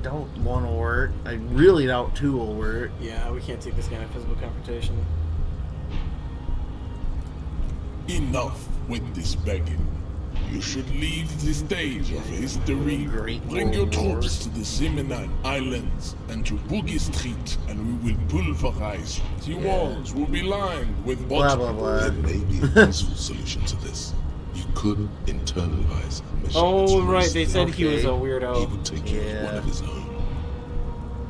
S1: don't want to work. I really doubt 2 will work.
S2: Yeah, we can't take this guy in a physical confrontation.
S15: Enough with this begging. You should leave the stage of history. Bring your troops to the Seminine Islands and to Boogie Street, and we will pulverize you. The walls will be lined with
S1: Blah,
S15: bottom.
S1: blah, blah.
S4: There may be a peaceful solution to this. You could internalize Michonne's
S2: Oh, right,
S4: race
S2: they said he was a
S4: theory.
S2: weirdo.
S4: He would take you as one of his own.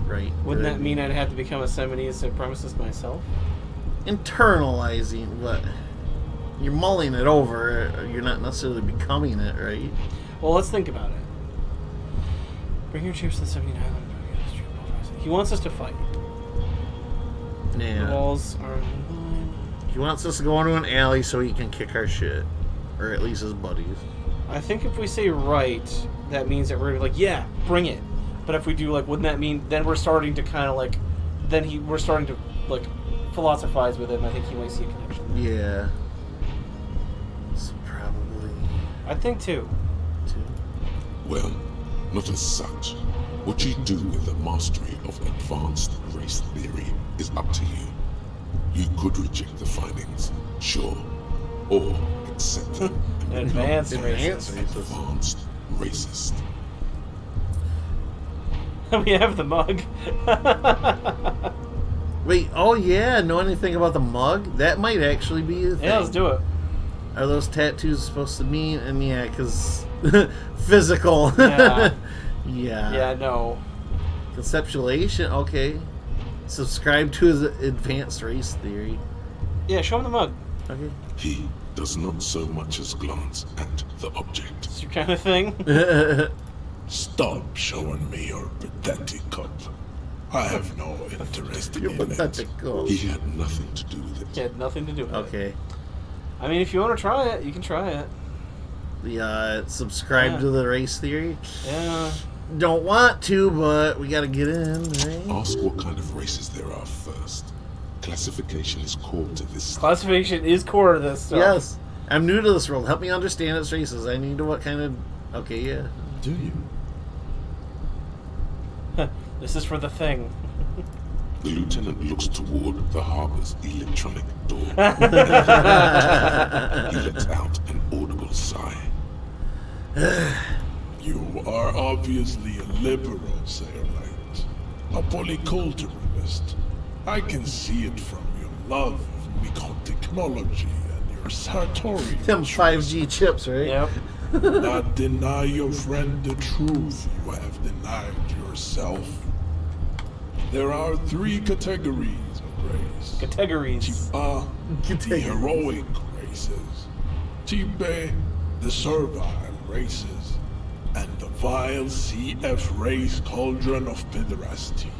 S1: Right.
S2: Wouldn't
S1: good.
S2: that mean I'd have to become a Seminese supremacist myself?
S1: Internalizing what? You're mulling it over. You're not necessarily becoming it, right?
S2: Well, let's think about it. Bring your troops to the 79 Island. He wants us to fight.
S1: Yeah.
S2: The walls are in line.
S1: He wants us to go into an alley so he can kick our shit. Or at least his buddies.
S2: I think if we say right, that means that we're like, yeah, bring it. But if we do, like, wouldn't that mean then we're starting to kind of like, we're starting to like philosophize with him. I think he might see a connection.
S1: Yeah. So probably.
S2: I think too.
S4: Well, not as such. What you do with the mastery of advanced race theory is up to you. You could reject the findings, sure, or accept them.
S2: Advanced racist.
S4: Advanced racist.
S2: We have the mug.
S1: Wait, oh yeah, know anything about the mug? That might actually be a thing.
S2: Yeah, let's do it.
S1: Are those tattoos supposed to mean? And yeah, because physical.
S2: Yeah.
S1: Yeah.
S2: Yeah, no.
S1: Conceptualization, okay. Subscribe to his advanced race theory.
S2: Yeah, show him the mug.
S1: Okay.
S4: He does not so much as glance at the object.
S2: It's your kind of thing.
S15: Stop showing me your pathetic cup. I have no interest in it.
S4: He had nothing to do with it.
S2: He had nothing to do with it.
S1: Okay.
S2: I mean, if you want to try it, you can try it.
S1: The subscribe to the race theory.
S2: Yeah.
S1: Don't want to, but we gotta get in, right?
S4: Ask what kind of races there are first. Classification is core to this.
S2: Classification is core to this stuff.
S1: Yes. I'm new to this world. Help me understand its races. I need to what kind of... Okay, yeah.
S12: Do you?
S2: This is for the thing.
S4: The lieutenant looks toward the harbor's electronic door. He lets out an audible sigh.
S15: You are obviously a liberal, Sailorite. A polyculturalist. I can see it from your love of microtechnology and your sartorial.
S1: Them 5G chips, right?
S2: Yep.
S15: Not deny your friend the truth you have denied yourself. There are 3 categories of race.
S2: Categories.
S15: Tipa, the heroic races. Tipe, the servile races. And the vile CF race cauldron of pederasty.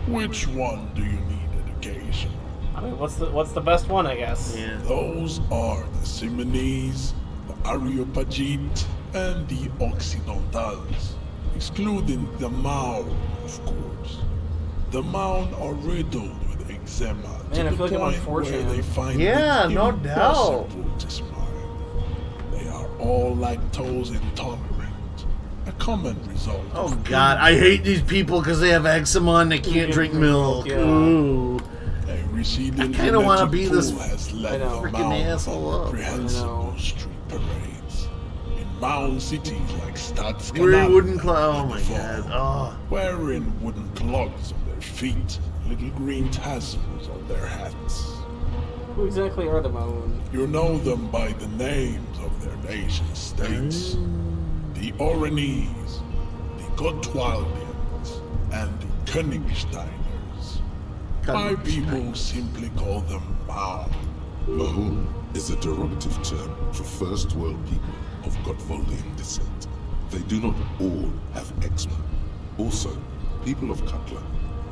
S15: Which one do you need education?
S2: I mean, what's the best one, I guess?
S1: Yeah.
S15: Those are the Simonese, the Areopagite, and the Occidentals, excluding the Mao, of course. The Maun are riddled with eczema
S2: Man, I
S15: to
S2: feel
S15: the
S2: like I'm
S15: point where
S2: unfortunate.
S15: they find
S1: Yeah,
S15: it
S1: no
S15: impossible
S1: doubt.
S15: to smile. They are all lactose intolerant, a common result.
S1: Oh
S15: of
S1: god, I hate these people because they have eczema and they can't drink milk.
S2: Yeah.
S1: Ooh.
S15: A receding
S1: I kinda wanna
S15: genetic
S1: be this
S15: pool has led the
S1: freaking
S15: Maun
S1: asshole up.
S15: comprehensible street parades. In Maun cities like Stadskanal,
S1: Wearing wooden clogs. Oh my god. Oh.
S15: wearing wooden clogs on their feet, little green tassels on their hats.
S2: Who exactly are the Maun?
S15: You know them by the names of their nation states. The Oranese, the Gotwaldians, and the Königsteiners. My people simply call them Mao.
S4: Mahoon is a derogative term for first world people of Gotwaldian descent. They do not all have eczema. Also, people of Katla,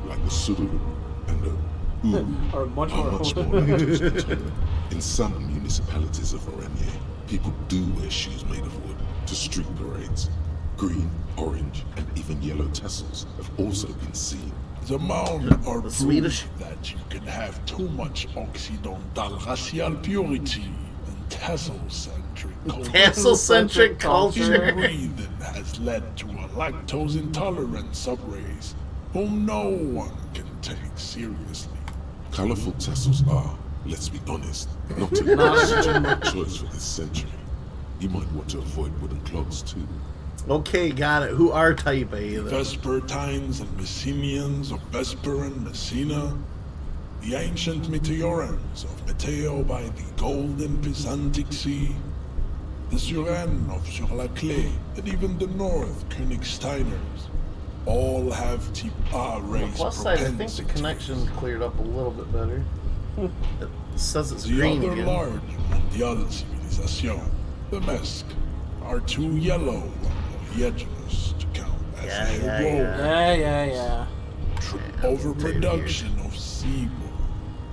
S4: like the Suru and the
S2: Are much
S4: are
S2: more
S4: much more lactose intolerant. In some municipalities of Oranje, people do wear shoes made of wood to street parades. Green, orange, and even yellow tassels have also been seen.
S15: The Maun are
S1: The Swedish.
S15: proof that you can have too much Occidental racial purity and tassel-centric culture.
S1: Tassel-centric culture.
S15: Breathing has led to a lactose-intolerant subrace whom no one can take seriously.
S4: Colorful tassels are, let's be honest, not a legitimate choice for this century. You might want to avoid wooden clogs too.
S1: Okay, got it. Who are Type A then?
S15: Vespertines and Messenians of Vesper and Messina, the ancient Meteorans of Meteo by the golden Pisantic Sea, the Suren of Sur-la-Clé, and even the North Königsteiners, all have Type A race
S1: Plus side, I think the
S15: propensities.
S1: connection cleared up a little bit better. It says it's
S15: The
S1: green
S15: other
S1: again.
S15: large mondial civilization, the Mesk, are too yellow and yetulous to count
S2: Yeah.
S15: Overproduction of sebum.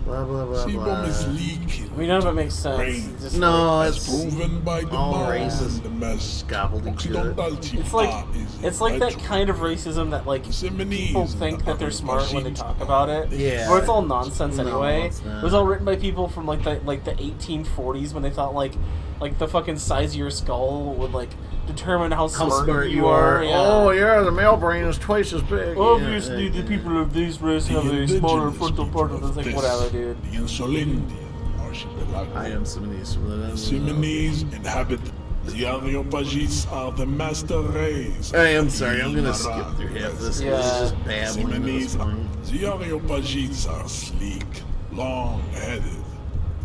S1: Blah blah blah
S15: Sebum
S1: blah.
S15: is leaking.
S2: I mean, none of it makes sense. It's just
S1: No,
S15: as
S1: it's
S15: proven by the
S1: all
S15: Mars
S1: racist
S15: and the mass
S1: gobbledygook.
S2: It's like that kind of racism that like people think that they're smart when they talk about it.
S1: Yeah.
S2: Or it's all nonsense anyway.
S1: it's not.
S2: It was all written by people from like the 1840s when they thought like the fucking size of your skull would like determine how smart you are. Yeah.
S1: Oh yeah, the male brain is twice as big.
S2: Obviously, the people of this race have a smaller frontal part of the like whatever, dude.
S15: The Insulindian archipelago.
S1: I am Simonese.
S15: Simonese inhabit the Areopagites are the master race.
S1: I am sorry, I'm gonna skip through half this.
S2: Yeah.
S1: This is just babbling at this point.
S15: The Areopagites are sleek, long-headed.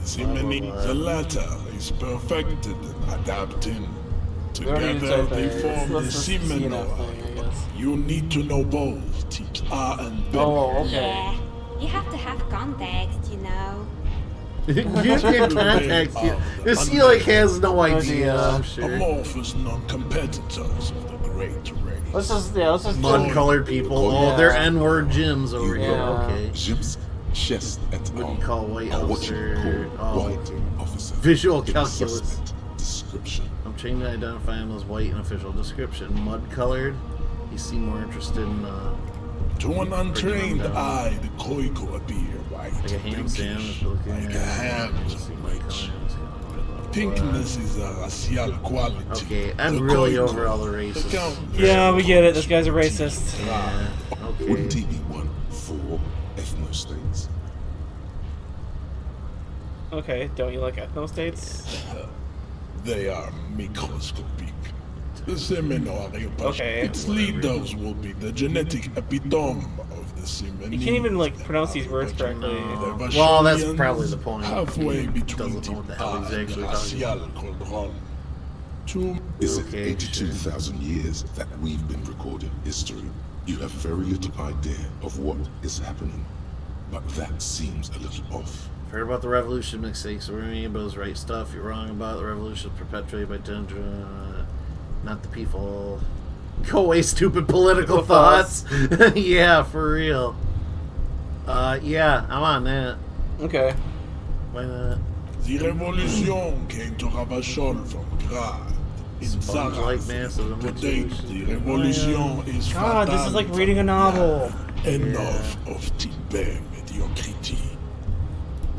S15: The latter is perfected in adapting. Together they form the Seminoid. You need to know both Teams A and B.
S2: Oh, okay.
S16: Yeah, you have to have context, you know.
S1: You get context. This he like has no idea. I'm sure.
S15: Amorphous non-competitors of the great race.
S2: Let's just
S1: mud-colored people. Oh, they're N-word gyms over here. Okay.
S4: Gyms, chest at
S1: What do you call white
S4: what you
S1: officer?
S4: call white officer.
S1: Visual
S4: In
S1: calculus.
S4: suspect description.
S1: I'm changing to identify him as white in official description. Mud-colored. You seem more interested in.
S15: To an untrained eye, the Koiko appear white,
S1: Like a ham sandwich. Looking
S15: like a ham sandwich. Pinkness is a racial quality.
S1: Okay, I'm
S15: The
S1: really
S15: Koiko,
S1: over all the races.
S2: Yeah, we get it. This guy's a racist.
S1: Yeah.
S4: Wouldn't
S1: Okay.
S4: he be one for ethno-states?
S2: Okay, don't you like ethno states?
S15: They are microscopic. The Seminole
S2: Okay.
S15: its leaders will be the genetic epitome of the Seminole.
S2: You can't even like pronounce these words correctly.
S1: Well, that's probably the point.
S15: Halfway
S1: He
S15: between
S1: doesn't know what the hell he's
S15: and
S1: actually
S15: the
S1: talking about.
S15: racial cauldron. To
S4: Is it 82,000 years that we've been recording history? You have very little idea of what is happening, but that seems a little off.
S1: Heard about the revolution mistakes. We're reading about the right stuff. You're wrong about the revolution perpetuated by Dendra, not the people. Go away, stupid political thoughts. Yeah, for real. Yeah, I'm on that.
S2: Okay.
S1: Why not?
S15: the revolution came to Ravachol from Grad. In
S1: Sponge-like
S15: Zaraz.
S1: massive
S15: Today, the revolution is
S2: God, this is like
S15: fatal.
S2: reading a novel.
S15: Enough of Tibet mediocrity.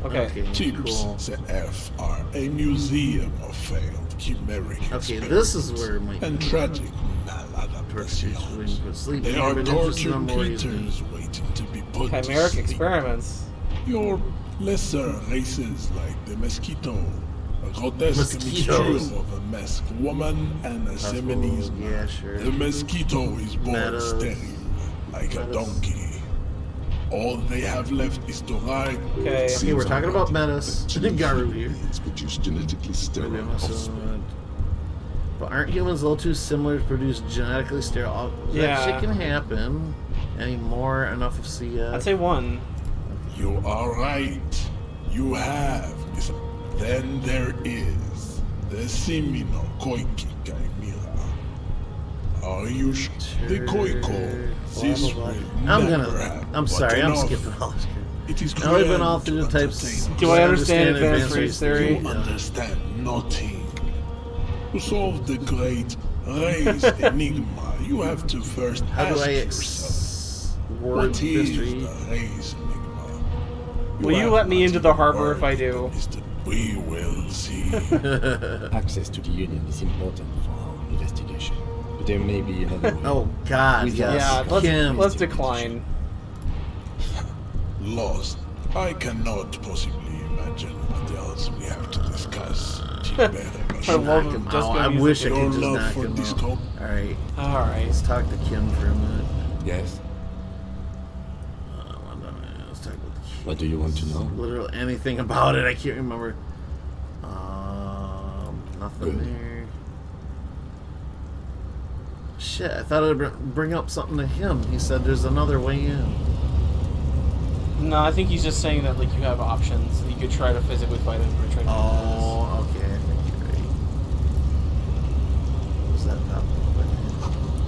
S2: Okay.
S15: Tips CF are a museum of failed chimeric
S1: Okay, this is where my
S15: and tragic maladaptations.
S1: sleep.
S15: They are tortured creatures waiting to be put to
S2: Chimeric
S15: sleep.
S2: experiments.
S15: Your lesser races like the mosquito, a grotesque
S1: Mosquitoes.
S15: mixture of a masked woman and a Seminese man.
S1: Yeah, sure.
S15: The mosquito is born
S1: Meadows.
S15: sterile, like a donkey. All they have left is to ride.
S1: Okay, we're talking about menace. Garu here.
S4: Produce genetically sterile offspring.
S1: But aren't humans a little too similar to produce genetically sterile?
S2: Yeah.
S1: That shit can happen. Anymore, enough of CS.
S2: I'd say one.
S15: You are right. You have. Then there is the Semino Koiki Chimera. Are you sure? The Koiko. This will
S1: I'm
S15: never
S1: gonna.
S15: happen.
S1: I'm
S15: But
S1: sorry. I'm
S15: enough.
S1: skipping all this.
S15: It is
S1: Now we've been
S15: cruel
S1: all through the
S15: to
S1: types.
S15: entertain
S2: Do I understand advanced
S1: advanced
S2: race theory?
S15: You understand nothing. To solve the great race enigma, you have to first
S1: How do
S15: ask
S1: I
S15: yourself,
S1: word
S15: what is
S1: history?
S15: the race enigma?
S2: Will you
S15: have
S2: let me
S15: not
S2: into the
S15: even
S2: harbor
S15: heard
S2: if I
S15: of
S2: do?
S15: it. We will see.
S7: Access to the Union is important for our investigation. But there may be another way.
S1: Oh God,
S7: With
S1: yes.
S7: us.
S2: Yeah, let's decline.
S15: Lost. I cannot possibly imagine what else we have to discuss. Tibet,
S2: I love
S1: Knock him
S2: disco
S1: out. I
S2: music.
S1: wish I
S15: Your
S1: could just
S15: love
S1: knock
S15: for
S1: him
S15: disco?
S1: out. All right.
S2: All right.
S1: Let's talk to Kim for a minute.
S7: Yes?
S1: Let's talk about the Kim.
S7: What do you want to know?
S1: Literally anything about it. I can't remember. Nothing
S7: Good.
S1: there. Shit, I thought I'd bring up something to him. He said there's another way in.
S2: No, I think he's just saying that like you have options. You could try to physically fight him or try to.
S1: Oh, okay. I think you're right. What's that pop?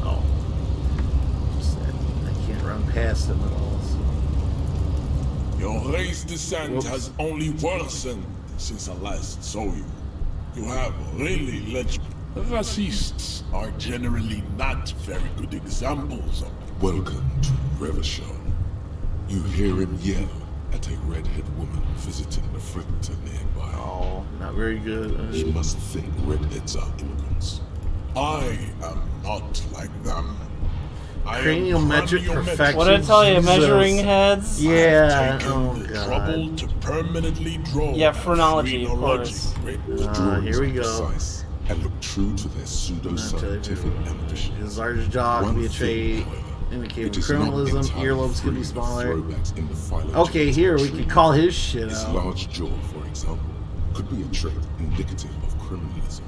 S1: Oh.
S15: descent has only worsened since I last saw you. You have really let you. Racists are generally not very good examples of.
S4: Welcome to Revachol. You hear him yell at a redhead woman visiting the fritter nearby.
S1: Oh, not very good.
S4: He must think redheads are immigrants.
S15: I am not like them. I am
S1: Craniometric perfection.
S2: What did I tell you?
S1: Jesus.
S2: Measuring heads?
S1: Yeah.
S15: Taken
S1: Oh,
S15: the
S1: God.
S15: trouble to permanently draw.
S2: Yeah, phrenology, of course.
S1: Here we go.
S4: Precise and look true to their pseudo-scientific ambition.
S1: His large jaw could be a trait indicating criminalism. Earlobes could be smaller. Okay, here we can call his shit
S4: His
S1: out.
S4: large jaw, for example, could be a trait indicative of criminalism.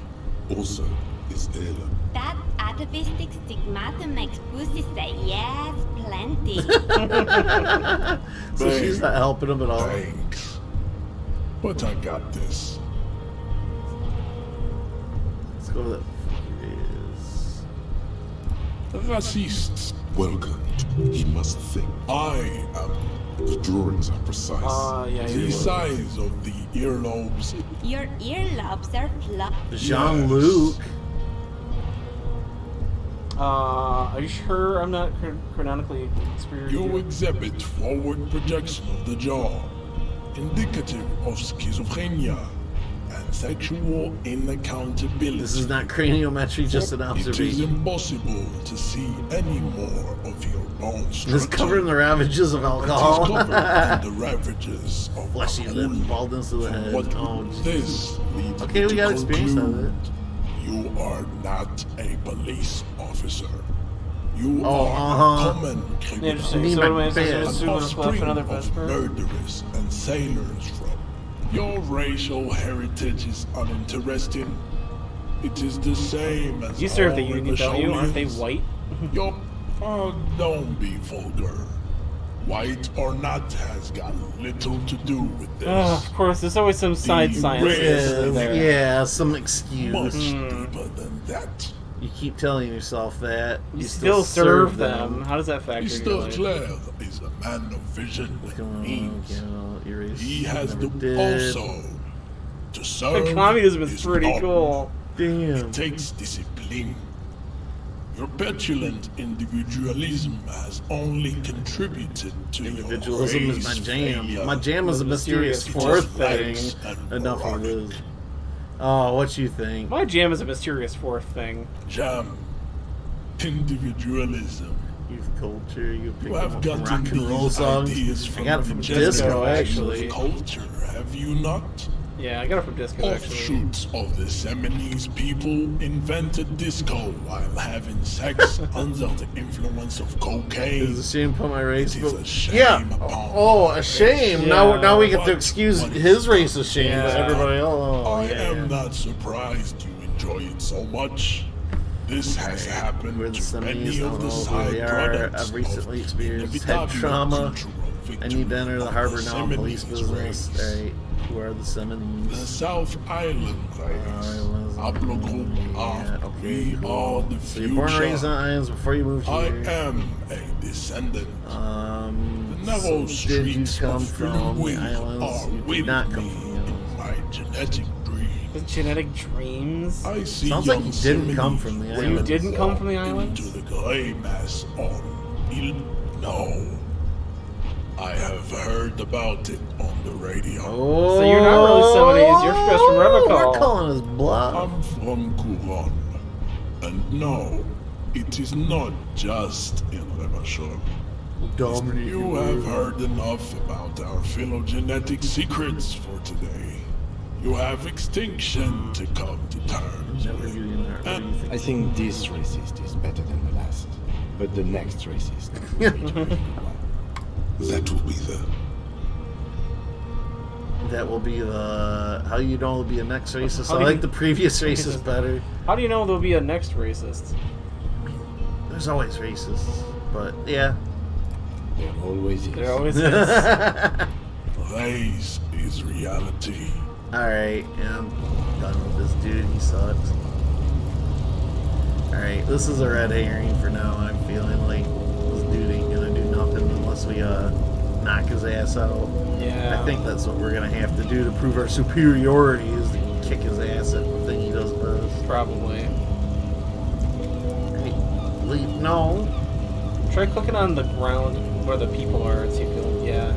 S4: Also, his earlobe.
S16: That atavistic stigmata makes pussy say yes, plenty.
S1: So she's not helping him at all.
S15: Thanks. But I got this.
S1: Let's go to that.
S15: Racists.
S4: Welcome. He must think.
S15: I am.
S4: The drawings are precise.
S15: The size of the earlobes.
S16: Your earlobes are fluffy.
S1: Jean-Luc.
S2: Are you sure I'm not chronically experienced?
S15: You exhibit forward projection of the jaw, indicative of schizophrenia and sexual inaccountability.
S1: This is not craniometry, just an
S15: It is
S1: observation.
S15: impossible to see any more of your bone structure.
S1: It's covering the ravages of
S15: It is
S1: alcohol.
S15: covered in the ravages of
S1: Fleshy lip, baldness of the head.
S15: What
S1: Oh,
S15: this leads
S1: okay,
S15: me
S1: we
S15: to
S1: got experience out of it.
S15: conclude, you are not a police officer. You
S1: Oh,
S15: are a common criminal.
S2: Interesting. So what am I supposed to
S15: An
S2: assume I'm
S15: offspring
S2: another
S15: of
S2: Vesper?
S15: murderers and sailors from. Your racial heritage is uninteresting. It is the same as
S2: You serve
S15: all
S2: the Union, don't you? Aren't they
S15: Revacholians.
S2: white?
S15: Don't be vulgar. White or not has got little to do with this.
S2: Of course, there's always some side science in there.
S1: Yeah, some excuse.
S15: Much deeper than that.
S1: You keep telling yourself that.
S2: You still serve them. How does that factor in your
S15: Mr.
S2: life?
S15: Claire is a man of vision and means.
S1: Erase.
S15: He has
S1: Never
S15: the
S1: did.
S15: also to serve.
S2: The communism is
S15: his
S2: pretty
S15: noble.
S2: cool.
S1: Damn.
S15: It takes discipline. Your petulant individualism has only contributed to
S1: Individualism
S15: your
S1: is my
S15: race
S1: jam.
S15: failure.
S1: My jam is a mysterious fourth thing. Enough of this. Oh, what you think?
S2: My jam is a mysterious fourth thing.
S15: Jam. Individualism.
S1: Youth culture. You pick
S15: You
S1: them
S15: have
S1: up from
S15: gotten
S1: rock and roll
S15: these
S1: songs.
S15: ideas
S1: I
S15: from
S1: got it from
S15: the
S1: disco,
S15: generation
S1: actually.
S15: of culture, have you not?
S2: Yeah, I got it from disco, actually.
S15: Offshoots of the Seminese people invented disco while having sex under the influence of cocaine.
S1: It's a shame upon my race,
S15: It is
S1: but
S15: a shame
S1: yeah.
S15: upon
S1: Oh, a shame.
S2: Yeah.
S1: Now we get to excuse his racist shame, but
S2: Yeah.
S1: everybody else. Oh,
S15: I
S1: yeah.
S15: am not surprised you enjoy it so much. This has happened
S1: We're the
S15: to many
S1: Semis. I
S15: of
S1: don't
S15: the
S1: know who
S15: side
S1: they are.
S15: products
S1: I've recently
S15: of
S1: experienced head
S15: inevitable
S1: trauma.
S15: cultural
S1: I need to enter the
S15: victory
S1: harbor
S15: of
S1: now.
S15: the
S1: Police
S15: Seminese
S1: business.
S15: race.
S1: Alright. Who are the
S15: The
S1: Seminese?
S15: South Island race. Haplogroup R. We are the
S1: So you're born and raised
S15: future.
S1: on islands before you moved
S15: I
S1: here.
S15: am a descendant.
S1: The
S15: narrow
S1: so did you
S15: streets
S1: come
S15: of
S1: from the
S15: Louis
S1: islands?
S15: are
S1: You did
S15: with
S1: not come
S15: me
S1: from the islands.
S15: in my genetic dream.
S2: The genetic dreams?
S15: I see
S1: Sounds like
S15: young
S1: you didn't come
S15: Semites
S1: from the
S2: So you
S1: islands.
S2: didn't come from the islands?
S15: into the grey mass on No. I have heard about it on the radio.
S1: Oh,
S2: So you're not really Seminese, you're just from Revachol.
S1: We're calling his bluff.
S15: I'm from Couronne. And no, it is not just in Revachol.
S1: Dominic.
S15: You have heard enough about our phylogenetic secrets for today. You have extinction to come to terms with.
S7: I think this racist is better than the last. But the next racist will be terrific.
S4: That will be the.
S1: That will be the. How you know it'll be a next racist?
S2: How
S1: I
S2: do
S1: like
S2: you-
S1: the previous racist better.
S2: How do you know there'll be a next racist?
S1: There's always racists, but yeah.
S7: There always is.
S2: There always is.
S15: Race is reality.
S1: Alright, yeah, I'm done with this dude. He sucks. Alright, this is a red herring for now. I'm feeling like this dude ain't gonna do nothing unless we knock his ass out.
S2: Yeah.
S1: I think that's what we're gonna have to do to prove our superiority is to kick his ass at the thing he does best.
S2: Probably.
S1: Hey, no.
S2: Try clicking on the ground where the people are and see if you'll. Yeah.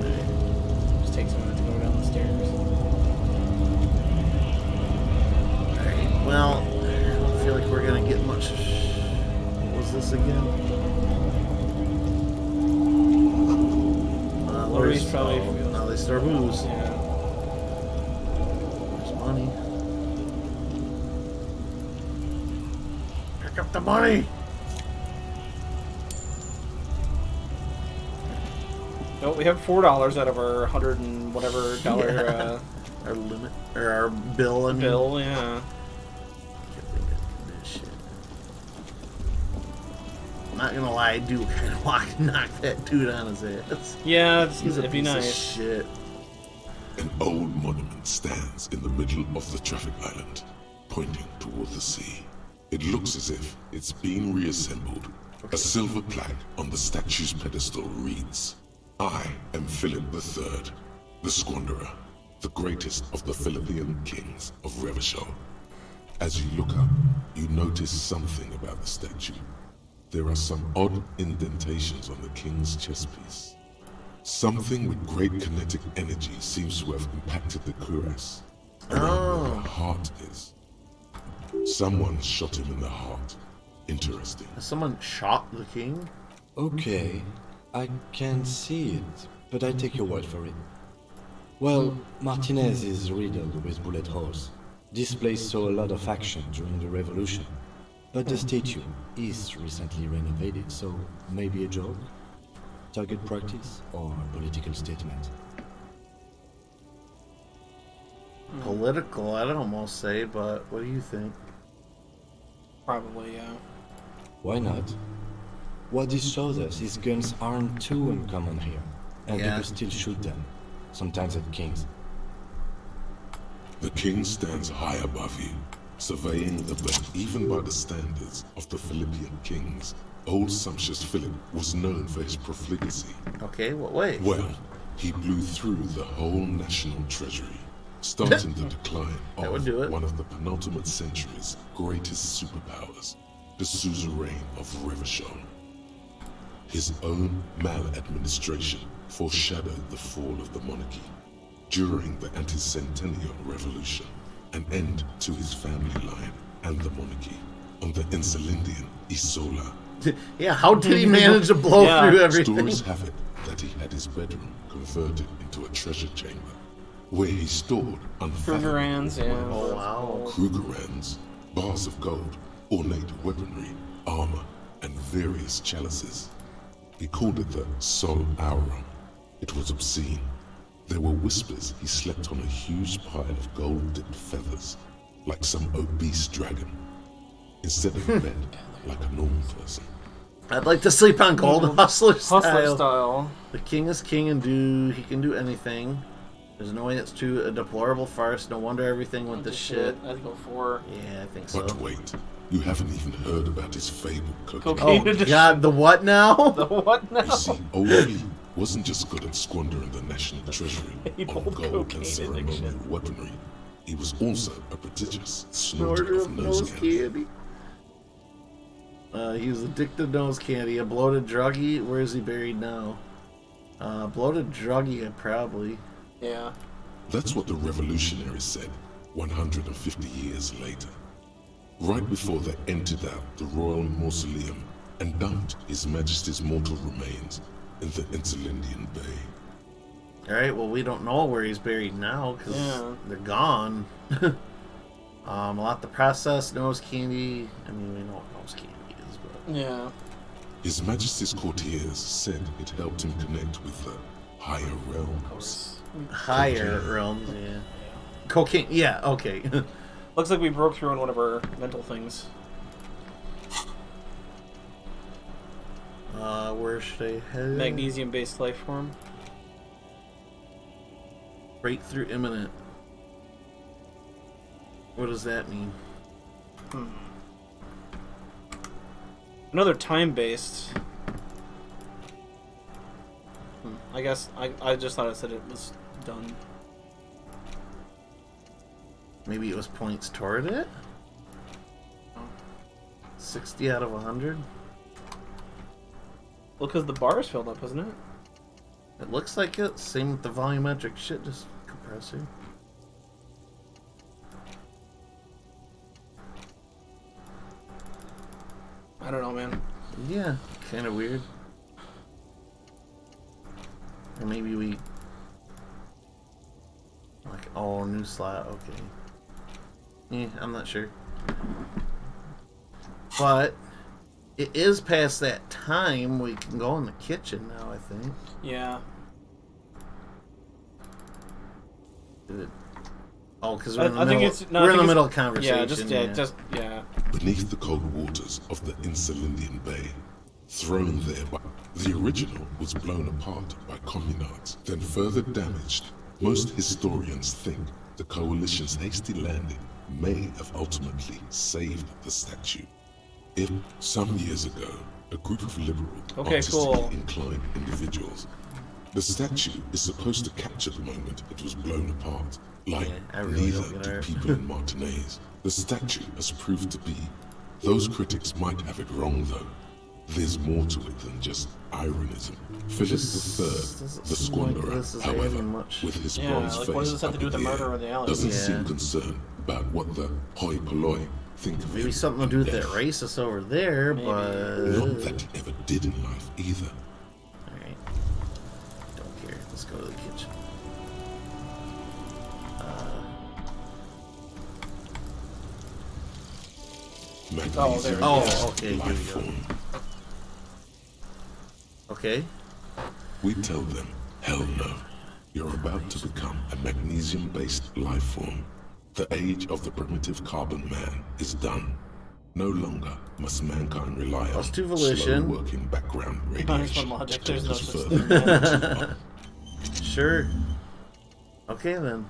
S2: Just takes a minute to go down the stairs.
S1: Alright, well, I don't feel like we're gonna get much. What was this again?
S2: Lori's probably.
S1: Now they start booze.
S2: Yeah.
S1: There's money. Pick up the money!
S2: No, we have $4 out of our 100 and whatever dollar
S1: Yeah. Our limit, or our bill. I mean.
S2: bill. Yeah.
S1: I'm not gonna lie, I do kind of want to knock that dude on his ass.
S2: Yeah,
S1: it'd
S2: be nice.
S1: Shit.
S4: An old monument stands in the middle of the traffic island, pointing toward the sea. It looks as if it's been reassembled. A silver plaque on the statue's pedestal reads, "I am Philip III, the Squanderer, the greatest of the Philippian kings of Revachol." As you look up, you notice something about the statue. There are some odd indentations on the king's chest piece. Something with great kinetic energy seems to have impacted the cuirass around where the heart is. Someone shot him in the heart. Interesting.
S1: Someone shot the king?
S7: Okay, I can't see it, but I take your word for it. Well, Martinez is riddled with bullet holes. This place saw a lot of action during the revolution. But the statue is recently renovated, so maybe a joke? Target practice or political statement?
S1: Political, I'd almost say, but what do you think?
S2: Probably, yeah.
S7: Why not? What this shows us is guns aren't too uncommon here, and people still shoot them, sometimes at kings.
S4: The king stands high above you, surveying the blade. Even by the standards of the Philippian kings, old sumptuous Philip was known for his profligacy.
S1: Okay, what way?
S4: Well, he blew through the whole national treasury, starting the decline of one of the penultimate century's greatest superpowers, the suzerain of Revachol. His own maladministration foreshadowed the fall of the monarchy. During the anti-centennial revolution, an end to his family line and the monarchy on the Insulindian Isola.
S1: Yeah, how did he manage to blow through everything?
S4: Stories have it that he had his bedroom converted into a treasure chamber, where he stored
S2: Krugerrands, yeah.
S1: Oh, wow.
S4: Krugerrands, bars of gold, ornate weaponry, armor, and various chalices. He called it the Sol Aurum. It was obscene. There were whispers he slept on a huge pile of gold-dipped feathers, like some obese dragon, instead of bed, like a normal person.
S1: I'd like to sleep on gold, hustler style.
S2: Hustler style.
S1: The king is king and he can do anything. There's no way it's true. A deplorable farce. No wonder everything went to shit.
S2: I'd go for.
S1: Yeah, I think so.
S4: But wait, you haven't even heard about his fabled cocaine.
S1: Oh god, the what now?
S2: The what now?
S4: You see, old Philip wasn't just good at squandering the national treasury on gold and ceremonial weaponry. He was also a prodigious snorter of nose candy.
S1: He was addicted to nose candy. A bloated druggie. Where is he buried now? Bloated druggie, probably.
S2: Yeah.
S4: That's what the revolutionaries said 150 years later. Right before they emptied out the royal mausoleum and dumped His Majesty's mortal remains in the Insulindian Bay.
S1: Alright, well, we don't know where he's buried now, because they're gone. A lot to process, nose candy. I mean, we know what nose candy is, but...
S2: Yeah.
S4: His Majesty's courtiers said it helped him connect with the higher realms.
S1: Higher realms, yeah. Cocaine, yeah, okay.
S2: Looks like we broke through on one of our mental things.
S1: Where should I head?
S2: Magnesium-based life form.
S1: Breakthrough imminent. What does that mean?
S2: Another time-based. I guess I just thought it said it was done.
S1: Maybe it was points toward it? 60 out of 100?
S2: Well, because the bar is filled up, isn't it?
S1: It looks like it. Same with the volumetric shit, just compressor.
S2: I don't know, man.
S1: Yeah, kind of weird. Or maybe we... Like, oh, new slot, okay. Yeah, I'm not sure. But... It is past that time. We can go in the kitchen now, I think.
S2: Yeah.
S1: Oh, because we're in the middle of conversation.
S2: Yeah.
S4: Beneath the cold waters of the Insulindian Bay, thrown there by... The original was blown apart by communards, then further damaged. Most historians think the Coalition's hasty landing may have ultimately saved the statue. If, some years ago, a group of liberal, artistically inclined individuals, the statue is supposed to capture the moment it was blown apart. Like, neither do people in Martinez. The statue has proved to be. Those critics might have it wrong, though. There's more to it than just ironism. Philip III, the squanderer, however, with his bronze face
S2: what does this have to do with the murder of the alley?
S4: doesn't seem concerned about what the hoi polloi think of
S1: maybe something to do with that racist over there, but...
S4: Not that he ever did in life, either.
S1: Alright. Don't care. Let's go to the kitchen. Okay. Here we go. Okay.
S4: We tell them, hell no. You're about to become a magnesium-based life form. The age of the primitive carbon man is done. No longer must mankind rely on slow-working background radiation to take us further.
S1: Sure. Okay, then.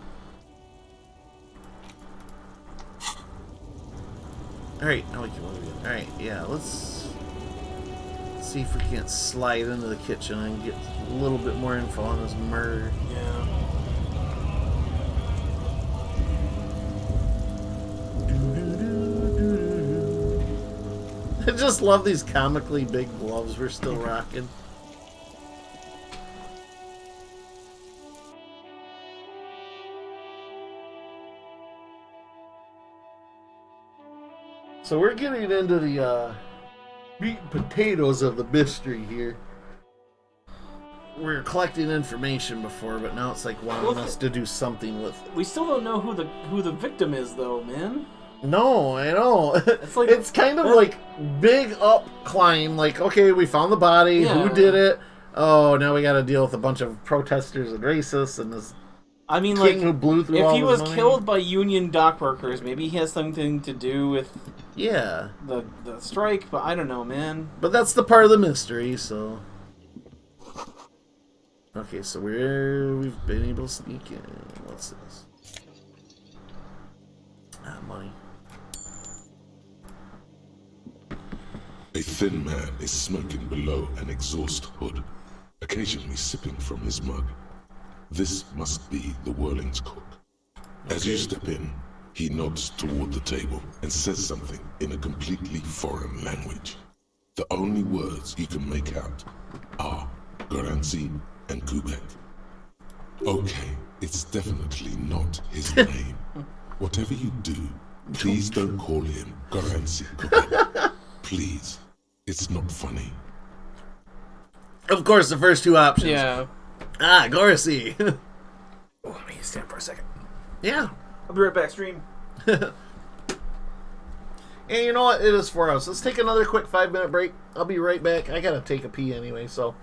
S1: Alright, now we can move in. Alright, yeah, let's see if we can't slide into the kitchen and get a little bit more info on this murder.
S2: Yeah.
S1: I just love these comically big gloves we're still rocking. So we're getting into the meat and potatoes of the mystery here. We were collecting information before, but now it's like wanting us to do something with it.
S2: We still don't know who the victim is, though, man.
S1: No, I know. It's kind of like big up climb. Like, okay, we found the body. Yeah. Who did it? Oh, now we got to deal with a bunch of protesters and racists and this.
S2: I mean,
S1: king who blew through all
S2: if he was
S1: money.
S2: killed by union dock workers, maybe he has something to do with
S1: the
S2: strike. But I don't know, man.
S1: But that's the part of the mystery. So okay, so we've been able to sneak in. What's this? Money.
S4: A thin man is smoking below an exhaust hood, occasionally sipping from his mug. This must be the Whirling's cook. As you step in, he nods toward the table and says something in a completely foreign language. The only words you can make out are Garanzi and Kubek. Okay, it's definitely not his name. Whatever you do, please don't call him Garanzi Kubek. Please. It's not funny.
S1: Of course, the first two options.
S2: Yeah.
S1: Gorsi.
S2: Oh, let me stand for a second.
S1: Yeah.
S2: I'll be right back, stream.
S1: And you know what? It is 4 hours. Let's take another quick 5-minute break. I'll be right back. I gotta take a pee anyway, so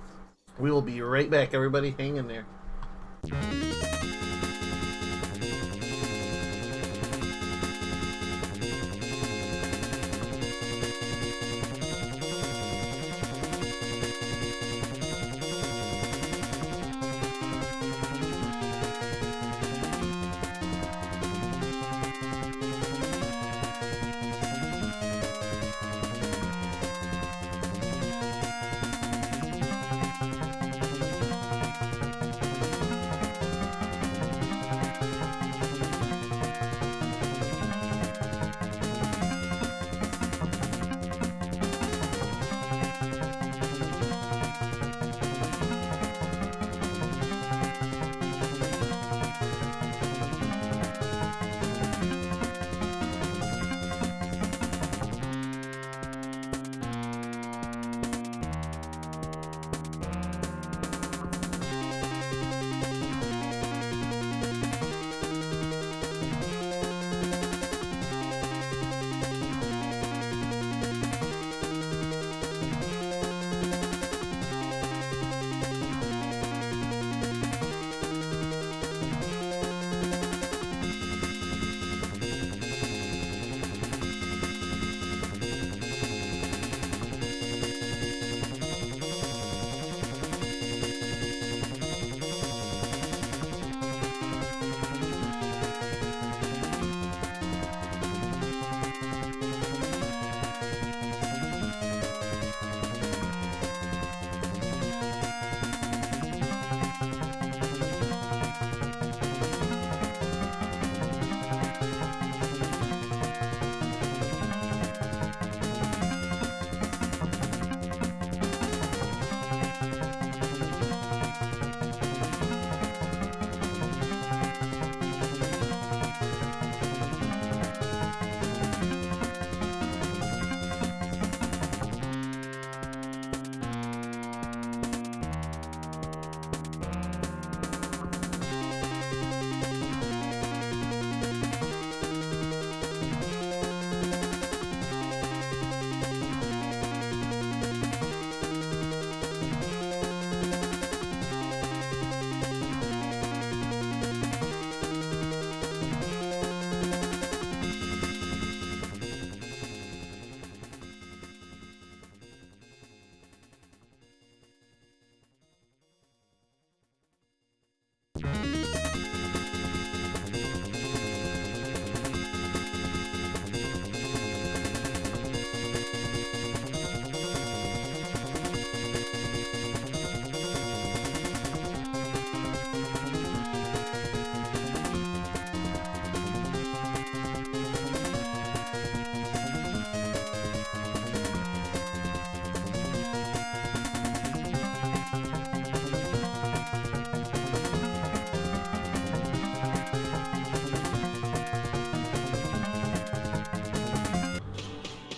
S1: we will be right back, everybody. Hang in there.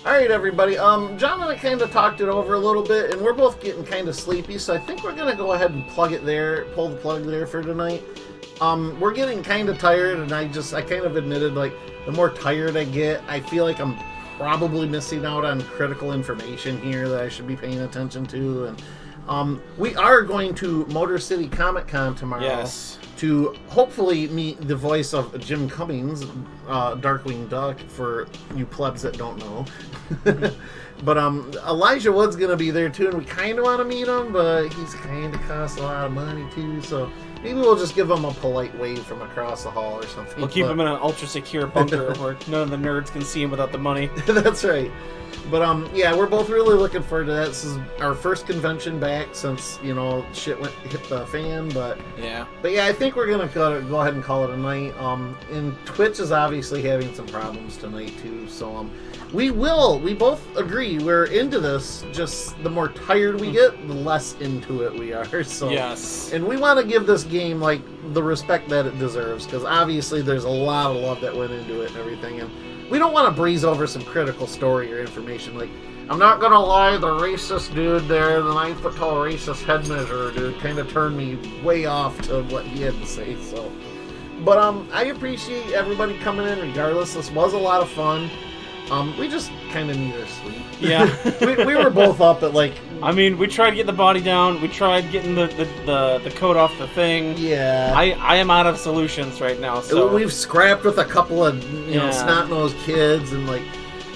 S1: All right, everybody. John and I kind of talked it over a little bit, and we're both getting kind of sleepy, so I think we're gonna go ahead and pull the plug there for tonight. We're getting kind of tired, and I kind of admitted, like, the more tired I get, I feel like I'm probably missing out on critical information here that I should be paying attention to, and we are going to Motor City Comic Con tomorrow.
S2: Yes.
S1: To hopefully meet the voice of Jim Cummings, Darkwing Duck, for you plebs that don't know. But Elijah Wood's going to be there too, and we kind of want to meet him, but he's kind of costs a lot of money too, so maybe we'll just give him a polite wave from across the hall or something.
S2: We'll keep him in an ultra-secure bunker where none of the nerds can see him without the money.
S1: That's right. But yeah, we're both really looking forward to that. This is our first convention back since, shit hit the fan, but yeah, I think we're gonna go ahead and call it a night. And Twitch is obviously having some problems tonight too, so we both agree we're into this. Just the more tired we get, the less into it we are. So
S2: yes,
S1: and we want to give this game like the respect that it deserves, because obviously there's a lot of love that went into it and everything, and we don't want to breeze over some critical story or information. Like, I'm not gonna lie, the racist dude there, the 9-foot-tall racist head measurer dude, kind of turned me way off to what he had to say. So, but I appreciate everybody coming in regardless. This was a lot of fun. We just kind of need our sleep.
S2: Yeah.
S1: we were both up at like...
S2: I mean, we tried to get the body down. We tried getting the coat off the thing.
S1: Yeah.
S2: I am out of solutions right now, so...
S1: We've scrapped with a couple of, snot-nosed kids and, like...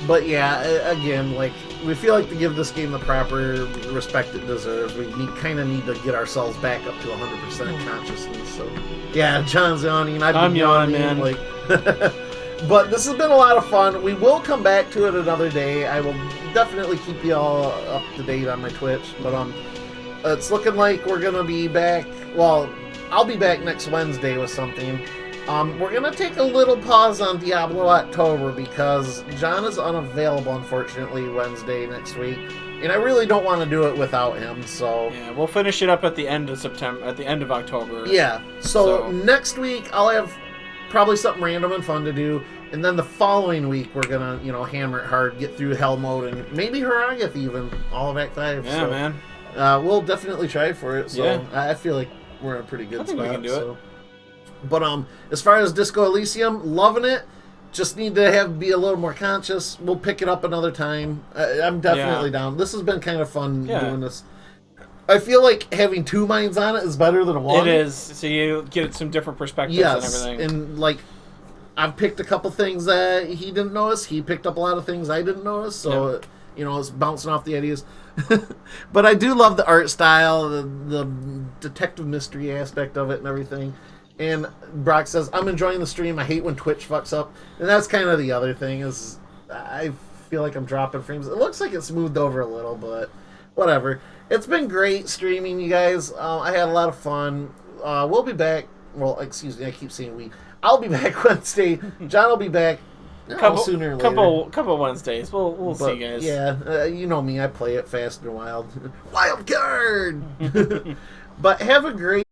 S1: But, yeah, again, like, we feel like to give this game the proper respect it deserves, we kind of need to get ourselves back up to 100% consciousness, so... Yeah, John's yawning. I'm yawning, man. Like... But this has been a lot of fun. We will come back to it another day. I will definitely keep you all up to date on my Twitch. But it's looking like we're gonna be back. Well, I'll be back next Wednesday with something. We're gonna take a little pause on Diablo October because John is unavailable, unfortunately, Wednesday next week, and I really don't want to do it without him. So
S2: yeah, we'll finish it up at the end of September, at the end of October.
S1: Yeah. So next week I'll have probably something random and fun to do, and then the following week we're gonna, hammer it hard, get through Hell Mode, and maybe Haragath even, all of Act 5.
S2: Yeah, so, man.
S1: We'll definitely try for it, so yeah. I feel like we're in a pretty good spot.
S2: We can do it.
S1: But as far as Disco Elysium, loving it. Just need to be a little more conscious. We'll pick it up another time. I'm definitely down. This has been kind of fun doing this. I feel like having two minds on it is better than one.
S2: It is. So you get some different perspectives and everything.
S1: And like, I've picked a couple things that he didn't notice. He picked up a lot of things I didn't notice. So, it's bouncing off the ideas. But I do love the art style, the detective mystery aspect of it and everything. And Brock says, I'm enjoying the stream. I hate when Twitch fucks up. And that's kind of the other thing is I feel like I'm dropping frames. It looks like it smoothed over a little, but whatever. It's been great streaming, you guys. I had a lot of fun. We'll be back. Well, excuse me, I keep saying we. I'll be back Wednesday. John will be back sooner or later.
S2: Couple Wednesdays. We'll see you guys.
S1: Yeah, you know me. I play it fast and wild. Wild card! But have a great